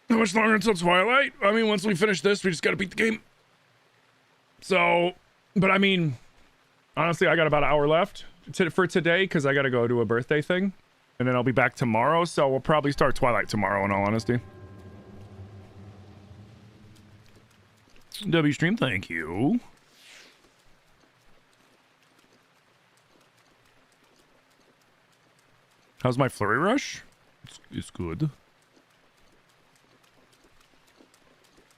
How much longer until Twilight? I mean, once we finish this, we just gotta beat the game. So, but I mean, honestly, I got about an hour left for today because I gotta go to a birthday thing. And then I'll be back tomorrow, so we'll probably start Twilight tomorrow, in all honesty. W stream, thank you. How's my flurry rush? It's good.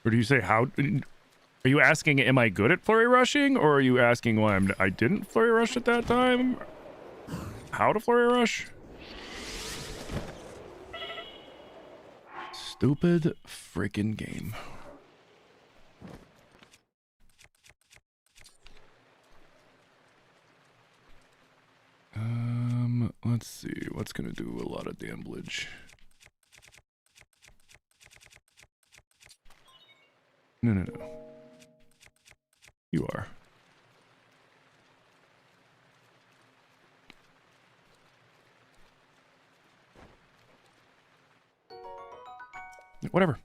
Or do you say how? Are you asking, am I good at flurry rushing, or are you asking why I didn't flurry rush at that time? How to flurry rush? Stupid freaking game. Let's see. What's gonna do a lot of damage? No. You are. Whatever.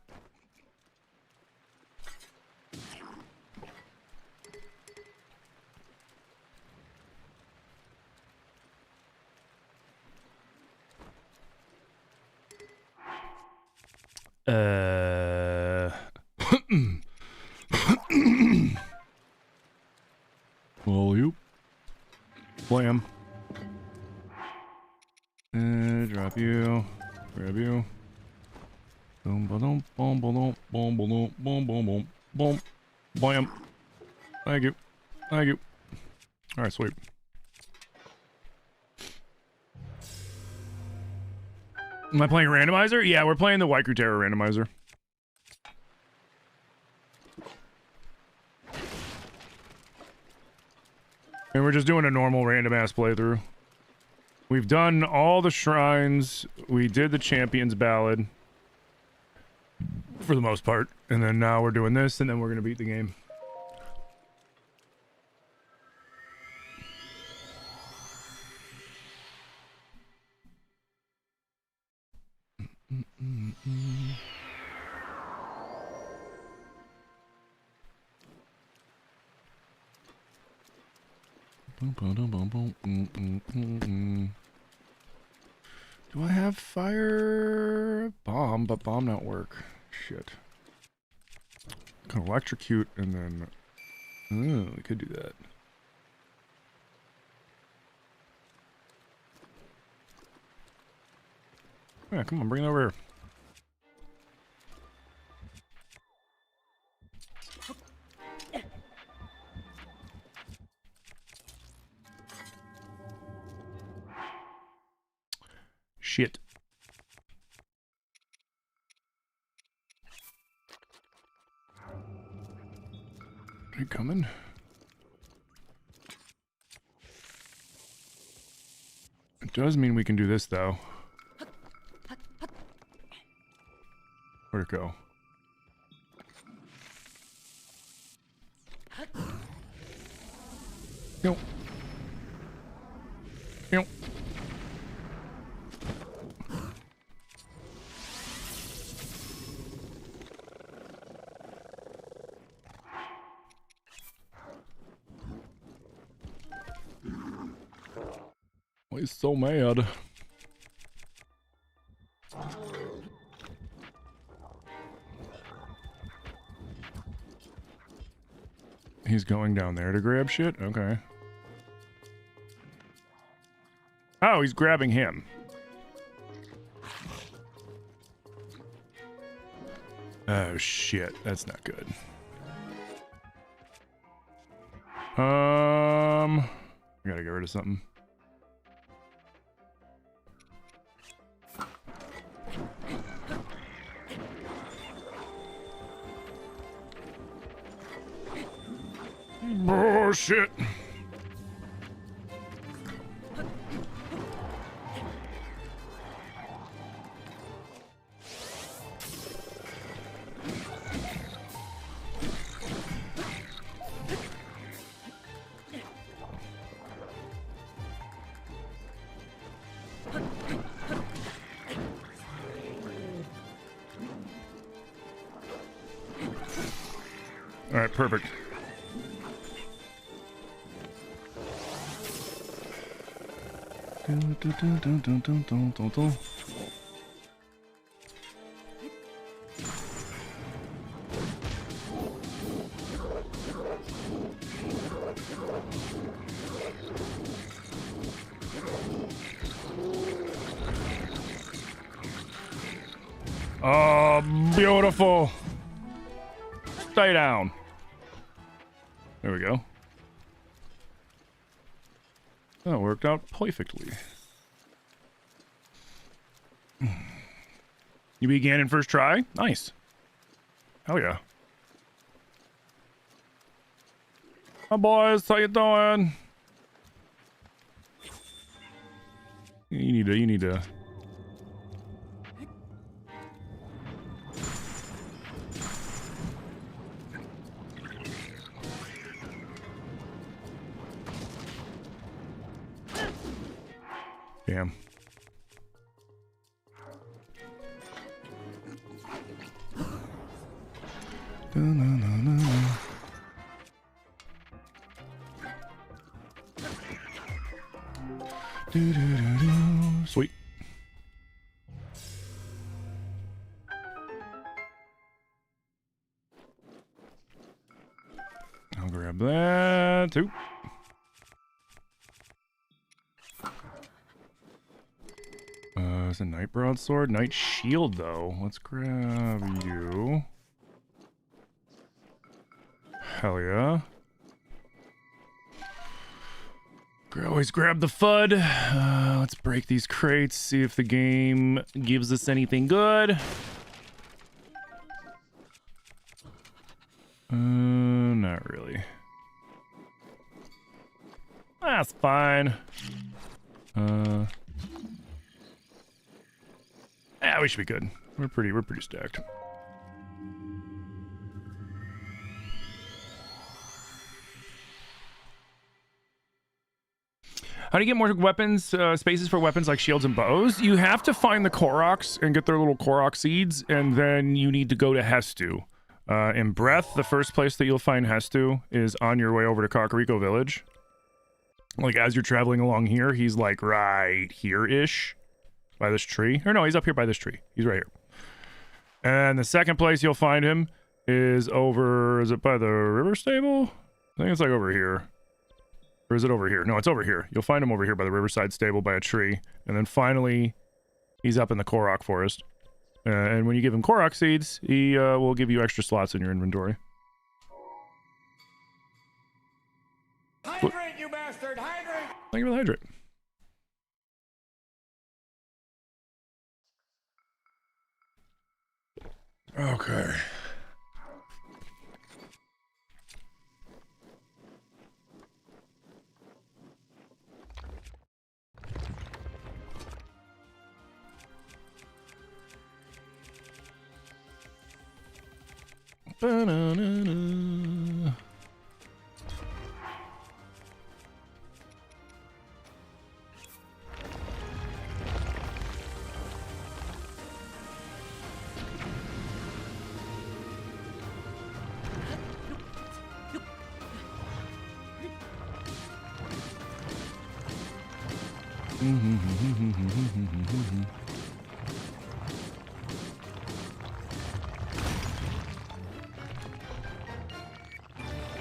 Well, you. Blam. Drop you. Grab you. Boom, boom, boom, boom, boom, boom, boom, boom, boom, boom, blam. Thank you. Thank you. All right, sweet. Am I playing Randomizer? Yeah, we're playing the Waikuteru Randomizer. And we're just doing a normal random ass playthrough. We've done all the shrines. We did the Champions Ballad. For the most part. And then now we're doing this, and then we're gonna beat the game. Do I have fire bomb, but bomb not work? Shit. Can electrocute and then we could do that. Yeah, come on, bring it over here. Shit. Are you coming? It does mean we can do this, though. Where'd it go? Nope. Nope. He's so mad. He's going down there to grab shit? Okay. Oh, he's grabbing him. Oh, shit. That's not good. I gotta get rid of something. Oh, shit. All right, perfect. Oh, beautiful. Stay down. There we go. That worked out perfectly. You beat Ganon first try? Nice. Hell yeah. Hi boys, how you doing? You need to. Damn. Sweet. I'll grab that too. It's a Night Broadsword. Night Shield, though. Let's grab you. Hell yeah. Always grab the FUD. Let's break these crates, see if the game gives us anything good. Not really. That's fine. Yeah, we should be good. We're pretty stacked. How do you get more weapons, spaces for weapons like shields and bows? You have to find the Koroks and get their little Korok seeds, and then you need to go to Hestu. In Breath, the first place that you'll find Hestu is on your way over to Kakariko Village. Like, as you're traveling along here, he's like right here-ish. By this tree. Or no, he's up here by this tree. He's right here. And the second place you'll find him is over... Is it by the river stable? I think it's like over here. Or is it over here? No, it's over here. You'll find him over here by the riverside stable by a tree. And then finally, he's up in the Korok forest. And when you give him Korok seeds, he will give you extra slots in your inventory. Hydrate, you bastard! Hydrate! Thank you for the hydrate. Okay. Ba-na-na-na.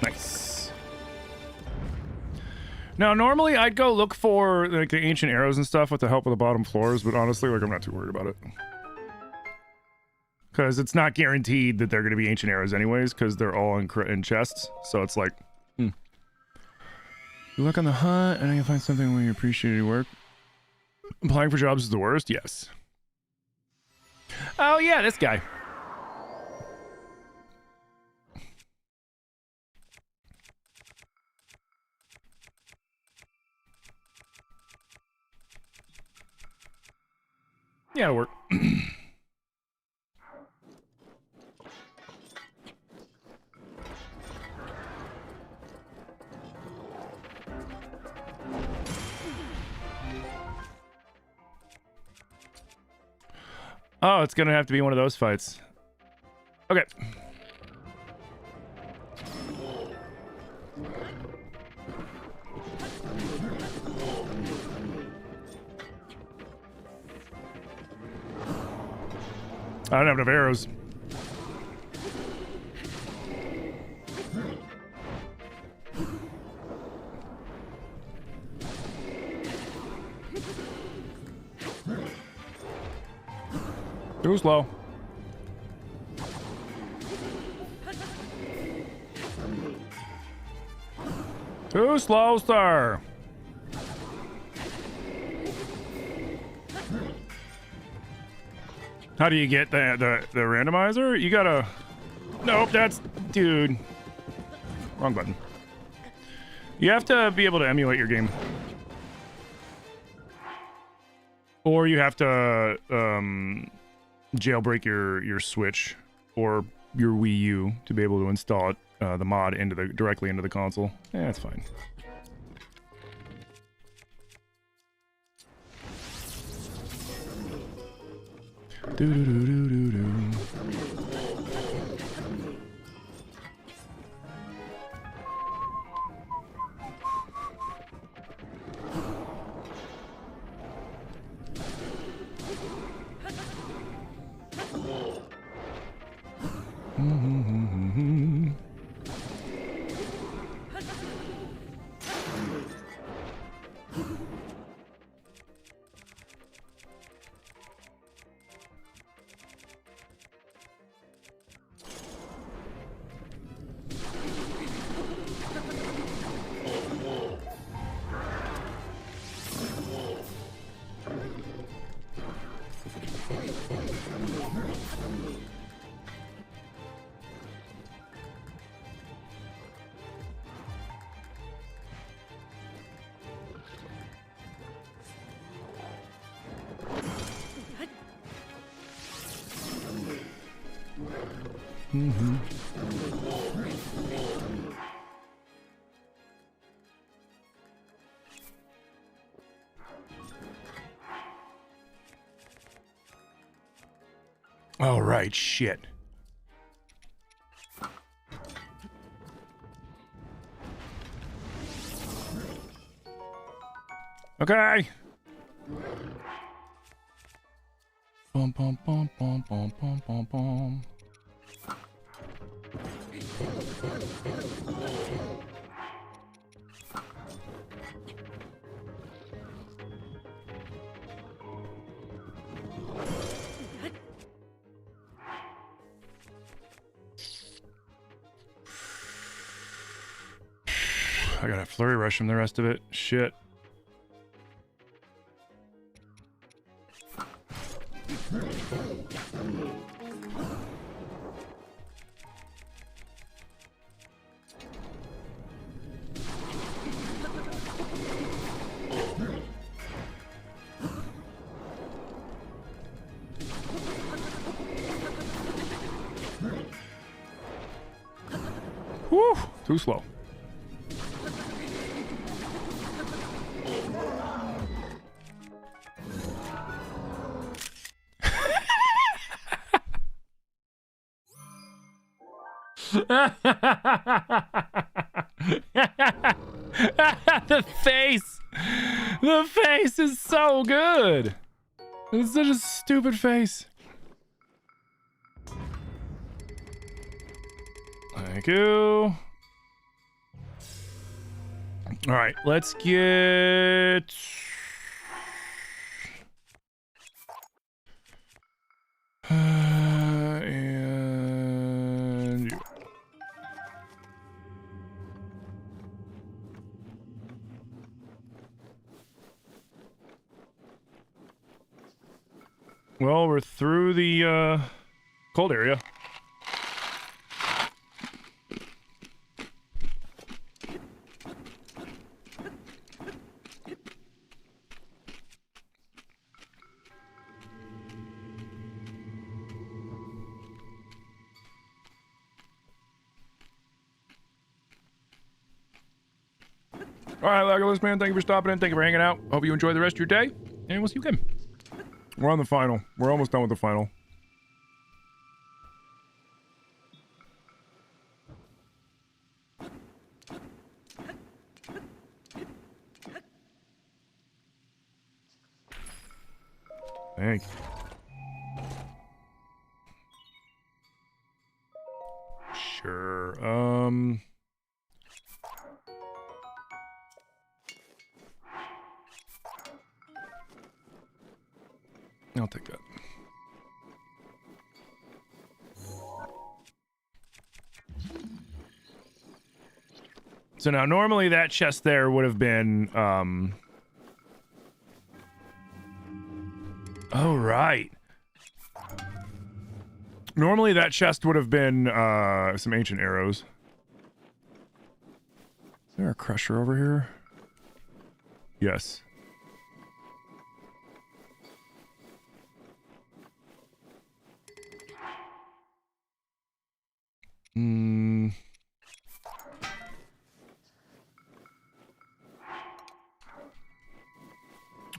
Nice. Now, normally I'd go look for like the ancient arrows and stuff with the help of the bottom floors, but honestly, like I'm not too worried about it. Because it's not guaranteed that they're going to be ancient arrows anyways, because they're all in chests. So it's like, You look on the hunt and you find something where you appreciate your work. Applying for jobs is the worst? Yes. Oh yeah, this guy. Yeah, it'll work. Oh, it's gonna have to be one of those fights. Okay. I don't have enough arrows. Too slow. Too slow, sir. How do you get the randomizer? You gotta... Nope, that's... Dude. Wrong button. You have to be able to emulate your game. Or you have to jailbreak your Switch or your Wii U to be able to install it, the mod directly into the console. Yeah, that's fine. Do do do do do do. All right, shit. Okay. Bum bum bum bum bum bum bum bum. I gotta flurry rush from the rest of it. Shit. Whew, too slow. The face! The face is so good! It's such a stupid face. Thank you. All right, let's get... and you. Well, we're through the cold area. All right, Legolas, man, thank you for stopping in. Thank you for hanging out. Hope you enjoy the rest of your day, and we'll see you again. We're on the final. We're almost done with the final. Thank you. Sure. I'll take that. So now normally that chest there would have been oh right. Normally that chest would have been some ancient arrows. Is there a crusher over here? Yes.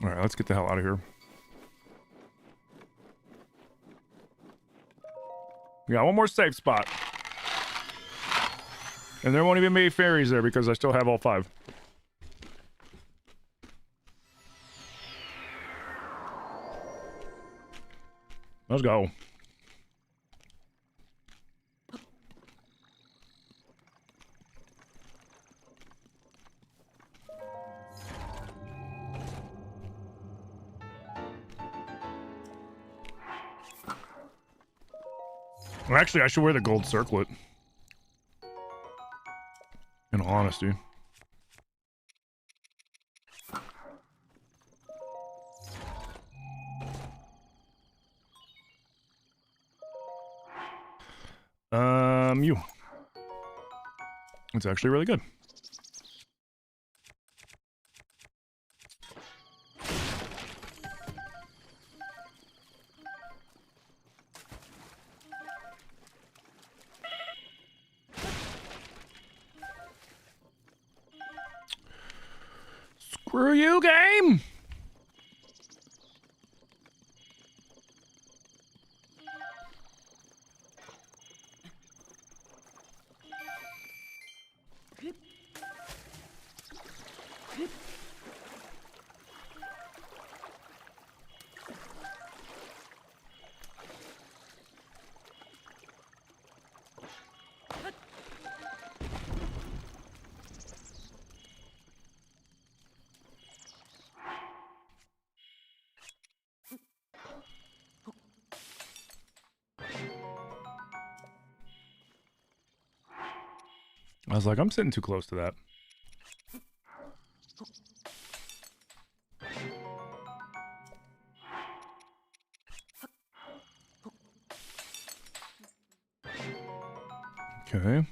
All right, let's get the hell out of here. We got one more safe spot. And there won't even be fairies there because I still have all 5. Let's go. Well, actually, I should wear the gold circlet. In all honesty. You. It's actually really good. Screw you, game! I was like, I'm sitting too close to that. Okay.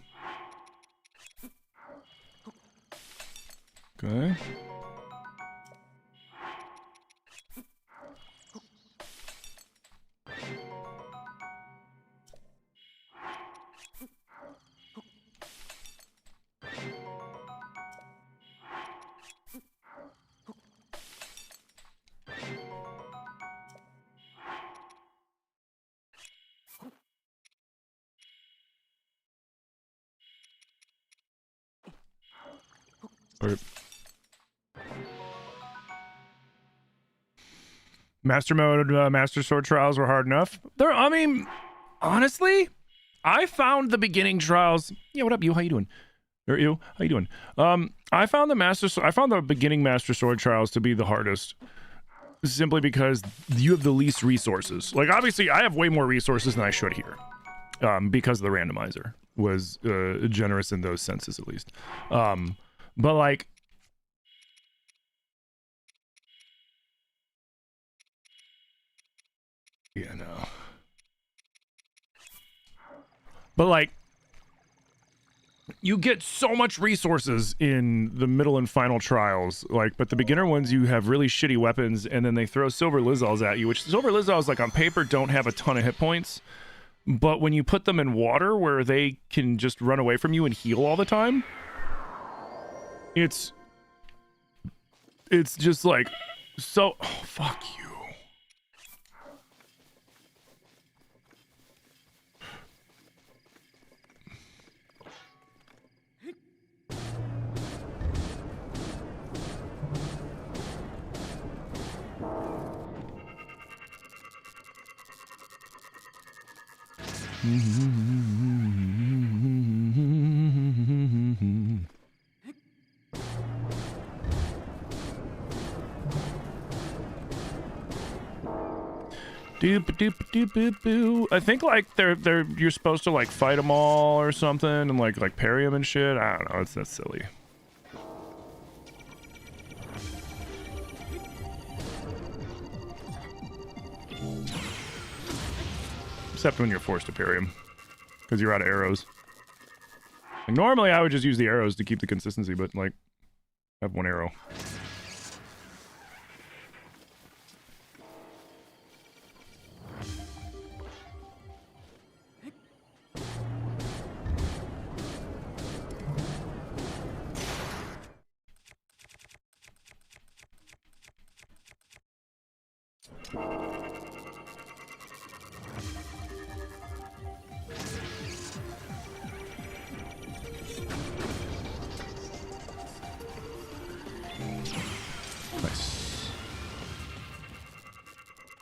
Okay. Okay. Master mode, Master Sword trials were hard enough. I mean, honestly, I found the beginning trials. Yeah, what up, you? How you doing? Or you? How you doing? I found the beginning Master Sword trials to be the hardest, simply because you have the least resources. Like, obviously, I have way more resources than I should here, because the randomizer was generous in those senses, at least. But like, yeah, no. But like, you get so much resources in the middle and final trials, like, but the beginner ones, you have really shitty weapons, and then they throw silver Lizals at you, which silver Lizals, like, on paper don't have a ton of hit points, but when you put them in water where they can just run away from you and heal all the time, it's just like, so, oh, fuck you. Doop doop doop doop boo. I think like you're supposed to like fight them all or something and like parry them and shit. I don't know. That's silly. Except when you're forced to parry them, because you're out of arrows. Like, normally I would just use the arrows to keep the consistency, but like, I have one arrow.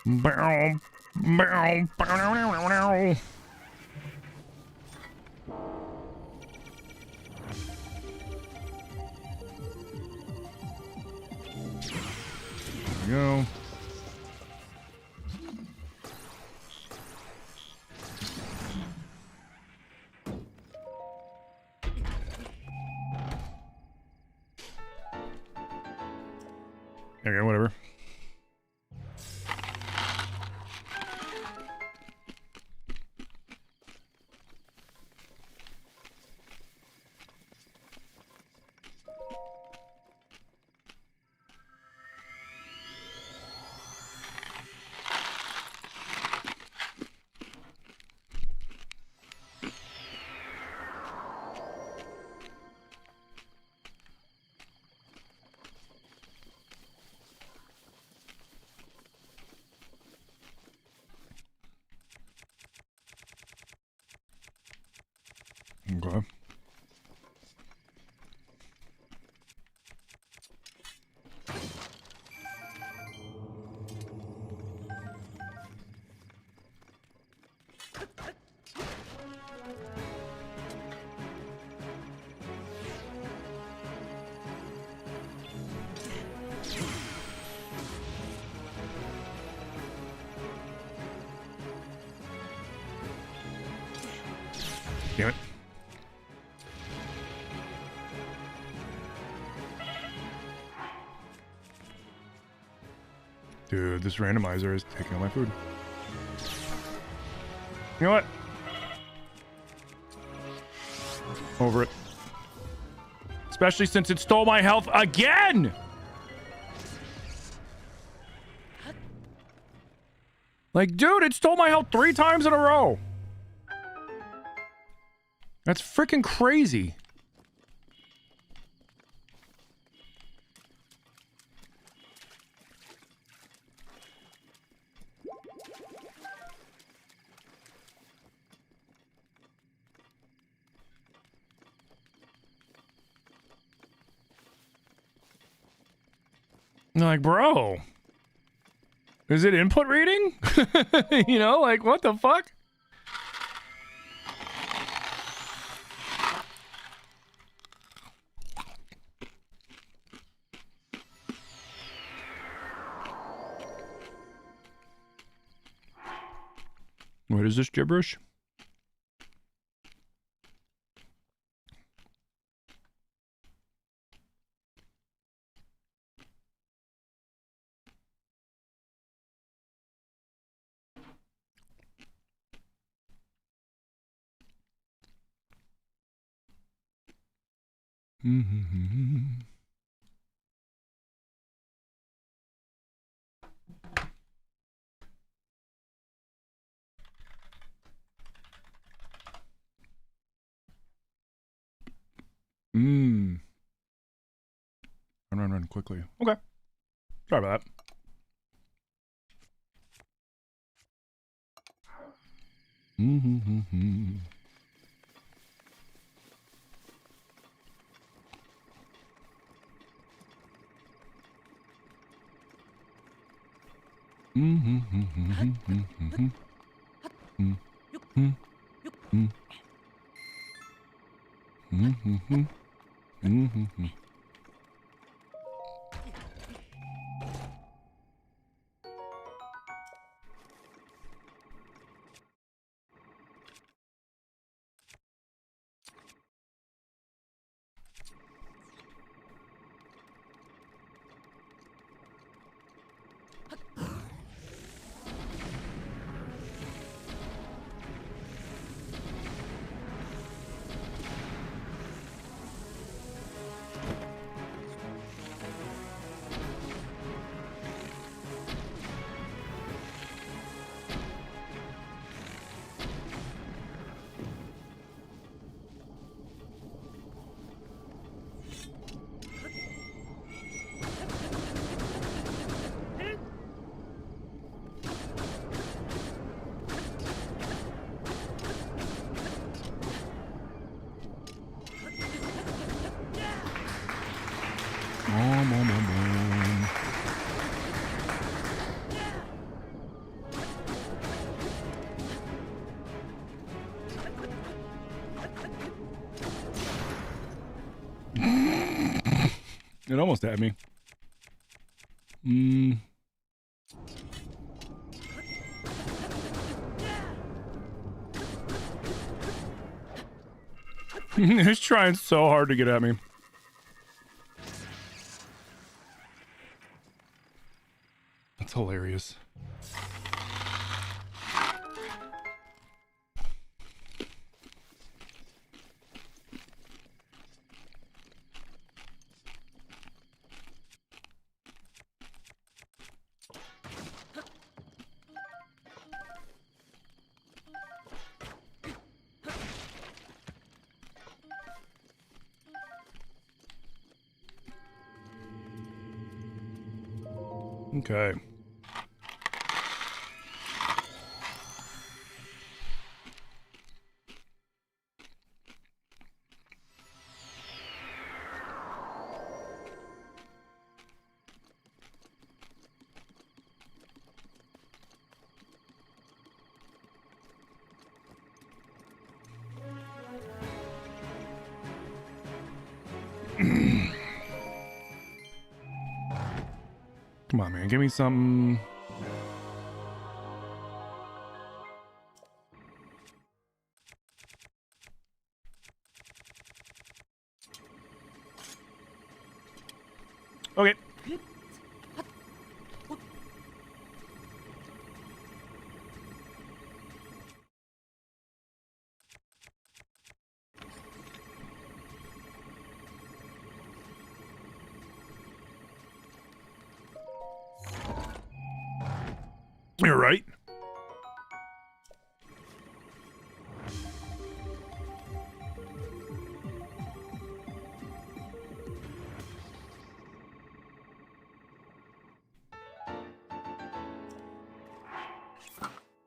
Bow, bow, bow. There we go. Okay, whatever. Okay. Damn it. Dude, this randomizer is taking all my food. You know what? Over it. Especially since it stole my health again! Like, dude, it stole my health 3 times in a row! That's freaking crazy. Like, bro, is it input reading? You know, like, what the fuck? What is this gibberish? Run quickly. Okay. Sorry about that. It almost had me. He's trying so hard to get at me. That's hilarious. Okay. Come on, man. Give me something. Okay. You're right.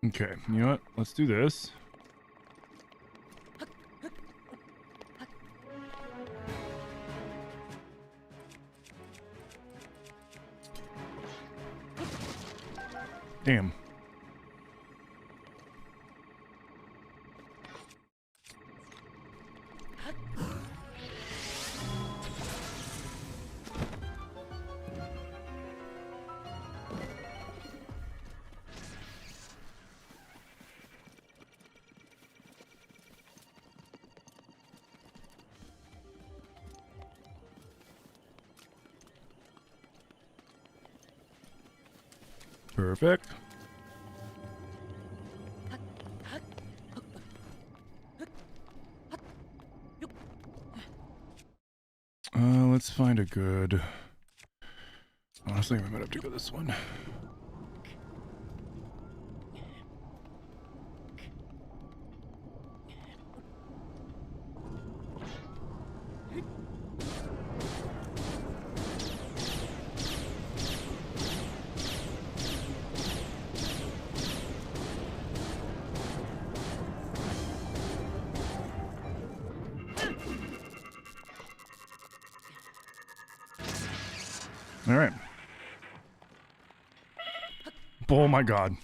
Okay, you know what? Let's do this. Damn. Perfect. Let's find a good... Honestly, we might have to go this one. All right. Oh my god.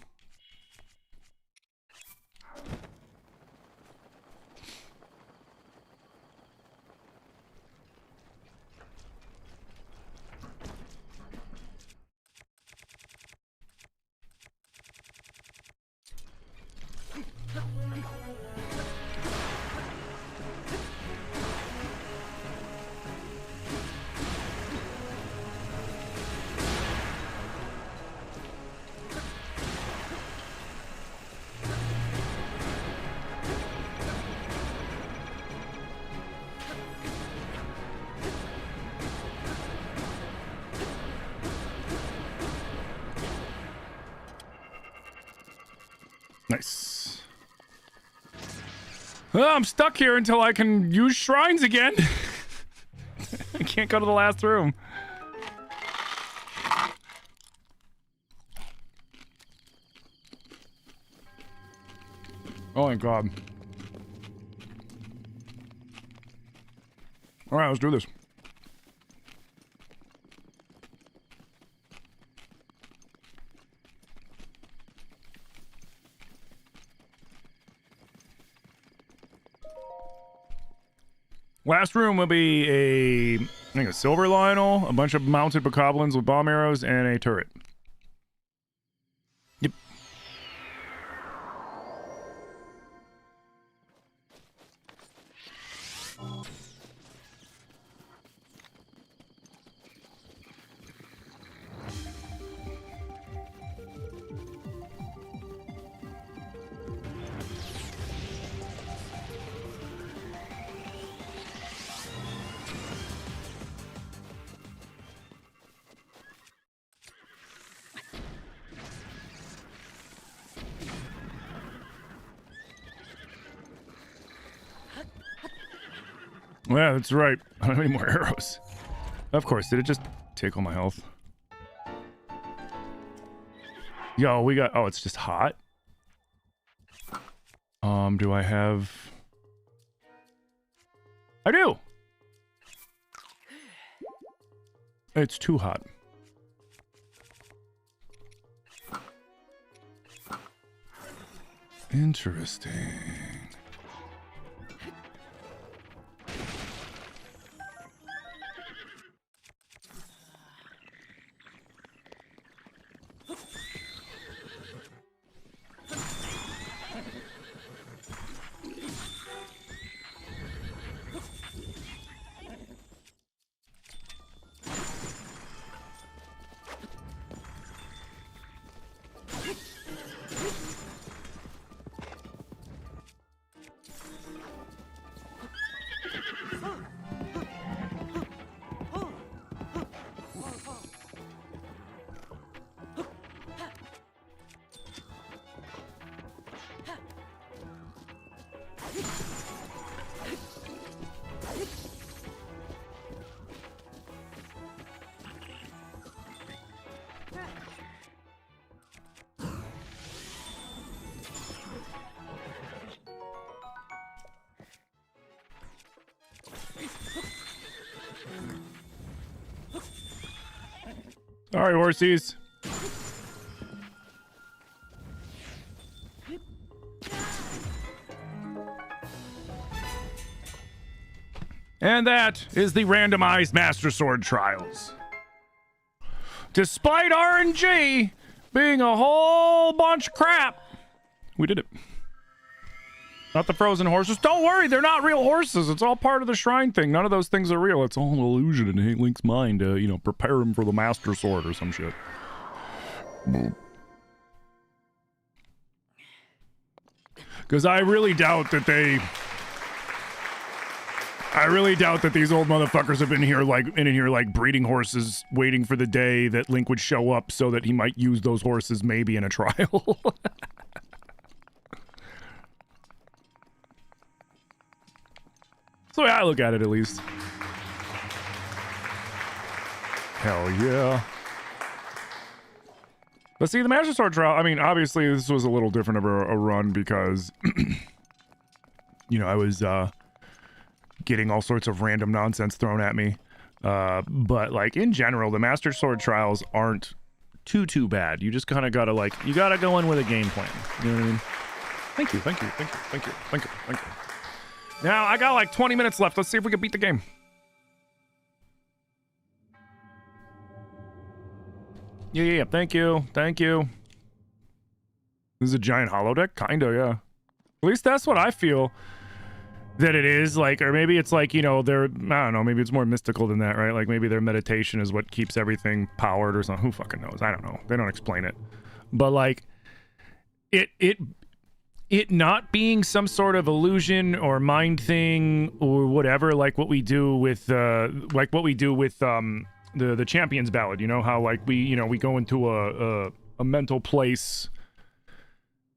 Nice. Oh, I'm stuck here until I can use shrines again. I can't go to the last room. Oh my god. Alright, let's do this. Last room will be I think a silver Lionel, a bunch of mounted bokoblins with bomb arrows, and a turret. Yep. Yeah, that's right. I don't have any more arrows. Of course, did it just take all my health? Yo, we got... Oh, it's just hot? Do I have... I do! It's too hot. Interesting. Sorry, horsies. And that is the randomized Master Sword Trials. Despite RNG being a whole bunch of crap, we did it. Not the frozen horses. Don't worry, they're not real horses. It's all part of the shrine thing. None of those things are real. It's all an illusion in Link's mind to, you know, prepare him for the Master Sword or some shit. Because I really doubt that these old motherfuckers have been here like breeding horses, waiting for the day that Link would show up so that he might use those horses maybe in a trial. So yeah, I look at it at least. Hell yeah. But see, the Master Sword trial, I mean, obviously this was a little different of a run because, you know, I was getting all sorts of random nonsense thrown at me. But like in general, the Master Sword trials aren't too bad. You just kind of gotta like, you gotta go in with a game plan. You know what I mean? Thank you. Now, I got like 20 minutes left. Let's see if we can beat the game. Yeah. Thank you. This is a giant holodeck? Kinda, yeah. At least that's what I feel that it is. Like, or maybe it's like, you know, I don't know, maybe it's more mystical than that, right? Like maybe their meditation is what keeps everything powered or something. Who fucking knows? I don't know. They don't explain it. But like, it not being some sort of illusion or mind thing or whatever, like what we do with the Champions Ballad, you know, how like we go into a mental place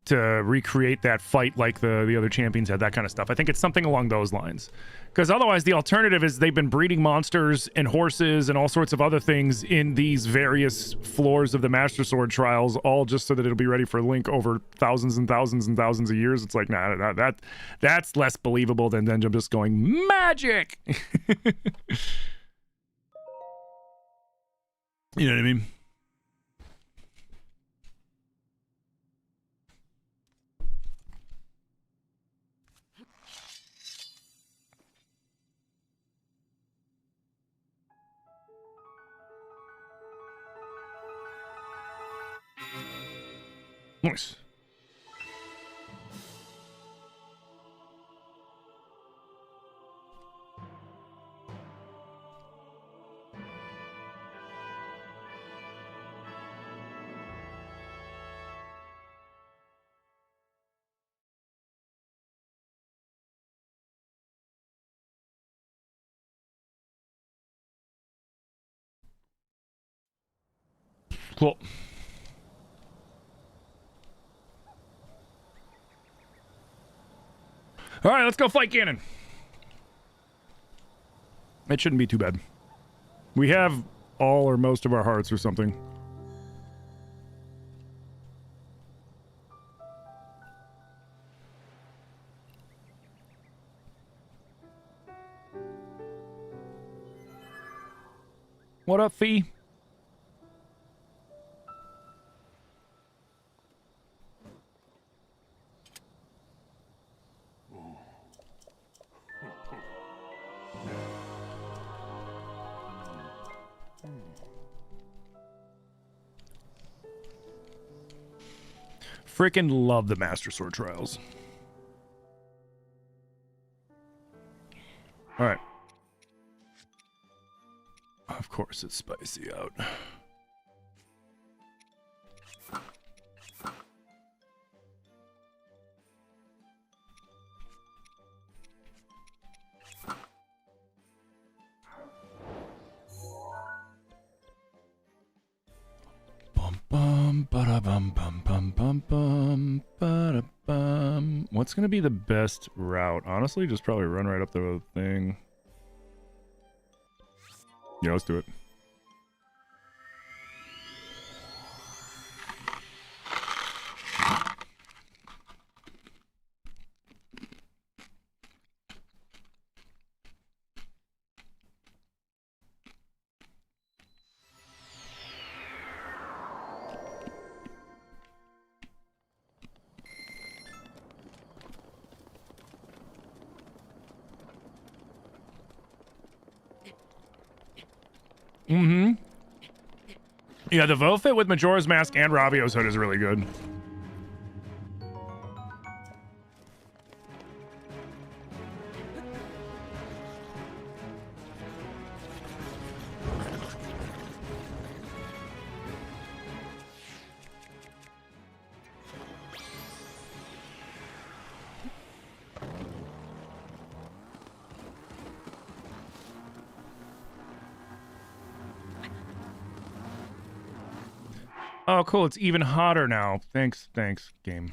to recreate that fight like the other champions had, that kind of stuff. I think it's something along those lines. Because otherwise the alternative is they've been breeding monsters and horses and all sorts of other things in these various floors of the Master Sword trials, all just so that it'll be ready for Link over thousands and thousands and thousands of years. It's like, nah, that's less believable than them just going, magic! You know what I mean? Nice. Cool. All right, let's go fight Ganon. It shouldn't be too bad. We have all or most of our hearts or something. What up, Fee? Frickin' love the Master Sword trials. All right. Of course it's spicy out. What's gonna be the best route? Honestly, just probably run right up the thing. Yeah, let's do it. Mm-hmm. Yeah, the Vo fit with Majora's Mask and Ravio's hood is really good. Oh, cool. It's even hotter now. Thanks, game.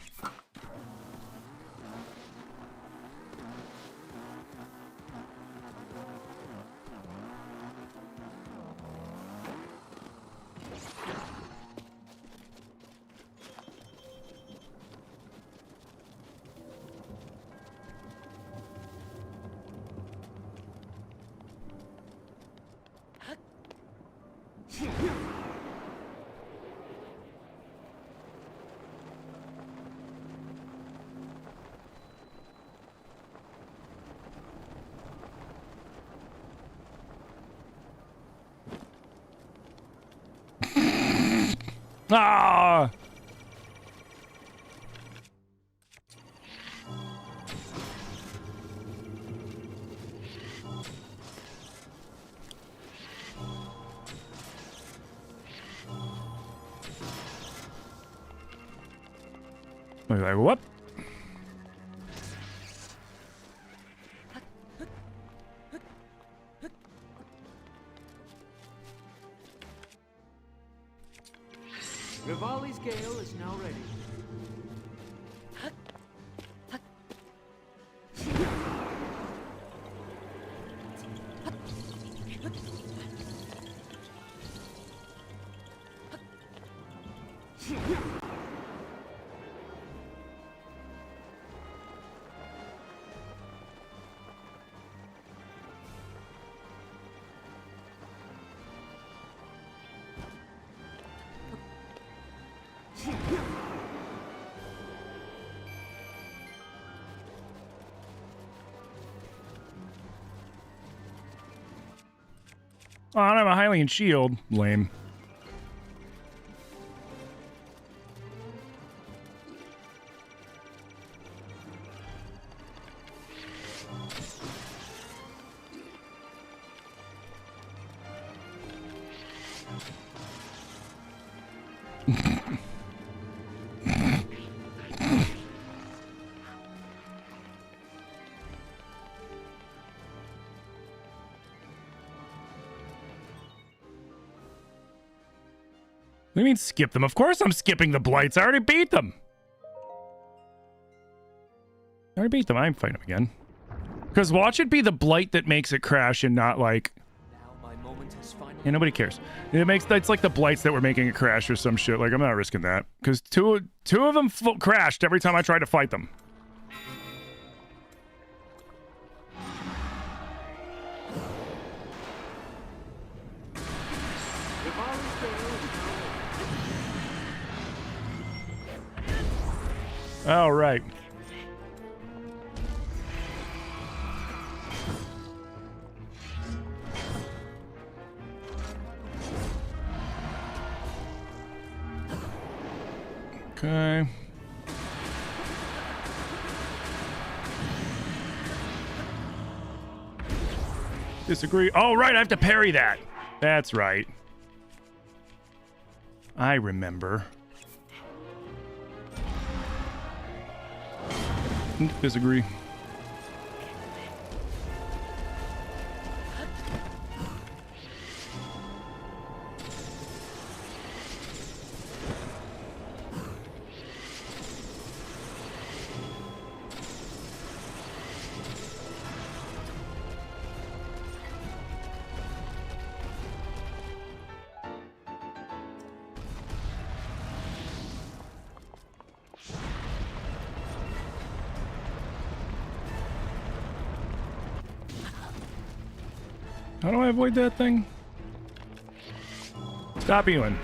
Ah! Like, what? Rivali's gale is now ready. Oh, I don't have a Hylian shield. Lame. What do you mean skip them? Of course I'm skipping the blights. I already beat them. I'm fighting them again. Because watch it be the blight that makes it crash and not like... Now my moment has finally... Yeah, nobody cares. It's like the blights that were making it crash or some shit. Like, I'm not risking that. Because two of them crashed every time I tried to fight them. All right. Okay. Disagree. Oh, right. I have to parry that. That's right. I remember. Disagree. How do I avoid that thing? Stop healing.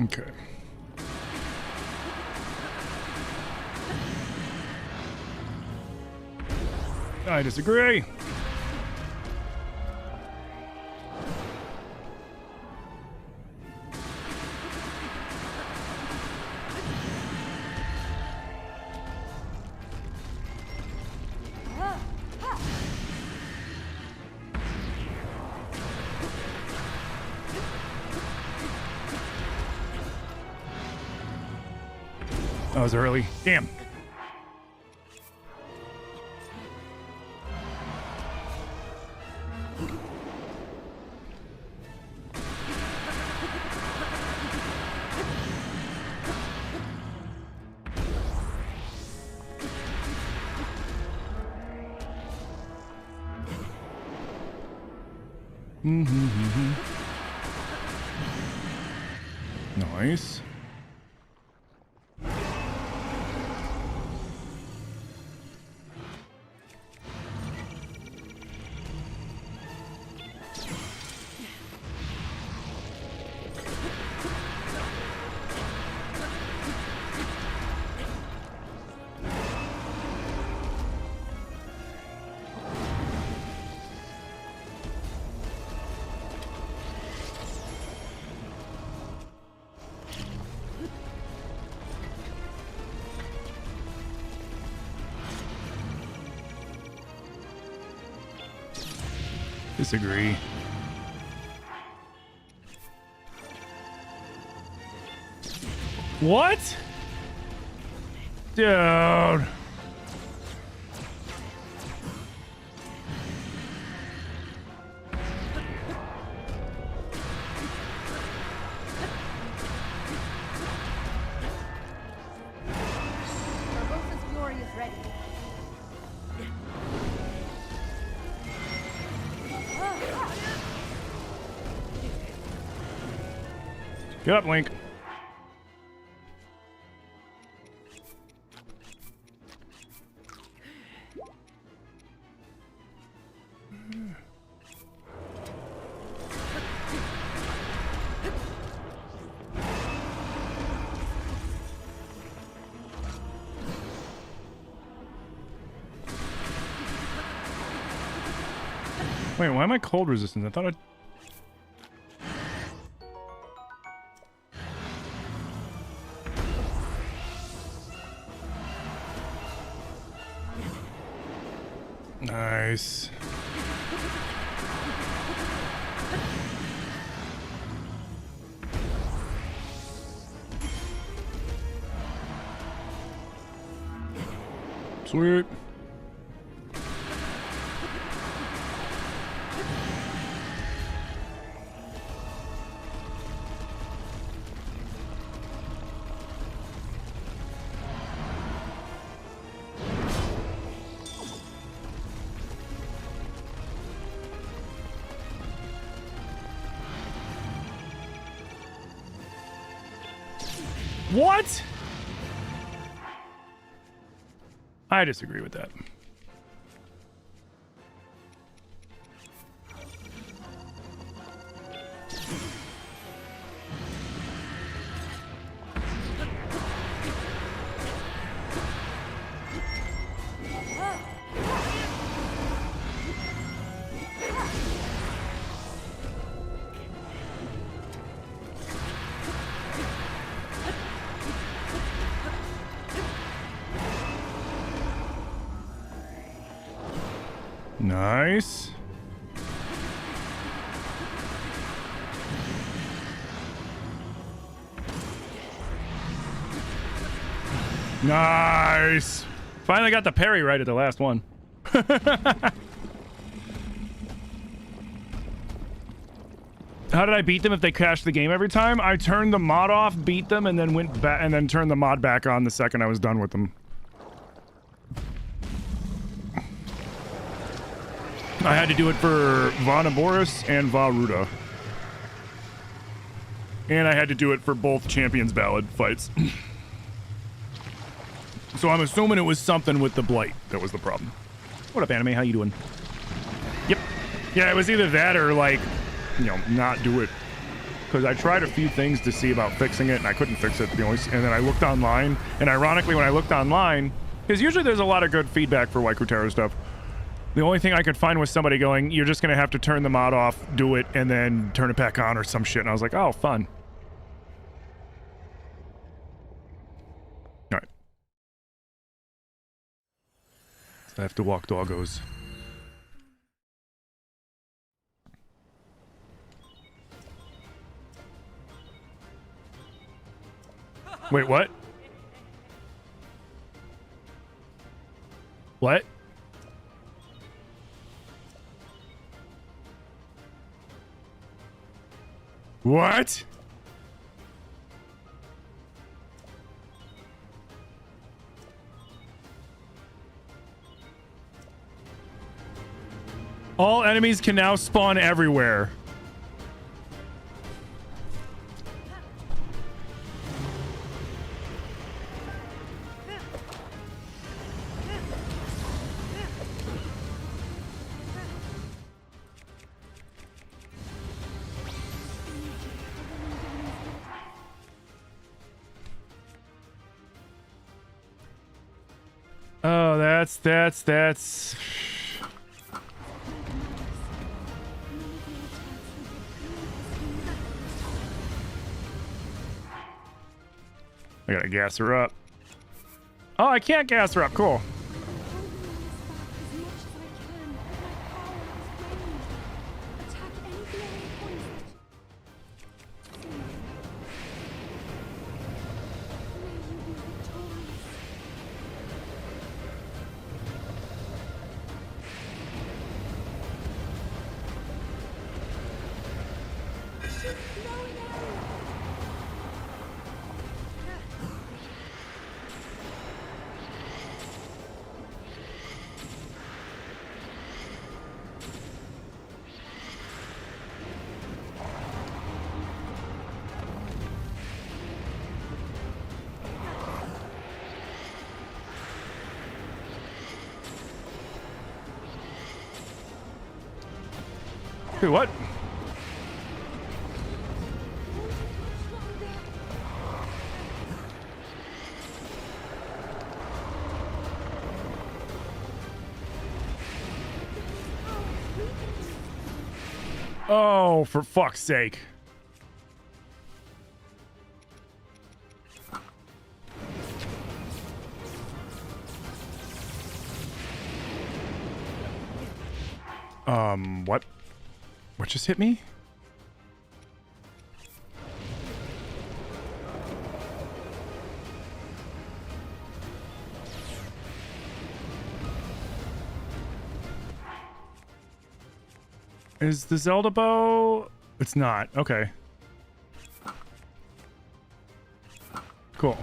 Okay. I disagree. That was early. Damn. Nice. Disagree. What? Dude. Barbosa's fury is ready. Get up, Link. Wait, why am I cold resistant? I thought I... Nice. Sweet. What? I disagree with that. Nice. Nice. Finally got the parry right at the last one. How did I beat them if they crashed the game every time? I turned the mod off, beat them, and then went back and then turned the mod back on the second I was done with them. I had to do it for Boris and Varuda. And I had to do it for both Champions Ballad fights. So I'm assuming it was something with the Blight that was the problem. What up, Anime? How you doing? Yep. Yeah, it was either that or, like, you know, not do it. Because I tried a few things to see about fixing it, and I couldn't fix it. And then I looked online, and ironically, when I looked online, because usually there's a lot of good feedback for Waikuteru stuff. The only thing I could find was somebody going, you're just going to have to turn the mod off, do it, and then turn it back on or some shit. And I was like, oh, fun. All right. So I have to walk doggos. Wait, what? What? What? All enemies can now spawn everywhere. Oh, that's... I gotta gas her up. Oh, I can't gas her up. Cool. Wait, what? Oh, for fuck's sake. What? What just hit me? Is the Zelda bow? It's not. Okay. Cool.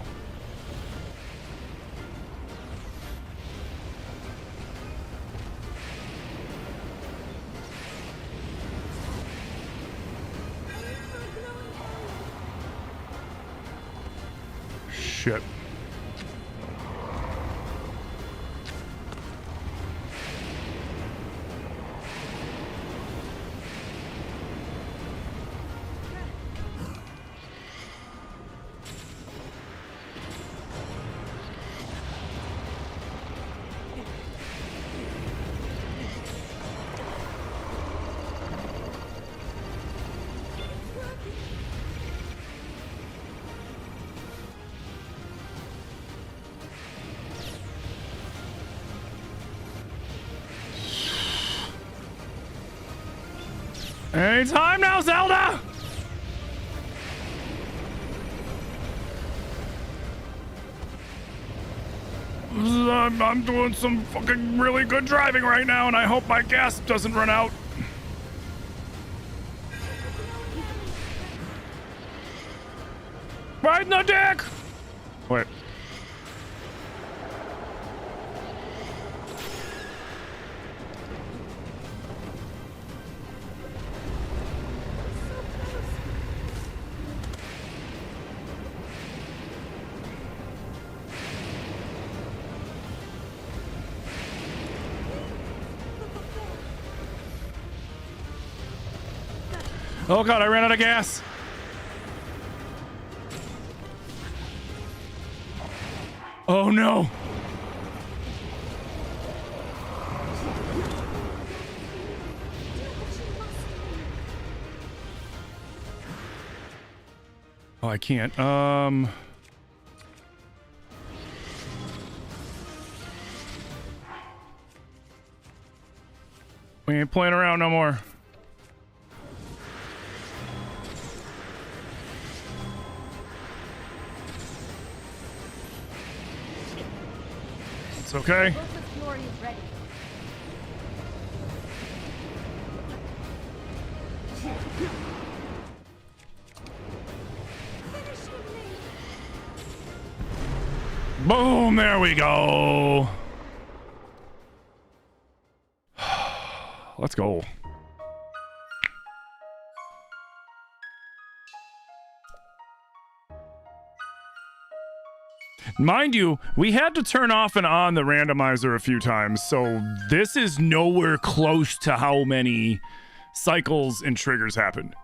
Shit. Any time now, Zelda! I'm doing some fucking really good driving right now, and I hope my gas doesn't run out. Right in the dick! Wait. Oh god, I ran out of gas. Oh no. Oh, I can't. We ain't playing around no more. It's okay. fury is ready. Boom, there we go. Let's go. Mind you, we had to turn off and on the randomizer a few times, so this is nowhere close to how many cycles and triggers happened.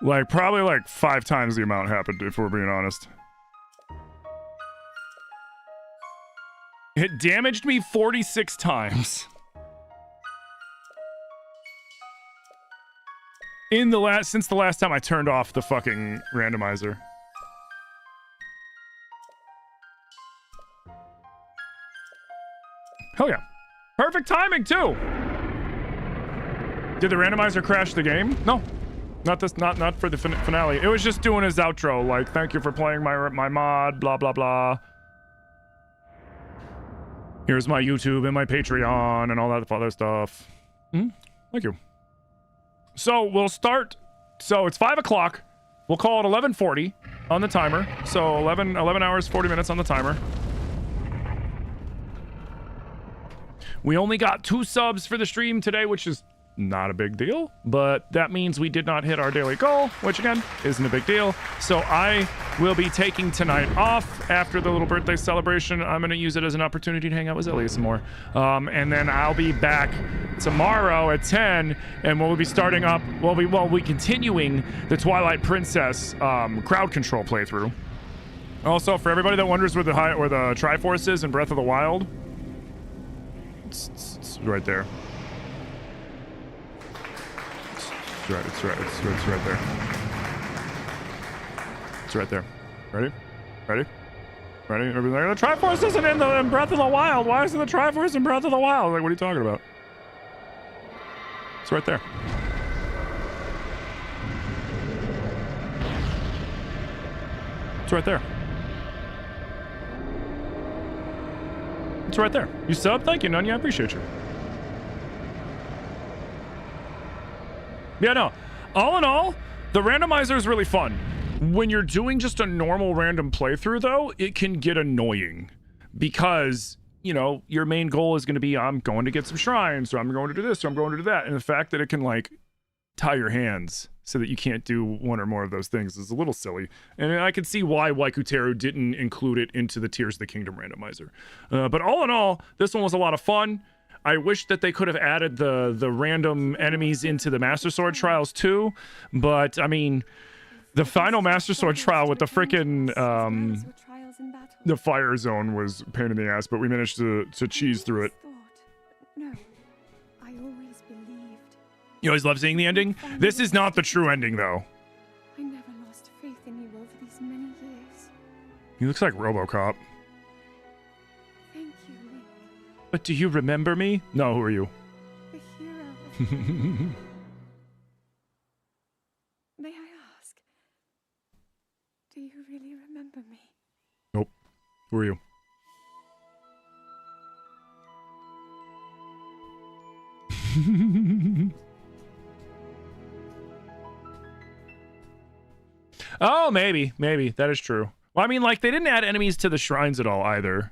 Like, probably like 5 times the amount happened, if we're being honest. It damaged me 46 times. Since the last time I turned off the fucking randomizer. Hell yeah. Perfect timing too. Did the randomizer crash the game? No. Not this, not for the finale. It was just doing his outro, like, thank you for playing my mod, blah blah blah. Here's my YouTube and my Patreon and all that other stuff. Thank you. So we'll start. So it's 5 o'clock. We'll call it 11:40 on the timer. So 11 hours 40 minutes on the timer. We only got 2 subs for the stream today, which is not a big deal, but that means we did not hit our daily goal, which again isn't a big deal. So I will be taking tonight off after the little birthday celebration. I'm going to use it as an opportunity to hang out with Zelda some more, and then I'll be back tomorrow at 10, and we'll be starting up. We'll be continuing the Twilight Princess crowd control playthrough. Also, for everybody that wonders where the Triforce is in Breath of the Wild, it's right there. It's right there. It's right there. Ready? Everything. The Triforce isn't in Breath of the Wild. Why isn't the Triforce in Breath of the Wild? Like, what are you talking about? It's right there. It's right there. It's right there. You sub? Thank you, Nunya. I appreciate you. Yeah, no. All in all, the randomizer is really fun. When you're doing just a normal random playthrough, though, it can get annoying because, you know, your main goal is going to be, I'm going to get some shrines, or I'm going to do this, or I'm going to do that. And the fact that it can, like, tie your hands so that you can't do one or more of those things is a little silly. And I can see why Waikuteru didn't include it into the Tears of the Kingdom randomizer. But all in all, this one was a lot of fun. I wish that they could have added the random enemies into the Master Sword trials too, but I mean, the final Master Sword trial with the frickin' the fire zone was a pain in the ass, but we managed to cheese through it. No, I always believed. You always love seeing the ending? This is not the true ending, though. I never lost faith in you over these many years. He looks like RoboCop. Thank you, Link. But do you remember me? No, who are you? The hero. May I ask, do you really remember me? Nope. Who are you? Oh, maybe. That is true. Well, I mean, like, they didn't add enemies to the shrines at all, either.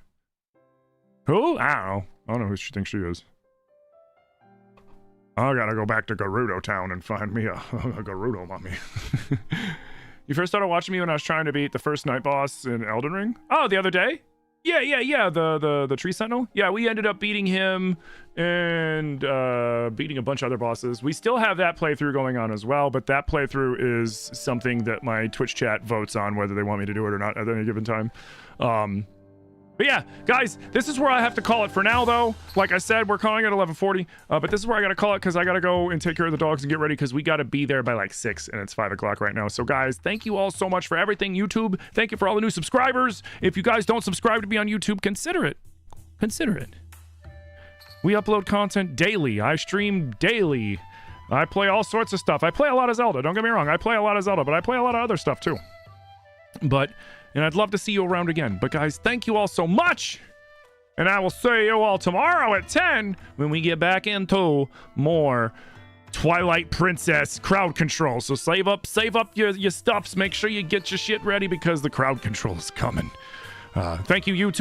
Who? I don't know who she thinks she is. I gotta go back to Gerudo Town and find me a Gerudo mummy. You first started watching me when I was trying to beat the first night boss in Elden Ring? Oh, the other day? Yeah. The Tree Sentinel? Yeah, we ended up beating him and beating a bunch of other bosses. We still have that playthrough going on as well, but that playthrough is something that my Twitch chat votes on whether they want me to do it or not at any given time. But yeah, guys, this is where I have to call it for now, though. Like I said, we're calling it 11:40, but this is where I gotta call it because I gotta go and take care of the dogs and get ready because we gotta be there by like 6 and it's 5 o'clock right now. So guys, thank you all so much for everything. YouTube, thank you for all the new subscribers. If you guys don't subscribe to me on YouTube, consider it. We upload content daily. I stream daily. I play all sorts of stuff. I play a lot of Zelda. Don't get me wrong. I play a lot of Zelda, but I play a lot of other stuff too. And I'd love to see you around again. But guys, thank you all so much. And I will see you all tomorrow at 10 when we get back into more Twilight Princess crowd control. So save up your stuffs. Make sure you get your shit ready because the crowd control is coming. Thank you, YouTube.